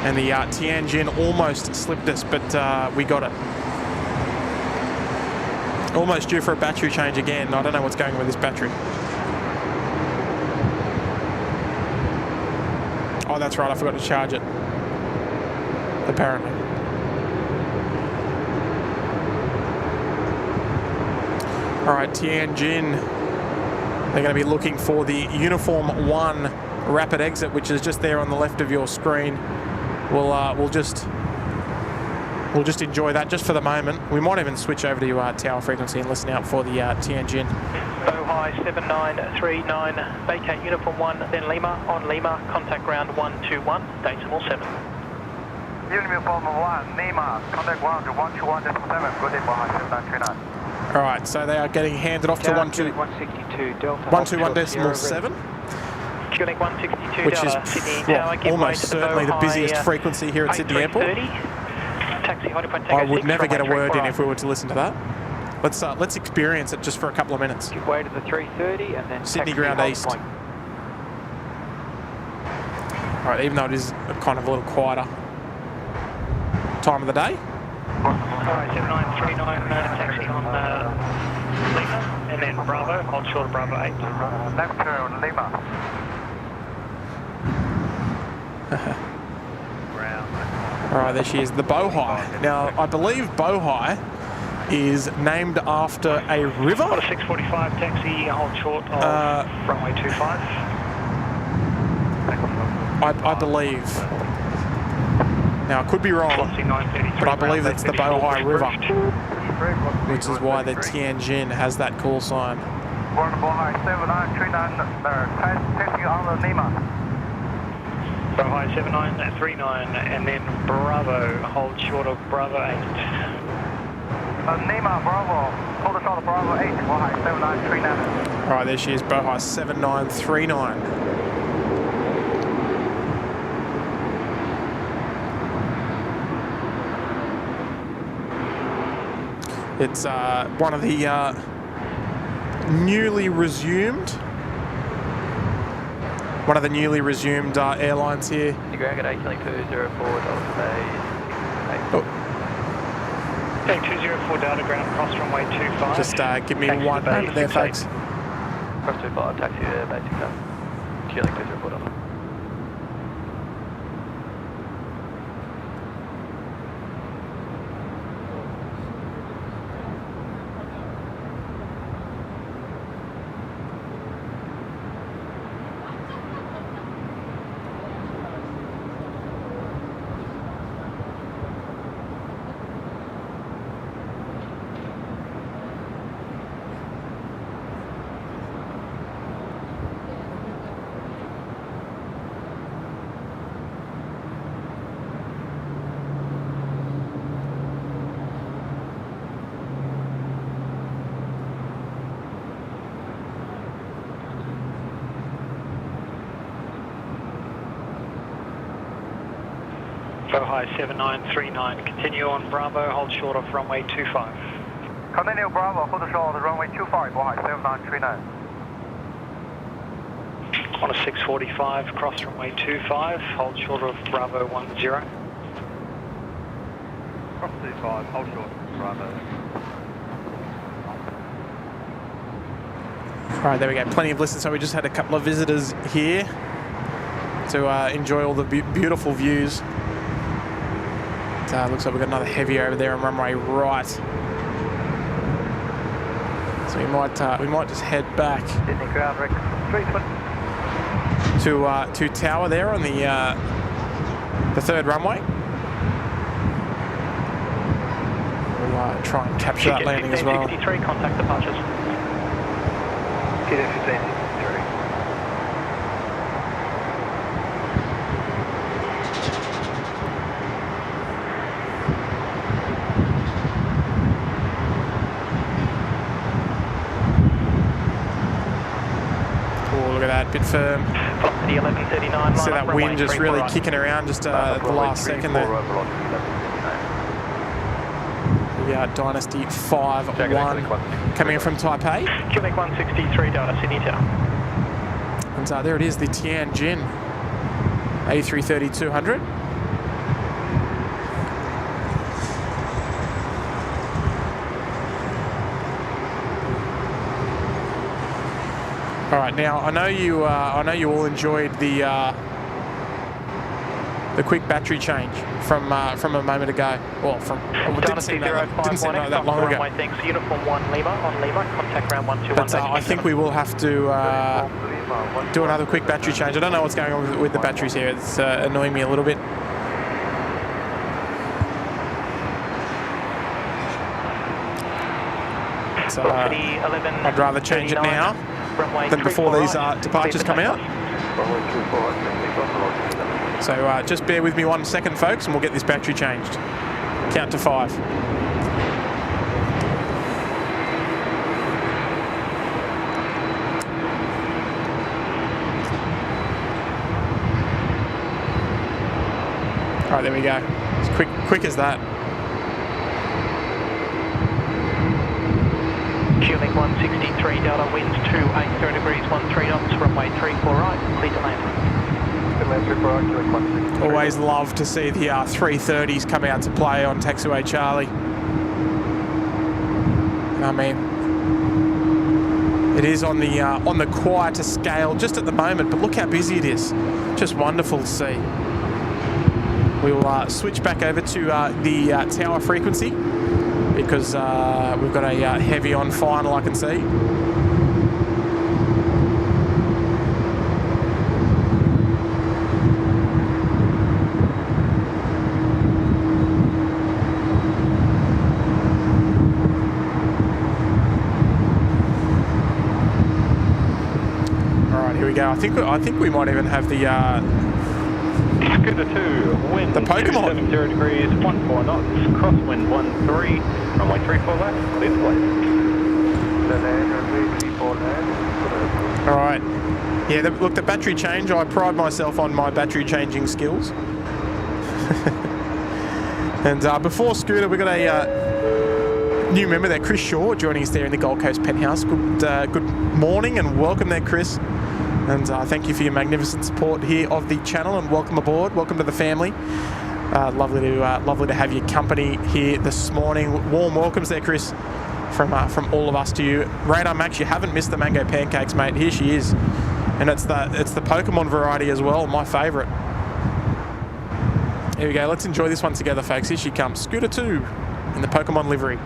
And the Tianjin almost slipped us, but we got it. Almost due for a battery change again. I don't know what's going on with this battery. Oh, that's right. I forgot to charge it. Apparently. All right, Tianjin. They're going to be looking for the Uniform 1 rapid exit, which is just there on the left of your screen. We'll just enjoy that just for the moment. We might even switch over to tower frequency and listen out for the Tianjin. Bohai 7939, vacate Uniform 1, then Lima, on Lima, contact ground 121, decimal 7. Uniform 1, Lima, contact ground 121, decimal 7, good day, Bohai 7939. All right, so they are getting handed off to 162 Delta, 121 decimal 7. Link 162 which Delta, is Sydney Tower, almost certainly the busiest frequency here at Sydney Airport. Taxi I would never get a word in if we were to listen to that. Let's experience it just for a couple of minutes. Give way to the 330 and then Sydney ground east. All right, even though it is kind of a little quieter time of the day. Alright, 7939, taxi on Lima, and then Bravo, hold short of Bravo 8. Left turn, Lima. All right, there she is, the Bohai. Now, I believe Bohai is named after a river. On a 645 taxi, hold short of runway 25. I believe. Now, I could be wrong, but I believe it's the Bohai River, which is why the Tianjin has that call sign. Bohai 7939, taxi on the Lima. Bohai 7939, and then Bravo, hold short of Bravo 8. Lima, Bravo, hold short of Bravo 8, Bohai 7939. All right, there she is, Bohai 7939. It's one of the newly resumed airlines here. You go get 80204 Delta Bay. Oh. 8204 Delta ground cross runway 25. Just give me one moment there, folks. Cross 25, taxi there, basic time. Link 204 Delta. Bohai 7939, continue on Bravo, hold short of runway 25. Continue Bravo, hold short of runway 25, Bohai 7939. On a 645, cross runway 25, hold short of Bravo 10. Cross 25, hold short of Bravo. All right, there we go. Plenty of listens. So we just had a couple of visitors here to enjoy all the beautiful views. Looks like we've got another heavy over there on runway right. So we might just head back Sydney ground record 320. to tower there on the third runway. We'll try and capture that landing as well. 1563, contact departures. Kilo 1563. Oh, look at that, bit firm. Velocity 1139. See that wind just really kicking around just at the last second there. The Dynasty 5-1 coming in from Taipei. Quebec 163 Delta, Sydney Tower. And there it is, the Tianjin A330-200. All right, now I know you all enjoyed the quick battery change from a moment ago. Well, didn't seem that long ago. Runway, thanks. Uniform 1 Lima on Lima, contact ground 121. But I think we will have to do another quick battery change. I don't know what's going on with the batteries here. It's annoying me a little bit. So I'd rather change it now than before these departures come out. So just bear with me 1 second, folks, and we'll get this battery changed. Count to 5. All right, there we go. It's quick as that. Quebec 163 Delta, winds 280 degrees, 13 knots, runway 34 right, clear to land. Always love to see the 330s come out to play on taxiway Charlie. I mean, it is on the quieter scale just at the moment, but look how busy it is. Just wonderful to see. We will switch back over to the tower frequency because we've got a heavy on final, I can see. I think we might even have the Scooter 2, wind the Pokemon. 270 degrees, 14 knots, crosswind 13, runway 34 left, clear to land. All right. Yeah, look, the battery change, I pride myself on my battery changing skills. And before Scooter, we've got a new member there, Chris Shaw, joining us there in the Gold Coast penthouse. Good morning and welcome there, Chris. And thank you for your magnificent support here of the channel, and welcome aboard. Welcome to the family. Lovely to have your company here this morning. Warm welcomes there, Chris, from all of us to you. Radar Max, you haven't missed the mango pancakes, mate. Here she is, and it's the Pokemon variety as well, my favourite. Here we go. Let's enjoy this one together, folks. Here she comes, Scooter 2 in the Pokemon livery.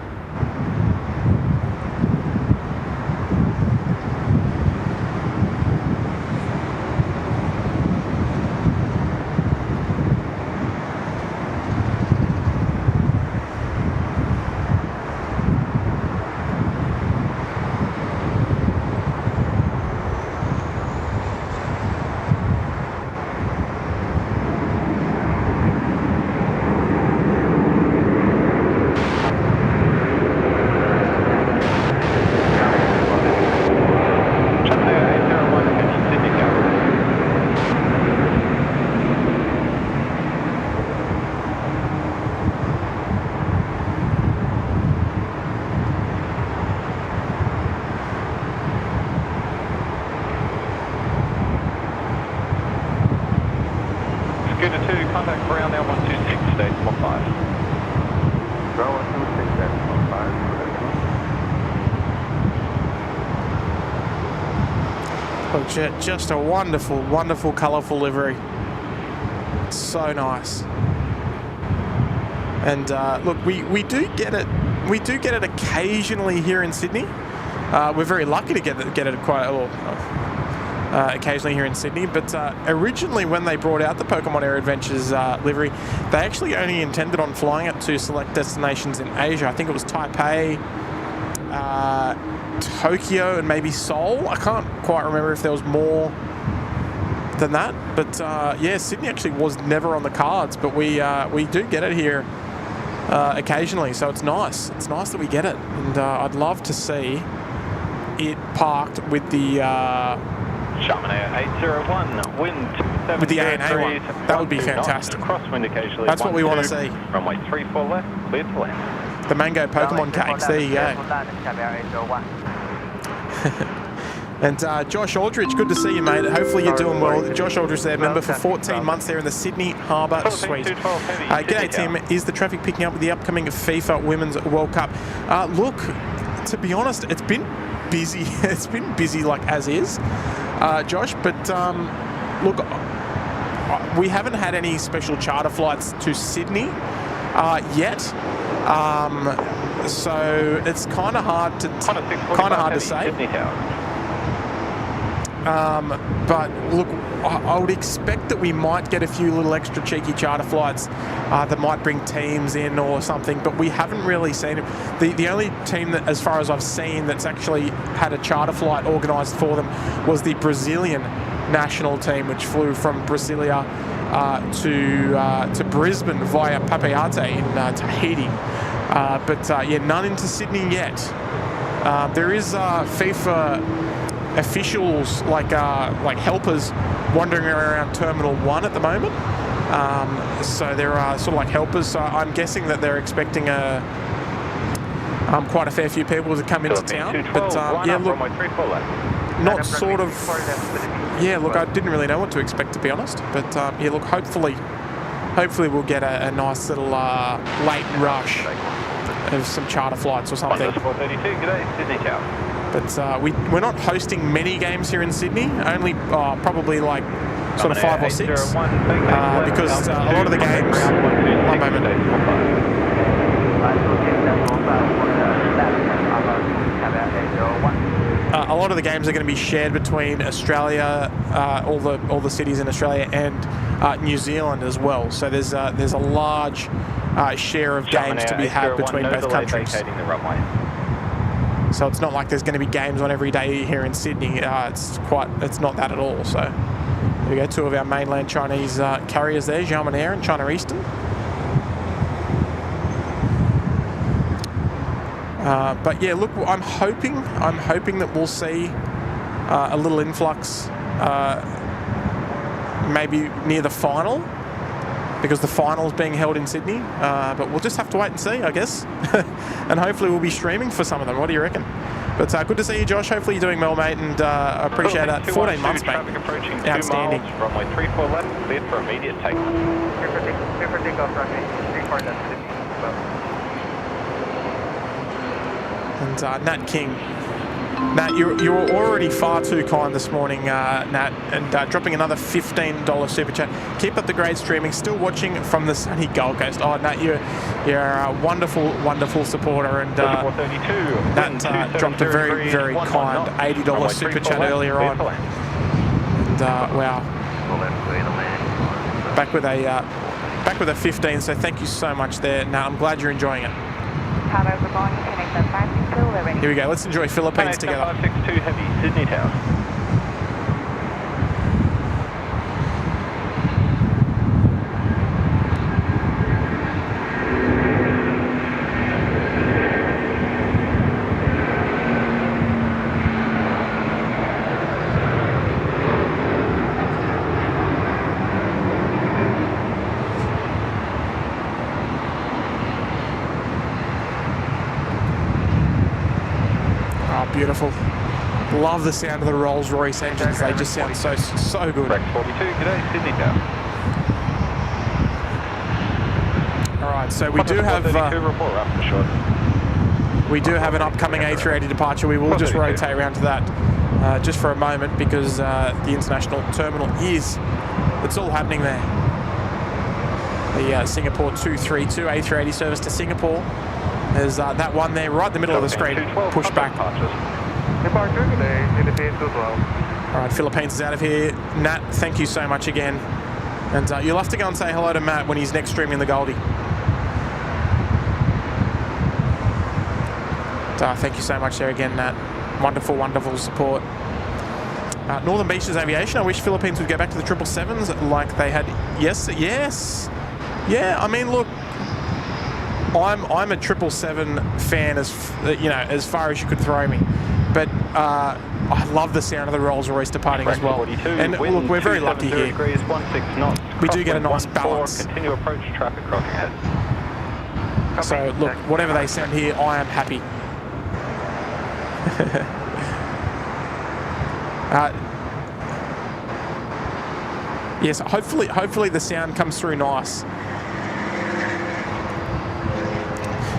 Scooter 2, contact ground now 126, stage 15. Ground 126, stage 15. Oh, just a wonderful, wonderful, colourful livery. So nice. And look, we do get it occasionally here in Sydney. we're very lucky to get it quite occasionally here in Sydney. But originally, when they brought out the Pokemon Air Adventures livery, they actually only intended on flying it to select destinations in Asia. I think it was Taipei, Tokyo, and maybe Seoul. I can't quite remember if there was more than that. But yeah, Sydney actually was never on the cards, but we do get it here occasionally, so it's nice. It's nice that we get it, and I'd love to see it parked with the Shaman Air 801, wind 27 with the ANA one. That would be fantastic. Crosswind occasionally. That's what we want to see. Runway 34 left, cleared to land. The mango Pokemon cakes. There you go. And Josh Aldridge, good to see you, mate. Hopefully you're doing well. Josh Aldridge there, member for 14 months there in the Sydney Harbour Suite. G'day, Tim. Is the traffic picking up with the upcoming FIFA Women's World Cup? Look, to be honest, it's been busy. It's been busy like as is, Josh. But look, we haven't had any special charter flights to Sydney yet. So it's kind of hard to say. But look, I would expect that we might get a few little extra cheeky charter flights that might bring teams in or something, but we haven't really seen it. The only team that, as far as I've seen, that's actually had a charter flight organised for them was the Brazilian national team, which flew from Brasilia to Brisbane via Papeete in Tahiti. But yeah, none into Sydney yet. There is FIFA officials like helpers wandering around Terminal 1 at the moment. So there are sort of like helpers. So I'm guessing that they're expecting quite a fair few people to come into town. But yeah, look, not sort of. Yeah, look, I didn't really know what to expect, to be honest. But yeah, look, hopefully we'll get a nice little late rush of some charter flights or something. But we're not hosting many games here in Sydney, only probably like sort of 5 or 6, because a lot of the games... One moment. A lot of the games are going to be shared between Australia, all the cities in Australia, and New Zealand as well. So there's a large share of games to be had between both countries. So it's not like there's going to be games on every day here in Sydney. It's not that at all. So there we go, 2 of our mainland Chinese carriers there, Asiana and Air and China Eastern. But yeah, look, I'm hoping that we'll see a little influx, maybe near the final, because the final's being held in Sydney. But we'll just have to wait and see, I guess. And hopefully we'll be streaming for some of them. What do you reckon? But good to see you, Josh. Hopefully you're doing well, mate, and I appreciate that. 14 months, mate. Outstanding. Runway 34 left, cleared for immediate takeoff. Super takeoff, runway 34 left. And Nat King. Nat, you're already far too kind this morning, Nat, and dropping another $15 super chat. Keep up the great streaming. Still watching from the sunny Gold Coast. Oh, Nat, you're a wonderful supporter, and Nat dropped a very kind $80 super chat earlier on. And wow, back with a 15. So thank you so much there, Nat. I'm glad you're enjoying it. Here we go. Let's enjoy Philippines together. 562 Heavy, Sydney Tower. Beautiful. Love the sound of the Rolls-Royce engines. They just sound so good. Blacks 42, g'day, Sydney Tower. All right, so we do have an upcoming A380 departure. We will just rotate around to that just for a moment, because the international terminal it's all happening there. The Singapore 232 A380 service to Singapore. There's that one there right in the middle of the screen, pushback. Departure today, Philippines 212. All right, Philippines is out of here. Nat, thank you so much again. And you'll have to go and say hello to Matt when he's next streaming the Goldie. Thank you so much there again, Nat. Wonderful, wonderful support. Northern Beaches Aviation, I wish Philippines would go back to the 777s like they had. Yes. Yeah, I mean, look, I'm a 777 fan as far as you could throw me. But I love the sound of the Rolls-Royce departing as well. 42, and look, we're very lucky here. Degrees, 16 knots. We do get a nice balance. Continue approach traffic crossing ahead. So look, whatever they send here, I am happy. Yes, hopefully the sound comes through nice.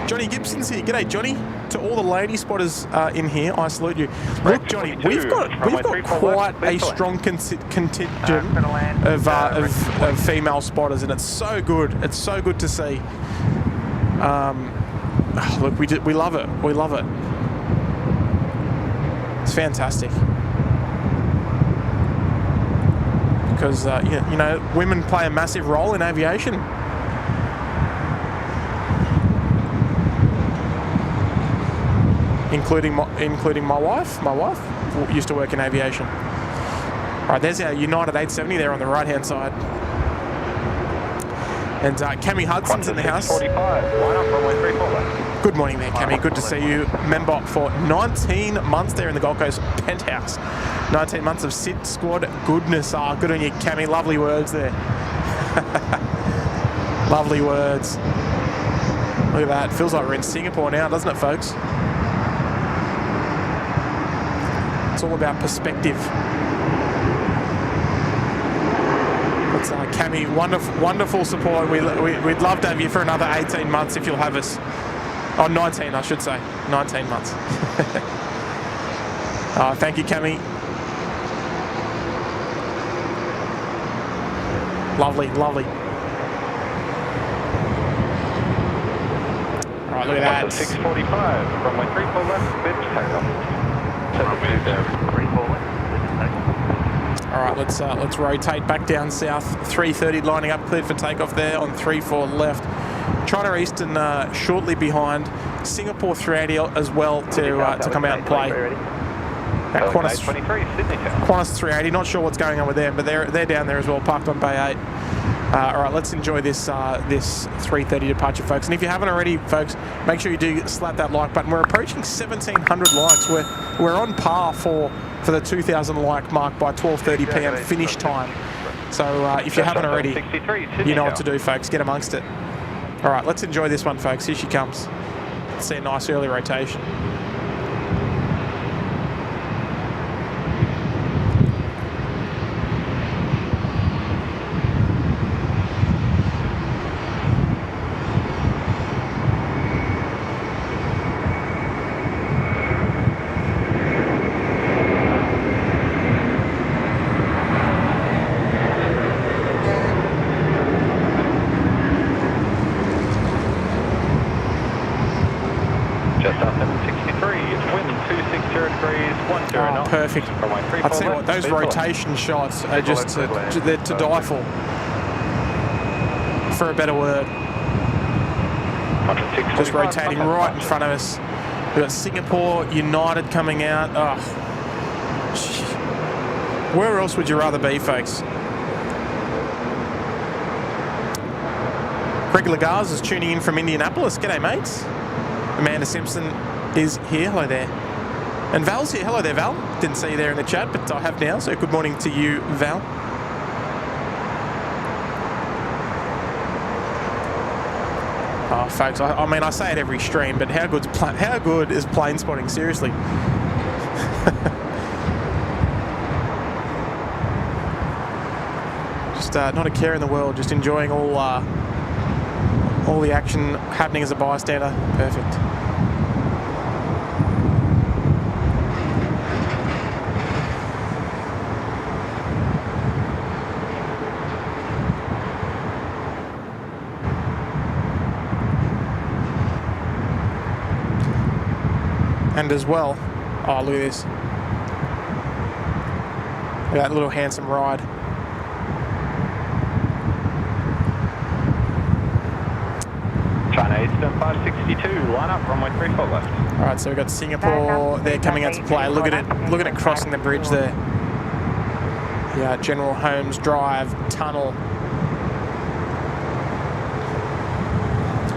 Johnny Gibson's here. G'day, Johnny. To all the lady spotters in here, I salute you. Look, Johnny, we've got quite a strong contingent of female spotters, and it's so good. It's so good to see. Look, we love it. We love it. It's fantastic. Because you know, women play a massive role in aviation. Including my wife. My wife used to work in aviation. All right, there's our United 870 there on the right-hand side. And Cammy Hudson's in the house. 45, line up, runway 34 left. Good morning there, Cammy. Good to see you. Member for 19 months there in the Gold Coast penthouse. 19 months of SydSquad goodness. Good on you, Cammy. Lovely words there. Lovely words. Look at that. Feels like we're in Singapore now, doesn't it, folks? It's all about perspective. It's Cammy, wonderful support. We'd love to have you for another 18 months if you'll have us. Oh, 19, I should say. 19 months. Thank you, Cammy. Lovely, lovely. All right, look at that. 645, runway 34 left, bid takeoff. All right, let's rotate back down south. 330 lining up, cleared for takeoff there on 34 left. China Eastern shortly behind. Singapore 380 as well to come out and play. Qantas 380. Not sure what's going on with them, but they're down there as well, parked on Bay 8. All right, let's enjoy this 330 departure, folks. And if you haven't already, folks, make sure you do slap that like button. We're approaching 1,700 likes. We're on par for the 2,000 like mark by 12:30 p.m. finish time. So if you haven't already, you know what to do, folks. Get amongst it. All right, let's enjoy this one, folks. Here she comes. Let's see a nice early rotation. Perfect. I'd tell you what, those rotation shots are just they're to die for a better word. Just rotating right in front of us. We've got Singapore, United coming out. Oh, where else would you rather be, folks? Greg Lagars is tuning in from Indianapolis. G'day, mates. Amanda Simpson is here. Hello there. And Val's here. Hello there, Val. Didn't see you there in the chat, but I have now. So good morning to you, Val. Oh, folks, I mean, I say it every stream, but how good is plane spotting? Seriously. Just not a care in the world. Just enjoying all the action happening as a bystander. Perfect. And as well, Oh, look at this. Look at that little handsome ride. China Eastern 562, line up, runway 34 left. All right, so we've got Singapore there coming out to play. Look at it crossing the bridge there. Yeah, General Holmes Drive Tunnel.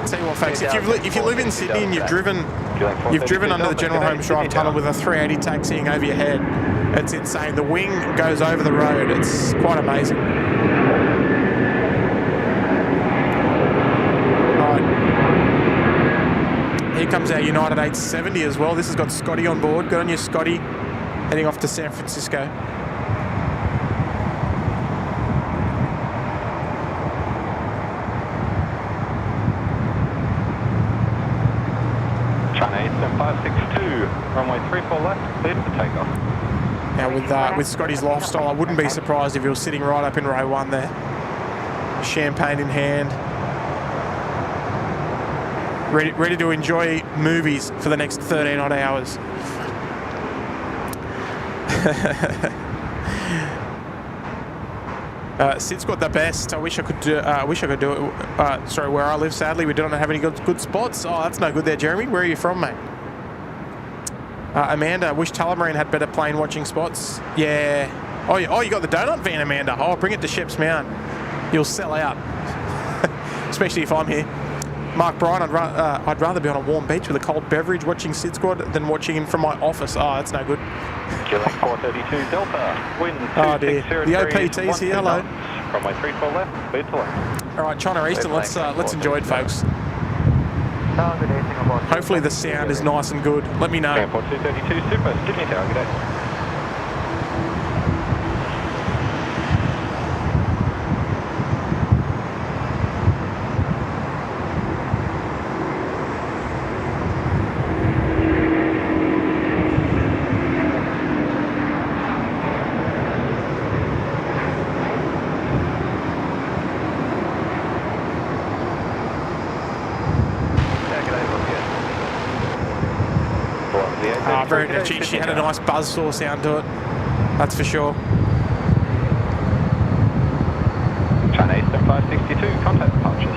Tell you what, folks, if you live in Sydney and you've driven under the General Holmes Drive Tunnel with a 380 taxiing over your head, it's insane. The wing goes over the road. It's quite amazing. Here comes our United 870 as well. This has got Scotty on board. Good on you, Scotty. Heading off to San Francisco. China Eastern 562, runway 34 left, cleared for takeoff. Now with Scotty's lifestyle, I wouldn't be surprised if he was sitting right up in row 1 there. Champagne in hand. Ready to enjoy movies for the next 13 odd hours. SydSquad the best. I wish I could do it. Sorry, where I live, sadly, we don't have any good spots. Oh, that's no good there, Jeremy. Where are you from, mate? Amanda, wish Tullamarine had better plane watching spots. Yeah. Oh, you got the donut van, Amanda. Oh, bring it to Sheps Mount. You'll sell out. Especially if I'm here. Mark Bryan, I'd rather be on a warm beach with a cold beverage watching SydSquad than watching him from my office. Oh, that's no good. July 432 Delta, wind 260 oh dear, the OPT's here, hello. Runway 34 left, clear to left. All right, China Eastern, let's enjoy it, folks. Hopefully the sound is nice and good. Let me know. Airport 232 Super, Sydney Tower, good day. She had a nice buzzsaw sound to it, that's for sure. China Eastern 562, contact departures.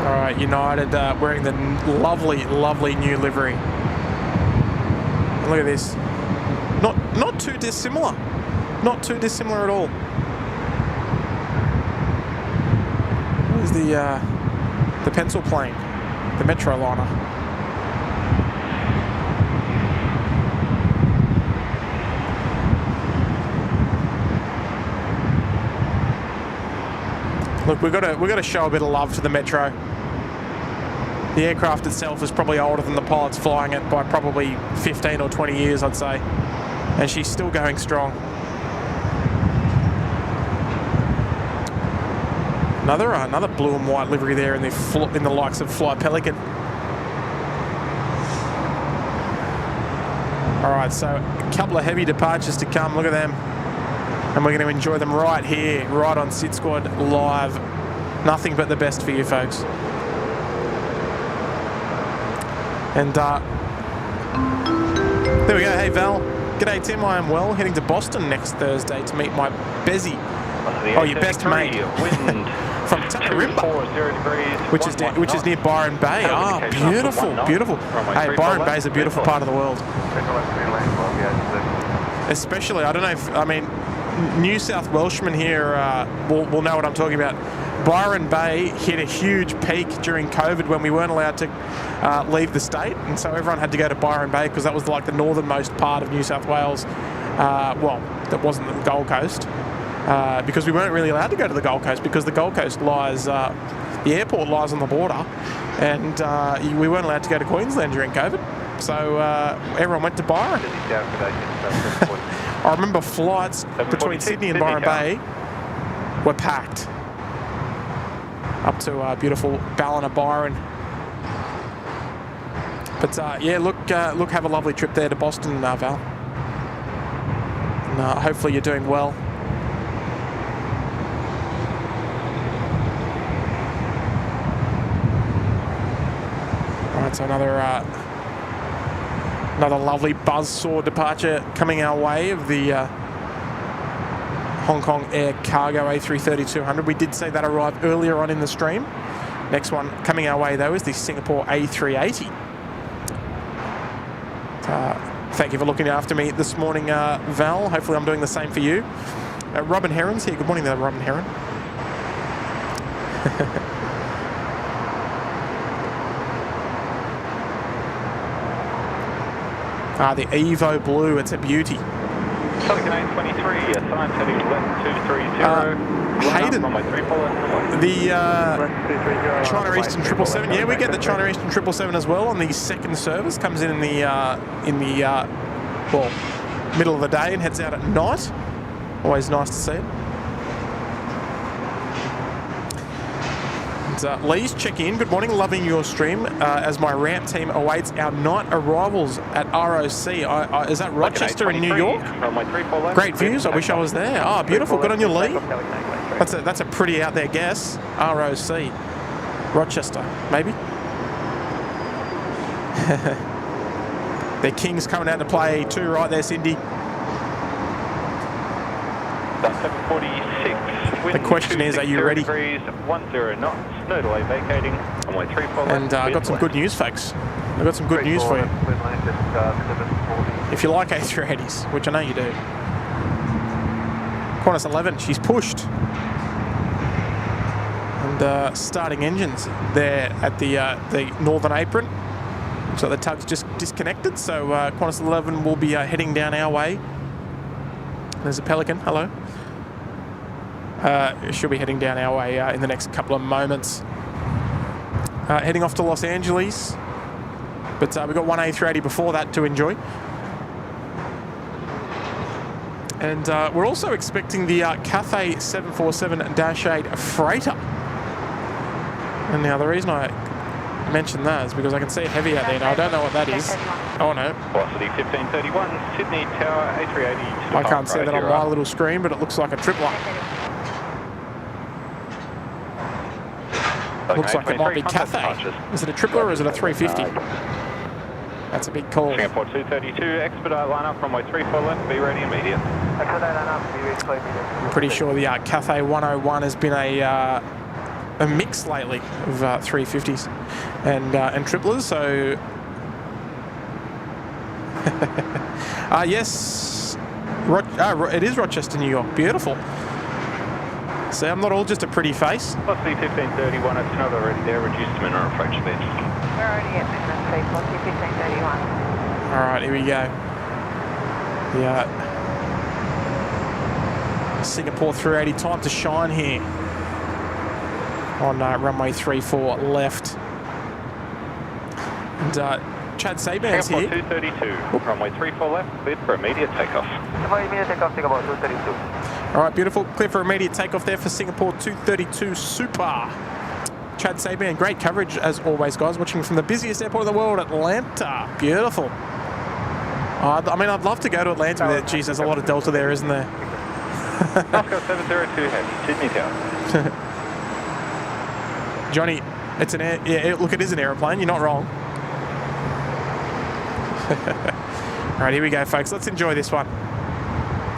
All right, United wearing the lovely new livery. And look at this. Not too dissimilar. Not too dissimilar at all. There's the pencil plane, the Metro liner. Look, we've got to show a bit of love to the Metro. The aircraft itself is probably older than the pilots flying it by probably 15 or 20 years, I'd say. And she's still going strong. Another blue and white livery there in the likes of Fly Pelican. All right, so a couple of heavy departures to come. Look at them. And we're going to enjoy them right here, right on SydSquad Live. Nothing but the best for you folks. And there we go. Hey Val. G'day Tim, I am well. Heading to Boston next Thursday to meet my Bezzy. Oh, your best mate. From Tullamarine, which is near Byron Bay. Oh, beautiful. Hey, Byron Bay is a beautiful part of the world. Especially, I don't know if, New South Welshmen here will know what I'm talking about. Byron Bay hit a huge peak during COVID when we weren't allowed to leave the state, and so everyone had to go to Byron Bay because that was like the northernmost part of New South Wales. That wasn't the Gold Coast, because we weren't really allowed to go to the Gold Coast because the Gold Coast lies, the airport lies on the border, and we weren't allowed to go to Queensland during COVID. So everyone went to Byron. I remember flights between Sydney and Byron Bay were packed up to beautiful Ballina Byron. But yeah, look, have a lovely trip there to Boston, Val. And hopefully you're doing well. All right, so another Another lovely buzzsaw departure coming our way of the Hong Kong Air Cargo A330-200. We did see that arrive earlier on in the stream. Next one coming our way, though, is the Singapore A380. Thank you for looking after me this morning, Val. Hopefully I'm doing the same for you. Robin Heron's here. Good morning there, Robin Heron. The Evo Blue, it's a beauty. Southern Canadian 23, assigned heading left 230. Hayden, on my 3-4 the China Eastern 777. Yeah, we get the China Eastern 777 as well on the second service. Comes in the well, middle of the day and heads out at night. Always nice to see it. And, Lee's checking in. Good morning, loving your stream as my ramp team awaits our night arrivals at ROC. Is that Rochester in New York? Great views. I wish I was there. Oh, beautiful. Good on you, Lee. That's a pretty out there guess. ROC. Rochester, maybe? Their Kings coming out to play too, right there, Cindy. 746. The question is, are you ready? 10 knots, no delay vacating. Runway 34 left. And I got some good news, folks. I've got some good news for you. If you like A380s, which I know you do. Qantas 11, she's pushed. And starting engines there at the northern apron. So the tug's just disconnected. So Qantas 11 will be heading down our way. There's a Pelican. Hello. She'll be heading down our way in the next couple of moments. Heading off to Los Angeles. But we've got one A380 before that to enjoy. And we're also expecting the Cathay 747-8 freighter. And now the reason I mention that is because I can see it heavy out there. Now I don't know what that is. Oh no. Velocity 1531, Sydney Tower A380. I can't see that on my little screen, but it looks like a tripler. Looks like it might be Cathay. Is it a tripler or is it a 350? That's a big call. Singapore 232, expedite lineup, runway 34 left, be ready immediate. I'm pretty sure the Cathay 101 has been a mix lately of 350s and triplers. So yes, it is Rochester, New York. Beautiful. See, I'm not all just a pretty face. Velocity 1531, it's not already there, reduced to minimum approach speed. We're already at minimum speed, velocity 1531. All right, here we go. Yeah. Singapore 380, time to shine here. On runway 34 left. And Chad Saban's here. 232, runway 34 left, cleared for immediate takeoff. Immediate takeoff, Singapore 232. All right, beautiful. Clear for immediate takeoff there for Singapore 232 Super. Chad Saban, great coverage as always, guys. Watching from the busiest airport in the world, Atlanta. Beautiful. I mean, I'd love to go to Atlanta. There. Geez, there's a lot of Delta there, isn't there? Oscar 702 heavy, Sydney Tower. Johnny, it's an air. Yeah, look, it is an aeroplane. You're not wrong. All right, here we go, folks. Let's enjoy this one.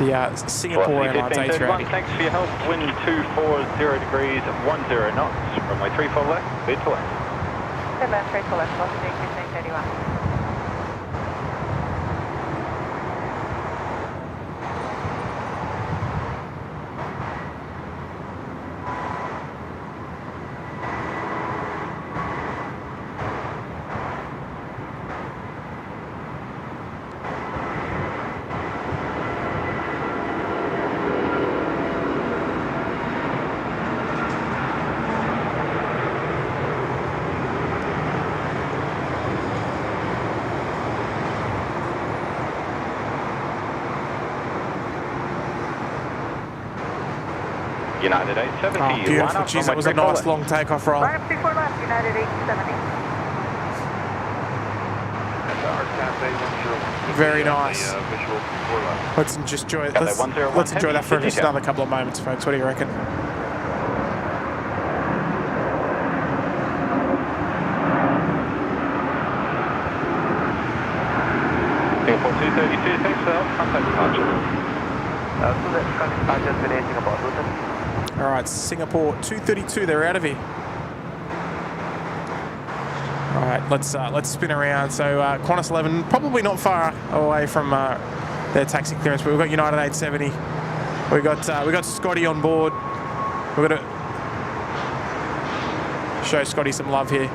The Singapore Airlines A380. Thanks for your help. Wind 240 degrees, 10 knots. Runway 34 left, speed to left. 34 left, velocity 1531. United 870. Oh, beautiful. Jeez, that was a nice long takeoff roll. Right up 64 left, United 870. Very nice. Let's just enjoy it. Let's enjoy that for just another couple of moments, folks. What do you reckon? Singapore 232, thanks for the help. Contact departure. So that's just been anything about Luton. All right, Singapore 232, they're out of here. All right, let's spin around. So Qantas 11, probably not far away from their taxi clearance, but we've got United 870. We got Scotty on board. We've got to show Scotty some love here.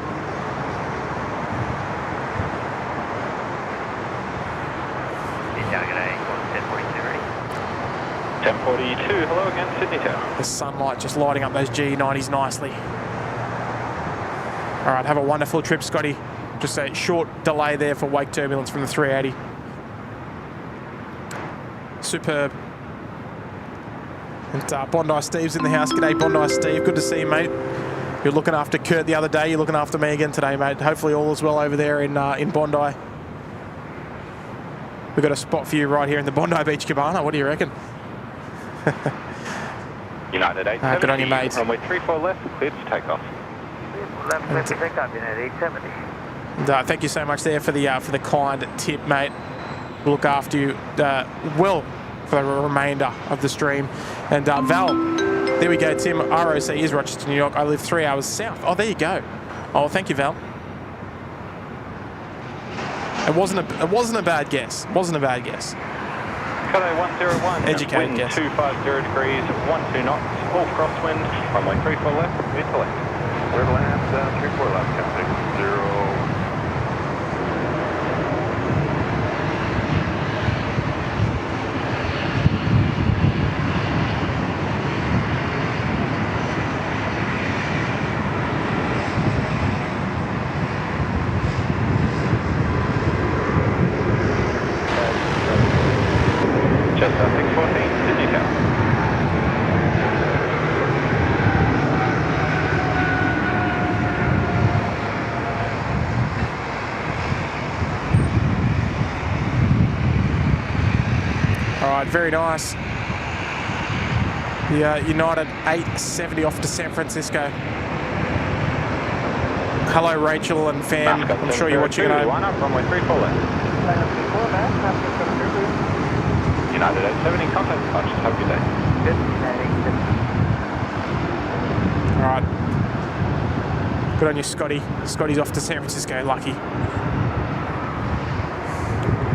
G'day, 1042 ready. 1042, hello again, Sydney Tower. The sunlight just lighting up those G90s nicely. All right, have a wonderful trip, Scotty. Just a short delay there for wake turbulence from the 380. Superb. And Bondi Steve's in the house. G'day, Bondi Steve. Good to see you, mate. You're looking after Kurt the other day. You're looking after me again today, mate. Hopefully all is well over there in Bondi. We've got a spot for you right here in the Bondi Beach Cabana. What do you reckon? United 870. Good on you, mate. Runway 34 left, cleared for takeoff. Left takeoff, United 870. And, thank you so much there for the kind tip, mate. We'll look after you well for the remainder of the stream. And Val, there we go, Tim. ROC is Rochester, New York. I live 3 hours south. Oh, there you go. Oh, thank you, Val. It wasn't a bad guess. Wasn't a bad guess. Cathay 101. Educated wind guess. 250 degrees, 12 knots, all crosswind. Runway 34 left, cleared to left. Clear to land, 34 left, Cathay 10. Jetstar 614, Sydney Tower. All right, very nice. The United 870 off to San Francisco. Hello, Rachel and fam. I'm sure you're watching at home. Line up, runway 34 left. United 870, contact departure. Have a good day. All right. Good on you, Scotty. Scotty's off to San Francisco. Lucky.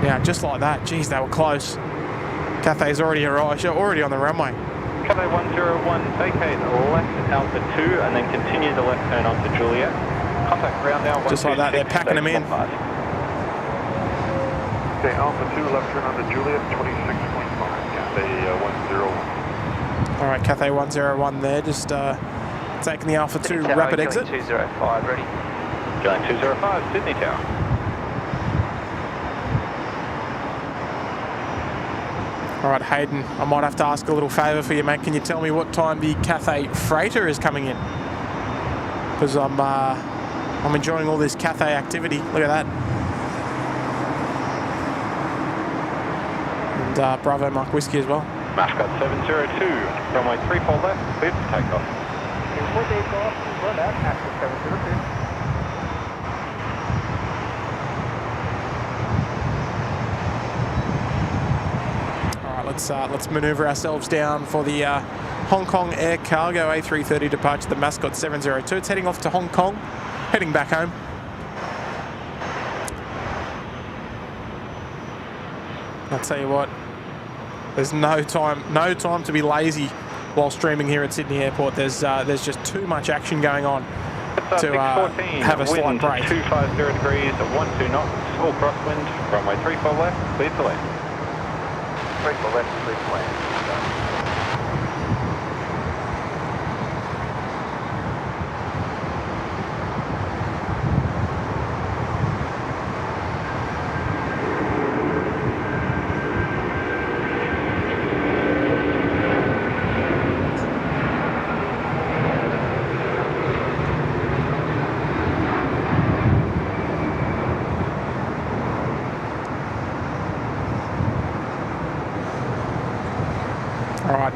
Yeah, just like that. Geez, they were close. Cathay's already arrived. Already on the runway. Cathay 101, vacate left Alpha 2 and then continue the left turn onto Juliet. Contact ground now. Just like that, they're packing them in. Okay, Alpha 2, left turn onto Juliet, 26.5, Cathay 101. All right, Cathay 101 there, just taking the Alpha 2 rapid exit. 205, ready. Juliet 205, Sydney Tower. All right, Hayden, I might have to ask a little favour for you, mate. Can you tell me what time the Cathay freighter is coming in? Because I'm enjoying all this Cathay activity. Look at that. And Bravo Mark Whiskey as well. Mascot 702, runway 34 left, cleared for takeoff. Before takeoff, run that, Mascot 702. Let's manoeuvre ourselves down for the Hong Kong Air Cargo A330 departure, the Mascot 702. It's heading off to Hong Kong, heading back home. I'll tell you what, there's no time to be lazy while streaming here at Sydney Airport. There's just too much action going on to have a slight break. 250 degrees, 12 knots, all crosswind, runway 34 left, cleared to land. 34 left, clear to land.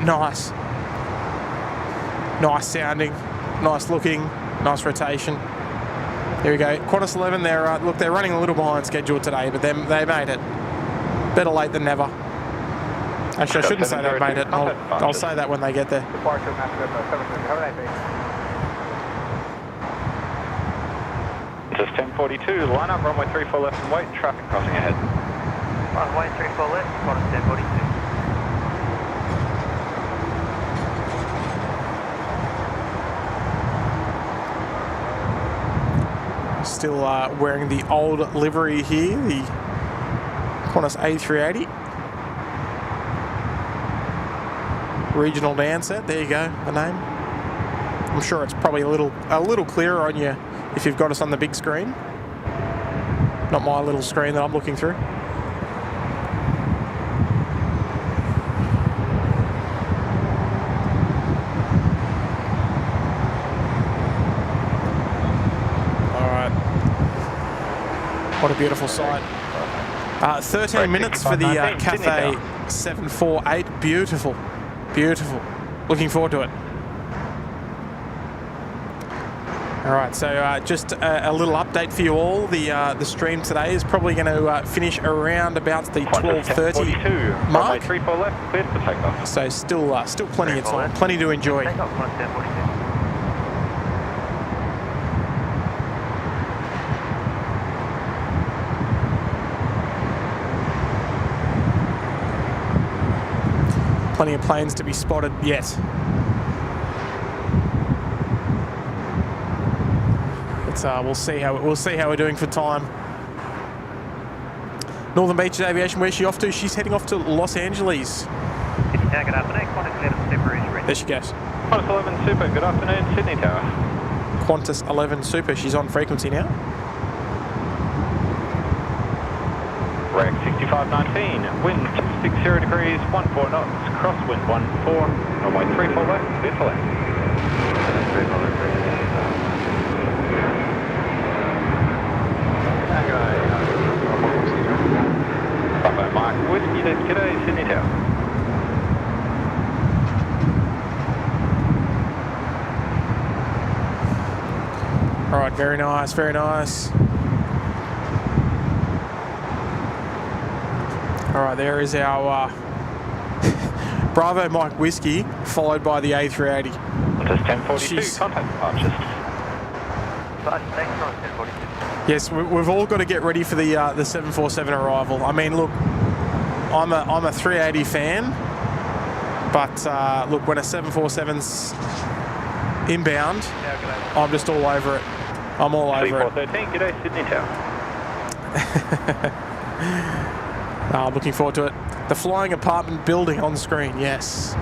Nice. Nice sounding, nice looking, nice rotation. Here we go. Qantas 11, they're running a little behind schedule today, but they made it. Better late than never. Actually, I shouldn't say they've made it. I'll say that when they get there. Departure master of 730. Have a nice day. Just 1042, line up, runway 34 left and wait, traffic crossing ahead. Runway 34 left, Qantas 1042. Still wearing the old livery here, the Qantas A380. Regional Dan set, there you go, the name. I'm sure it's probably a little clearer on you if you've got us on the big screen. Not my little screen that I'm looking through. What a beautiful sight. 13 minutes for the Cathay 748. Beautiful. Beautiful. Looking forward to it. All right, so just a little update for you all. The stream today is probably going to finish around about the 12:30 mark. 34 left, cleared for takeoff. So still plenty of time, plenty to enjoy. Takeoff, Qantas 1042. Plenty of planes to be spotted yet. But we'll see how we're doing for time. Northern Beaches Aviation, where's she off to? She's heading off to Los Angeles. Sydney Tower, good afternoon. Qantas 11 Super is ready. There she goes. Qantas 11 Super, good afternoon, Sydney Tower. Qantas 11 Super, she's on frequency now. Rec 6519, wind 260 degrees, 14 knots, crosswind 14, runway 34 left, clear for left. Bravo Mike, whiskey then, Cathay, Sydney Tower. All right, very nice, very nice. All right, there is our Bravo Mike Whiskey, followed by the A380. Just 1042, contact departures. Yes, we've all got to get ready for the 747 arrival. I mean, look, I'm a 380 fan, but look, when a 747's inbound, I'm just all over it. I'm all over it. 3413, g'day Sydney Tower. I'm looking forward to it. The flying apartment building on screen, yes,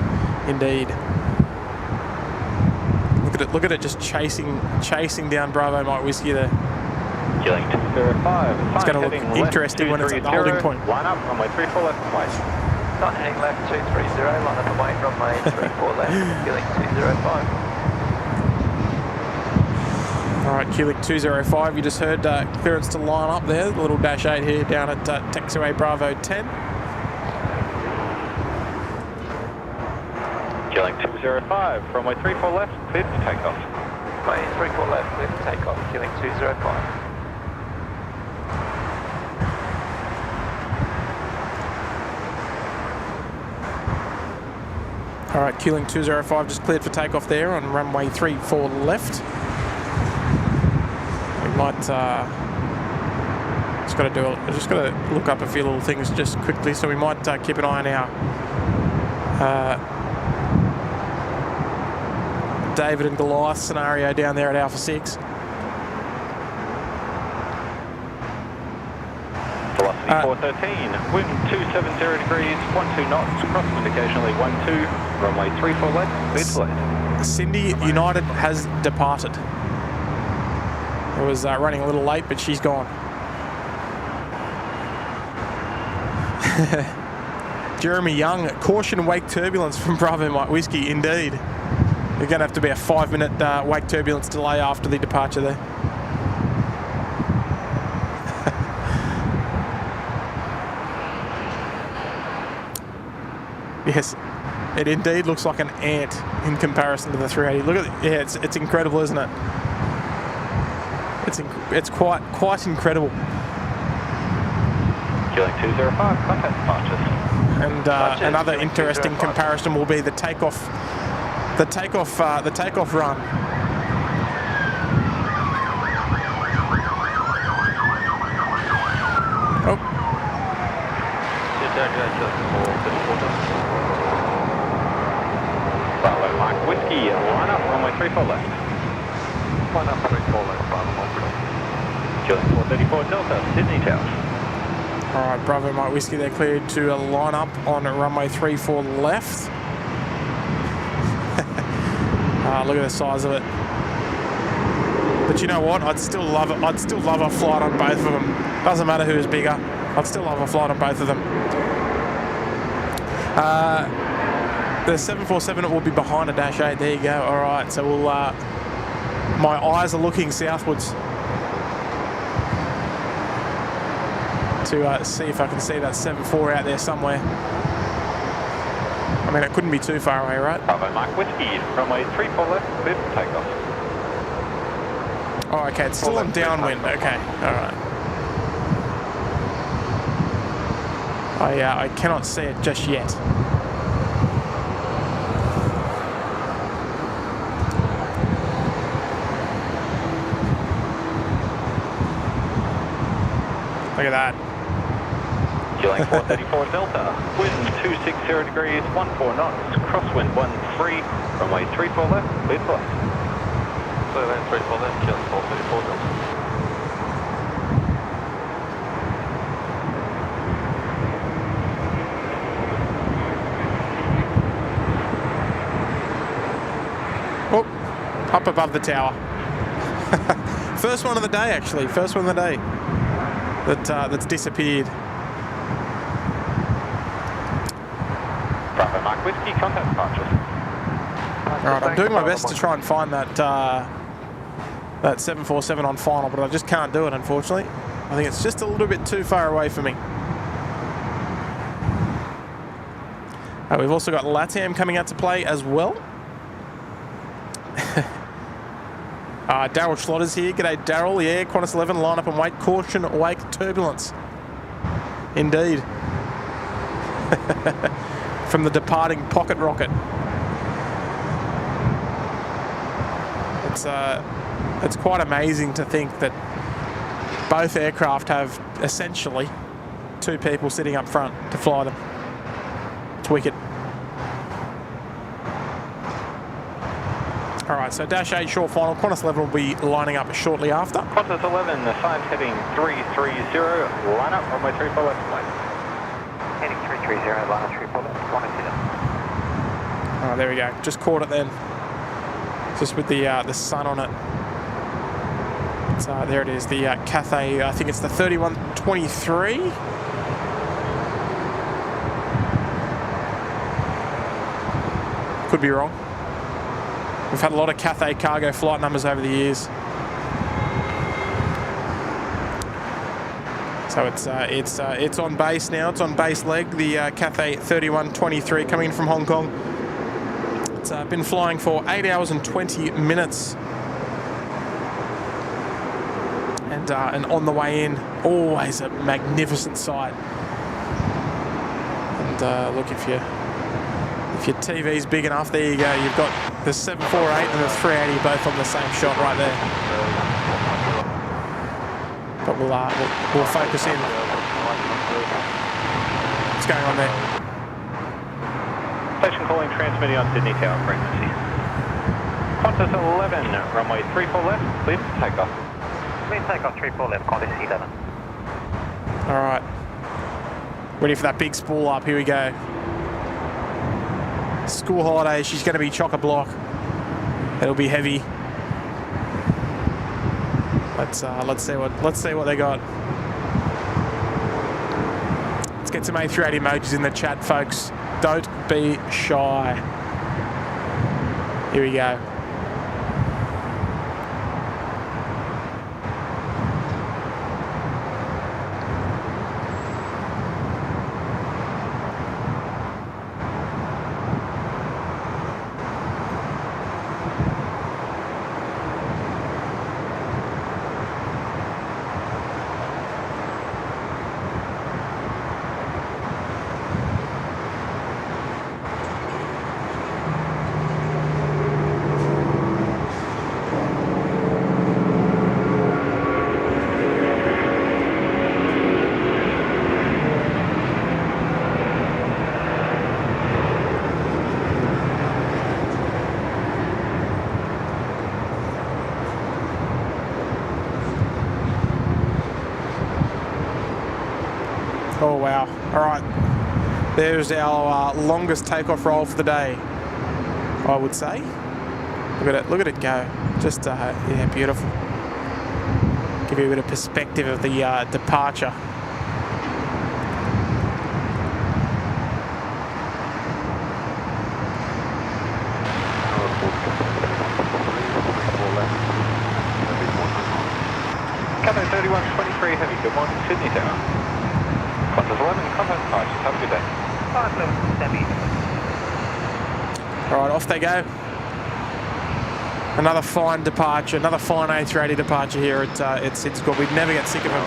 indeed. Look at it, just chasing down Bravo Mike Whiskey there. Killing 205. It's going to look interesting when it's at the holding point. Line up, runway 34 left and wait. Not heading left 230, line up and wait, runway 34 left, Killing 205. All right, Kulik 205, you just heard clearance to line up there. The little dash 8 here down at taxiway Bravo 10. Killing 205, runway 34 left, cleared for takeoff. Runway 34 left, cleared for takeoff, Killing 205. All right, Kuling 205 just cleared for takeoff there on runway 34 left. Might just got to look up a few little things just quickly, so we might keep an eye on our David and Goliath scenario down there at Alpha 6. Velocity 413, wind 270 degrees, 12 knots, crosswind occasionally 12, runway 34 left, cleared to left. Cindy United has departed. It was running a little late, but she's gone. Jeremy Young, caution wake turbulence from Bravo Mike Whiskey, indeed. You're going to have to be a 5-minute wake turbulence delay after the departure there. Yes, it indeed looks like an ant in comparison to the 380. Look at it. Yeah, it's incredible, isn't it? It's quite incredible. Juliet 205, contact departures. And another interesting comparison will be the takeoff run. Oh. Bravo Mike Whiskey, line up, runway 34 left. Line up 34 left, Bravo Mike. Juliet 434 Delta, Sydney Tower. Alright, Bravo Mike Whiskey, they're cleared to line up on runway 34 left. Look at the size of it. But you know what? I'd still love it. I'd still love a flight on both of them. Doesn't matter who's bigger. I'd still love a flight on both of them. The 747 will be behind a Dash 8. There you go. All right. So we'll. My eyes are looking southwards to see if I can see that 74 out there somewhere. I mean, it couldn't be too far away, right? Bravo Mike Whiskey, runway 34 left, clear for takeoff. Oh, okay, it's still on downwind. Okay, all right. I cannot see it just yet. Look at that. Juliet 434 Delta, wind 260 degrees, 14 knots, crosswind 13, runway 34 left, clear for left. Clear left 34 left, Juliet 434 Delta. Oh, up above the tower. First one of the day, actually. First one of the day that's disappeared. Bravo Mike Whiskey, contact departures. Alright, I'm doing my best to try and find that 747 on final, but I just can't do it, unfortunately. I think it's just a little bit too far away for me. We've also got LATAM coming out to play as well. Daryl Schlotter's here. G'day, Daryl. Yeah, Qantas 11, line up and wait. Caution, wake, turbulence. Indeed. From the departing pocket rocket. It's quite amazing to think that both aircraft have essentially two people sitting up front to fly them. It's wicked. Alright, so Dash 8 short final. Qantas 11 will be lining up shortly after. Qantas 11, the sign heading 330, line up, runway 34 left, please. Heading 330, line up 34 left, Qantas 11. Oh, there we go. Just caught it then. Just with the sun on it. It's, there it is, the Cathay, I think it's the 3123. Could be wrong. We've had a lot of Cathay cargo flight numbers over the years. So it's on base now. It's on base leg. The Cathay 3123 coming in from Hong Kong. It's been flying for 8 hours and 20 minutes. And on the way in, always a magnificent sight. And look, if your TV's big enough, there you go. You've got the 748 and the 380 both on the same shot right there. But we'll focus in. What's going on there? Station calling, transmitting on Sydney Tower frequency. Qantas 11, runway 34 left, clear for takeoff. Clear takeoff 34 left, Qantas 11. All right. Ready for that big spool up. Here we go. School holidays. She's going to be chock-a-block. It'll be heavy. Let's see what they got. Let's get some A380 emojis in the chat, folks. Don't be shy. Here we go. Oh wow! All right, there's our longest takeoff roll for the day, I would say. Look at it go! Just yeah, beautiful. Give you a bit of perspective of the departure. Cathay 3123 Heavy, good morning, Sydney Tower. Qantas 11, contact departures, have a good day. 577. All right, off they go. Another fine departure, another fine A380 departure here at SydSquad. We'd never get sick of them.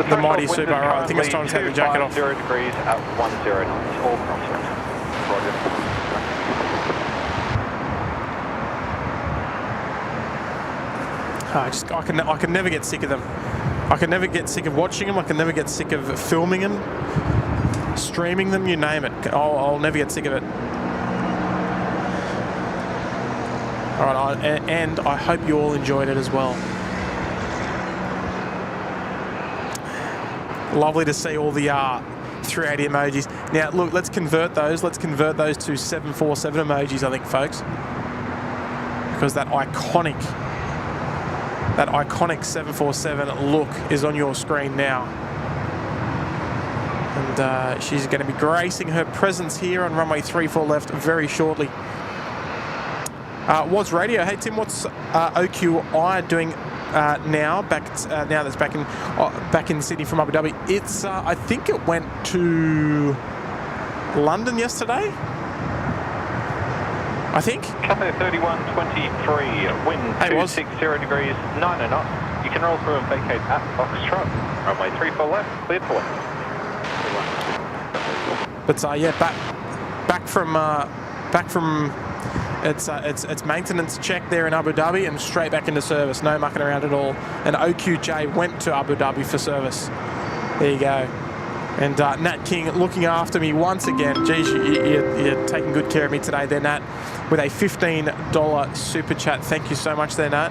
The mighty Super. All right, I think it's time to take the jacket off. 0 degrees at 10 knots, all crosswind. Roger. I can never get sick of them. I can never get sick of watching them. I can never get sick of filming them, streaming them. You name it. I'll never get sick of it. All right, and I hope you all enjoyed it as well. Lovely to see all the 380 emojis. Now, look, let's convert those. Let's convert those to 747 emojis, I think, folks, because that iconic 747 look is on your screen now. And she's going to be gracing her presence here on runway 34 left very shortly. Was radio? Hey Tim, what's OQI doing now? Now that's back in Sydney from Abu Dhabi. It's I think it went to London yesterday. I think. Cathay 3123, wind 260 degrees, 90 knots. You can roll through and vacate at Foxtrot. Runway 34 left, cleared for left. But yeah, back from. It's maintenance check there in Abu Dhabi and straight back into service. No mucking around at all. And OQJ went to Abu Dhabi for service. There you go. And Nat King looking after me once again. Geez, you're taking good care of me today there, Nat, with a $15 super chat. Thank you so much there, Nat.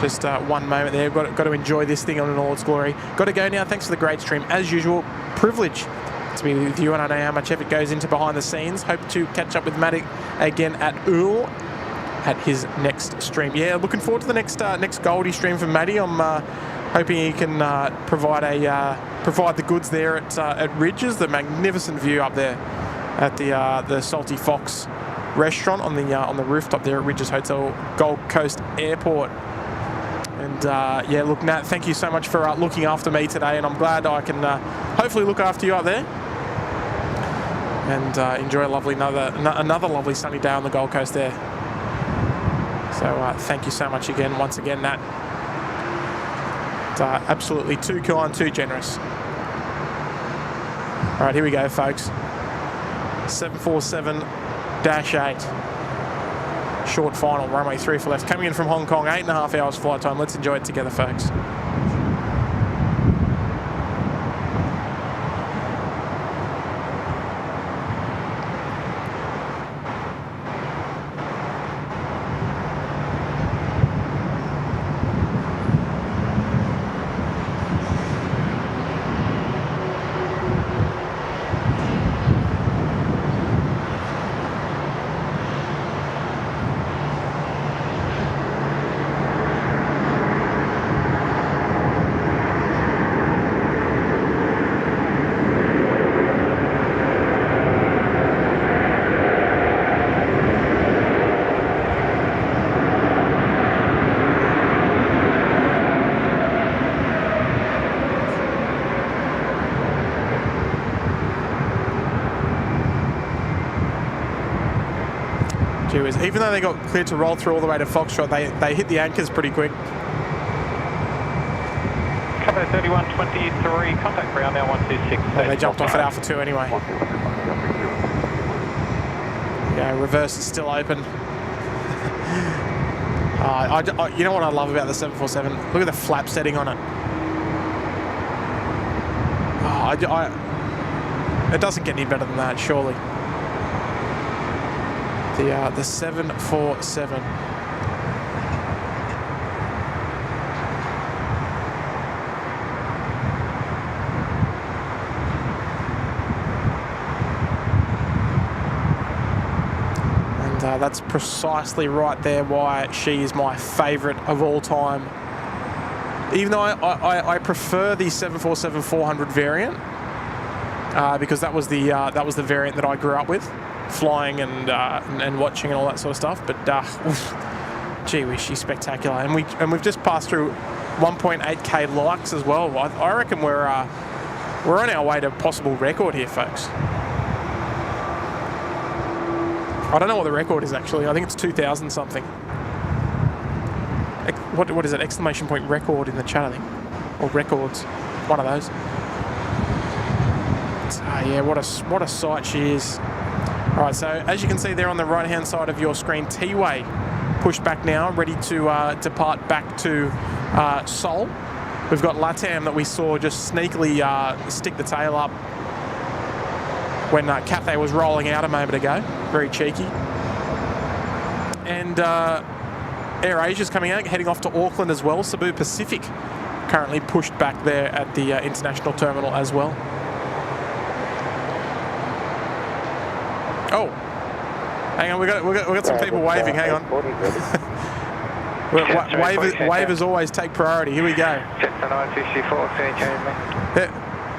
Just one moment there. Got to enjoy this thing on in all its glory. Got to go now. Thanks for the great stream. As usual, privilege to be with you, and I know how much effort goes into behind the scenes. Hope to catch up with Matic again at Uhl at his next stream. Yeah, looking forward to the next Goldie stream from Matty. I'm hoping he can provide the goods there at Ridges. The magnificent view up there at the Salty Fox restaurant on the rooftop there at Ridges Hotel, Gold Coast Airport. And yeah, look, Nat, thank you so much for looking after me today, and I'm glad I can hopefully look after you up there and enjoy another lovely sunny day on the Gold Coast there. So thank you so much again, once again, Nat. It's absolutely too kind, too generous. All right, here we go, folks. 747-8. Short final, runway 34 left. Coming in from Hong Kong, 8.5 hours flight time. Let's enjoy it together, folks. Even though they got cleared to roll through all the way to Foxtrot, they hit the anchors pretty quick. Cathay 3123, contact ground now 126. Well, they jumped off at Alpha 2 anyway. Yeah, reverse is still open. You know what I love about the 747? Look at the flap setting on it. It doesn't get any better than that, surely. The 747. that's precisely right there why she is my favourite of all time. Even though I prefer the 747-400 variant, because that was the variant that I grew up with, flying and watching and all that sort of stuff. But gee whiz, she's spectacular. And we've just passed through 1.8k likes as well. I reckon we're on our way to a possible record here, folks. I don't know what the record is actually. I think it's 2,000 something. What is it? Exclamation point record in the chat, I think, or records. One of those. Yeah, what a sight she is. All right, so as you can see there on the right-hand side of your screen, T-way pushed back now, ready to depart back to Seoul. We've got LATAM that we saw just sneakily stick the tail up when Cathay was rolling out a moment ago. Very cheeky. And Air Asia's coming out, heading off to Auckland as well. Cebu Pacific currently pushed back there at the international terminal as well. Oh, hang on, we got some people waving. Hang on. Wavers always take priority. Here we go. Jetstar 954,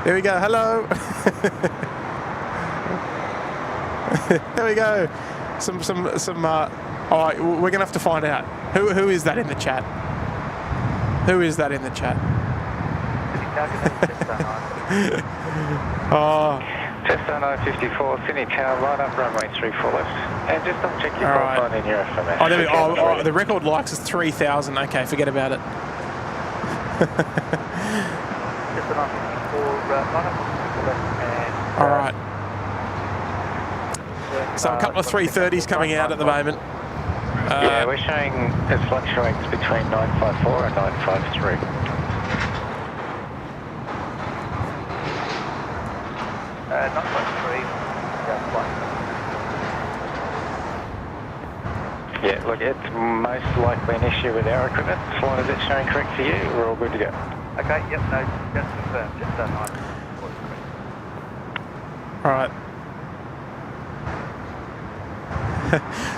There we go. Hello. There we go. All right, we're gonna have to find out who is that in the chat. Who is that in the chat? Oh. Jetstar 954, Sydney Tower, line up runway 34 left. And just double check your fault line in your FMS. Oh, there we go. The record likes is 3,000. Okay, forget about it. All right. So a couple of 330s coming out at the moment. Yeah, we're showing it fluctuates between 954 and 953. Yeah, look, it's most likely an issue with our equipment. As long as it's showing correct to you, we're all good to go. Okay, yep, no, just confirmed. Just done. All right.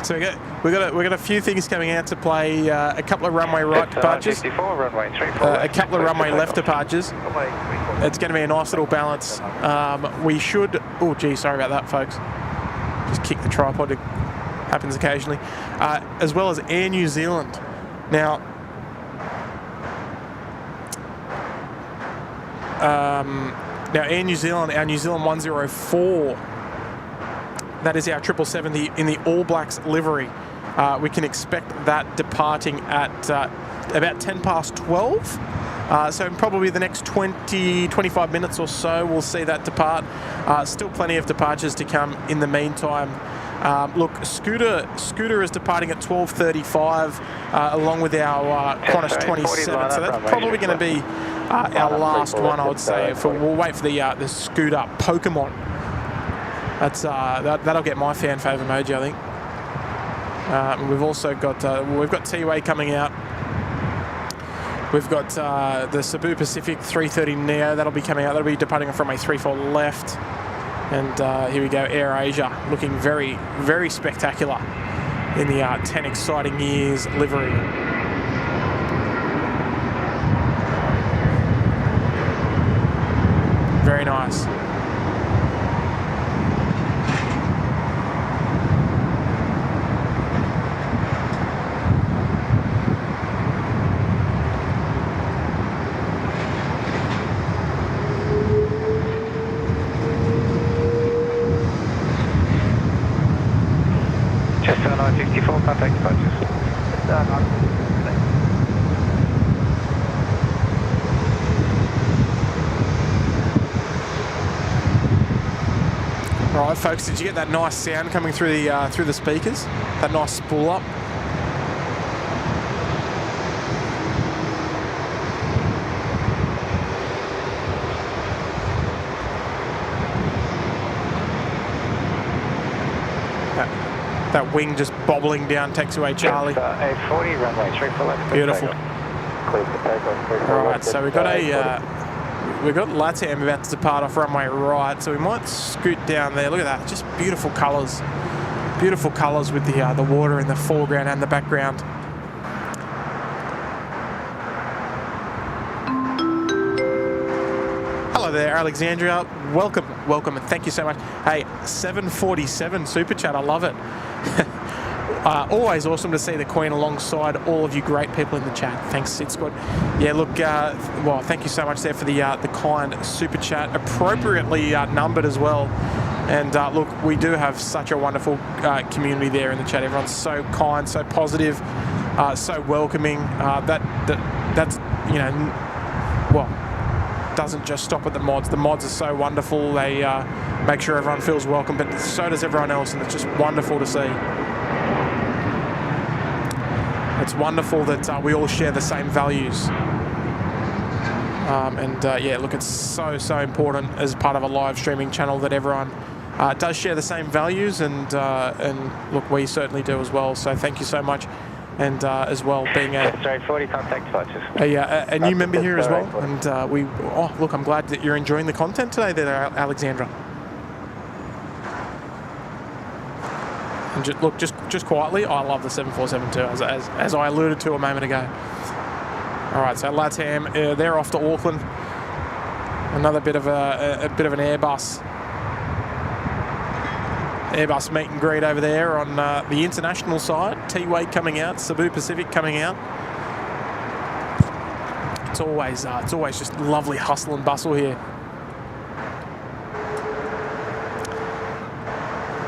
So we got a few things coming out to play. A couple of runway right departures. Runway 34 a couple of runway left departures. It's going to be a nice little balance. We should. Oh, gee, sorry about that, folks. Just kick the tripod. It happens occasionally. As well as Air New Zealand. Now, Air New Zealand, our New Zealand 104. That is our 777 in the All Blacks livery. We can expect that departing at about 10 past 12. So probably the next 20-25 minutes or so we'll see that depart. Still plenty of departures to come in the meantime. Look, Scooter is departing at 12:35 along with our Qantas 27. So that's probably going to be our last one, I would say. We'll wait for the Scooter Pokemon. That'll get my fan favour emoji, I think. We've also got T-way coming out. We've got the Cebu Pacific 330 Neo. That'll be coming out. That'll be departing from a 34 left. And here we go, Air Asia, looking very, very spectacular in the 10 exciting years livery. Very nice. Jetstar 954, contact departures. All right, folks, did you get that nice sound coming through the speakers? That nice spool up? That wing just bobbling down taxiway Charlie. A40, runway 34 left. Beautiful. Clear for takeoff. All right, so we've got LATAM about to depart off runway right, so we might scoot down there. Look at that, just beautiful colours. Beautiful colours with the water in the foreground and the background. Hello there, Alexandria. Welcome, and thank you so much. Hey, 747 Super Chat, I love it. Always awesome to see the Queen alongside all of you great people in the chat. Thanks, SydSquad. Yeah, look, well, thank you so much there for the kind Super Chat, appropriately numbered as well. And look, we do have such a wonderful community there in the chat. Everyone's so kind, so positive, so welcoming. That's, you know, well, doesn't just stop at the mods. The mods are so wonderful. They make sure everyone feels welcome, but so does everyone else, and it's just wonderful to see. It's wonderful that we all share the same values. Yeah, look, it's so important as part of a live streaming channel that everyone does share the same values, and look, we certainly do as well. So thank you so much, and as well being a 40 contact devices. A new member here as well, and look, I'm glad that you're enjoying the content today, there, Alexandra. And just quietly, I love the 747 too, as I alluded to a moment ago. All right, so LATAM, they're off to Auckland. Another bit of an Airbus meet and greet over there on the international side. T-Way coming out, Cebu Pacific coming out. It's always just lovely hustle and bustle here.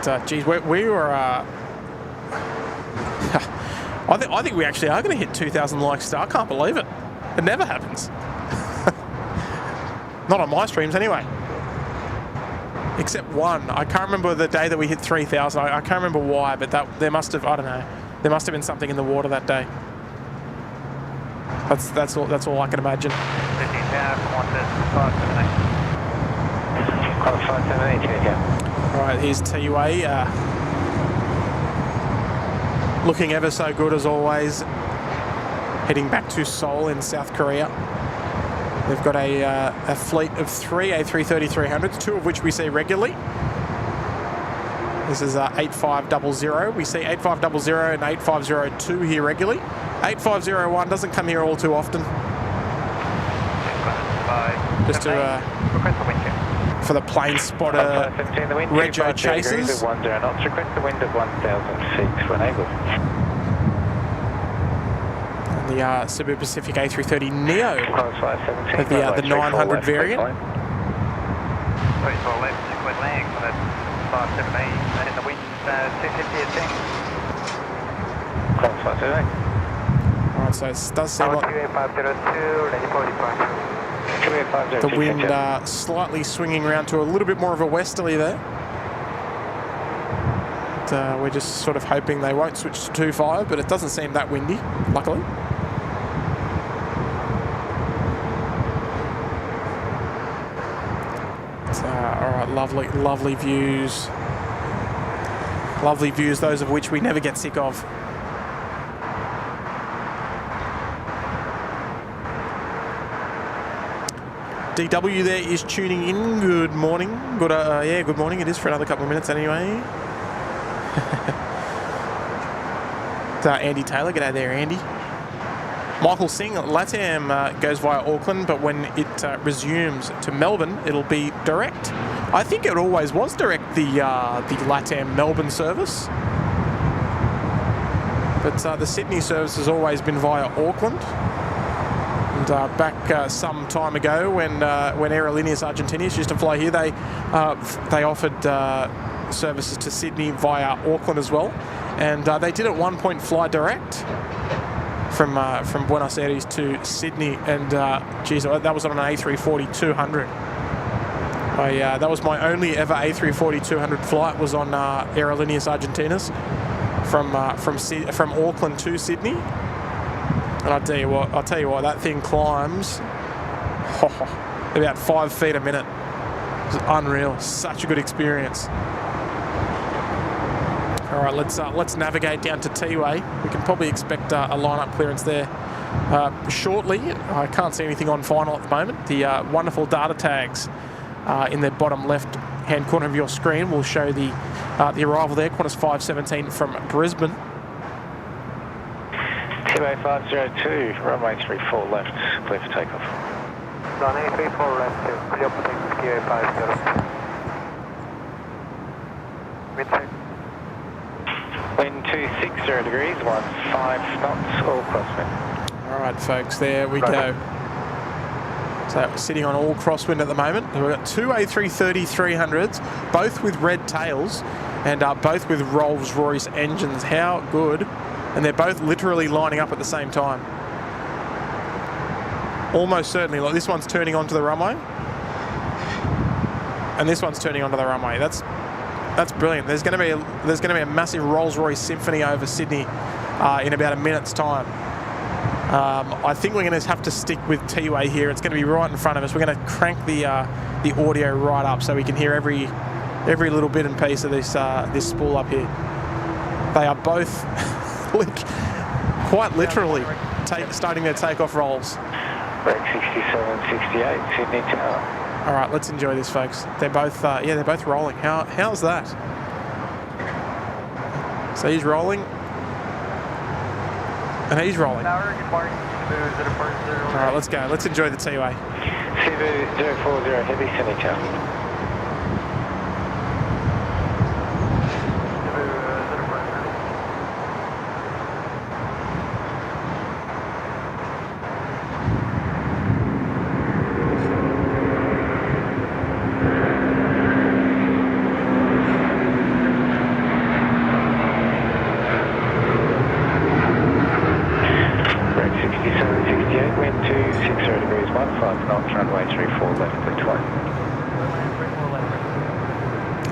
But, geez, we were. I think we actually are going to hit 2,000 likes today. I can't believe it. It never happens. Not on my streams anyway. Except one. I can't remember the day that we hit 3,000. I can't remember why, but there must have, I don't know. There must have been something in the water that day. That's all I can imagine. Alright, here's T-Way. Looking ever so good as always. Heading back to Seoul in South Korea. They've got a fleet of 3 A330-300s, 2 of which we see regularly. This is 8500. We see 8500 and 8502 here regularly. 8501 doesn't come here all too often. Just to for the plane spotter rego chasers. 10 knots, request the wind of 1006 when able. And the Cebu Pacific A330 Neo, the 900 variant. Left, quite laying for that 578, and the wind 250 at 10. Alright, so it does seem like the wind slightly swinging around to a little bit more of a westerly there. But, we're just sort of hoping they won't switch to 2.5, but it doesn't seem that windy, luckily. Alright, lovely views. Lovely views, those of which we never get sick of. DW there is tuning in. Good morning. Good morning. It is for another couple of minutes anyway. Andy Taylor, g'day there, Andy. Michael Singh, LATAM goes via Auckland, but when it resumes to Melbourne, it'll be direct. I think it always was direct, the LATAM Melbourne service. But the Sydney service has always been via Auckland. And back some time ago, when Aerolíneas Argentinas used to fly here, they offered services to Sydney via Auckland as well, and they did at one point fly direct from Buenos Aires to Sydney, and geez, that was on an A340-200. That was my only ever A340-200 flight, was on Aerolíneas Argentinas from Auckland to Sydney. And I'll tell you what, that thing climbs about 5 feet a minute. It's unreal. Such a good experience. All right, let's navigate down to T-Way. We can probably expect a lineup clearance there shortly. I can't see anything on final at the moment. The wonderful data tags in the bottom left right-hand corner of your screen will show the arrival there, Qantas 517 from Brisbane. QA 502, runway 34 left, clear for takeoff. Runway 34 left, clear for takeoff, QA 502. Wind check. Wind 260 degrees, 15 knots, all crosswind. All right, folks, there we go. So we're sitting on all crosswind at the moment. We've got two A330 300s, both with red tails and both with Rolls-Royce engines. How good. And they're both literally lining up at the same time. Almost certainly. Like this one's turning onto the runway. And this one's turning onto the runway. That's brilliant. There's going to be a massive Rolls-Royce symphony over Sydney in about a minute's time. I think we're going to have to stick with T-Way here. It's going to be right in front of us. We're going to crank the audio right up so we can hear every little bit and piece of this spool up here. They are both quite literally starting their takeoff rolls. Break 6768, Sydney Tower. All right, let's enjoy this, folks. They're both they're both rolling. How's that? So he's rolling. And he's rolling. All right, let's go. Let's enjoy the T-Way. Cebu 040, heavy Sydney Tower.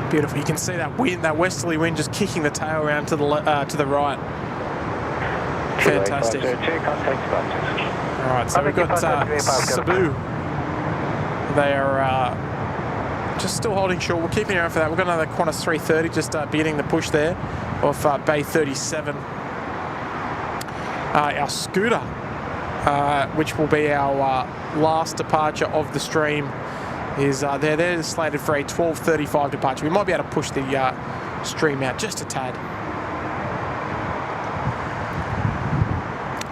Beautiful. You can see that wind, that westerly wind, just kicking the tail around to the right. Fantastic. All right, so we've got Cebu. They are just still holding short. We're keeping around for that. We've got another Qantas 330 just beginning the push there off Bay 37. Our scooter, which will be our last departure of the stream, is they're slated for a 12:35 departure. We might be able to push the stream out just a tad.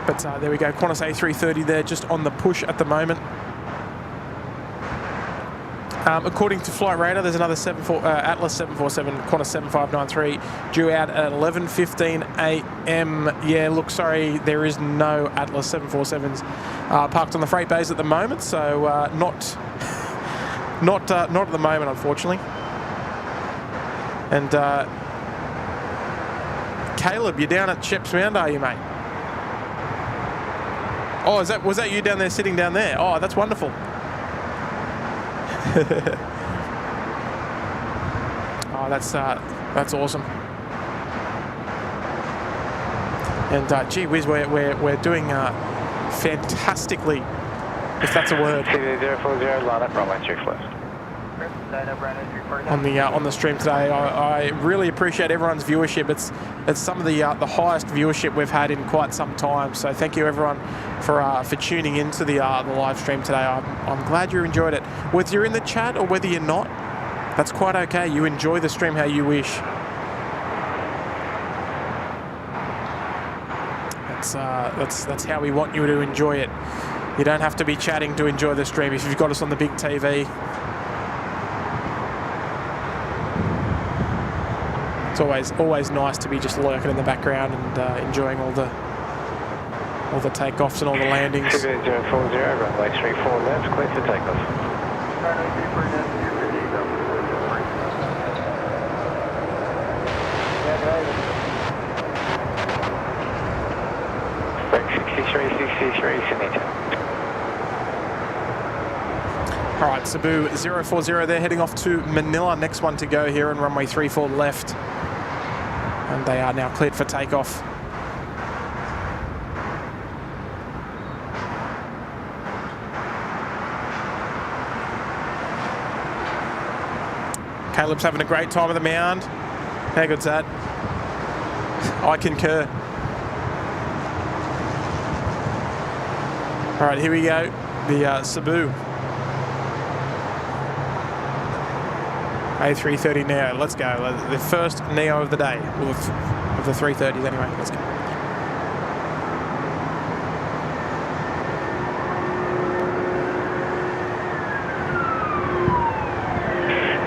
But there we go, Qantas A330 there just on the push at the moment. According to Flight Radar, there's another Atlas 747 Qantas 7593 due out at 11:15 a.m. Yeah, look, sorry, there is no Atlas 747s parked on the freight bays at the moment, so not at the moment, unfortunately. And Caleb, you're down at Sheps Mound, are you, mate? Oh, was that you down there, sitting down there? Oh, that's wonderful. Oh, that's awesome. And gee whiz, we're doing fantastically, if that's a word. 040, line up, runway 2 left. On the stream today, I really appreciate everyone's viewership. It's some of the highest viewership we've had in quite some time. So thank you everyone for tuning into the live stream today. I'm glad you enjoyed it. Whether you're in the chat or whether you're not, that's quite okay. You enjoy the stream how you wish. That's how we want you to enjoy it. You don't have to be chatting to enjoy the stream if you've got us on the big TV. It's always nice to be just lurking in the background and enjoying all the takeoffs and all the landings. 040, runway 34 left, clear for takeoff. Runway 34 left, clear for takeoff. Break 63, Sydney Tower. All right, Cebu 040, they're heading off to Manila. Next one to go here on runway 34 left. And they are now cleared for takeoff. Caleb's having a great time at the mound. How good's that? I concur. All right, here we go. The Cebu. A330 Neo, let's go. The first Neo of the day, of the 330s anyway, let's go.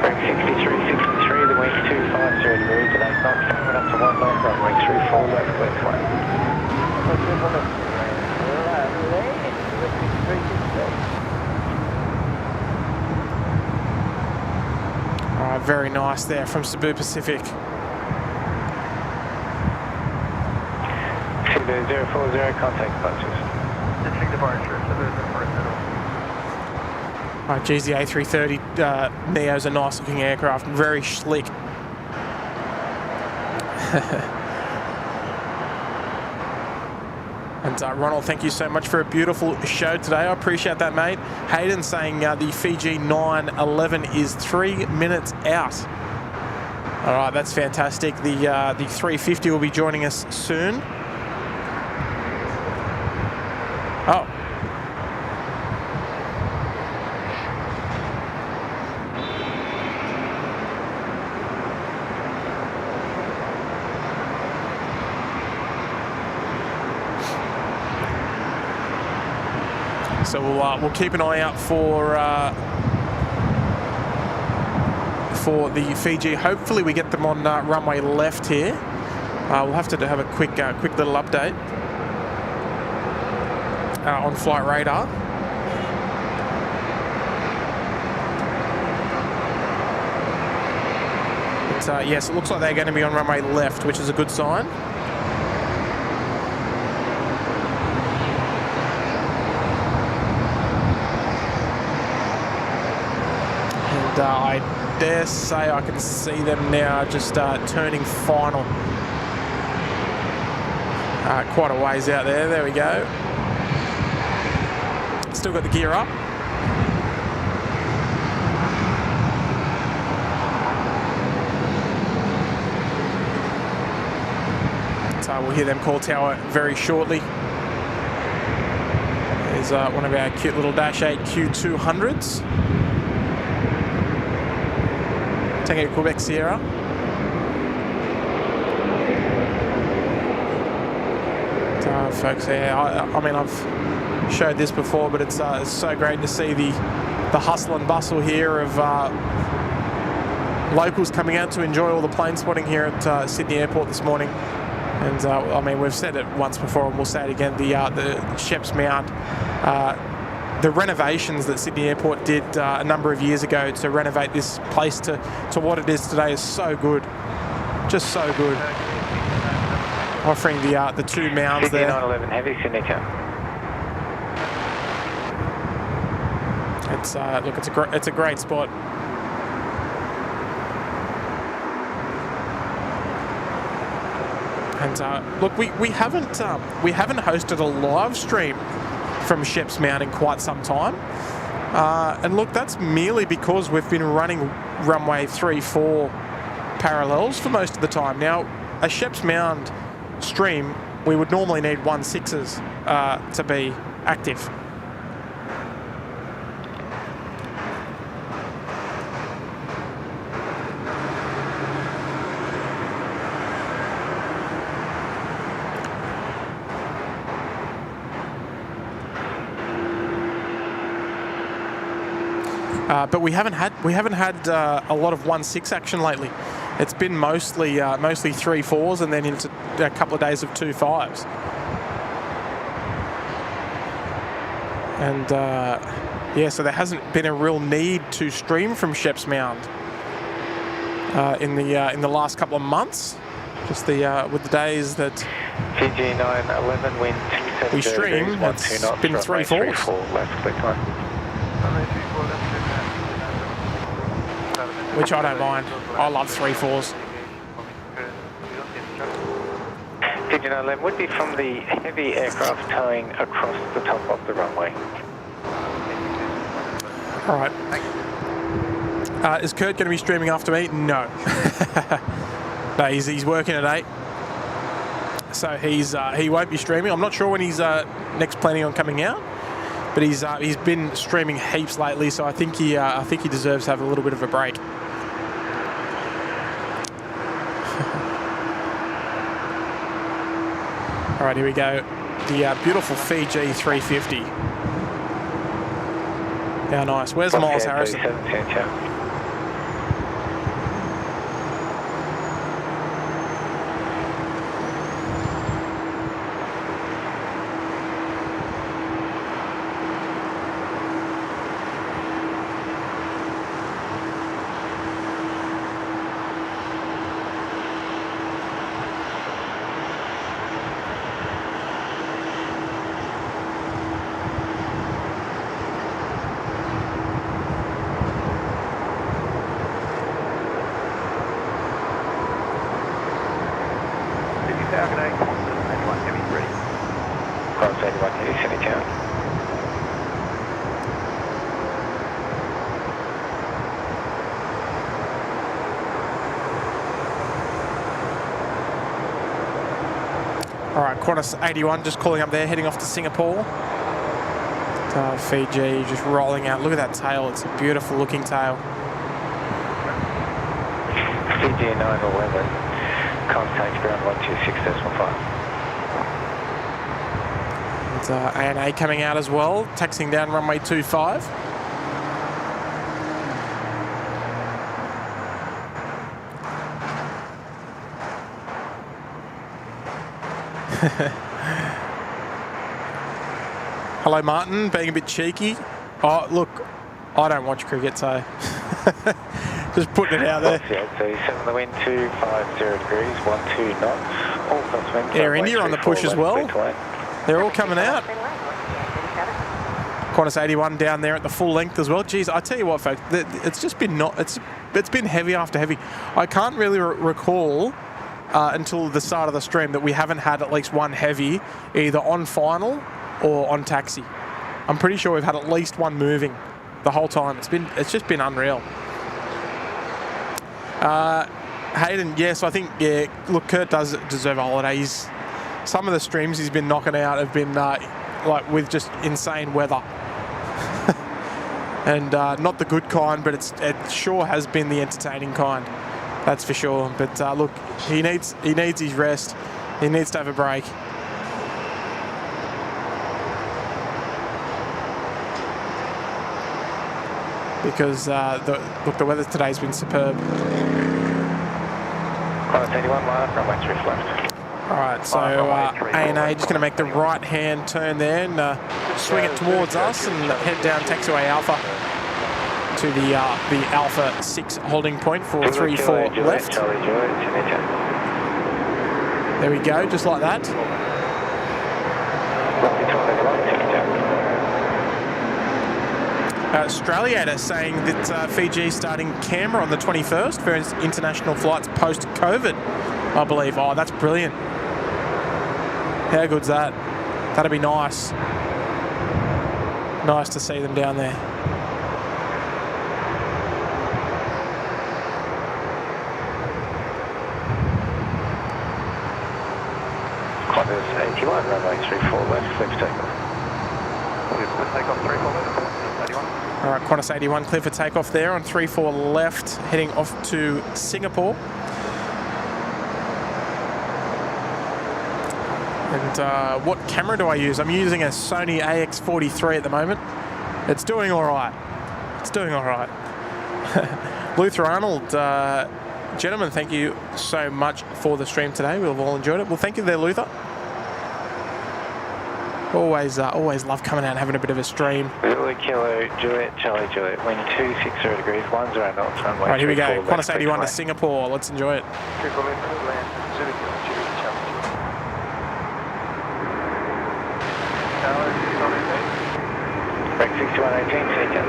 Break 63, the wind 250 degrees at 8 knots, coming up to 1 knot, runway 34 left, clear to land. Alright, very nice there from Cebu Pacific. Cebu 040, contact departures. Distinct departure, Cebu is the first middle. Alright, geez, the A330 Neo's a nice looking aircraft, very slick. And Ronald, thank you so much for a beautiful show today. I appreciate that, mate. Hayden saying the Fiji 911 is 3 minutes out. All right, that's fantastic. The 350 will be joining us soon. Oh. So we'll keep an eye out for the Fiji. Hopefully we get them on runway left here. We'll have to have a quick little update on flight radar. But yes, it looks like they're going to be on runway left, which is a good sign. I dare say I can see them now just turning final. Quite a ways out there. There we go. Still got the gear up. So we'll hear them call tower very shortly. There's one of our cute little Dash 8 Q200s. Tango Quebec Sierra. Folks, yeah, I mean, I've showed this before, but it's so great to see the hustle and bustle here of locals coming out to enjoy all the plane spotting here at Sydney Airport this morning. And I mean, we've said it once before, and we'll say it again. The Sheps Mount. The renovations that Sydney Airport did a number of years ago to renovate this place to what it is today is so good. Just so good. Offering the two mounds there. 911 heavy signature. It's look, it's a great spot. And look, we haven't hosted a live stream from Sheps Mount in quite some time, and look, that's merely because we've been running runway 34 parallels for most of the time. Now, a Sheps Mount stream, we would normally need 16s to be active. But we haven't had a lot of 16 action lately. It's been mostly 3-4s and then into a couple of days of 2-5s. And yeah, so there hasn't been a real need to stream from Sheps Mount in the last couple of months. Just with the days that Fiji 911 wind 270 we stream, it's been 3-4s. Left, clear time. Which I don't mind. I love 3-4s. Fiji 911 would be from the heavy aircraft towing across the top of the runway. All right. Is Kurt going to be streaming after me? No. No, he's working at 8. So he won't be streaming. I'm not sure when he's next planning on coming out, but he's been streaming heaps lately. So I think he deserves to have a little bit of a break. All right, here we go. The beautiful Fiji 350. How nice. Where's Miles Harrison? All right, Qantas 81 just calling up there, heading off to Singapore. Fiji just rolling out. Look at that tail. It's a beautiful looking tail. Fiji 911, contact ground 126.5. And ANA coming out as well, taxiing down runway 25. Hello, Martin, being a bit cheeky. Oh, look, I don't watch cricket, so just putting it out there. So 7 the wind, 250 degrees, 12 knots. All crosswind. Air India on the push as well. They're all coming out. Qantas 81 down there at the full length as well. Geez, I tell you what, folks, it's just been it's been heavy after heavy. I can't really recall until the start of the stream that we haven't had at least one heavy either on final or on taxi. I'm pretty sure we've had at least one moving the whole time. It's just been unreal. Hayden, yes, I think, yeah, look, Kurt does deserve a holiday. Some of the streams he's been knocking out have been like with just insane weather. And not the good kind, but it sure has been the entertaining kind. That's for sure. But look, he needs his rest. He needs to have a break. Because the weather today's been superb. Qantas 81 line up, runway 3 left. All right, so ANA just going to make the right-hand turn there and swing it towards us and head down taxiway Alpha to the Alpha 6 holding point for 34 left. There we go, just like that. Australiator saying that Fiji starting Canberra on the 21st for his international flights post-COVID, I believe. Oh, that's brilliant. How good's that? That'd be nice. Nice to see them down there. Qantas 81, runway 34 left, clear for takeoff. Clear for takeoff, 34 left, 81. All right, Qantas 81 clear for takeoff there on 34 left, heading off to Singapore. And what camera do I use? I'm using a Sony AX43 at the moment. It's doing all right. It's doing all right. Luther Arnold, gentlemen, thank you so much for the stream today. We've all enjoyed it. Well, thank you there, Luther. Always love coming out and having a bit of a stream. Zulu Kilo, Juliet, Charlie Juliet, wind 260 degrees, 10 knots, runway. All right, here we go. Left, Qantas 81 to Singapore. Let's enjoy it. Triple left, land, Zulu Kilo, Juliet, Charlie Juliet. Break 6118, second.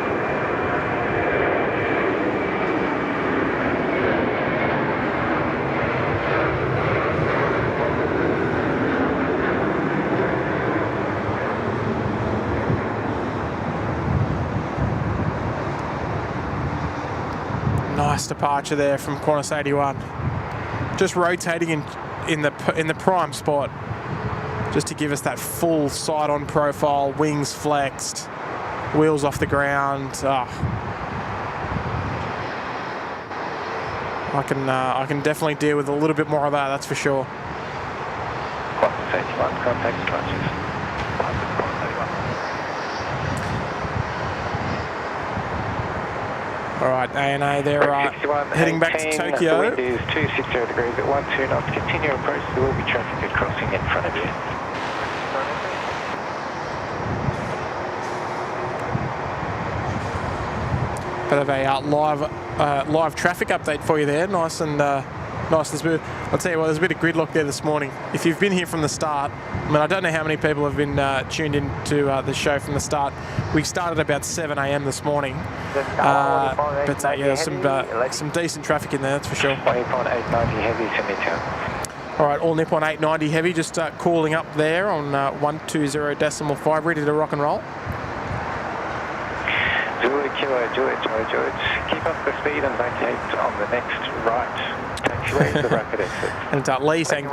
Nice departure there from Qantas 81. Just rotating in the prime spot, just to give us that full side-on profile, wings flexed, wheels off the ground. Oh. I can definitely deal with a little bit more of that. That's for sure. Qantas 81, contact departures. All right, ANA, they're heading back to Tokyo. The wind is 260 degrees at 12 knots. Continue approach. There will be traffic crossing in front of you. Bit of a live traffic update for you there. Nice and smooth. I'll tell you what, there's a bit of gridlock there this morning. If you've been here from the start, I mean, I don't know how many people have been tuned in to the show from the start. We started about 7 a.m. this morning. But yeah, some decent traffic in there, that's for sure. Nippon 890 heavy to Midtown. All right, all Nippon 890 heavy, just calling up there on 120.5, ready to rock and roll. Zulu Kilo, George. Keep up the speed and vacate on the next right taxiway, the rapid exit. And Lee saying,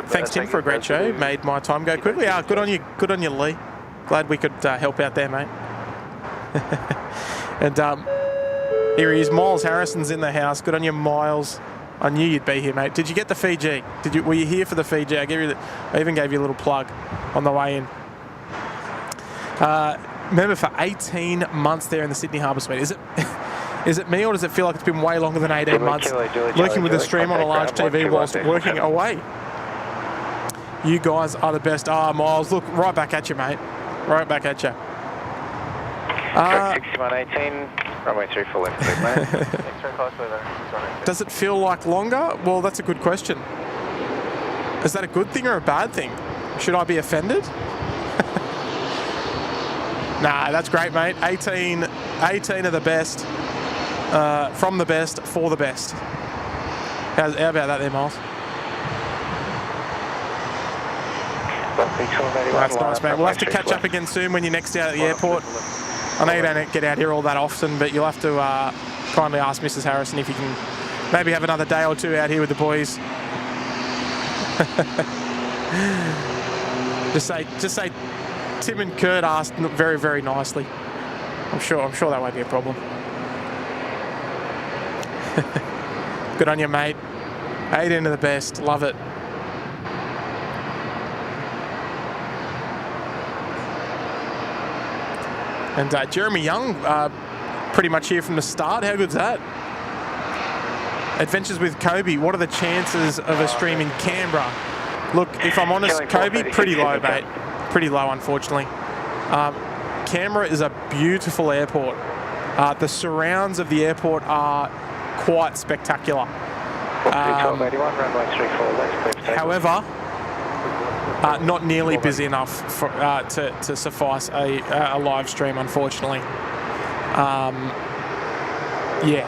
thanks Tim for a great show, made my time go quickly. Good on you, Lee. Glad we could help out there, mate. And here he is, Miles Harrison's in the house. Good on you, Miles. I knew you'd be here, mate. Did you get the Fiji? Were you here for the Fiji? I even gave you a little plug on the way in. Remember, for 18 months there in the Sydney Harbour Suite. Is it me, or does it feel like it's been way longer than 18 months? Looking with the stream on a large TV whilst working away. You guys are the best. Miles, look, right back at you, mate. Right back at you. 6118, runway 34 left, Does it feel like longer? Well, that's a good question. Is that a good thing or a bad thing? Should I be offended? Nah, that's great, mate. 18 are the best. From the best, for the best. How about that there, Miles? That's nice, mate. We'll have to catch up again soon when you're next out at the airport. I know you don't get out here all that often, but you'll have to kindly ask Mrs. Harrison if you can maybe have another day or two out here with the boys. Just say Tim and Kurt asked very, very nicely. I'm sure that won't be a problem. Good on you, mate. 18 of the best. Love it. And Jeremy Young, pretty much here from the start. How good's that? Adventures with Kobe. What are the chances of a stream in Canberra? Look, if I'm honest, Kobe, pretty low, mate. Pretty low, unfortunately. Canberra is a beautiful airport. The surrounds of the airport are quite spectacular. However, not nearly busy enough for, to suffice a live stream, unfortunately. Yeah.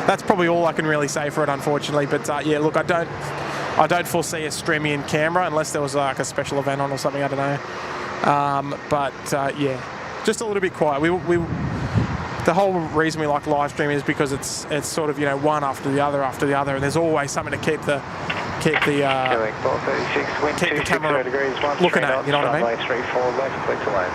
That's probably all I can really say for it, unfortunately. But yeah, look, I don't foresee us streaming in Canberra unless there was like a special event on or something. I don't know. Yeah, just a little bit quiet. The whole reason we like live streaming is because it's sort of, you know, one after the other, and there's always something to keep the camera looking at. You know what I mean? 34 left, clear to land.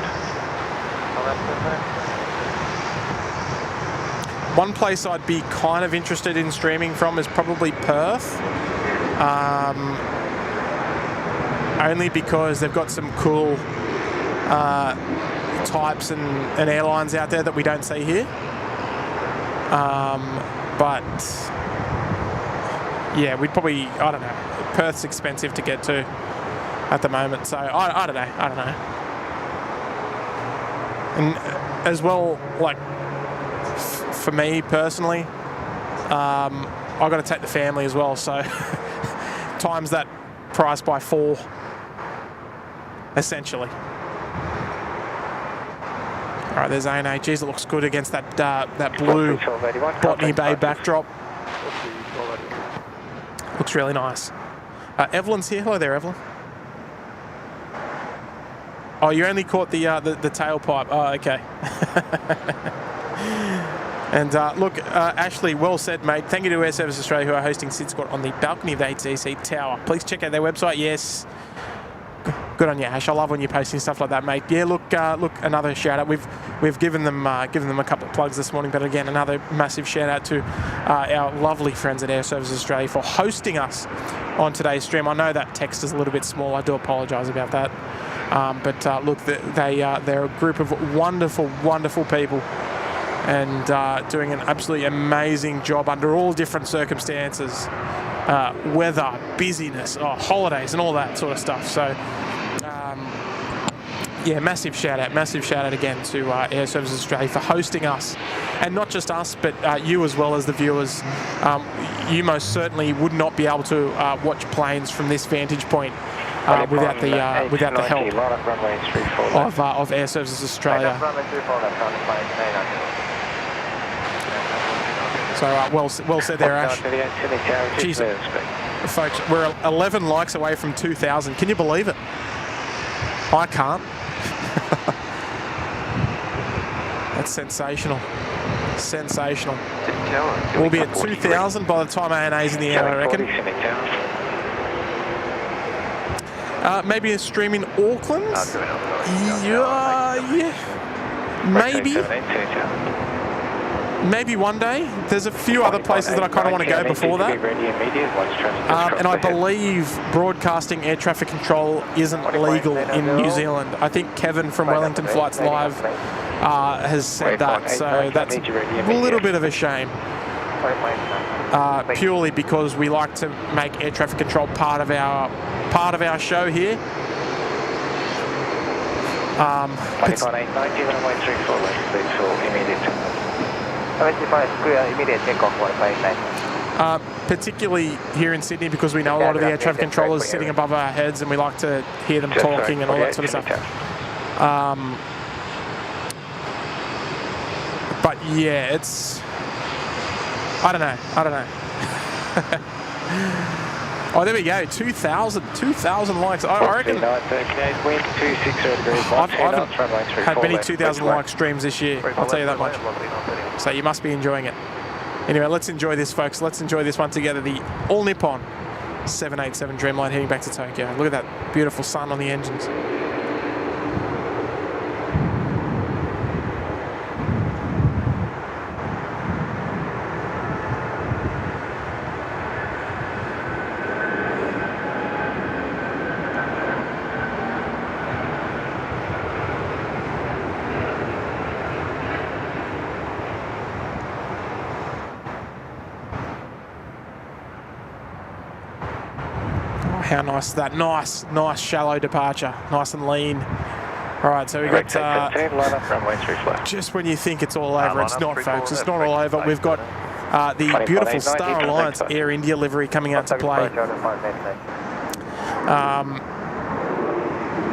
One place I'd be kind of interested in streaming from is probably Perth. Only because they've got some cool types and airlines out there that we don't see here. But yeah, we'd probably, I don't know, Perth's expensive to get to at the moment, so I don't know. And as well, like, for me personally, I've got to take the family as well, so times that price by 4, essentially. All right, there's ANA. Geez, it looks good against that blue Botany Bay backdrop. Looks really nice. Evelyn's here. Hello there, Evelyn. Oh, you only caught the tailpipe. Oh, okay. And look, Ashley, well said, mate. Thank you to Air Service Australia, who are hosting SydSquad on the balcony of the ATC Tower. Please check out their website. Yes. Good on you, Ash. I love when you're posting stuff like that, mate. Yeah, look, another shout out. We've given them a couple of plugs this morning, but again, another massive shout out to our lovely friends at Air Services Australia for hosting us on today's stream. I know that text is a little bit small. I do apologise about that. But look, they're a group of wonderful, wonderful people, and doing an absolutely amazing job under all different circumstances, weather, busyness, holidays, and all that sort of stuff. So. Yeah, massive shout out again to Air Services Australia for hosting us, and not just us, but you as well as the viewers. You most certainly would not be able to watch planes from this vantage point without the help of Air Services Australia. So well said there, Ash. Jeez, folks, we're 11 likes away from 2,000. Can you believe it? I can't. That's sensational. Sensational. We'll be at 2,000 by the time ANA's in the air, I reckon. Maybe a stream in Auckland? Yeah. Maybe one day. There's a few other places that I kind of want to go before that. And I believe broadcasting air traffic control isn't legal in New Zealand. I think Kevin from Wellington Flights Live has said that, so that's a little bit of a shame. Purely because we like to make air traffic control part of our show here. Particularly here in Sydney, because we know a lot of the air traffic controllers sitting above our heads, and we like to hear them talking and all that sort of stuff. But yeah, it's... I don't know. Oh, there we go. 2,000 likes. I reckon. I haven't had many 2,000 like streams this year. I'll tell you that much. So you must be enjoying it. Anyway, let's enjoy this, folks. Let's enjoy this one together. The All Nippon 787 Dreamliner heading back to Tokyo. Look at that beautiful sun on the engines. How nice is that? Nice shallow departure. Nice and lean. All right, so we got just when you think it's all over, it's not, folks. It's not all over. We've got the beautiful Star Alliance Air India livery coming out to play.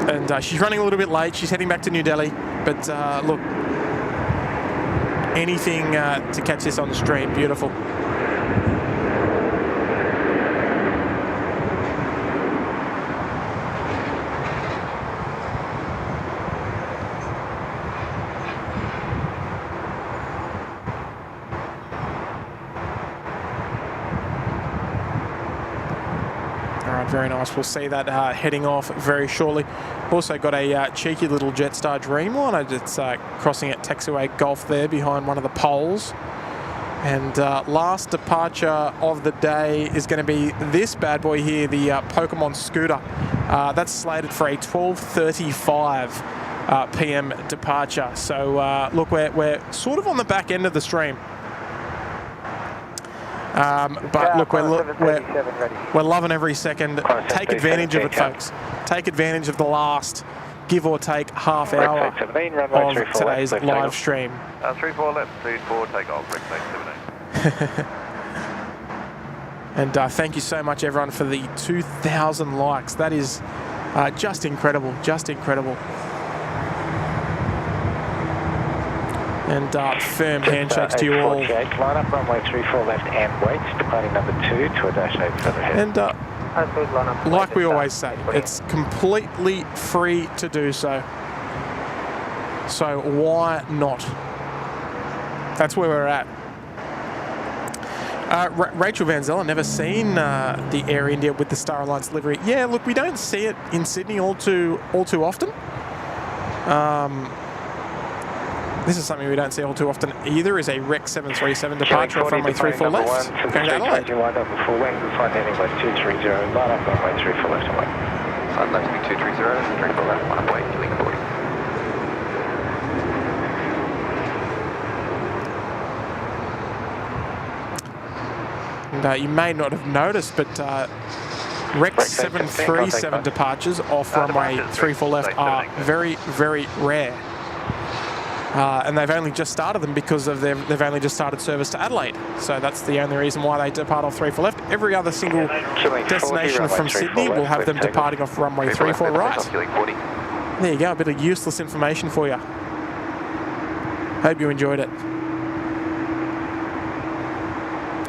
And she's running a little bit late. She's heading back to New Delhi. But look, anything to catch this on stream. Beautiful. Very nice. We'll see that heading off very shortly. Also got a cheeky little Jetstar Dreamliner that's crossing at taxiway Gulf there behind one of the poles. And last departure of the day is going to be this bad boy here, the Pokemon Scooter. That's slated for a 12:35 p.m. departure. So look, we're sort of on the back end of the stream. But look, we're loving every second. Take advantage of it, folks. Take advantage of the last, give or take, half hour of today's live stream. 34 left, 34 takeoff, break 78. And thank you so much, everyone, for the 2,000 likes. That is just incredible, just incredible. And firm handshakes to you all. Line up runway 34 left and wait, departing number 2 to a dash 8 further ahead. And like we always say, it's completely free to do so. So why not? That's where we're at. Rachel Van Zellen, never seen the Air India with the Star Alliance livery. Yeah, look, we don't see it in Sydney all too often. This is something we don't see all too often either, is a Rex 737 departure from runway 34 left. Going to Adelaide. Lined up before wing, flight heading by 230, line up runway 34 left away. Flight left wing 230, 34 left, 1 away, heeling 40. And you may not have noticed, but Rex 737 departures off runway 34 left are very, very rare. And they've only just started them because of they've only just started service to Adelaide. So that's the only reason why they depart off 34 left. Every other single destination from Sydney will have them departing off runway 34 right. There you go, a bit of useless information for you. Hope you enjoyed it.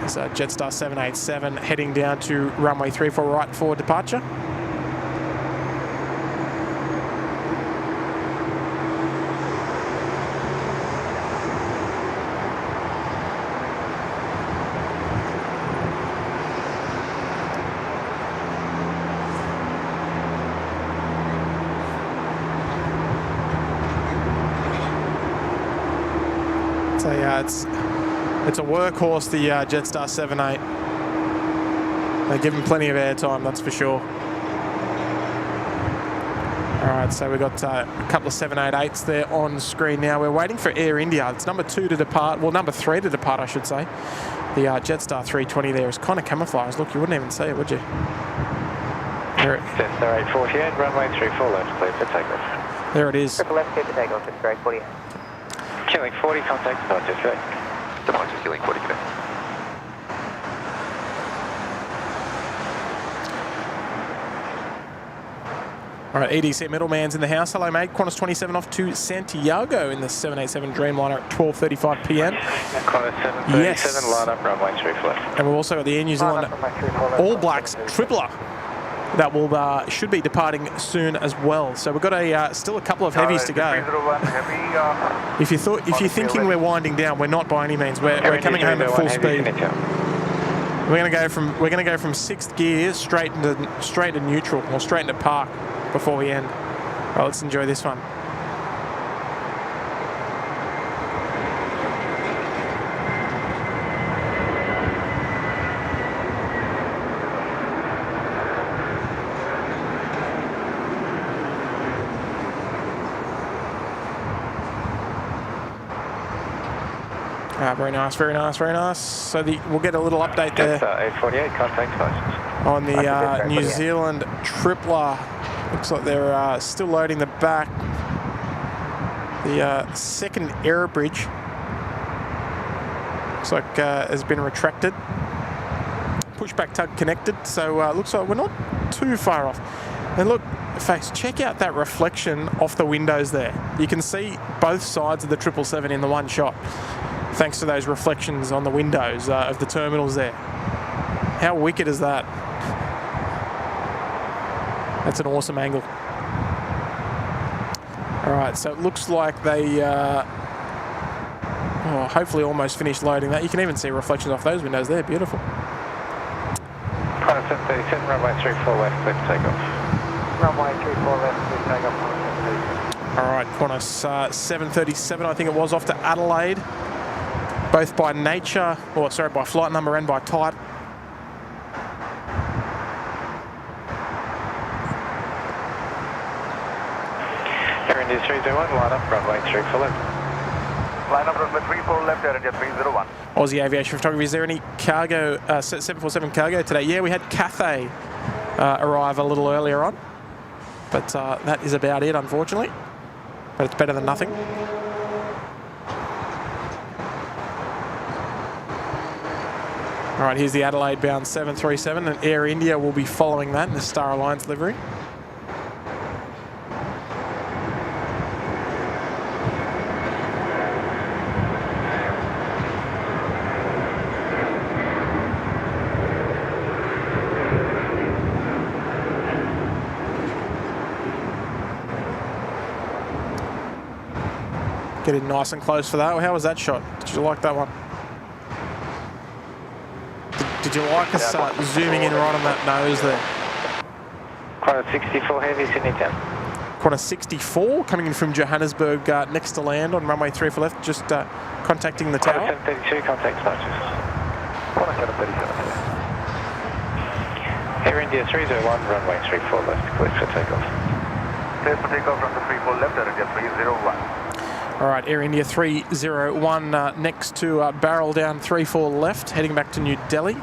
It's a Jetstar 787 heading down to runway 34 right for departure. So yeah, it's a workhorse, the Jetstar 78. They give him plenty of airtime, that's for sure. All right, so we've got a couple of 788s there on screen now. We're waiting for Air India. It's number 2 to depart, well, number 3 to depart, I should say. The Jetstar 320 there is kind of camouflaged. Look, you wouldn't even see it, would you? Jetstar 848, runway 34 left, clear for takeoff. There it is. Triple left, clear for takeoff, Jetstar 848. Killing 40, contact departure straight. Departure killing 40 today. All right, ATC middleman's in the house. Hello, mate. Qantas 27 off to Santiago in the 787 Dreamliner at 12:35 p.m. Qantas 737, line up runway 34 left. And we've also got the Air New Zealand All Blacks tripler that will should be departing soon as well. So we've got still a couple of heavies to go. If you're thinking we're winding down, we're not by any means. We're coming home at full speed. We're going to go from 6th gear straight into neutral or straight into park before we end. Well, let's enjoy this one. Very nice, very nice, very nice. So we'll get a little update there. Jetstar 848, contact license. On the New Zealand tripler. Looks like they're still loading the back. The second air bridge looks like has been retracted. Pushback tug connected, so looks like we're not too far off. And look, folks, check out that reflection off the windows there. You can see both sides of the 777 in the one shot, thanks to those reflections on the windows of the terminals there. How wicked is that? That's an awesome angle. All right, so it looks like they hopefully almost finished loading that. You can even see reflections off those windows there. Beautiful. Qantas 737, runway 34 left, clear for takeoff. Runway 34 left, clear for takeoff. All right, Qantas 737, I think it was, off to Adelaide, both by nature, or sorry, by flight number and by type. Air India 301, line up, runway 34 left. Line up runway 34 left, Air India 301. Aussie Aviation Photography, is there any cargo, 747 cargo today? Yeah, we had Cathay arrive a little earlier on, but that is about it, unfortunately. But it's better than nothing. All right, here's the Adelaide-bound 737, and Air India will be following that in the Star Alliance livery. Get in nice and close for that. How was that shot? Did you like that one? Did you like us zooming in right on that nose there? Qantas 64 heavy, Sydney Town. Qantas 64 coming in from Johannesburg next to land on runway 34 left, just contacting the tower. Qantas 732, contact departures. Qantas 737. Air India 301, runway 34 left, clear for takeoff. Clear for takeoff from the 34 left, Air India 301. All right, Air India 301 next to barrel down 34 left, heading back to New Delhi.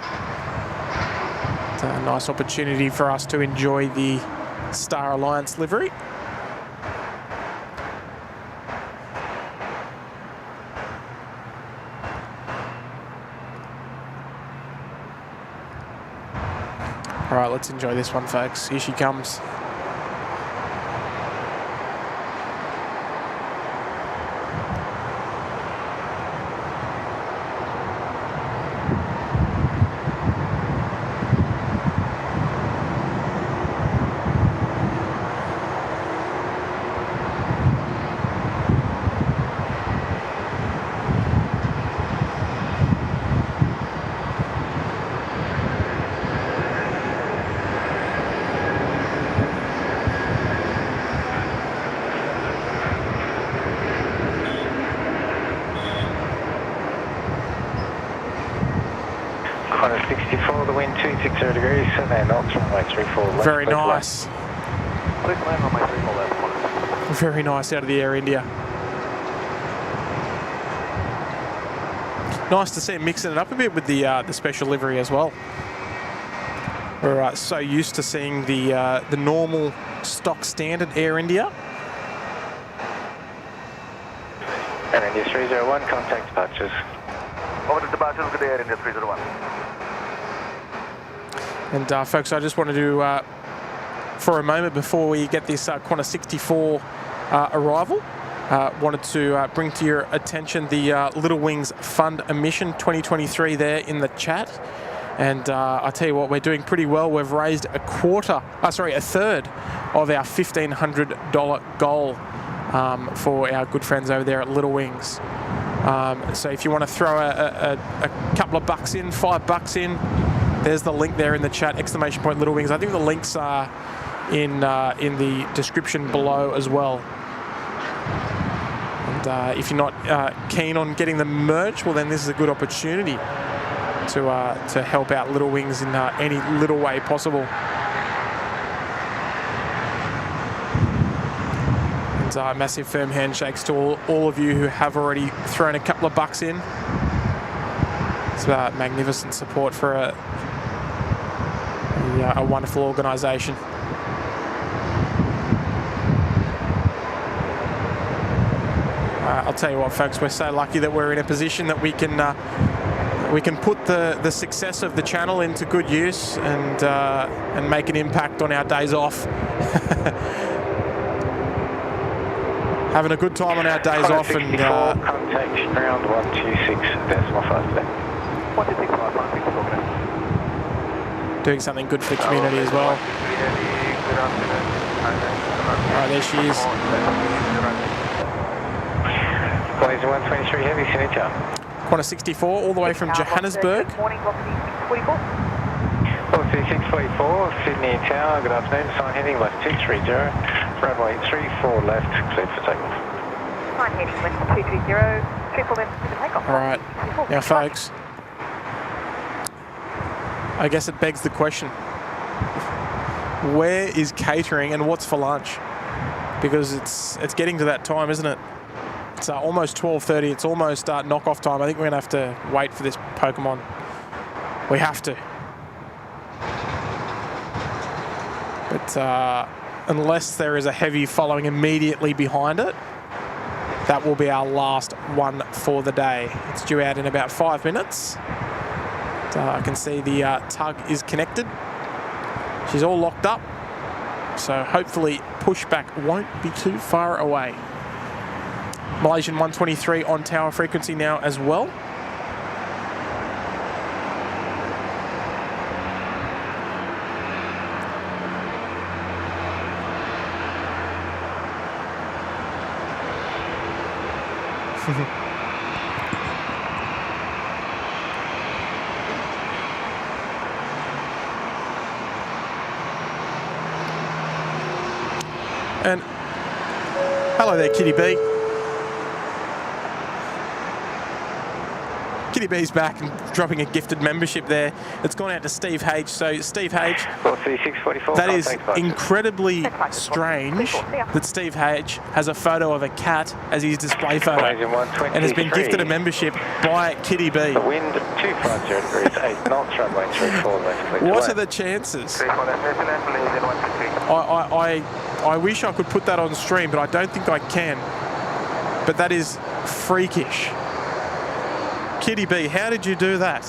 It's a nice opportunity for us to enjoy the Star Alliance livery. All right, let's enjoy this one, folks. Here she comes. Qantas 64, the wind 260 degrees, 7 knots, runway 34 left. Very nice. Please land on my 34 left, Qantas. Very nice out of the Air India. Nice to see him mixing it up a bit with the special livery as well. We're so used to seeing the normal stock standard Air India. Air India 301, contact departures. Over to departures, good day, Air India 301. And folks, I just wanted to, for a moment before we get this Qantas 64 arrival, wanted to bring to your attention the Little Wings Fund Emission 2023 there in the chat. And I tell you what, we're doing pretty well. We've raised a third of our $1,500 goal for our good friends over there at Little Wings. So if you want to throw a couple of bucks in, $5 in, there's the link there in the chat, ! Little Wings. I think the links are in the description below as well. And if you're not keen on getting the merch, well then this is a good opportunity to help out Little Wings in any little way possible. And massive firm handshakes to all of you who have already thrown a couple of bucks in. It's magnificent support for a wonderful organisation. I'll tell you what, folks, we're so lucky that we're in a position that we can put the success of the channel into good use and make an impact on our days off. Having a good time on our days off and contact ground 126.5 left. 126.5, doing something good for the community as well. Alright, there she is. Blazer 123 heavy, Sydney Town. Qantas 64 all the way from Johannesburg. Good morning, Velocity 644. Velocity 644, Sydney Tower, good afternoon. Sign heading left 230, runway 34 left, cleared for takeoff. Sign heading left 230, 34 left for takeoff. Alright, now folks, I guess it begs the question, where is catering and what's for lunch? Because it's getting to that time, isn't it? It's almost 12:30. It's almost knock-off time. I think we're going to have to wait for this Pokemon. We have to. But unless there is a heavy following immediately behind it, that will be our last one for the day. It's due out in about 5 minutes. I can see the tug is connected. She's all locked up. So hopefully pushback won't be too far away. Malaysian 123 on tower frequency now as well. there, Kitty B. Kitty B's back and dropping a gifted membership there. It's gone out to Steve H. So, Steve H, 43644. that is incredibly strange that Steve H has a photo of a cat as his display photo and has been gifted a membership by Kitty B. The wind 250 degrees, 8 knots, runway 34 left. What are the chances? I wish I could put that on stream, but I don't think I can. But that is freakish. Kitty B, how did you do that?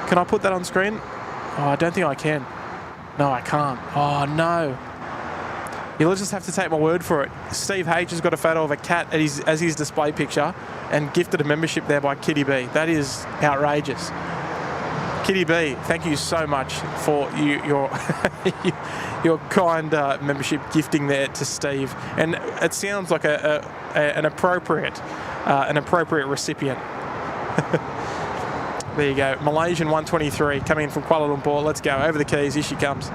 Can I put that on screen? Oh, I don't think I can. No, I can't. Oh, no. You'll just have to take my word for it. Steve H has got a photo of a cat as his display picture and gifted a membership there by Kitty B. That is outrageous. Kitty B, thank you so much for your your kind membership gifting there to Steve. And it sounds like an appropriate recipient. There you go. Malaysian 123 coming in from Kuala Lumpur. Let's go. Over the keys. Here she comes.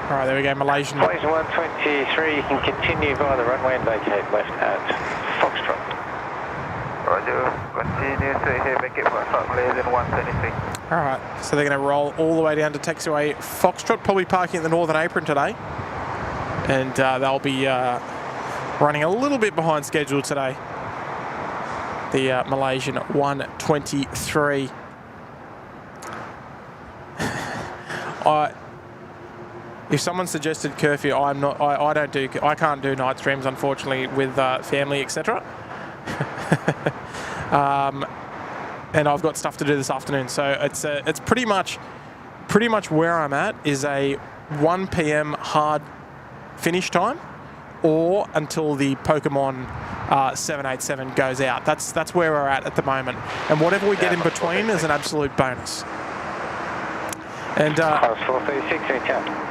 All right, there we go, Malaysian. Malaysian 123, you can continue via the runway and vacate left at Foxtrot. Roger, continue to here, vacate for Malaysian 123. All right, so they're going to roll all the way down to taxiway Foxtrot, probably parking at the Northern Apron today. And they'll be running a little bit behind schedule today. The Malaysian 123. If someone suggested curfew, I can't do night streams, unfortunately, with family, etc. And I've got stuff to do this afternoon, so it's pretty much where I'm at is a 1 p.m. hard finish time, or until the Pokemon 787 goes out. That's where we're at the moment, and whatever we get in between is an absolute bonus. And Class 436,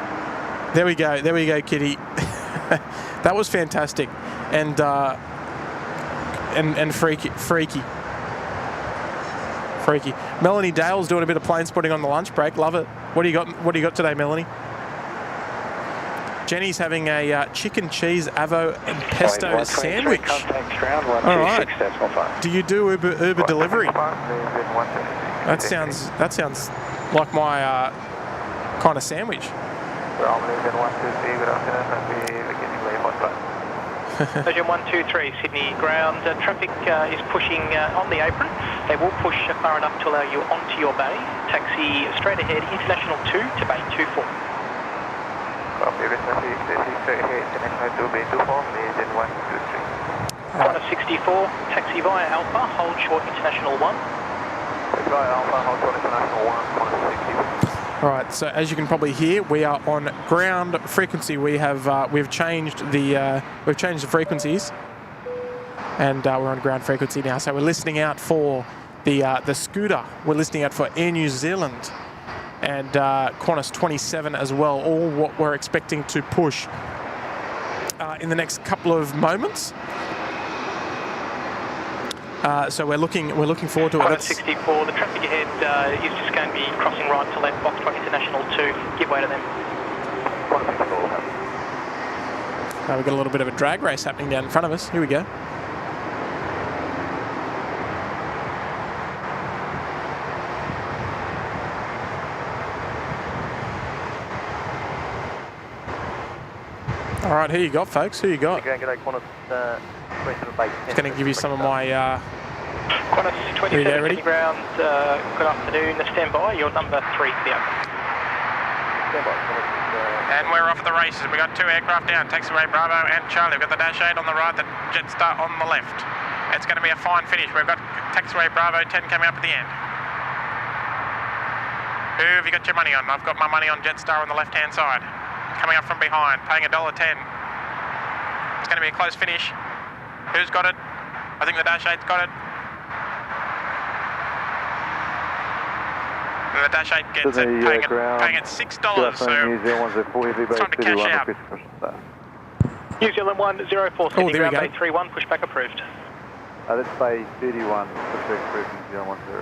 there we go, Kitty. That was fantastic, and freaky. Melanie Dale's doing a bit of plane spotting on the lunch break. Love it. What do you got today, Melanie? Jenny's having a chicken cheese avo and pesto sandwich. All right. Do you do Uber delivery? That sounds like my kind of sandwich. Version 123, Sydney ground. Traffic is pushing on the apron. They will push far enough to allow you onto your bay. Taxi straight ahead, International 2 to Bay 24. Copy, straight ahead, International 2, Bay 24, Malaysian 123. Qantas 64, taxi via Alpha, hold short International 1. Via Alpha, hold short International 1, Qantas 64. All right, so as you can probably hear, we are on ground frequency. We've changed the frequencies, and we're on ground frequency now. So we're listening out for the Scooter. We're listening out for Air New Zealand and Qantas 27 as well. All what we're expecting to push in the next couple of moments. So we're looking forward to it. Qantas 64, the traffic ahead is just going to be crossing right to left, Foxtrot International 2, give way to them. We've got a little bit of a drag race happening down in front of us. Here we go. All right, who you got, folks? Who you got? It's going to give you some of my... Qantas 27, ready? Ground, good afternoon, stand by, you're number 3 clear. Stand by. And we're off at the races. We've got 2 aircraft down, taxiway Bravo and Charlie. We've got the Dash 8 on the right, the Jetstar on the left. It's going to be a fine finish. We've got taxiway Bravo 10 coming up at the end. Who have you got your money on? I've got my money on Jetstar on the left-hand side. Coming up from behind, paying $1.10. It's going to be a close finish. Who's got it? I think the Dash 8's got it. And the Dash 8 gets it, paying it $6, so it's time to cash out. New Zealand 104, Sydney ground Bay 31, pushback approved. That's Bay 31, pushback approved, New Zealand 10.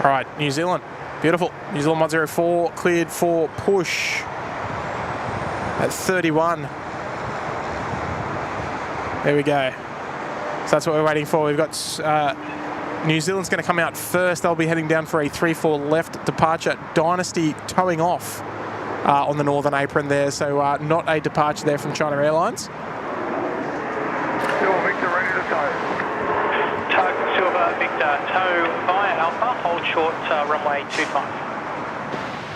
Alright, New Zealand, beautiful. New Zealand 104 cleared for push at 31. There we go. So that's what we're waiting for. We've got New Zealand's going to come out first. They'll be heading down for a 3-4 left departure. Dynasty towing off on the northern apron there, so not a departure there from China Airlines. Silver Victor ready to tow. Tow, Silver Victor, tow via Alpha, hold short runway 25.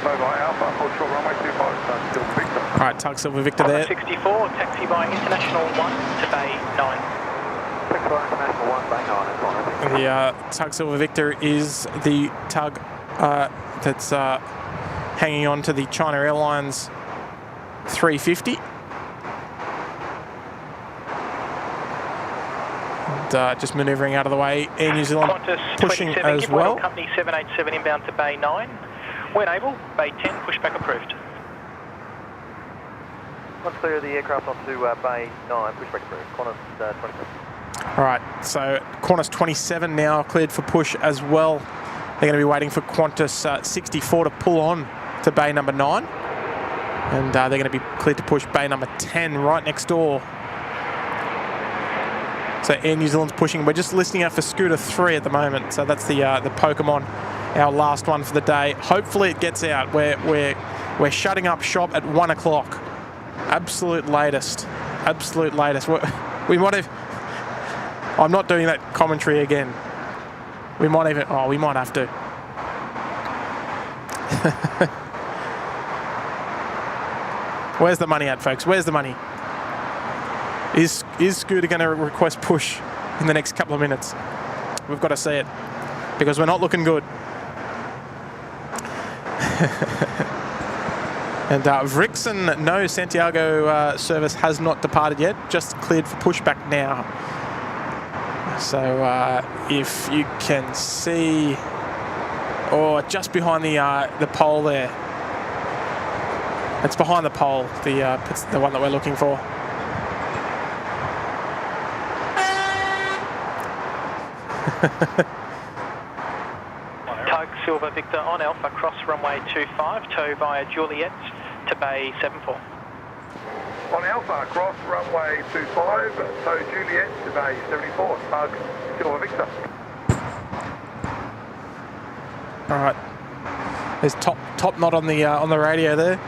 Tow via Alpha, hold short runway 25, Silver Victor. All right, tug Silver Victor there. 64, taxi by International 1 to Bay 9. The tug Silver Victor is the tug that's hanging on to the China Airlines 350. And just manoeuvring out of the way. Air New Zealand Qantas pushing 27, as well. Company 787 inbound to Bay 9. When able, Bay 10, pushback approved. Once clear the aircraft onto Bay 9, pushback approved. Qantas 27. All right, so Qantas 27 now cleared for push as well. They're going to be waiting for Qantas 64 to pull on to bay number 9. And they're going to be cleared to push bay number 10 right next door. So Air New Zealand's pushing. We're just listening out for Scooter 3 at the moment. So that's the Pokemon, our last one for the day. Hopefully it gets out. We're shutting up shop at 1 o'clock. Absolute latest. Absolute latest. We might have... I'm not doing that commentary again. We might even... Oh, we might have to. Where's the money at, folks? Where's the money? Is Scooter going to request push in the next couple of minutes? We've got to see it. Because we're not looking good. And Vrixen, no, Santiago service has not departed yet. Just cleared for pushback now. So if you can see, just behind the pole there. It's behind the pole, it's the one that we're looking for. Tug Silver Victor on Alpha, cross runway 25, tow via Juliet to bay 74. On Alpha, cross runway 25, tow Juliet to bay 74, tug Silver Victor. All right, there's top knot on the radio there.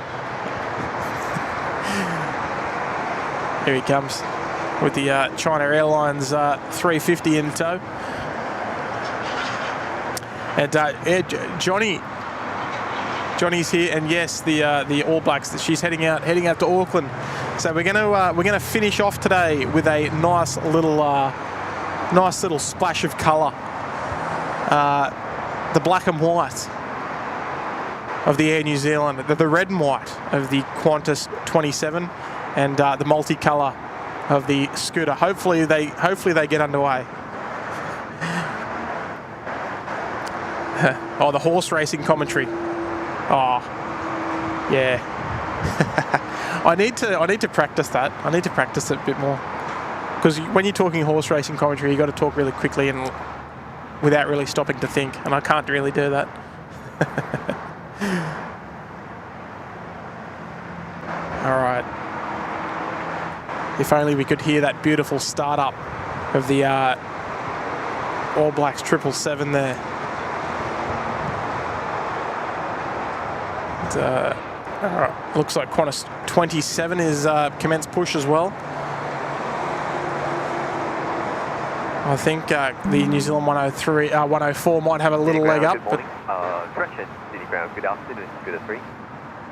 Here he comes with the China Airlines 350 in tow. And Johnny's here, and yes, the All Blacks. She's heading out to Auckland. So we're gonna finish off today with a nice little splash of colour. The black and white of the Air New Zealand, the red and white of the Qantas 27, and the multicolour of the Scooter. Hopefully they get underway. Oh, the horse racing commentary. Oh, yeah. I need to practice that. I need to practice it a bit more. Because when you're talking horse racing commentary, you got to talk really quickly and without really stopping to think, and I can't really do that. All right. If only we could hear that beautiful startup of the All Blacks 777 there. Looks like Qantas 27 is commenced push as well. I think the New Zealand 104 might have a little leg up. Good morning. City ground, good afternoon, Scooter 3.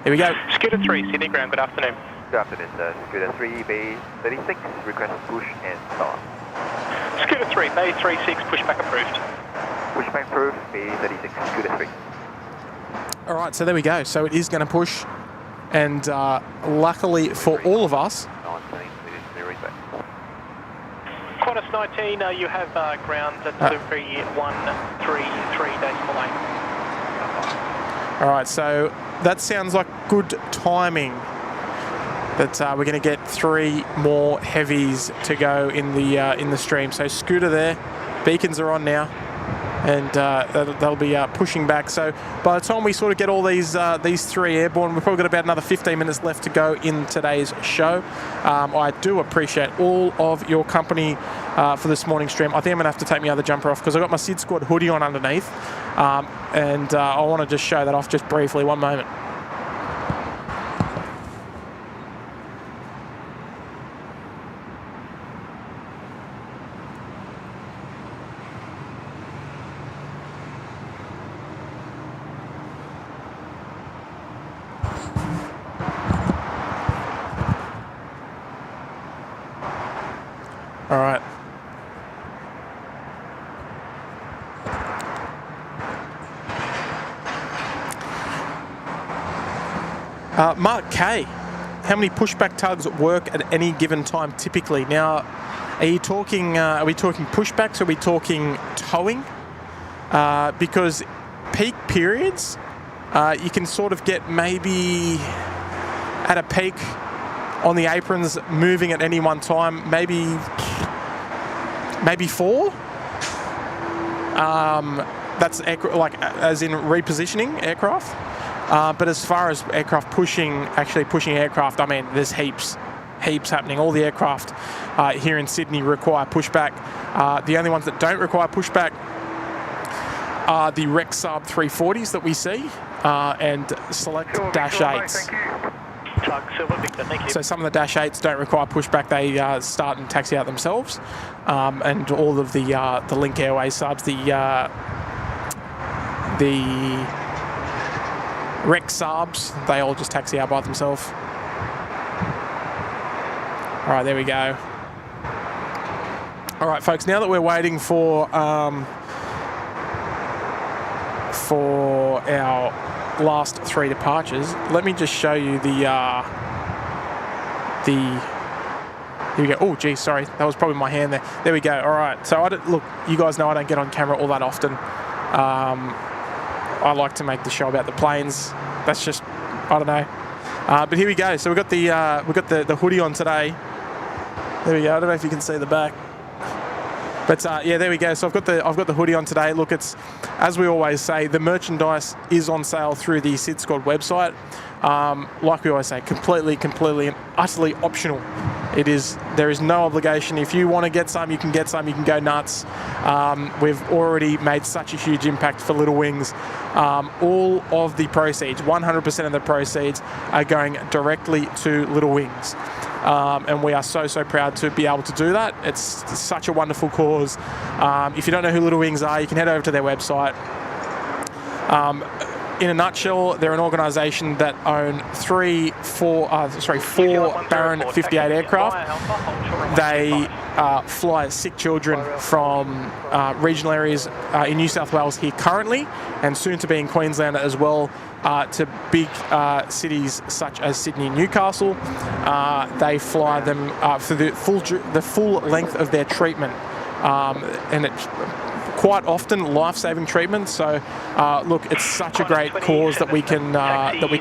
Here we go. Scooter 3, Sydney ground, good afternoon. Good afternoon, sir. Scooter 3, Bay 36, request push and start. Scooter 3, Bay 36, pushback approved. Pushback approved, Bay 36, Scooter 3. All right, so there we go. So it is going to push, and luckily for all of us, Qantas 19, you have ground at 3133.8. All right, so that sounds like good timing. That we're going to get 3 more heavies to go in the stream. So Scooter there, beacons are on now, and they'll be pushing back. So by the time we sort of get all these 3 airborne, we've probably got about another 15 minutes left to go in today's show. I do appreciate all of your company for this morning's stream. I think I'm going to have to take my other jumper off because I've got my SydSquad hoodie on underneath, and I want to just show that off just briefly. One moment. All right. Mark K, how many pushback tugs work at any given time typically? Now, are we talking pushbacks? Are we talking towing? Because peak periods, you can sort of get maybe at a peak on the aprons moving at any one time, maybe 4. That's as in repositioning aircraft. But as far as aircraft actually pushing aircraft, I mean, there's heaps happening. All the aircraft here in Sydney require pushback. The only ones that don't require pushback are the Rexab 340s that we see, and select Dash 8s. So some of the Dash 8s don't require pushback. They start and taxi out themselves, and all of the Link Airways subs, the Rex subs, they all just taxi out by themselves. All right, there we go. All right, folks. Now that we're waiting for our last 3 departures, let me just show you here we go. Oh, geez, sorry, that was probably my hand there. There we go. All right, so look, you guys know I don't get on camera all that often. I like to make the show about the planes. That's just, I don't know. But here we go. So we've got the hoodie on today. There we go. I don't know if you can see the back. But yeah, there we go. So I've got the hoodie on today. Look, it's, as we always say, the merchandise is on sale through the SydSquad website. Like we always say, completely and utterly optional. There is no obligation. If you want to get some, you can get some. You can go nuts. We've already made such a huge impact for Little Wings. All of the proceeds, 100% of the proceeds, are going directly to Little Wings. And we are so proud to be able to do that. It's such a wonderful cause. If you don't know who Little Wings are, you can head over to their website. In a nutshell, they're an organisation that own 4 Baron 58 aircraft. They fly sick children from regional areas in New South Wales here currently, and soon to be in Queensland as well, to big cities such as Sydney and Newcastle. They fly them for the full length of their treatment, and it's quite often life-saving treatment. So look, it's such a great cause that we can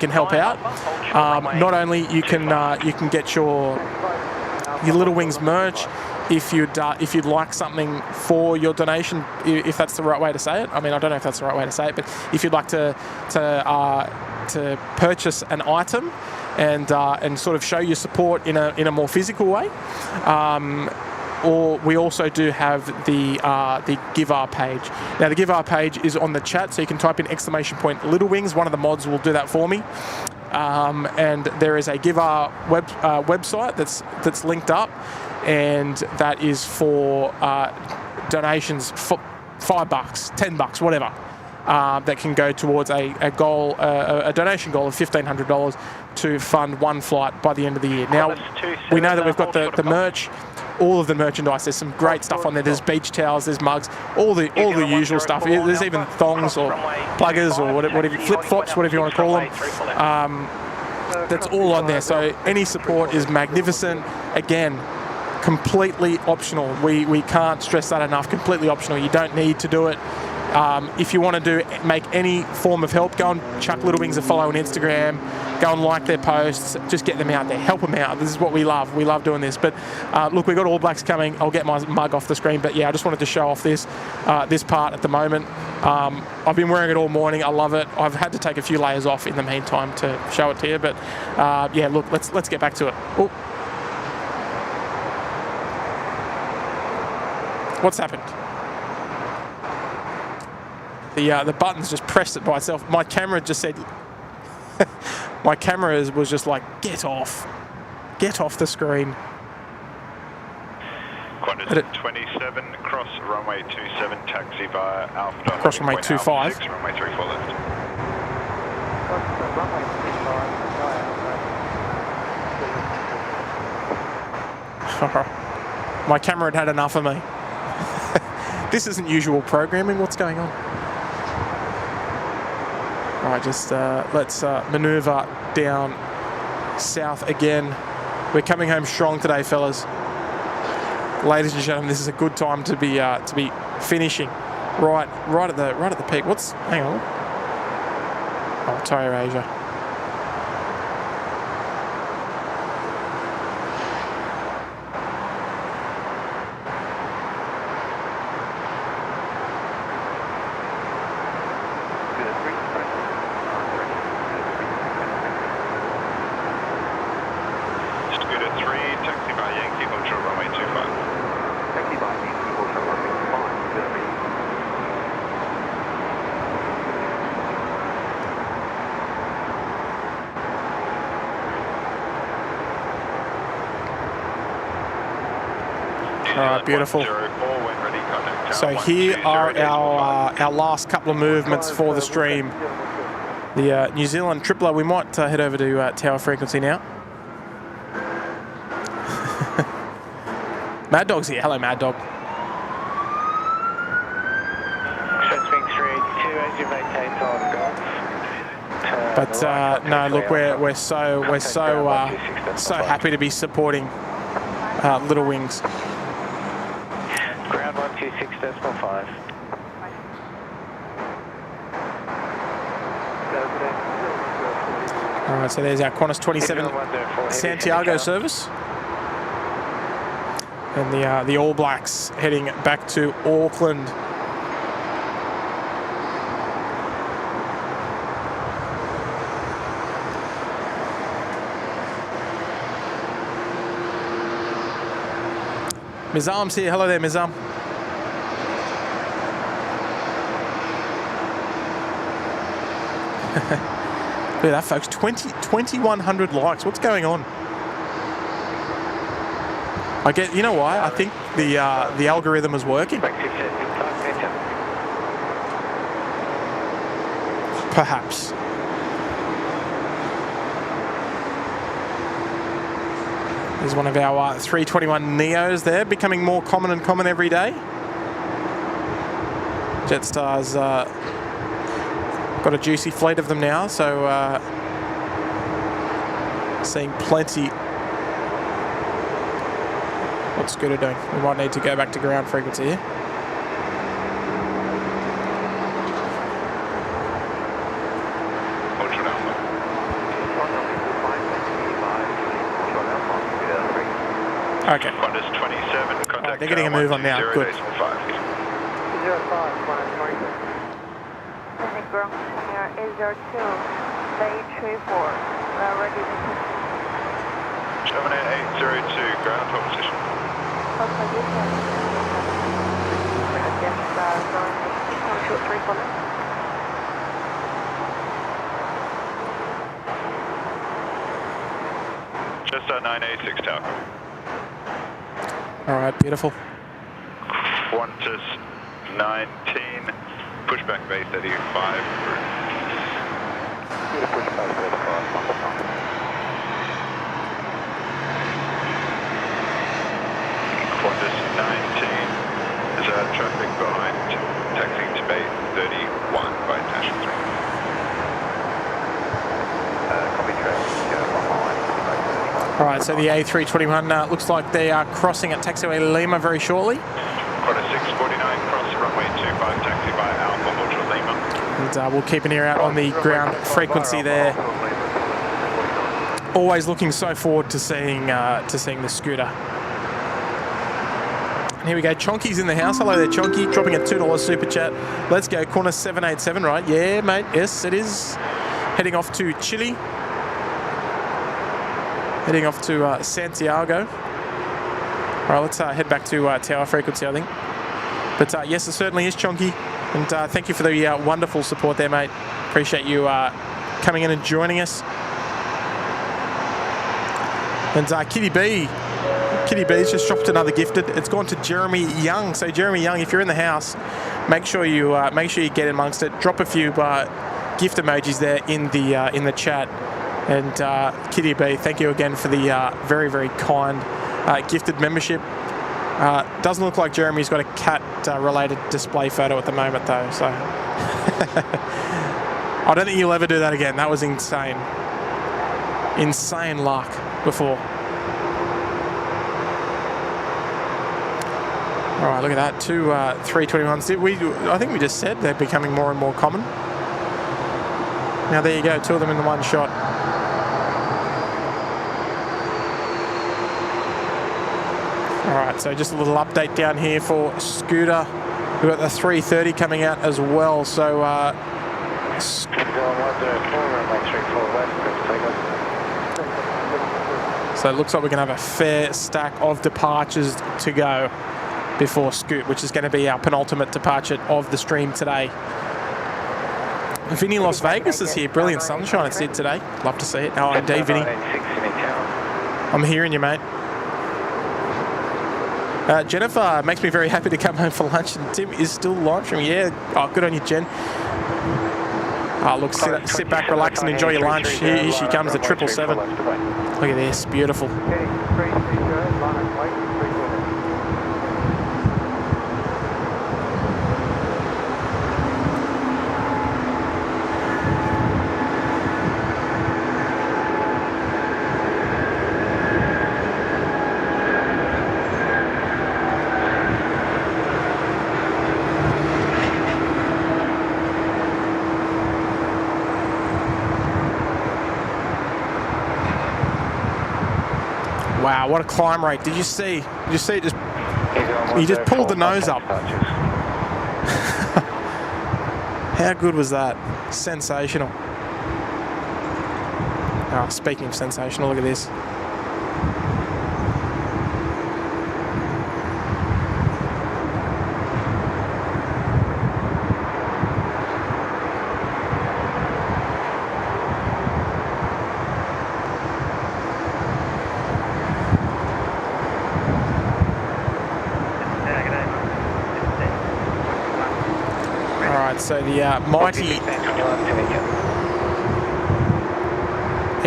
help out. Not only you can get your Little Wings merch if you'd like something for your donation, if that's the right way to say it. I mean, I don't know if that's the right way to say it, but if you'd like to purchase an item and sort of show your support in a more physical way. Or we also do have the Give Our page. Now the Give Our page is on the chat, so you can type in !Little Wings. One of the mods will do that for me. And there is a Give Our website that's linked up, and that is for donations for $5, $10, whatever. that can go towards a goal, a donation goal of $1,500 to fund one flight by the end of the year. Now, we know that we've got the merch, all of the merchandise. There's some great stuff on there. There's beach towels, there's mugs, all the usual stuff. There's even thongs or pluggers or whatever, flip-flops, whatever you want to call them. That's all on there. So any support is magnificent. Again, completely optional. We can't stress that enough. Completely optional. You don't need to do it. If you want to make any form of help, go and chuck Little Wings a follow on Instagram. Go and like their posts. Just get them out there. Help them out. This is what we love. We love doing this. But look, we've got All Blacks coming. I'll get my mug off the screen. But yeah, I just wanted to show off this part at the moment. I've been wearing it all morning. I love it. I've had to take a few layers off in the meantime to show it to you. But yeah, look, let's get back to it. Oh. What's happened? The buttons just pressed it by itself. My camera just said, my camera was just like, get off the screen. Qantas 27, cross runway 27, taxi via Alpha. Cross runway 25. 6, runway 34 left. My camera had enough of me. This isn't usual programming. What's going on? All right, just let's manoeuvre down south again. We're coming home strong today, fellas. Ladies and gentlemen, this is a good time to be finishing right at the peak. Hang on. Oh, Tire Asia. Beautiful. So here are our last couple of movements for the stream. The New Zealand Tripler, we might head over to tower frequency now. Mad Dog's here. Hello, Mad Dog. But no, look, we're so happy to be supporting Little Wings. Ground 126.5. All right, so there's our Qantas 27 Santiago service. And the All Blacks heading back to Auckland. Mizam's here. Hello there, Mizam. Look at that, folks. 2,100 likes. What's going on? You know why? I think the algorithm is working. Perhaps. There's one of our 321 Neos there, becoming more common and common every day. Jetstar's got a juicy fleet of them now, so seeing plenty. What's Scooter doing? We might need to go back to ground frequency here. Okay. Qantas 27, contact they're getting a move on now. Good. 05, ground here A02, A340. We are ready to Terminate 802, ground top position. Jetstar 986 tower. All right, beautiful. Qantas 19, pushback base 35. Pushback 35. Qantas 19. There's traffic behind, taxiing to bay 31 by International 3. Copy traffic behind. All right, so the A321 looks like they are crossing at taxiway Lima very shortly. Qantas 649, cross runway 25, taxi by Alpha Hotel Lima. And we'll keep an ear out on the ground frequency there. Always looking so forward to seeing the scooter. And here we go, Chonky's in the house. Hello there, Chonky, dropping a $2 super chat. Let's go, Qantas 787, right? Yeah, mate, yes, it is. Heading off to Chile. Heading off to Santiago. All right, let's head back to tower frequency, I think. But yes, it certainly is, Chonky. And thank you for the wonderful support there, mate. Appreciate you coming in and joining us. And Kitty B's just dropped another gifted. It's gone to Jeremy Young. So Jeremy Young, if you're in the house, make sure you get amongst it. Drop a few gift emojis there in the chat. And Kitty B, thank you again for the very, very kind gifted membership. Doesn't look like Jeremy's got a cat-related display photo at the moment, though. So I don't think you'll ever do that again. That was insane. Insane luck before. All right, look at that. Two 321s. I think we just said they're becoming more and more common. Now there you go, two of them in the one shot. All right, so just a little update down here for Scooter. We've got the 330 coming out as well. So so it looks like we're going to have a fair stack of departures to go before Scoot, which is going to be our penultimate departure of the stream today. Vinny Las Vegas is here. Brilliant sunshine it's here today. Love to see it. Oh, indeed, Vinny. I'm hearing you, mate. Jennifer makes me very happy to come home for lunch, and Tim is still live streaming. Yeah, oh, good on you, Jen. Look, sit back, relax, and enjoy your lunch. Here she comes, the 777. Look at this, beautiful. Wow, what a climb rate. Did you see it just... He just pulled the nose up. How good was that? Sensational. Oh, speaking of sensational, look at this. So the mighty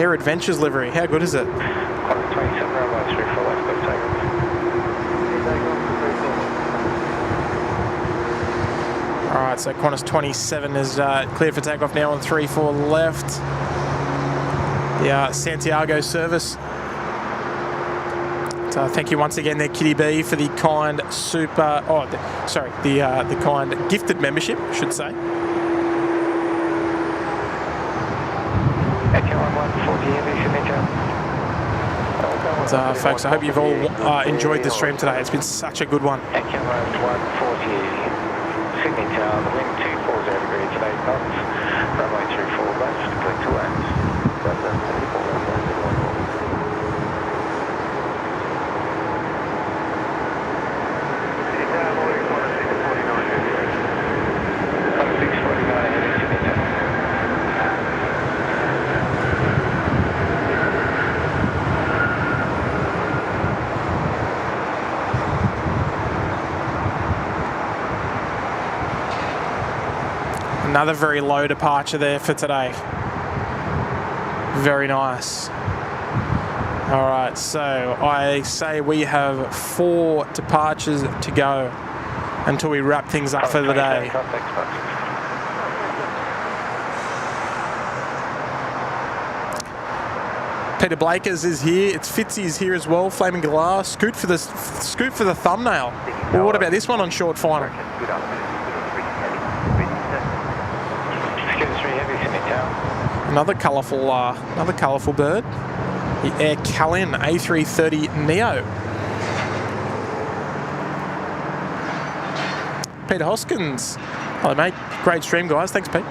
Air Adventures livery, how good is it? Alright, so Qantas 27 is cleared for takeoff now on 34 left. The Santiago service. So thank you once again there, Kitty B, for the kind the kind gifted membership, I should say. And, folks, I hope you've all enjoyed the stream today. It's been such a good one. Sydney Tower, the wind 240 degrees at 8 knots, runway 34 left, clear to land. Another very low departure there for today. Very nice. All right, so I say we have 4 departures to go until we wrap things up for the day. Peter Blakers is here. It's Fitzy is here as well. Flaming Glass. Scoot for the thumbnail. Well, what about this one on short final? Another colourful bird. The Air Canada A380 Neo. Peter Hoskins. Hello, mate. Great stream, guys. Thanks, Pete.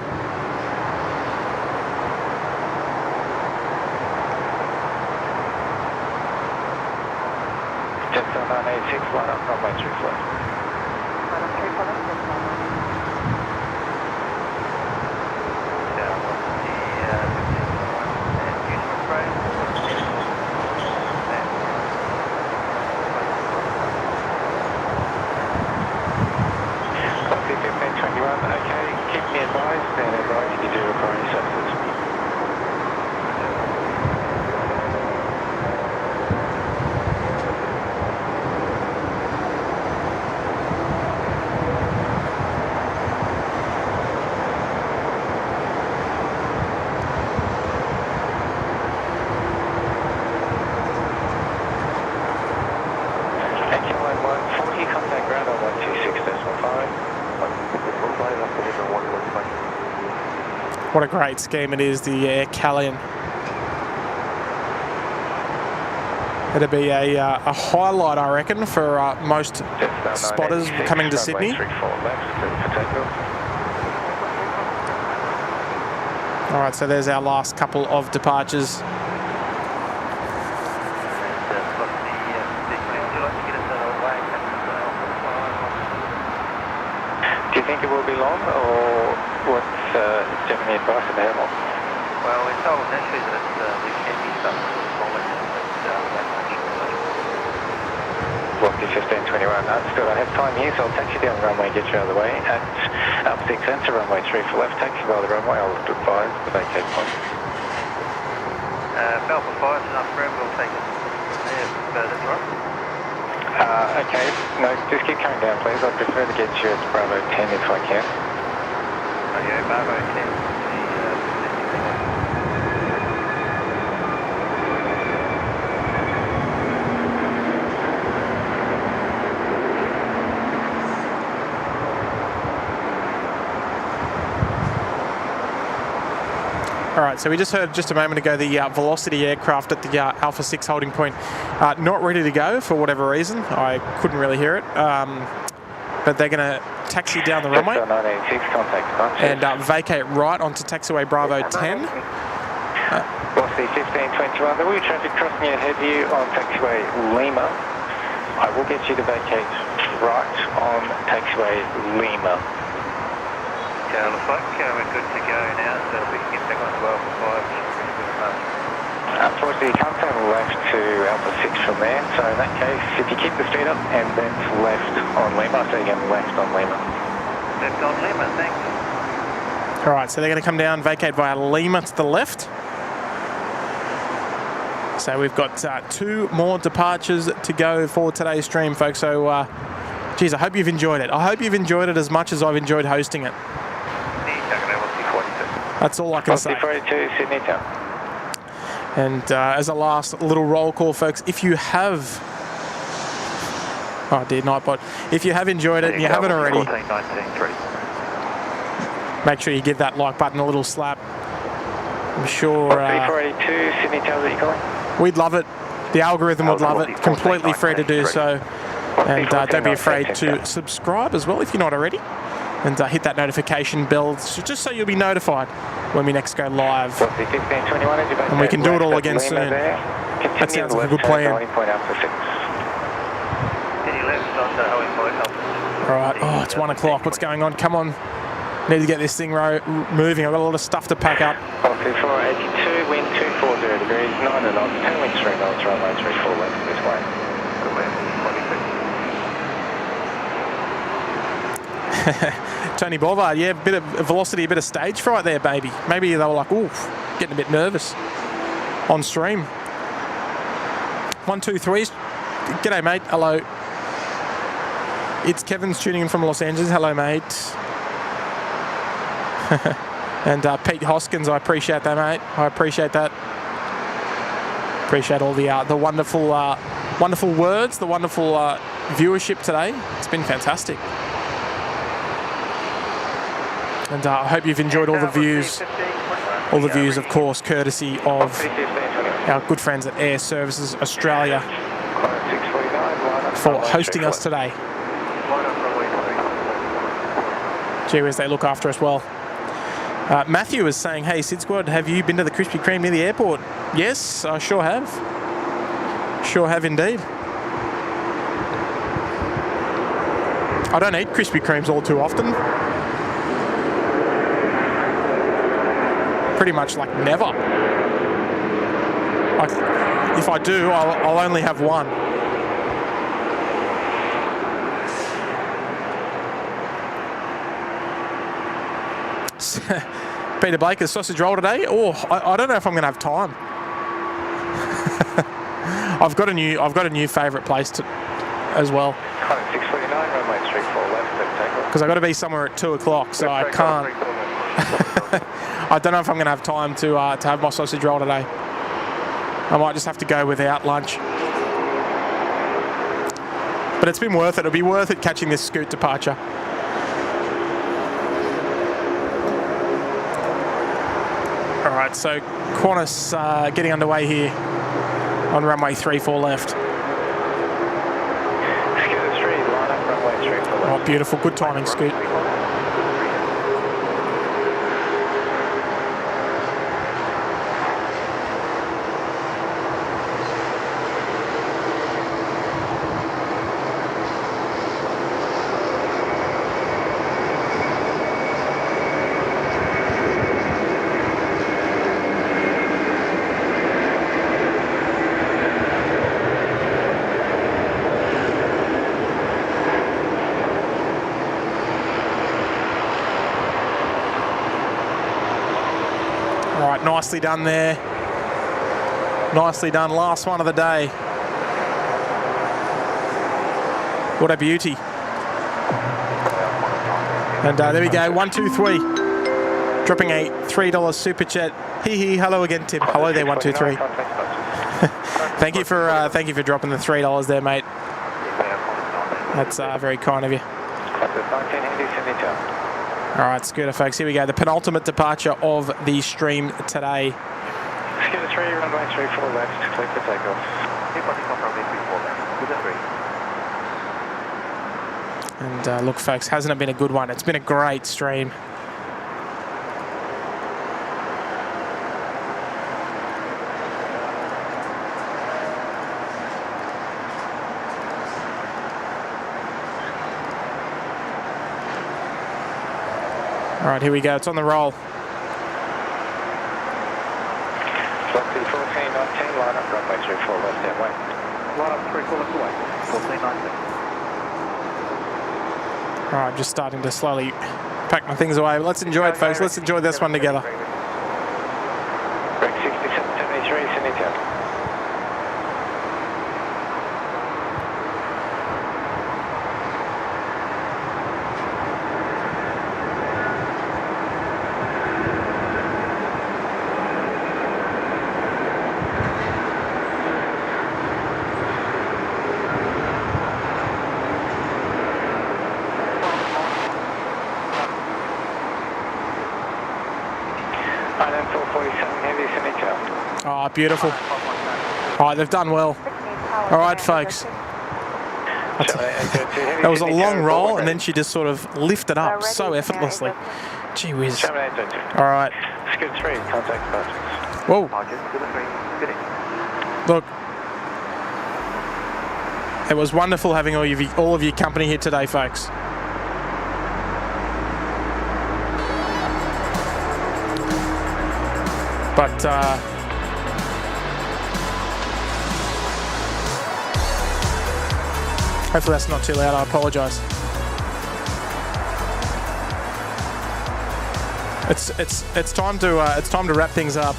Jetstar 986, line up runway 34. What a great scheme it is, the Air Canada. It'll be a highlight, I reckon, for most spotters coming to Sydney. All right, so there's our last couple of departures. Do you think it will be long, or what's generally advice about how long? Well, we're told initially that we can be some smaller than that much. Blocky 1521, understood. I have time here, so I'll taxi down the runway, get you out of the way. At up 6 enter runway 3 for left, taxi by the runway, I'll advise the vacate point. Belfast 5 is enough room, we'll take it from there further to us. Okay, no, just keep coming down, please. I'd prefer to get you at Bravo 10 if I can. Okay, Bravo 10. All right, so we just heard just a moment ago the Velocity aircraft at the Alpha 6 holding point not ready to go for whatever reason. I couldn't really hear it, but they're going to taxi down the runway and vacate right onto taxiway Bravo 10. Velocity 1521, there will be traffic crossing ahead of you on taxiway Lima. I will get you to vacate right on taxiway Lima. Yeah, looks like we're good to go now, so we can get back on 12 for 5. Unfortunately, you can't turn left to Alpha 6 from there, so in that case, if you keep the speed up and then left on Lima, so again, left on Lima. Left on Lima, thanks. All right, so they're going to come down, vacate via Lima to the left. So we've got 2 more departures to go for today's stream, folks. So, geez, I hope you've enjoyed it. I hope you've enjoyed it as much as I've enjoyed hosting it. That's all I can say. Sydney Town. And as a last little roll call, folks, if you have... Oh, dear Nightbot. If you have enjoyed it and you haven't already, make sure you give that like button a little slap. I'm sure... 3482 Sydney Town, that you calling? We'd love it. The algorithm would love it. Completely free to do so. And don't be afraid to subscribe as well if you're not already. And hit that notification bell just so you'll be notified when we next go live. And we can do it all again soon. That sounds like a good plan. Alright, oh, it's 1 o'clock. What's going on? Come on. Need to get this thing moving. I've got a lot of stuff to pack up. 2482, wind 240 degrees, 9 knots, 10 winds 3 knots, runway 34 left this way. Good wind, 46. Tony Bollard, yeah, a bit of velocity, a bit of stage fright there, baby. Maybe they were like, ooh, getting a bit nervous on stream. 123. G'day, mate. Hello. It's Kevin's tuning in from Los Angeles. Hello, mate. And Pete Hoskins, I appreciate that, mate. I appreciate that. Appreciate all the wonderful, wonderful words, the wonderful viewership today. It's been fantastic. And I hope you've enjoyed all the views. All the views, of course, courtesy of our good friends at Air Services Australia for hosting us today. Gee whiz, they look after us well. Matthew is saying, hey, SydSquad, have you been to the Krispy Kreme near the airport? Yes, I sure have. Sure have indeed. I don't eat Krispy Kremes all too often. Pretty much like never. Like, if I do, I'll only have one. Peter Baker's sausage roll today. Oh, I don't know if I'm going to have time. I've got a new favourite place as well. Qantas 649, runway 34 left, Because I've got to be somewhere at 2 o'clock, so I can't. I don't know if I'm going to have time to have my sausage roll today. I might just have to go without lunch. But it's been worth it. It'll be worth it catching this Scoot departure. All right, so Qantas getting underway here on runway 34 left. Oh, beautiful. Good timing, Scoot. Nicely done there. Nicely done. Last one of the day. What a beauty. And there we go. 1, 2, 3. Dropping a $3 super chat. Hee. Hello again, Tim. Hello there. 1, 2, 3. Thank you for dropping the $3 there, mate. That's very kind of you. All right, Scooter folks, here we go. The penultimate departure of the stream today. Scooter 3, runway 34 left, clear for takeoff. And look, folks, hasn't it been a good one? It's been a great stream. All right, here we go. It's on the roll. Flight 1419, line up, runway 34 left, downway. Line up, 34 left away, 1419. All right, just starting to slowly pack my things away. Let's enjoy it, folks. Let's enjoy this one together. Break 6773, Sydney Town. Oh, beautiful. All right, they've done well. All right, folks. That was a long roll, and then she just sort of lifted up so effortlessly. Gee whiz. All right. Scoot 3, contact departures. Whoa. Look. It was wonderful having all of your company here today, folks. But hopefully that's not too loud. I apologise. it's time to wrap things up.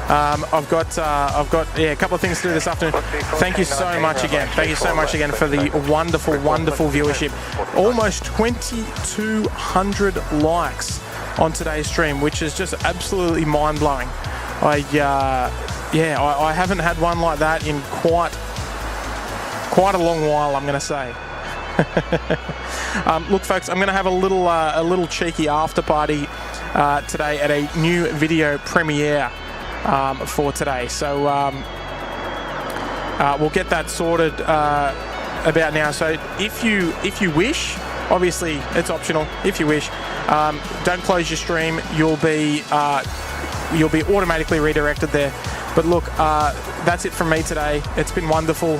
I've got a couple of things to do this afternoon. Thank you so much again. Thank you so much again for the wonderful viewership. Almost 2,200 likes on today's stream, which is just absolutely mind-blowing. I haven't had one like that in quite a long while, I'm going to say. Look, folks, I'm going to have a little cheeky after party today at a new video premiere for today. So we'll get that sorted about now. So if you wish, obviously it's optional. If you wish, don't close your stream. You'll be automatically redirected there. But look, that's it from me today. It's been wonderful.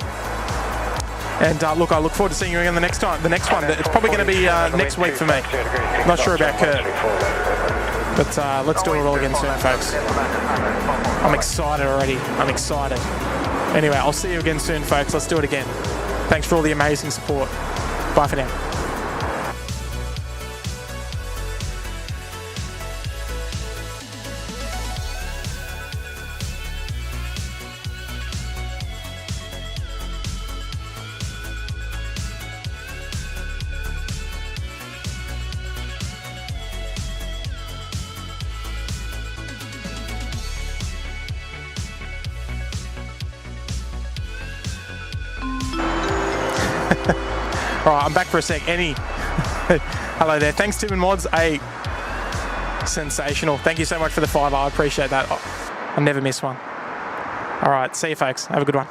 And look, I look forward to seeing you again the next one. It's probably going to be next week for me. Not sure about Kurt. But let's do it all again soon, folks. I'm excited already. I'm excited. Anyway, I'll see you again soon, folks. Let's do it again. Thanks for all the amazing support. Bye for now. All right, I'm back for a sec. Hello there. Thanks, Tim and Mods. Sensational. Thank you so much for the $5. I appreciate that. I never miss one. All right, see you, folks. Have a good one.